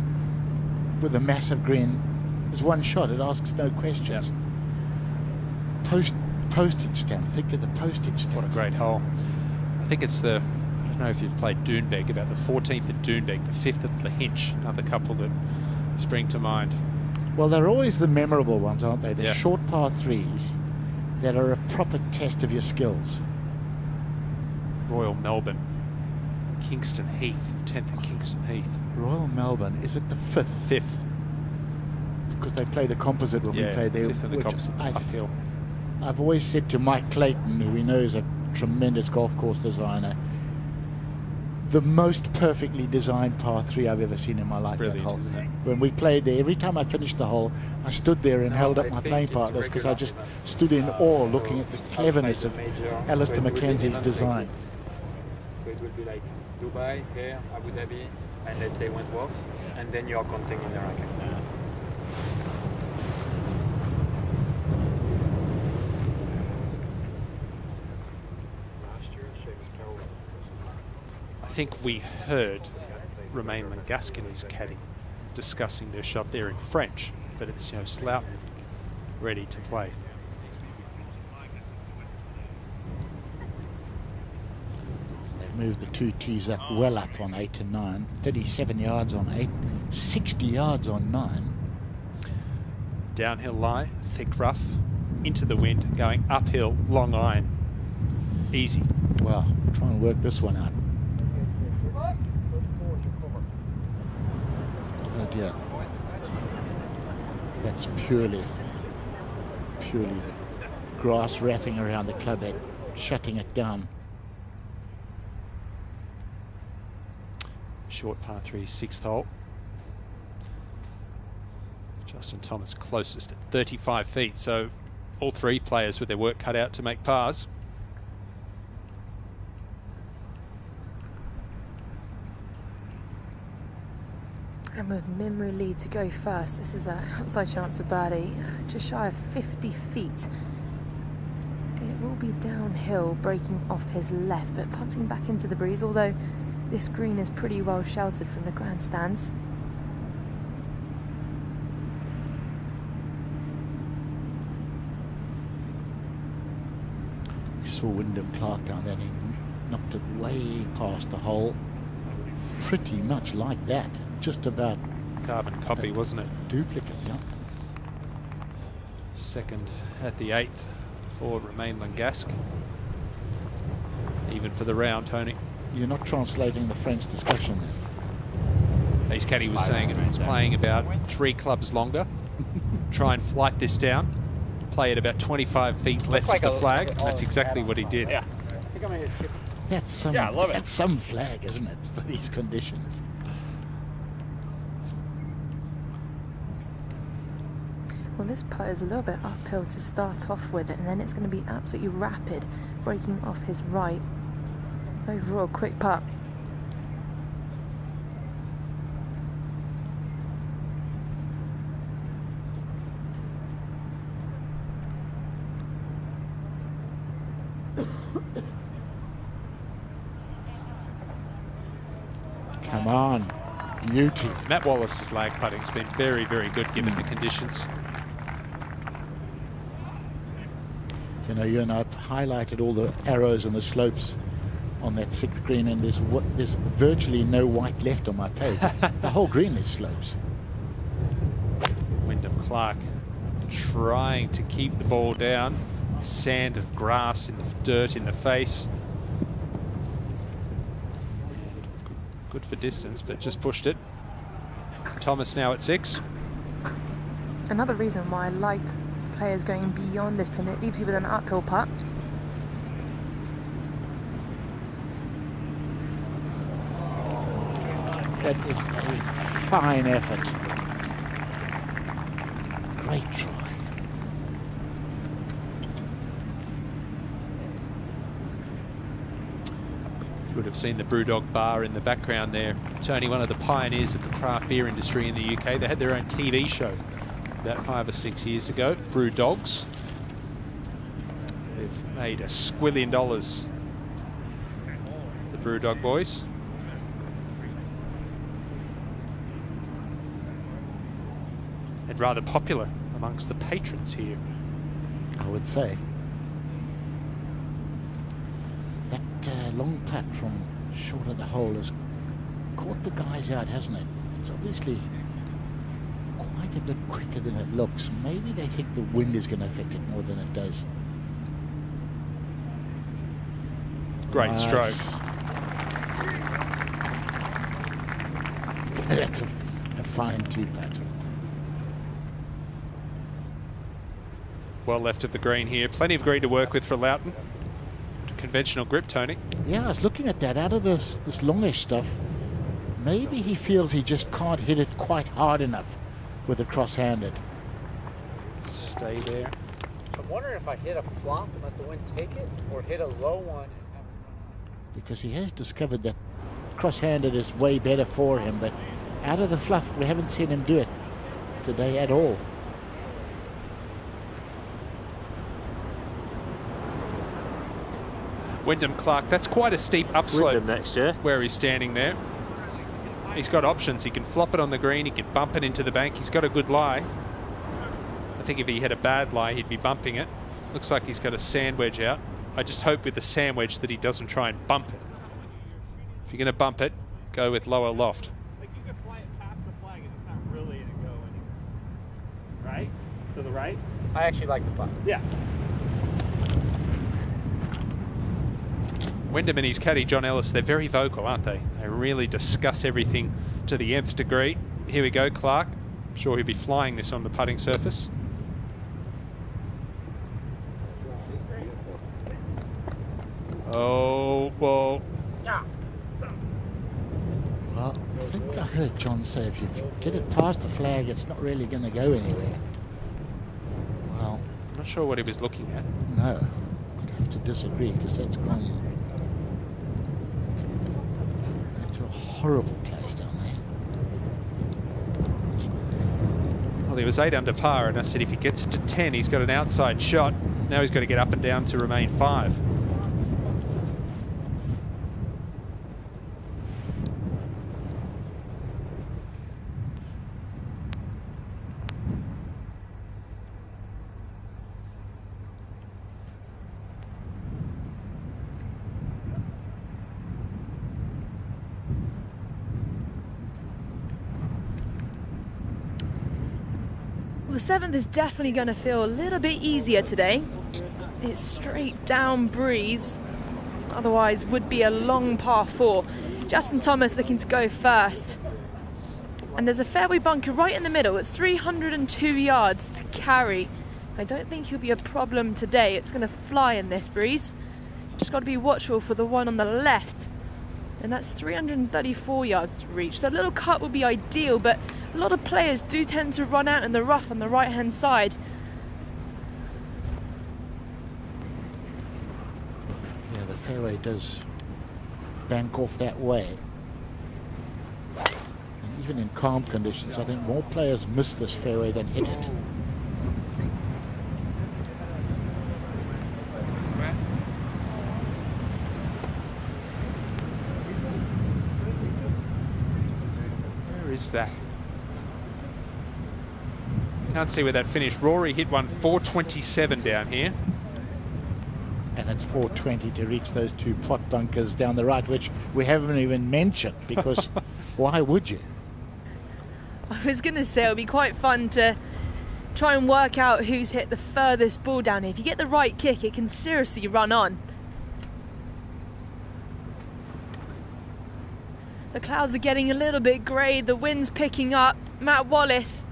with a massive green. There's one shot, it asks no questions. Yep. Postage stamp, think of the postage stamp. What a great hole. I think it's the, I don't know if you've played Doonbeg, about the 14th at Doonbeg, the 5th at the Hinch, another couple that spring to mind. Well, they're always the memorable ones, aren't they? The Yeah. short par threes that are a proper test of your skills. Royal Melbourne, Kingston Heath, 10th and Kingston Heath. Royal Melbourne, is it the 5th? 5th. Because they play the composite when we play there. 5th in the composite, uphill. I've always said to Mike Clayton, who we know is a tremendous golf course designer, the most perfectly designed par 3 I've ever seen in my life. That hole. Isn't it? When we played there, every time I finished the hole, I stood there and held up my playing partners because I just stood in awe looking at the cleverness of Alistair Mackenzie's design. So it will be like Dubai, here, Abu Dhabi, and let's say Wentworth, and then you are counting in the racket. I think we heard Romain Langasconi's caddy discussing their shot there in French, but it's, you know, Slough ready to play. They've moved the 2 tees up well up on 8 and 9, 37 yards on 8, 60 yards on 9. Downhill lie, thick rough, into the wind, going uphill, long iron. Easy. Well, try and work this one out. Oh dear. That's purely the grass wrapping around the club head, shutting it down. Short par 3, 6th hole. Justin Thomas closest at 35 feet, so all 3 players with their work cut out to make pars. And with Minwoo Lee to go first, this is an outside chance for birdie, just shy of 50 feet. It will be downhill, breaking off his left, but putting back into the breeze, although this green is pretty well sheltered from the grandstands. You saw Wyndham Clark down there, he knocked it way past the hole. Pretty much like that, just about carbon copy, wasn't it? Duplicate, yeah. Second at the 8th for Romain Langasque. Even for the round, Tony. You're not translating the French discussion then. Ace Caddy was saying it was playing about 3 clubs longer. Try and flight this down. Play it about 25 feet left of the flag. And that's exactly what he did. Yeah. That's some flag, isn't it, for these conditions? Well, this putt is a little bit uphill to start off with, and then it's going to be absolutely rapid, breaking off his right. Overall, quick putt. Come on, beauty. Matt Wallace's lag putting's been very, very good given the conditions. You know, you and I've highlighted all the arrows and the slopes on that 6th green, and there's virtually no white left on my page. The whole green is slopes. Wyndham Clark trying to keep the ball down. Sand and grass in the dirt in the face. Good for distance, but just pushed it. Thomas now at 6. Another reason why I liked players going beyond this pin, it leaves you with an uphill putt. That is a fine effort. Great try. You would have seen the Brewdog bar in the background there. Tony, one of the pioneers of the craft beer industry in the UK. They had their own TV show about 5 or 6 years ago, Brewdogs. They've made $1 squillion, the Brewdog boys. And rather popular amongst the patrons here. I would say. That long putt from short of the hole has caught the guys out, hasn't it? It's obviously quite a bit quicker than it looks. Maybe they think the wind is going to affect it more than it does. Great stroke. That's a fine two-putt. Well left of the green here. Plenty of green to work with for Loughton. Conventional grip, Tony. Yeah, I was looking at that. Out of this longish stuff, maybe he feels he just can't hit it quite hard enough with the cross-handed. Stay there. I'm wondering if I hit a flop and let the wind take it, or hit a low one. Because he has discovered that cross-handed is way better for him, but out of the fluff, we haven't seen him do it today at all. Wyndham Clark, that's quite a steep upslope Wyndham next year. Where he's standing there. He's got options. He can flop it on the green, he can bump it into the bank. He's got a good lie. I think if he had a bad lie, he'd be bumping it. Looks like he's got a sand wedge out. I just hope with the sand wedge that he doesn't try and bump it. If you're going to bump it, go with lower loft. Like you can fly it past the flag and it's not really going to go anywhere. Right? To the right? I actually like the flag. Yeah. Wyndham and his caddy, John Ellis, they're very vocal, aren't they? They really discuss everything to the nth degree. Here we go, Clark. I'm sure he'll be flying this on the putting surface. Oh, well. Well, I think I heard John say if you get it past the flag, it's not really going to go anywhere. Well, I'm not sure what he was looking at. no, I'd have to disagree because that's gone into a horrible place down there. Well, he was 8 under par, and I said if he gets it to 10, he's got an outside shot. Now he's got to get up and down to remain 5. The 7th is definitely going to feel a little bit easier today. It's straight down breeze, otherwise would be a long par 4. Justin Thomas looking to go first. And there's a fairway bunker right in the middle. It's 302 yards to carry. I don't think he'll be a problem today. It's going to fly in this breeze. Just got to be watchful for the one on the left. And that's 334 yards to reach. So a little cut would be ideal, but a lot of players do tend to run out in the rough on the right-hand side. Yeah, the fairway does bank off that way. And even in calm conditions, I think more players miss this fairway than hit it. Is that? Can't see where that finished. Rory hit one 427 down here. And it's 420 to reach those 2 pot bunkers down the right, which we haven't even mentioned, because why would you? I was going to say it would be quite fun to try and work out who's hit the furthest ball down here. If you get the right kick, it can seriously run on. The clouds are getting a little bit grey, the wind's picking up. Matt Wallace.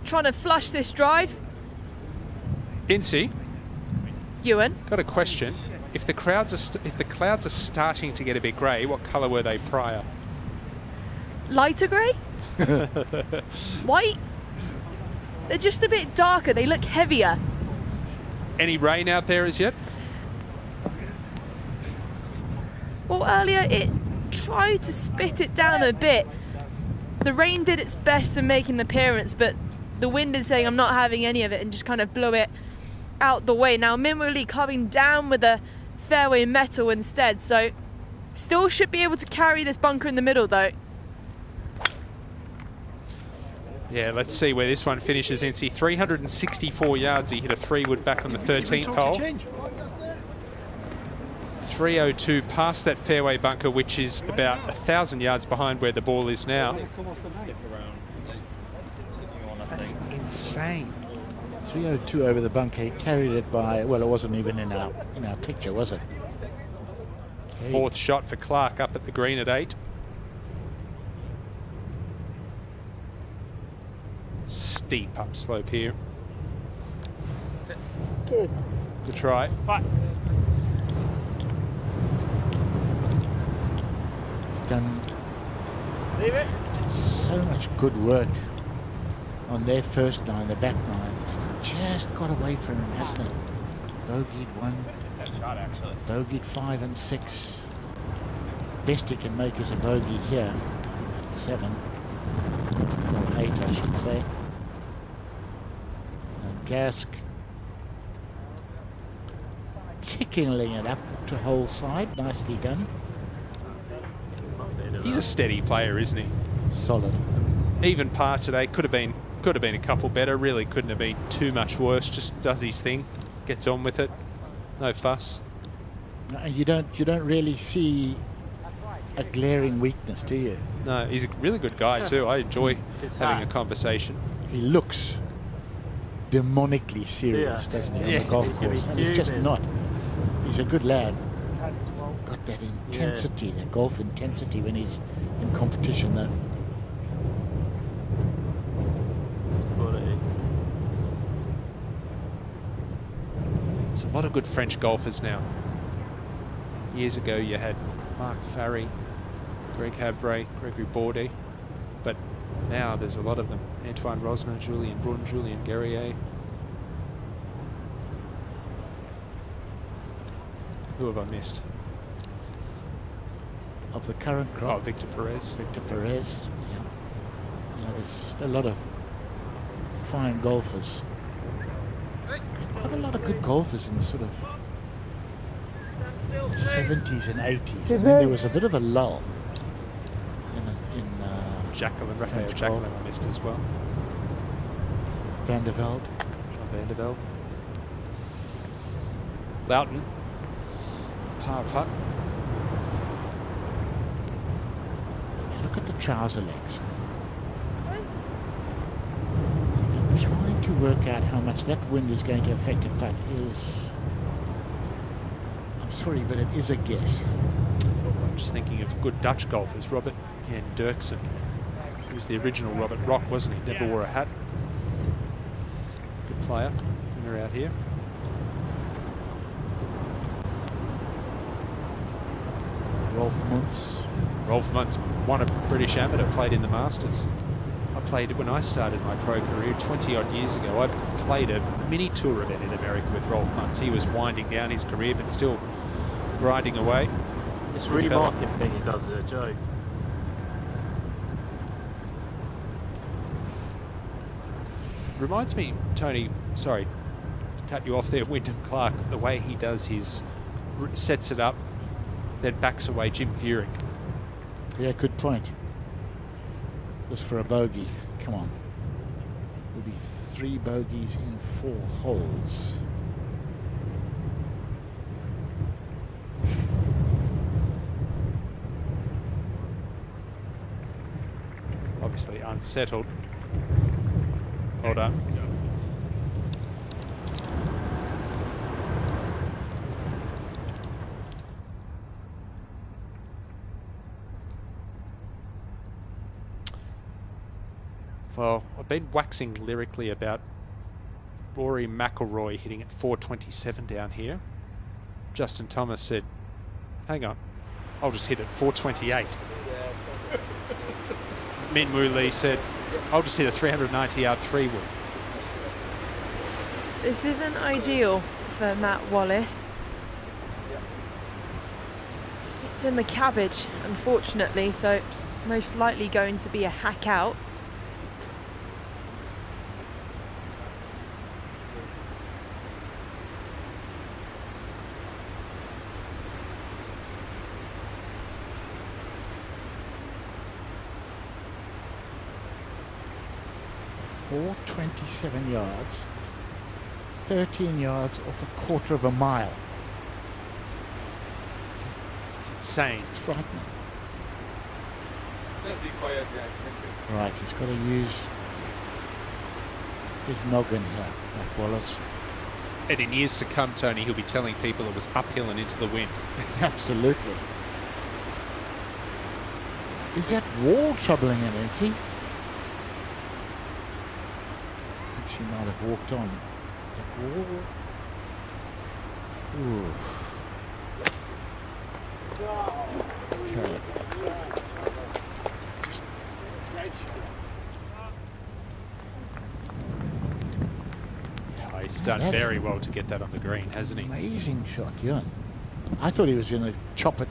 Trying to flush this drive. Incy. Ewan. Got a question. If the clouds are starting to get a bit grey, what colour were they prior? Lighter grey? White? They're just a bit darker, they look heavier. Any rain out there as yet? Well, earlier it tried to spit it down a bit. The rain did its best to make an appearance, but the wind is saying I'm not having any of it and just kind of blew it out the way. Now Minwoo coming down with a fairway metal instead, so still should be able to carry this bunker in the middle though. Yeah, let's see where this one finishes, NC. 364 yards. He hit a 3-wood back on the 13th hole. 302 past that fairway bunker, which is about 1,000 yards behind where the ball is now. That's insane. 302 over the bunker. He carried it by, well, it wasn't even in our picture, was it? Okay. Fourth shot for Clark up at the green at 8. Steep upslope here. Good try. Done Leave it. so much good work on their first nine, the back nine. It's just got away from him, hasn't it? Bogeyed 1, bogeyed 5 and 6. Best he can make is a bogey here at 7, or 8 I should say. And Gask tickling it up to hole side, nicely done. He's a steady player, isn't he? Solid. Even par today, could have been a couple better. Really couldn't have been too much worse. Just does his thing, gets on with it, no fuss. You don't really see a glaring weakness, do you? No, he's a really good guy too. I enjoy having a conversation. He looks demonically serious, doesn't he, on the golf course? And he's just not. He's a good lad. Got that intensity, that golf intensity when he's in competition, though. There's a lot of good French golfers now. Years ago you had Marc Farry, Greg Havre, Gregory Bordet, but now there's a lot of them. Antoine Rosner, Julien Brun, Julien Guerrier. Who have I missed? Of the current crop? Oh, Victor Perez. Victor Perez, yeah. There's a lot of fine golfers. Quite a lot of good golfers in the sort of 70s and 80s. And then there was a bit of a lull in Jacqueline, Raphael Jacqueline I missed as well. Van der Velde. John Van der Velde. Loughton. Par putt. Look at the trouser legs. I'm trying to work out how much that wind is going to affect it, but I'm sorry, but it is a guess. I'm just thinking of good Dutch golfers. Robert Jan Derksen. He was the original Robert Rock, wasn't he? Never wore a hat. Good player. When we're out here. Rolf Muntz. Rolf Muntz won a British Amateur, played in the Masters. I played it when I started my pro career 20 odd years ago. I played a mini tour event in America with Rolf Muntz. He was winding down his career but still grinding away. This remarking thing he does is a joke. Reminds me, Tony, sorry to cut you off there, Wyndham Clark, the way he does his, sets it up, then backs away Jim Furyk. Yeah, good point. Just for a bogey, come on. Will be 3 bogeys in 4 holes. Obviously unsettled. Well done. Well, I've been waxing lyrically about Rory McIlroy hitting at 427 down here. Justin Thomas said, hang on, I'll just hit at 428. Min Woo Lee said, I'll just hit a 390-yard 3-wood. This isn't ideal for Matt Wallace. It's in the cabbage, unfortunately, so most likely going to be a hack out. .427 yards, 13 yards off a quarter of a mile. It's insane. It's frightening. Just be quiet, Jack. Thank you. Right, he's got to use his noggin here, like Wallace. And in years to come, Tony, he'll be telling people it was uphill and into the wind. Absolutely. Is that wall troubling him, is he? I think she might have walked on that wall. Ooh. Okay. He's done very well to get that on the green, hasn't he? Amazing shot, yeah. I thought he was going to chop it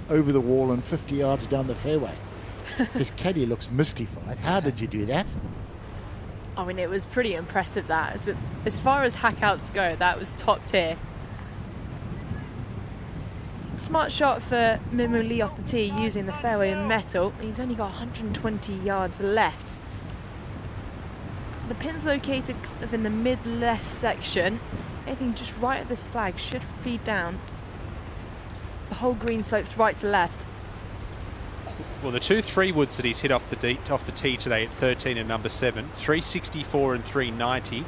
over the wall and 50 yards down the fairway. His caddy looks mystified. How did you do that? I mean, it was pretty impressive, that. As far as hackouts go, that was top tier. Smart shot for Min Lee off the tee using the fairway in metal. He's only got 120 yards left. The pin's located kind of in the mid-left section. Anything just right at this flag should feed down. The whole green slopes right to left. Well, the 2 3-woods that he's hit off the tee today at 13 and number 7, 364 and 390.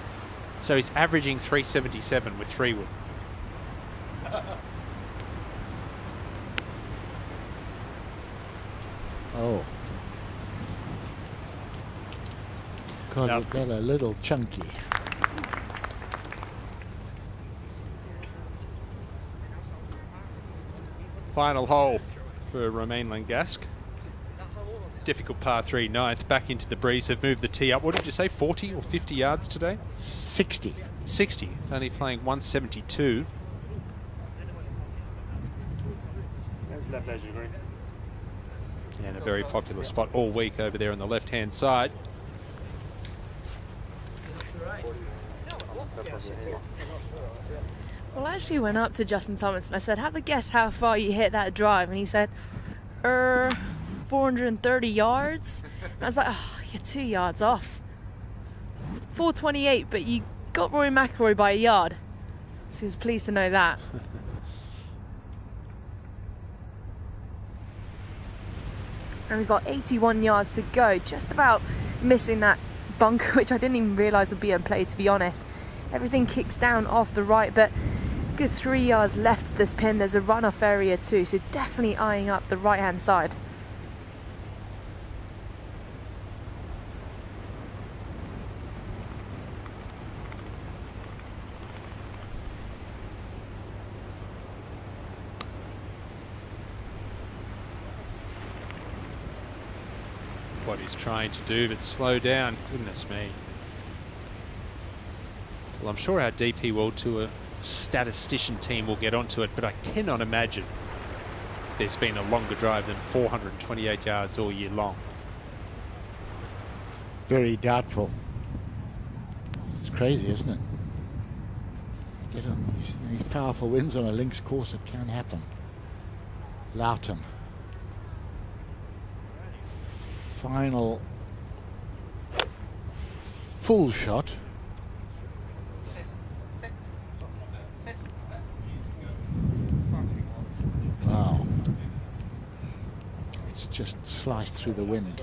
So he's averaging 377 with 3-wood. Oh. God, you got a little chunky. Final hole for Romain Langasque. Difficult par 3, 9th, back into the breeze. They've moved the tee up. What did you say, 40 or 50 yards today? 60. 60. It's only playing 172. And a very popular spot all week over there on the left-hand side. Well, I actually went up to Justin Thomas and I said, have a guess how far you hit that drive. And he said, 430 yards. And I was like, oh, you're 2 yards off. 428, but you got Rory McIlroy by a yard. So he was pleased to know that. And we've got 81 yards to go, just about missing that bunker, which I didn't even realise would be in play, to be honest. Everything kicks down off the right, but good 3 yards left of this pin. There's a runoff area too, so definitely eyeing up the right-hand side. What he's trying to do, but slow down. Goodness me. Well, I'm sure our DP World Tour statistician team will get onto it, but I cannot imagine there's been a longer drive than 428 yards all year long. Very doubtful. It's crazy, isn't it? Get on these powerful winds on a links course, it can happen. Loughton. Final full shot. Wow. It's just sliced through the wind.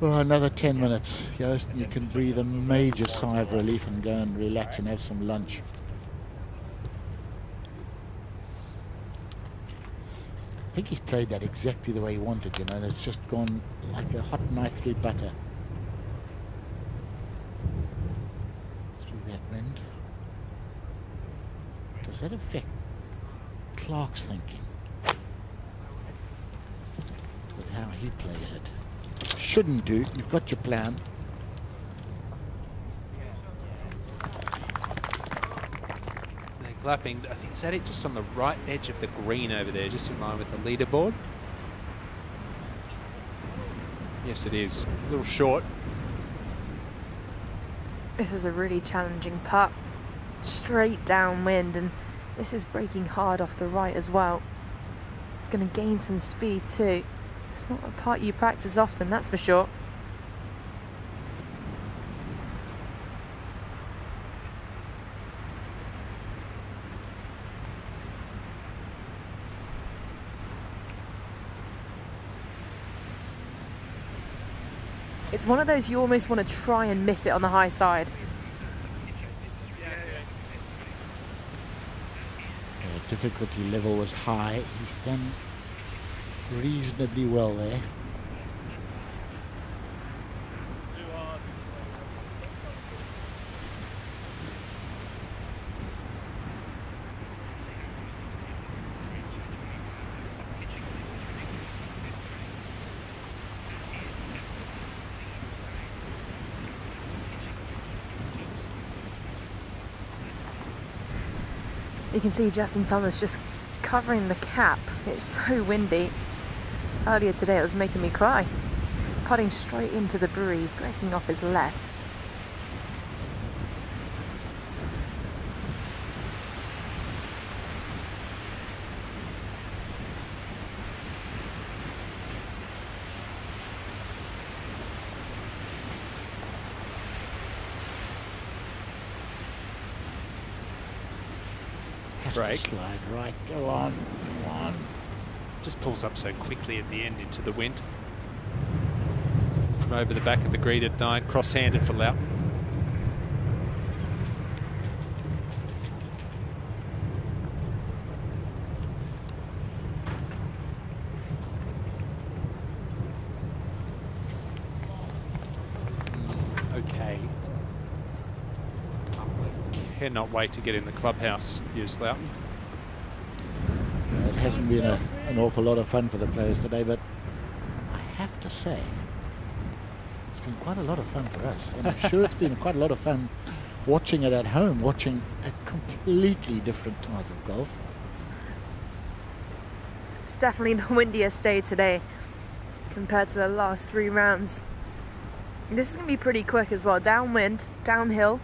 Oh, another 10 minutes. Yes, you can breathe a major sigh of relief and go and relax and have some lunch. I think he's played that exactly the way he wanted, you know, and it's just gone like a hot knife through butter. Through that wind. Does that affect Clark's thinking? With how he plays it. Shouldn't do. You've got your plan. Lapping, I think, is that it, just on the right edge of the green over there, just in line with the leaderboard? Yes, it is. A little short. This is a really challenging putt. Straight downwind, and this is breaking hard off the right as well. It's going to gain some speed too. It's not a putt you practice often, that's for sure. It's one of those you almost want to try and miss it on the high side. The difficulty level was high. He's done reasonably well there. You can see Justin Thomas just covering the cap. It's so windy. Earlier today it was making me cry. Putting straight into the breeze, breaking off his left. Break. Slide right, go on, go on. Just pulls up so quickly at the end into the wind. From over the back of the green at 9, cross-handed for Loughton. Okay. Cannot wait to get in the clubhouse, Hughes Loughton. It hasn't been an awful lot of fun for the players today, but I have to say, it's been quite a lot of fun for us. And I'm sure it's been quite a lot of fun watching it at home, watching a completely different type of golf. It's definitely the windiest day today compared to the last 3 rounds. This is going to be pretty quick as well. Downwind, downhill.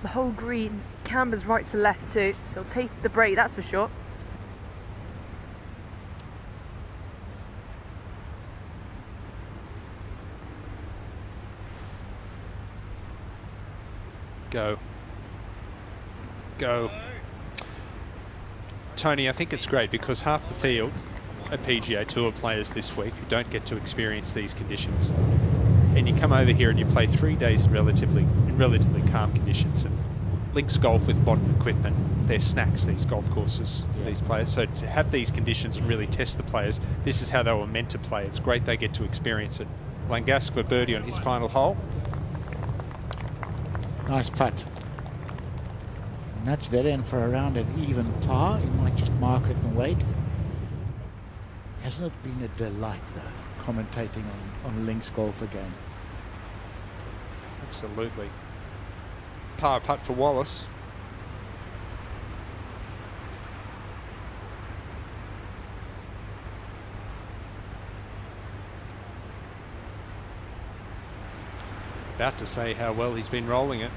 The whole green cambers right to left too, so take the break, that's for sure. Go. Go. Tony, I think it's great because half the field are PGA Tour players this week who don't get to experience these conditions. And you come over here and you play 3 days in relatively calm conditions. And links golf with modern equipment, they're snacks, these golf courses for these players. So to have these conditions and really test the players, this is how they were meant to play. It's great they get to experience it. Langasqua birdie on his final hole. Nice putt. Nudge that in for a round of even par. He might just mark it and wait. Hasn't it been a delight though, commentating on links golf again? Absolutely. Par putt for Wallace. About to say how well he's been rolling it.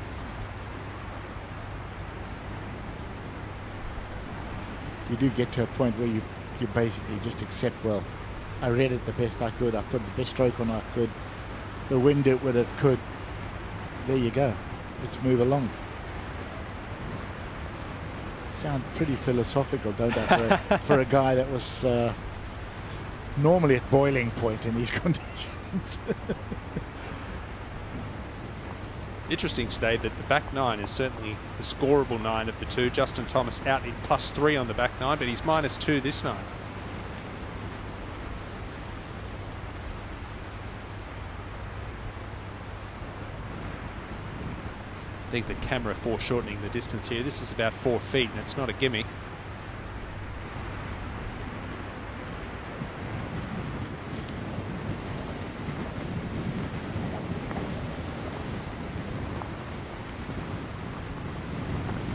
You do get to a point where you basically just accept, well, I read it the best I could, I put the best stroke on I could, the wind did what it could. There you go. Let's move along. Sound pretty philosophical, don't I, for a guy that was normally at boiling point in these conditions. Interesting today that the back 9 is certainly the scoreable 9 of the two. Justin Thomas out in +3 on the back 9, but he's -2 this 9. I think the camera foreshortening the distance here. This is about 4 feet, and it's not a gimme.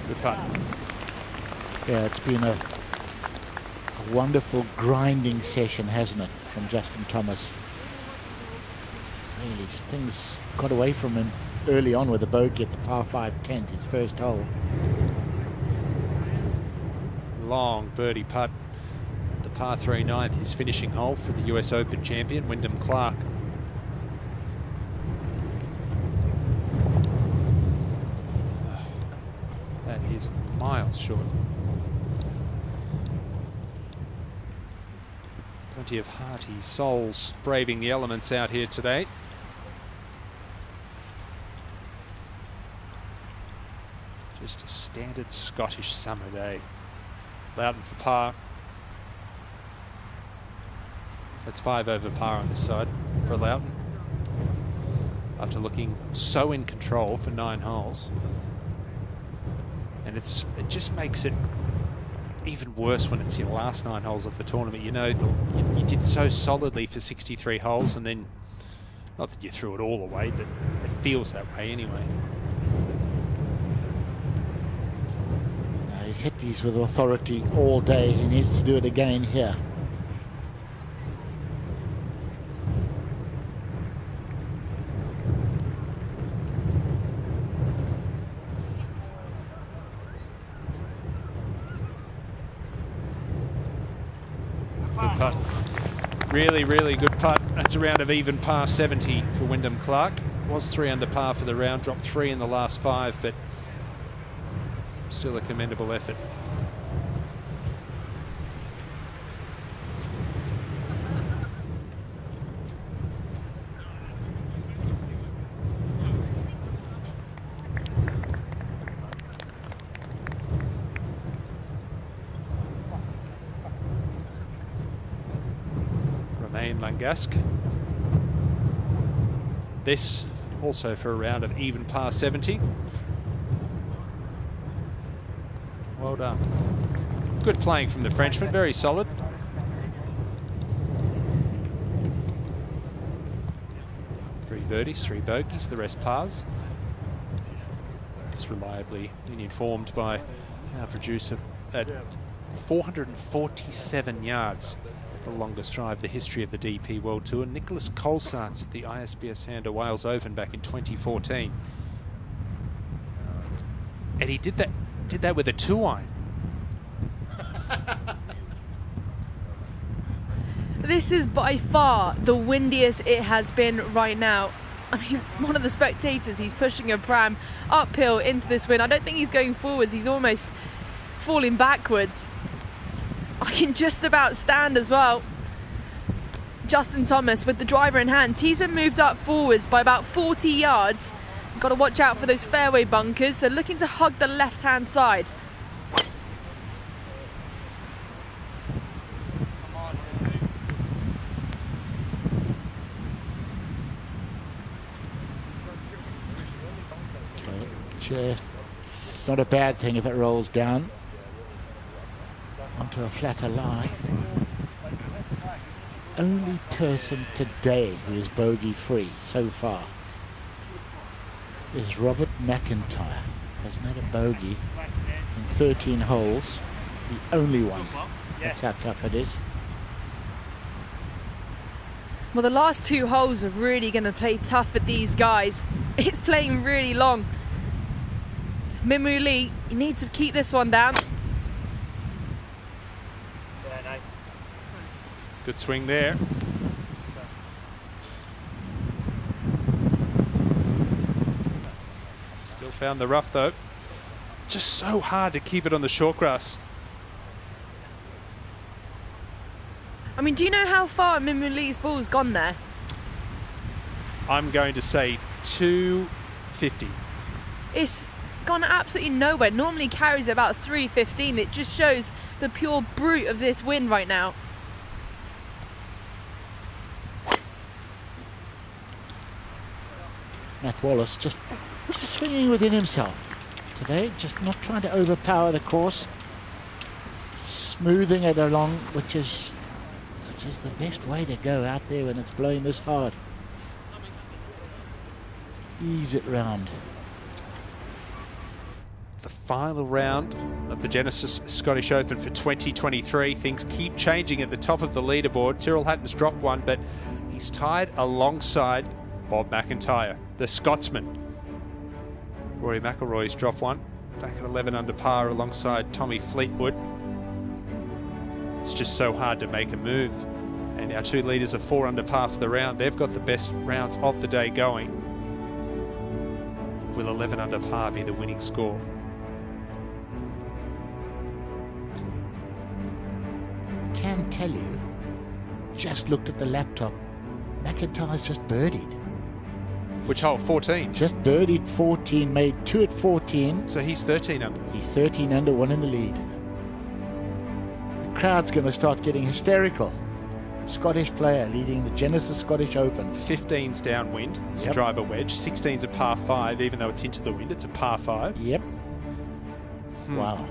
Good putt. Yeah, it's been a wonderful grinding session, hasn't it, from Justin Thomas. Really, just things got away from him early on with the bogey at the par 5 10th, his first hole. Long birdie putt, the par 3 9th, his finishing hole for the US Open champion, Wyndham Clark. That is miles short. Plenty of hearty souls braving the elements out here today. Just a standard Scottish summer day. Loudon for par. That's 5 over par on this side for Loudon, after looking so in control for 9 holes. And it just makes it even worse when it's your last 9 holes of the tournament. You know, you did so solidly for 63 holes, and then, not that you threw it all away, but it feels that way anyway. He's hit these with authority all day. He needs to do it again here. Good putt. Really, really good putt. That's a round of even par 70 for Wyndham Clark. Was 3 under par for the round, dropped 3 in the last 5, but still a commendable effort. Romain Langasque. This also for a round of even par 70. Well done. Good playing from the Frenchman, very solid. Three birdies, 3 bogeys, the rest pars. Just reliably been informed by our producer at 447 yards, the longest drive, the history of the DP World Tour. Nicholas Colsaerts at the ISBS Hander Wales Open back in 2014. And he did that with a 2-iron. This is by far the windiest it has been right now. I mean, one of the spectators, he's pushing a pram uphill into this wind. I don't think he's going forwards, he's almost falling backwards. I can just about stand as well. Justin Thomas with the driver in hand. He's been moved up forwards by about 40 yards. Got to watch out for those fairway bunkers, so looking to hug the left-hand side. It's not a bad thing if it rolls down onto a flatter lie. Only person today who is bogey-free so far is Robert McIntyre. Hasn't had a bogey in 13 holes. The only one. That's how tough it is. Well, the last 2 holes are really going to play tough for these guys. It's playing really long. Minwoo Lee, you need to keep this one down. Good swing there. Still found the rough though. Just so hard to keep it on the short grass. I mean, do you know how far Minwoo Lee's ball's gone there? I'm going to say 250. It's gone absolutely nowhere. Normally carries about 315. It just shows the pure brute of this wind right now. Matt Wallace just swinging within himself today, just not trying to overpower the course, smoothing it along, which is the best way to go out there when it's blowing this hard. Ease it round. The final round of the Genesis Scottish Open for 2023. Things keep changing at the top of the leaderboard. Tyrrell Hatton's dropped one, but he's tied alongside Bob McIntyre, the Scotsman. Rory McIlroy's dropped one, back at 11 under par alongside Tommy Fleetwood. It's just so hard to make a move. And our 2 leaders are 4 under par for the round. They've got the best rounds of the day going. Will 11 under par be the winning score? Can tell you just looked at the laptop. McIntyre's just birdied. Which hole? 14? Just birdied 14, made 2 at 14. So he's 13 under. He's 13 under, 1 in the lead. The crowd's going to start getting hysterical. Scottish player leading the Genesis Scottish Open. 15's downwind. It's a driver wedge. 16's a par 5, even though it's into the wind. It's a par 5. Yep. Wow.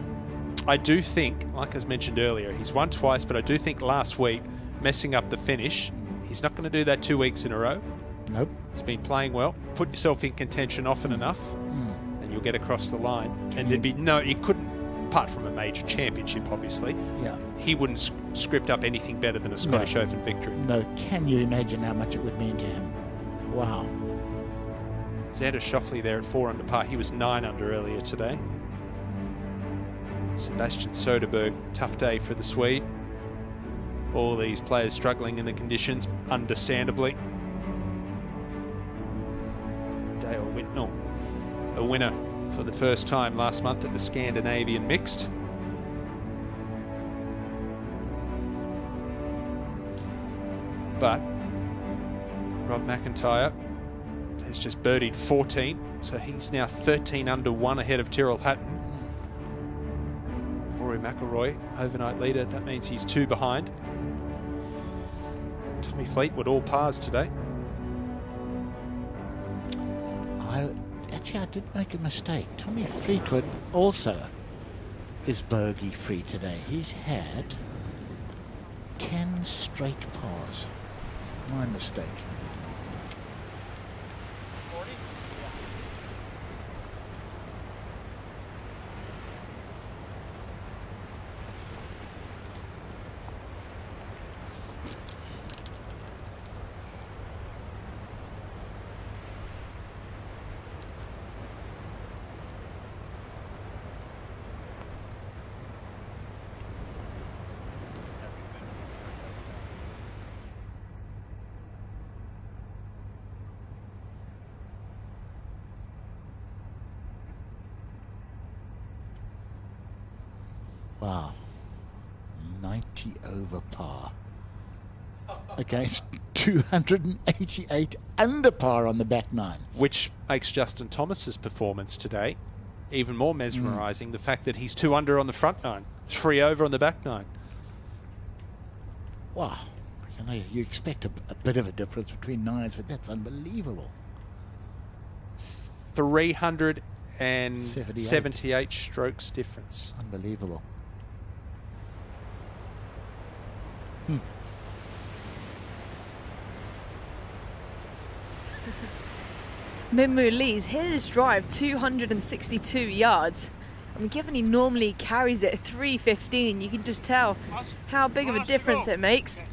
I do think, like I mentioned earlier, he's won twice, but I do think last week, messing up the finish, he's not going to do that 2 weeks in a row. Nope. He's been playing well. Put yourself in contention often enough, and you'll get across the line. And there'd be no, he couldn't, apart from a major championship, obviously, he wouldn't script up anything better than a Scottish Open victory. No, can you imagine how much it would mean to him? Wow. Xander Schauffele there at 4 under par. He was 9 under earlier today. Sebastian Soderberg, tough day for the Swede. All these players struggling in the conditions, understandably. Dale Whitnell, a winner for the first time last month at the Scandinavian Mixed. But Rob McIntyre has just birdied 14, so he's now 13 under 1 ahead of Tyrrell Hatton. Rory McIlroy, overnight leader, that means he's 2 behind. Tommy Fleetwood, all pars today. I did make a mistake. Tommy Fleetwood also is bogey free today. He's had 10 straight pars. My mistake. Wow, 90 over par against 288 under par on the back 9. Which makes Justin Thomas's performance today even more mesmerising. The fact that he's 2 under on the front 9, 3 over on the back 9. Wow, you know, you expect a bit of a difference between 9s, but that's unbelievable. 378 strokes difference. Unbelievable. Minwoo Lee's hit his drive 262 yards. I mean, given he normally carries it 315, you can just tell how big of a difference it makes.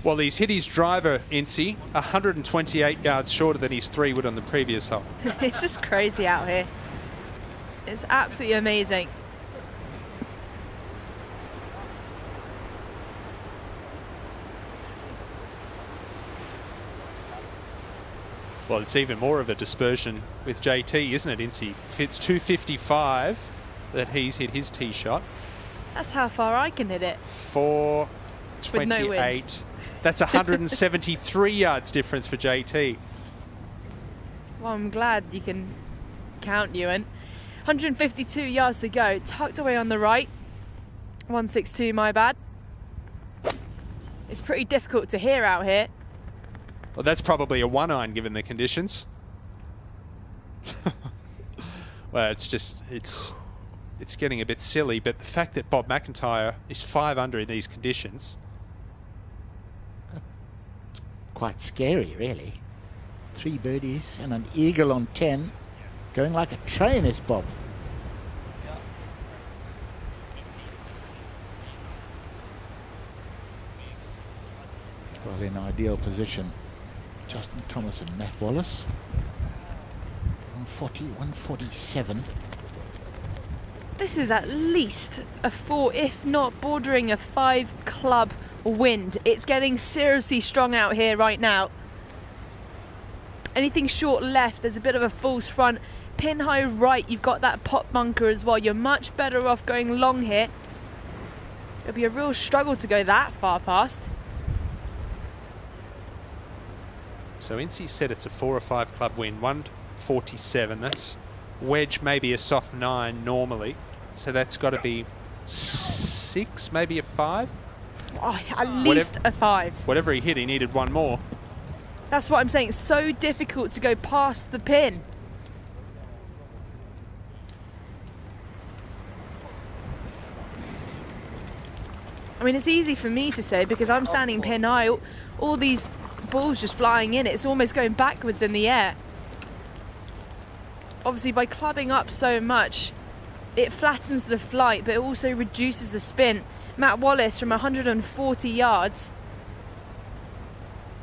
Well, he's hit his driver, Incy, 128 yards shorter than his 3-wood on the previous hole. It's just crazy out here. It's absolutely amazing. Well, it's even more of a dispersion with JT, isn't it, Incy? If it's 255 that he's hit his tee shot. That's how far I can hit it. 428. With no wind. That's 173 yards difference for JT. Well, I'm glad you can count, Ewan. 152 yards to go, tucked away on the right. 162, my bad. It's pretty difficult to hear out here. Well, that's probably a 1-iron given the conditions. Well, it's just, it's getting a bit silly, but the fact that Bob McIntyre is 5 under in these conditions. Quite scary, really. 3 birdies and an eagle on 10. Going like a train is Bob. Well, in ideal position, Justin Thomas and Matt Wallace. 140, 147. This is at least a 4, if not bordering a 5 club wind. It's getting seriously strong out here right now. Anything short left, there's a bit of a false front. Pin high right, you've got that pot bunker as well. You're much better off going long here. It'll be a real struggle to go that far past. So Incy said it's a 4 or 5 club win, 147. That's wedge, maybe a soft 9 normally. So that's got to be 6, maybe a 5. Oh, at least a 5. Whatever he hit, he needed one more. That's what I'm saying. It's so difficult to go past the pin. I mean, it's easy for me to say because I'm standing pin high. All these balls just flying in. It's almost going backwards in the air. Obviously, by clubbing up so much, it flattens the flight, but it also reduces the spin. Matt Wallace from 140 yards.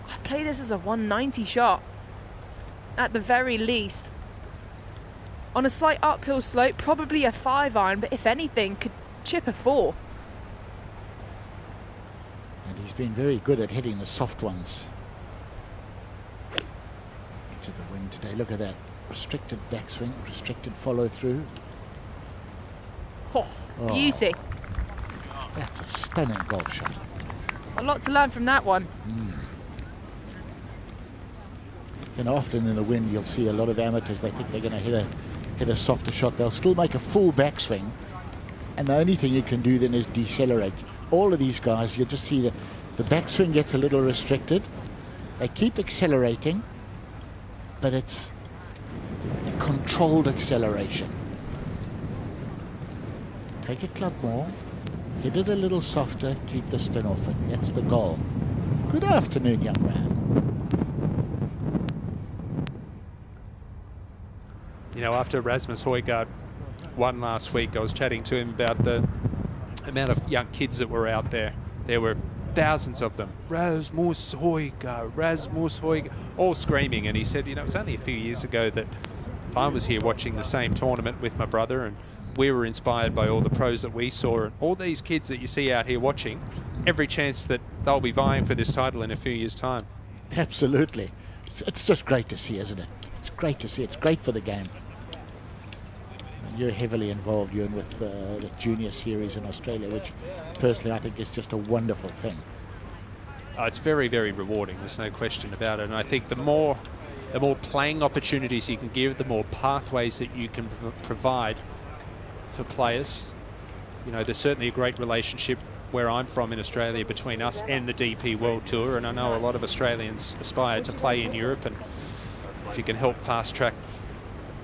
I play this as a 190 shot, at the very least. On a slight uphill slope, probably a 5-iron, but if anything, could chip a 4. And he's been very good at hitting the soft ones into the wind today. Look at that. Restricted backswing, restricted follow through. Oh, beauty. That's a stunning golf shot. A lot to learn from that one. You know, often in the wind you'll see a lot of amateurs, they think they're going to hit a softer shot. They'll still make a full backswing, and the only thing you can do then is decelerate. All of these guys, you'll just see that the backswing gets a little restricted. They keep accelerating, but it's a controlled acceleration. Take a club more, hit it a little softer, keep the spin off it. That's the goal. Good afternoon, young man. You know, after Rasmus Højgaard won last week, I was chatting to him about the amount of young kids that were out there. There were thousands of them. Rasmus Højgaard, all screaming. And he said, you know, it was only a few years ago that I was here watching the same tournament with my brother, and we were inspired by all the pros that we saw. And all these kids that you see out here watching, every chance that they'll be vying for this title in a few years' time. Absolutely. It's just great to see, isn't it? It's great to see. It's great for the game. You're heavily involved, Ewan, with the junior series in Australia, which personally I think is just a wonderful thing. It's very, very rewarding. There's no question about it. And I think the more playing opportunities you can give, the more pathways that you can provide for players. You know, there's certainly a great relationship where I'm from in Australia between us and the DP World Tour, and I know a lot of Australians aspire to play in Europe, and if you can help fast track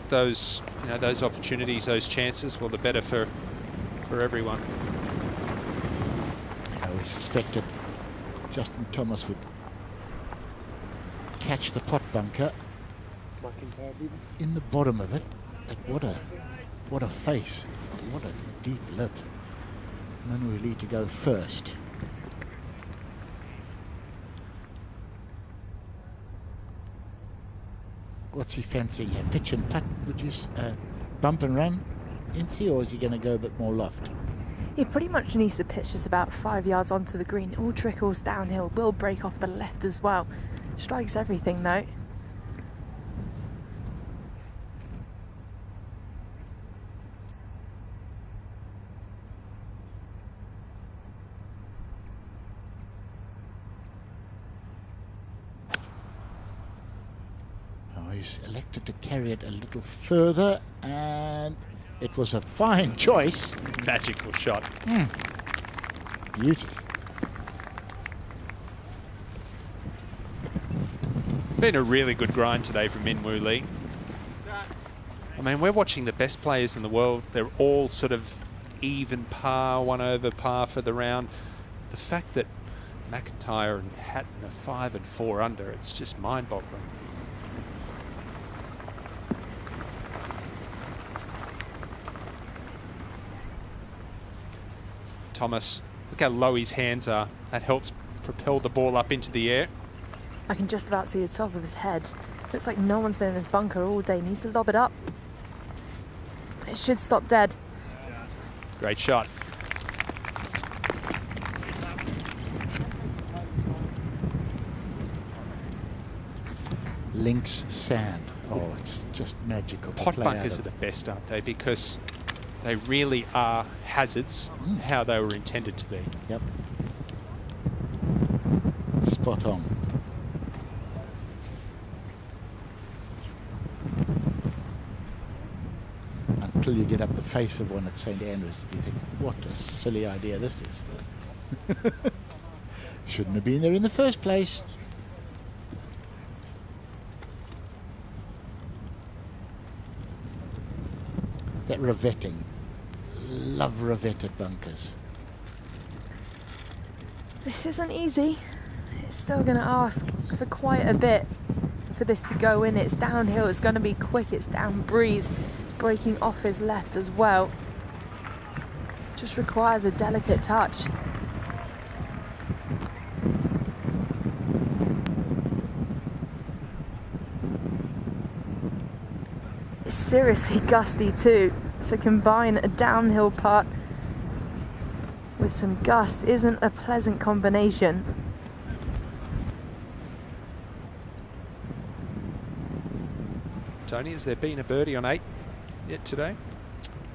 those, you know, those opportunities, those chances, well, the better for everyone. Yeah, we suspected Justin Thomas would catch the pot bunker in the bottom of it, but what a face, what a deep lip. Manueli to go first. What's he fancying here? Pitch and putt, would you bump and run, Incy, or is he going to go a bit more loft? He pretty much needs to pitch just about 5 yards onto the green. It all trickles downhill, will break off the left as well. Strikes everything though. He's elected to carry it a little further, and it was a fine choice. Magical shot. Beauty. Been a really good grind today from Min Woo Lee. I mean, we're watching the best players in the world. They're all sort of even par, 1 over par for the round. The fact that McIntyre and Hatton are 5 and 4 under, it's just mind-boggling. Thomas, look how low his hands are. That helps propel the ball up into the air. I can just about see the top of his head. Looks like no one's been in this bunker all day. Needs to lob it up. It should stop dead. Great shot. Links sand. Oh, it's just magical. Pot bunkers are the best, aren't they? Because they really are hazards, how they were intended to be. Yep. Spot on. until you get up the face of one at St Andrews. You think, what a silly idea this is. Shouldn't have been there in the first place. That revetting. Love revetted bunkers. This isn't easy. It's still going to ask for quite a bit for this to go in. It's downhill, it's going to be quick, it's down breeze, breaking off his left as well. Just requires a delicate touch. It's seriously gusty too, so combine a downhill putt with some gust isn't a pleasant combination. Tony, has there been a birdie on 8 yet today?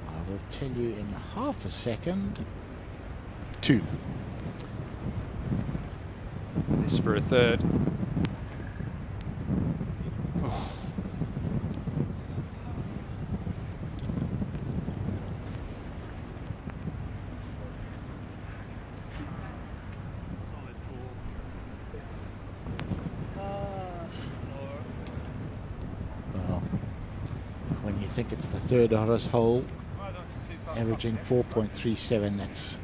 I will tell you in half a second. 2. This for a third. Oh. I think it's the third hottest hole, averaging 4.37. That's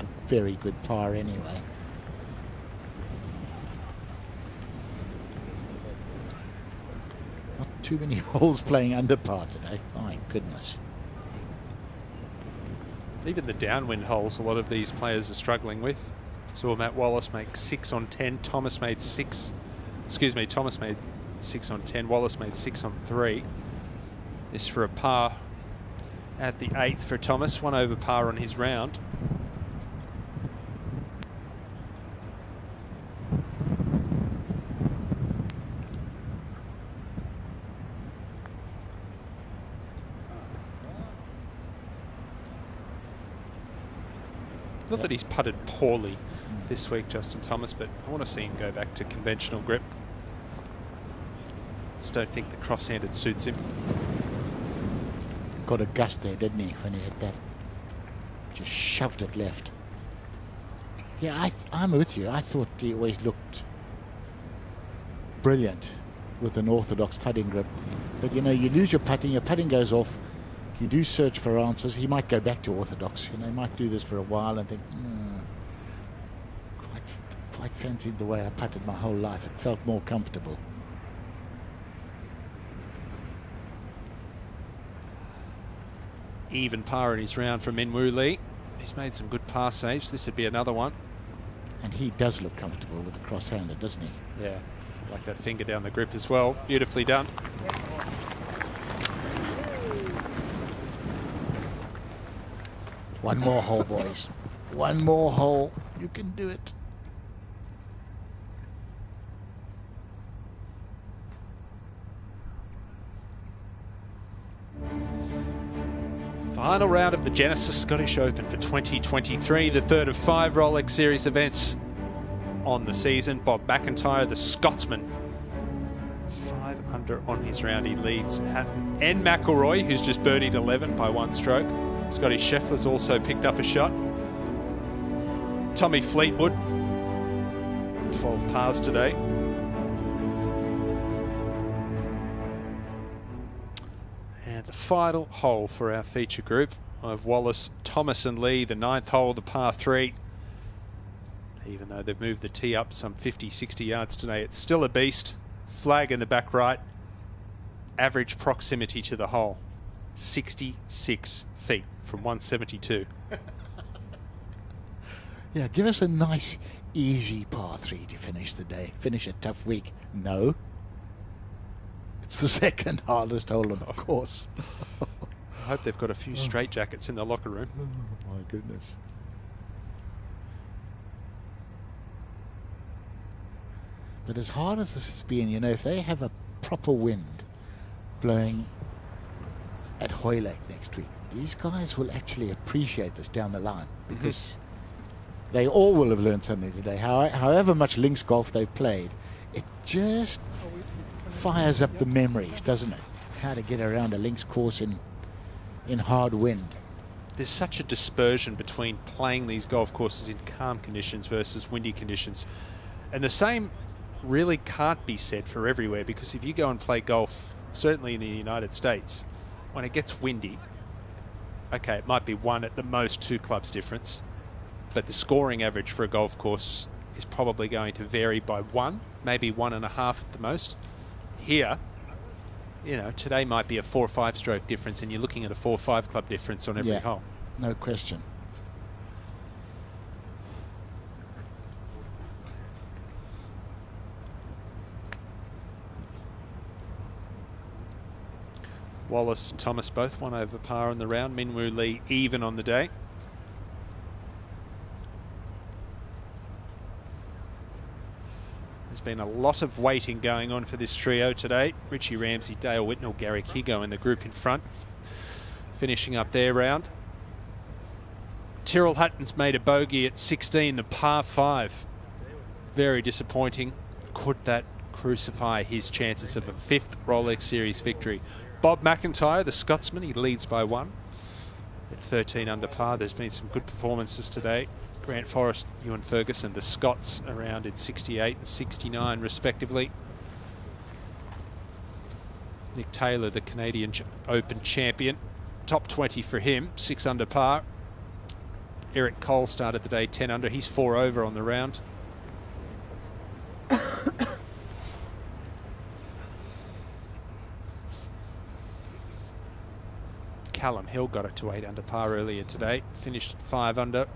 a very good par anyway. Not too many holes playing under par today. My goodness. Even the downwind holes, a lot of these players are struggling with. Saw Matt Wallace make 6 on 10. Thomas made 6. Excuse me, Thomas made 6 on 10. Wallace made 6 on 3. This for a par at the 8th for Thomas. 1 over par on his round. Not that he's putted poorly this week, Justin Thomas, but I want to see him go back to conventional grip. Just don't think the cross-handed suits him. Got a gust there, didn't he, when he hit that? Just shoved it left. Yeah, I'm with you. I thought he always looked brilliant with an orthodox putting grip. But, you know, you lose your putting goes off. You do search for answers. He might go back to orthodox. You know, he might do this for a while and think, quite fancied the way I putted my whole life. It felt more comfortable. Even par in his round from Minwoo Lee. He's made some good par saves. This would be another one. And he does look comfortable with the cross-handed, doesn't he? Yeah, like that finger down the grip as well. Beautifully done. One more hole, boys. One more hole. You can do it. Final round of the Genesis Scottish Open for 2023, the third of 5 Rolex Series events on the season. Bob McIntyre, the Scotsman, 5 under on his round. He leads and McIlroy, who's just birdied 11 by 1 stroke. Scotty Scheffler's also picked up a shot. Tommy Fleetwood, 12 pars today. And the final hole for our feature group of Wallace, Thomas and Lee, the 9th hole, the par 3. Even though they've moved the tee up some 50, 60 yards today, it's still a beast. Flag in the back right. Average proximity to the hole, 66 feet from 172. Yeah, give us a nice, easy par 3 to finish the day. Finish a tough week. No. It's the second hardest hole on the course. I hope they've got a few straight jackets in the locker room. Oh, my goodness. But as hard as this has been, you know, if they have a proper wind blowing at Hoylake next week, these guys will actually appreciate this down the line, because they all will have learned something today. However much links golf they've played, it just fires up the memories, doesn't it? How to get around a links course in in hard wind. There's such a dispersion between playing these golf courses in calm conditions versus windy conditions. And the same really can't be said for everywhere, because if you go and play golf, certainly in the United States, when it gets windy, okay, it might be one at the most 2 clubs difference, but the scoring average for a golf course is probably going to vary by 1, maybe 1.5 at the most. Here, you know, today might be a 4 or 5 stroke difference, and you're looking at a 4 or 5 club difference on every hole. No question. Wallace and Thomas both 1 over par on the round. Minwoo Lee even on the day. There's been a lot of waiting going on for this trio today. Richie Ramsey, Dale Whitnell, Garrick Higo in the group in front, finishing up their round. Tyrrell Hatton's made a bogey at 16, the par 5. Very disappointing. Could that crucify his chances of a 5th Rolex Series victory? Bob McIntyre, the Scotsman, he leads by 1 at 13 under par. There's been some good performances today. Grant Forrest, Ewan Ferguson, the Scots around in 68 and 69 respectively. Nick Taylor, the Canadian Open champion, top 20 for him, 6 under par. Eric Cole started the day 10 under. He's 4 over on the round. Callum Hill got it to 8 under par earlier today, finished at 5 under.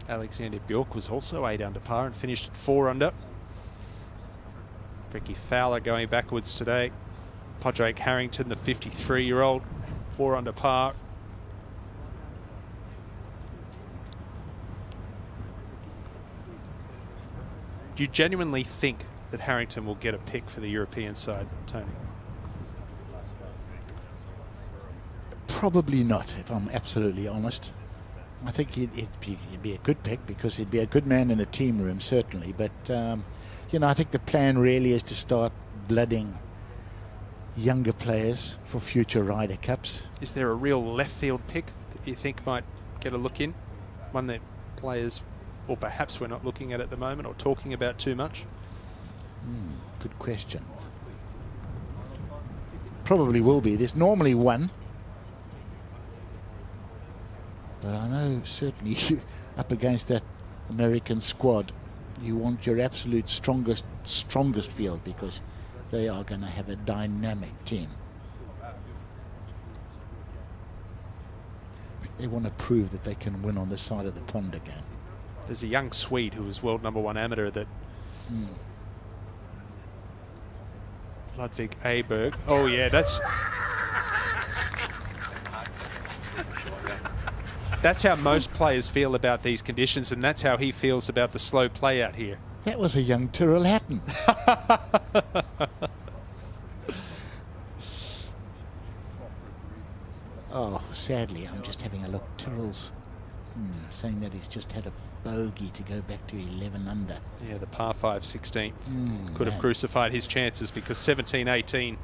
Alexander Bjork was also 8 under par and finished at 4 under. Ricky Fowler going backwards today. Podrick Harrington, the 53-year-old, 4 under par. Do you genuinely think that Harrington will get a pick for the European side, Tony? Probably not, if I'm absolutely honest. I think he'd be a good pick, because he'd be a good man in the team room, certainly. But, you know, I think the plan really is to start blooding younger players for future Ryder Cups. Is there a real left field pick that you think might get a look in? One that players, or perhaps we're not looking at the moment or talking about too much? Good question. Probably will be. There's normally one. But I know certainly up against that American squad, you want your absolute strongest field, because they are going to have a dynamic team. They want to prove that they can win on this side of the pond again. There's a young Swede who was world #1 amateur that Ludvig Aberg. Oh yeah, that's how most players feel about these conditions, and that's how he feels about the slow play out here. That was a young Tyrrell Hatton. Oh, sadly, I'm just having a look. Tyrrell's saying that he's just had a bogey to go back to 11 under. Yeah, the par 5 16 could have crucified his chances, because 17, 18,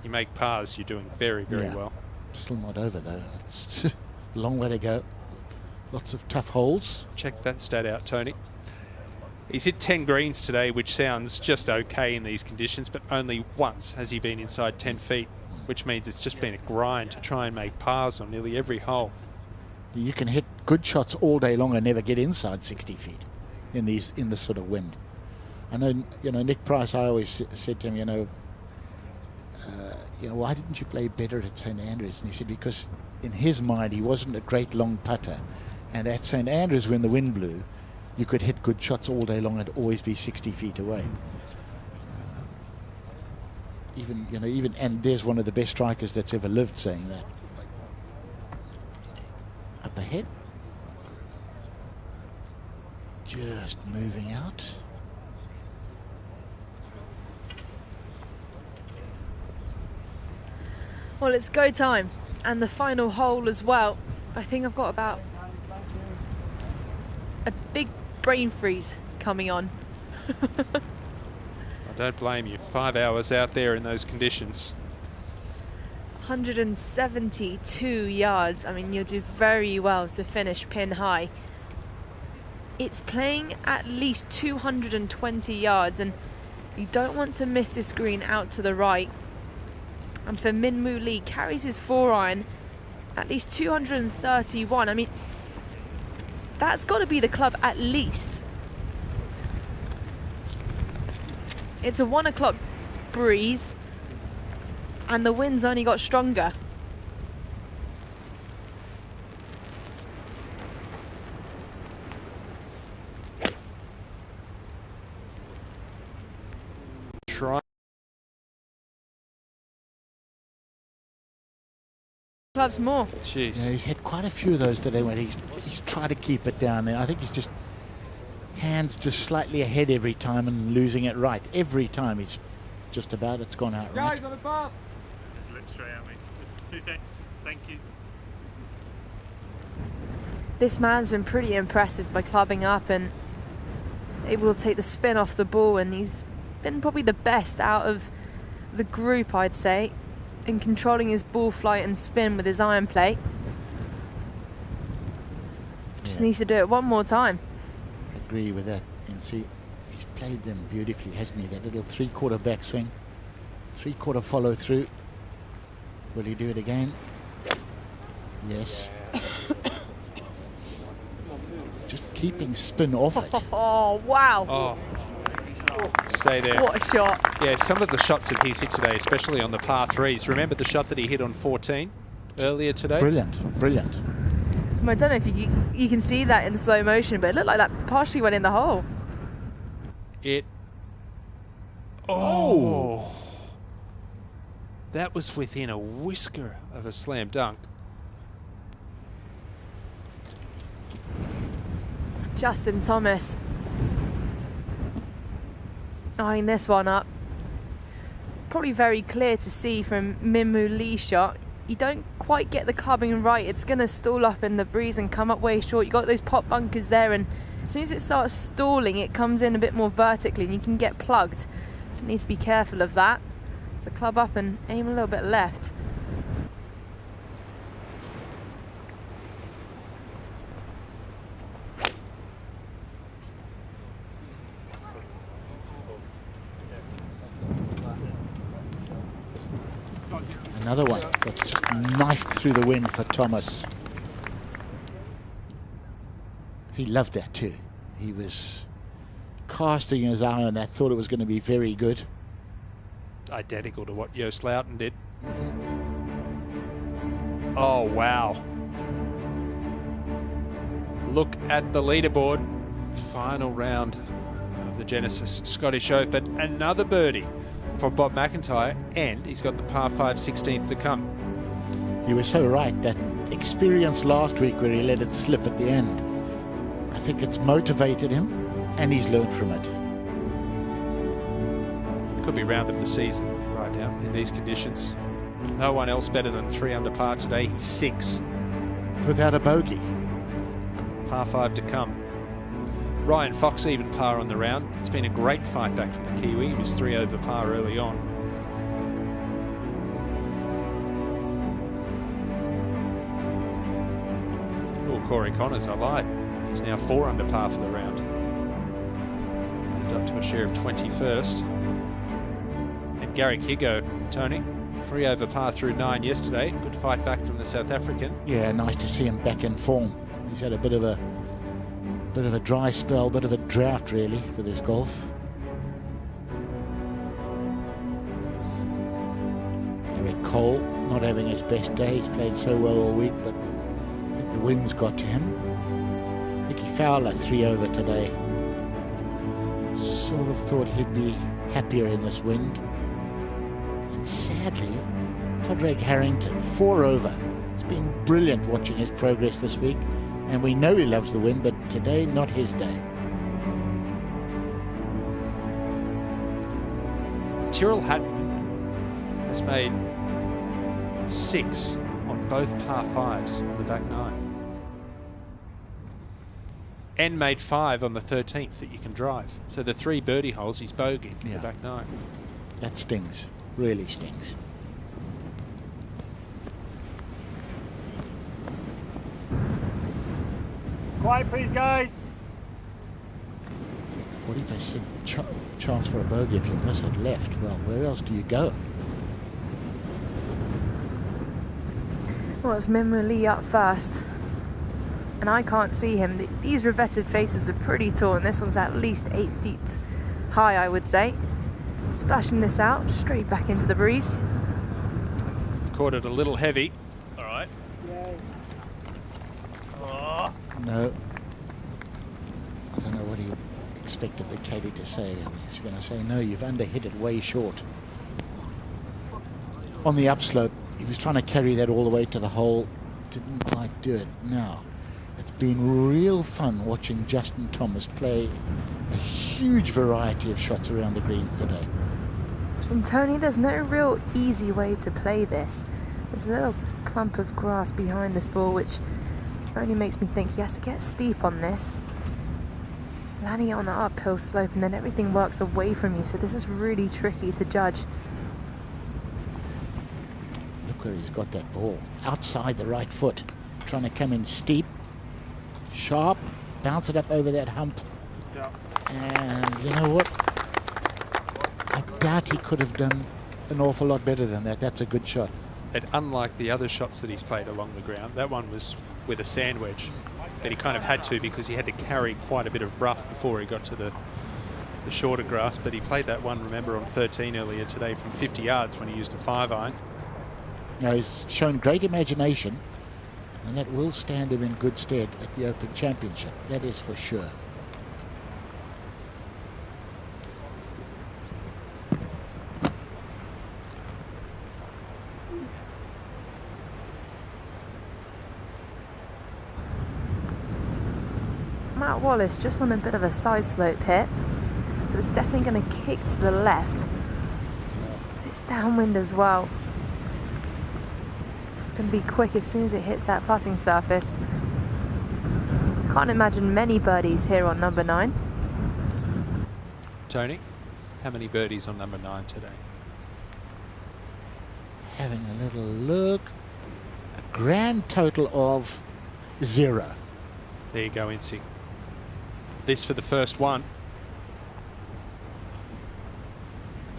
you make pars, you're doing very, very well. Still not over though. It's a long way to go. Lots of tough holes. Check that stat out, Tony. He's hit 10 greens today, which sounds just okay in these conditions, but only once has he been inside 10 feet, which means it's just been a grind to try and make pars on nearly every hole. You can hit good shots all day long and never get inside 60 feet in this sort of wind. I know, you know, Nick Price, I always said to him, you know, why didn't you play better at St Andrews? And he said because in his mind he wasn't a great long putter, and at St Andrews when the wind blew, you could hit good shots all day long and always be 60 feet away. And there's one of the best strikers that's ever lived saying that. Up ahead, just moving out. Well, it's go time, and the final hole as well. I think I've got about a big brain freeze coming on. I don't blame you. 5 hours out there in those conditions. 172 yards. I mean, you'll do very well to finish pin high. It's playing at least 220 yards, and you don't want to miss this green out to the right. And for Min Woo Lee, carries his 4-iron at least 231. I mean, that's got to be the club at least. It's a 1 o'clock breeze, and the wind's only got stronger. Try. Clubs more. Jeez. Yeah, he's had quite a few of those today when he's tried to keep it down there. I think he's just hands just slightly ahead every time and losing it right. Every time he's just about, it's gone out right. Guys on the path. Just look straight at me. 2 seconds. Thank you. This man's been pretty impressive by clubbing up and able to take the spin off the ball, and he's been probably the best out of the group, I'd say, in controlling his ball flight and spin with his iron play. Just needs to do it one more time. Agree with that. And see, he's played them beautifully, hasn't he? That little 3/4 backswing, 3/4 follow through. Will he do it again? Yes. Just keeping spin off it. Oh, wow. Oh. Stay there. What a shot. Yeah, some of the shots that he's hit today, especially on the par 3s. Remember the shot that he hit on 14 earlier today? Brilliant, brilliant. I don't know if you can see that in slow motion, but it looked like that partially went in the hole. Oh! That was within a whisker of a slam dunk. Justin Thomas eyeing this one up. Probably very clear to see from Min Woo Lee's shot. You don't quite get the clubbing right. It's going to stall up in the breeze and come up way short. You got those pop bunkers there, and as soon as it starts stalling, it comes in a bit more vertically and you can get plugged. So you need to be careful of that. So club up and aim a little bit left. Another one that's just knifed through the wind for Thomas. He loved that too. He was casting his eye on that, thought it was going to be very good. Identical to what Joost Luiten did. Oh, wow. Look at the leaderboard. Final round of the Genesis Scottish Open. Another birdie for Bob McIntyre, and he's got the par 5 16th to come. He was so right. That experience last week where he let it slip at the end, I think it's motivated him and he's learned from it. Could be round of the season right now in these conditions. No one else better than 3 under par today. He's 6. Without a bogey. Par 5 to come. Ryan Fox even par on the round. It's been a great fight back from the Kiwi. He was 3 over par early on. Oh, Corey Connors, I lied. He's now 4 under par for the round. Moved up to a share of 21st. And Garrick Higo, Tony, 3 over par through 9 yesterday. Good fight back from the South African. Yeah, nice to see him back in form. He's had a bit of a dry spell, bit of a drought really with his golf. Eric Cole not having his best day. He's played so well all week, but I think the wind's got to him. Ricky Fowler 3 over today. Sort of thought he'd be happier in this wind. And sadly, Todrick Harrington 4 over. It's been brilliant watching his progress this week. And we know he loves the win, but today, not his day. Tyrrell Hatton has made 6 on both par 5s on the back 9. And made 5 on the 13th that you can drive. So the 3 birdie holes, he's bogeyed in the back 9. That stings, really stings. Quiet, please, guys. 40% chance for a bogey if you miss it left. Well, where else do you go? Well, it's Minwoo Lee up first. And I can't see him. These revetted faces are pretty tall, and this one's at least 8 feet high, I would say. Splashing this out straight back into the breeze. Caught it a little heavy. All right. No. I don't know what he expected the caddy to say. He's going to say, no, you've underhit it way short. On the upslope, he was trying to carry that all the way to the hole. Didn't quite do it. Now, it's been real fun watching Justin Thomas play a huge variety of shots around the greens today. And Tony, there's no real easy way to play this. There's a little clump of grass behind this ball, which only makes me think he has to get steep on this. Landing it on the uphill slope, and then everything works away from you, so this is really tricky to judge. Look where he's got that ball. Outside the right foot. Trying to come in steep. Sharp. Bounce it up over that hump. And you know what? I doubt he could have done an awful lot better than that. That's a good shot. And unlike the other shots that he's played along the ground, that one was with a sand wedge. But he kind of had to, because he had to carry quite a bit of rough before he got to the shorter grass. But he played that one, remember, on 13 earlier today from 50 yards when he used a 5-iron. Now, he's shown great imagination, and that will stand him in good stead at the Open Championship. That is for sure. Matt Wallace just on a bit of a side slope here, so it's definitely going to kick to the left. It's downwind as well. It's going to be quick as soon as it hits that putting surface. Can't imagine many birdies here on number 9. Tony, how many birdies on number 9 today? Having a little look. A grand total of 0. There you go, Incy. This for the first one.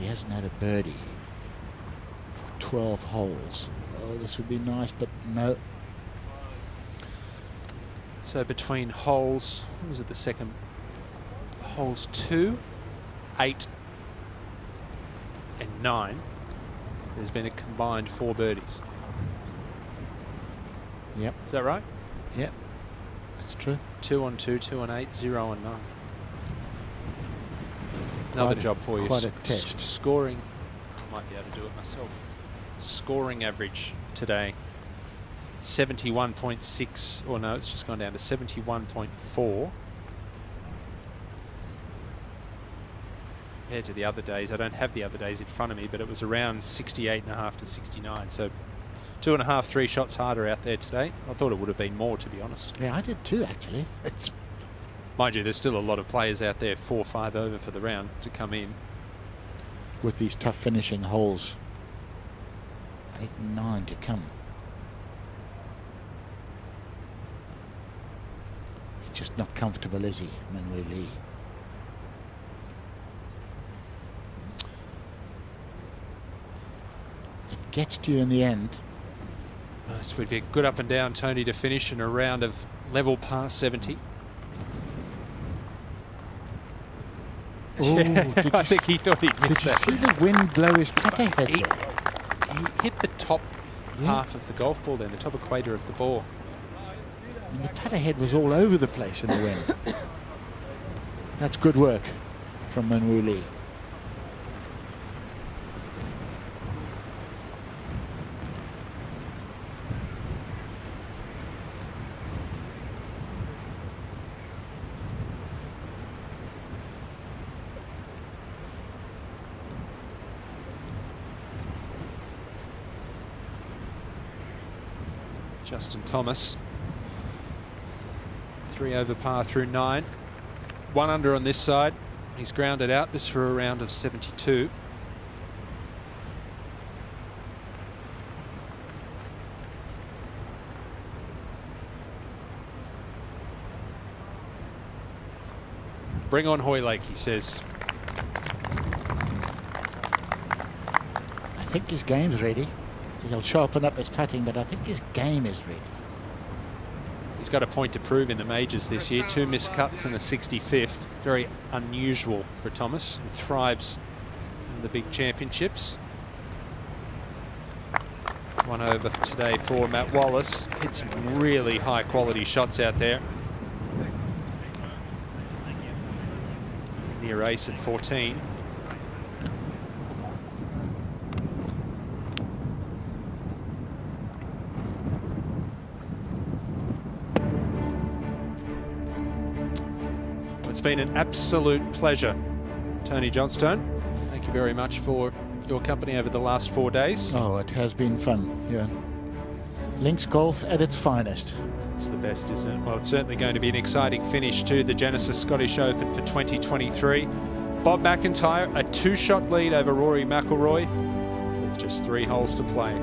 He hasn't had a birdie for 12 holes. Oh, this would be nice, but no. So between holes, what was it, the second? Holes 2, 8, and 9, there's been a combined 4 birdies. Yep. Is that right? Yep. That's true. 2 on 2, 2 on 8, 0 on 9. Another job for you. Quite a test. Scoring, I might be able to do it myself. Scoring average today, 71.6, or no, it's just gone down to 71.4. Compared to the other days, I don't have the other days in front of me, but it was around 68.5 to 69. So 2.5, 3 shots harder out there today. I thought it would have been more, to be honest. Yeah, I did too, actually. Mind you, there's still a lot of players out there 4 or 5 over for the round to come in. With these tough finishing holes. 8 and 9 to come. He's just not comfortable, is he, Minwoo Lee? It gets to you in the end. This would be a good up and down, Tony, to finish in a round of level par 70. Ooh, I think he thought he'd missed that. Did you see the wind blow his putter head He there? hit the top half of the golf ball then, the top equator of the ball. And the putter head was all over the place in the wind. That's good work from Minwoo Lee. Justin Thomas, 3 over par through 9, 1 under on this side. He's grounded out. This for a round of 72. Bring on Hoylake, he says. I think his game's ready. He'll sharpen up his putting, but I think his game is ready. He's got a point to prove in the majors this year. 2 missed cuts and a 65th. Very unusual for Thomas, who thrives in the big championships. 1 over today for Matt Wallace. Hit some really high quality shots out there. Near ace at 14. It's been an absolute pleasure, Tony Johnstone. Thank you very much for your company over the last 4 days. Oh, it has been fun, yeah. Links golf at its finest. It's the best, isn't it? Well, it's certainly going to be an exciting finish to the Genesis Scottish Open for 2023. Bob McIntyre, a 2-shot lead over Rory McIlroy with just 3 holes to play.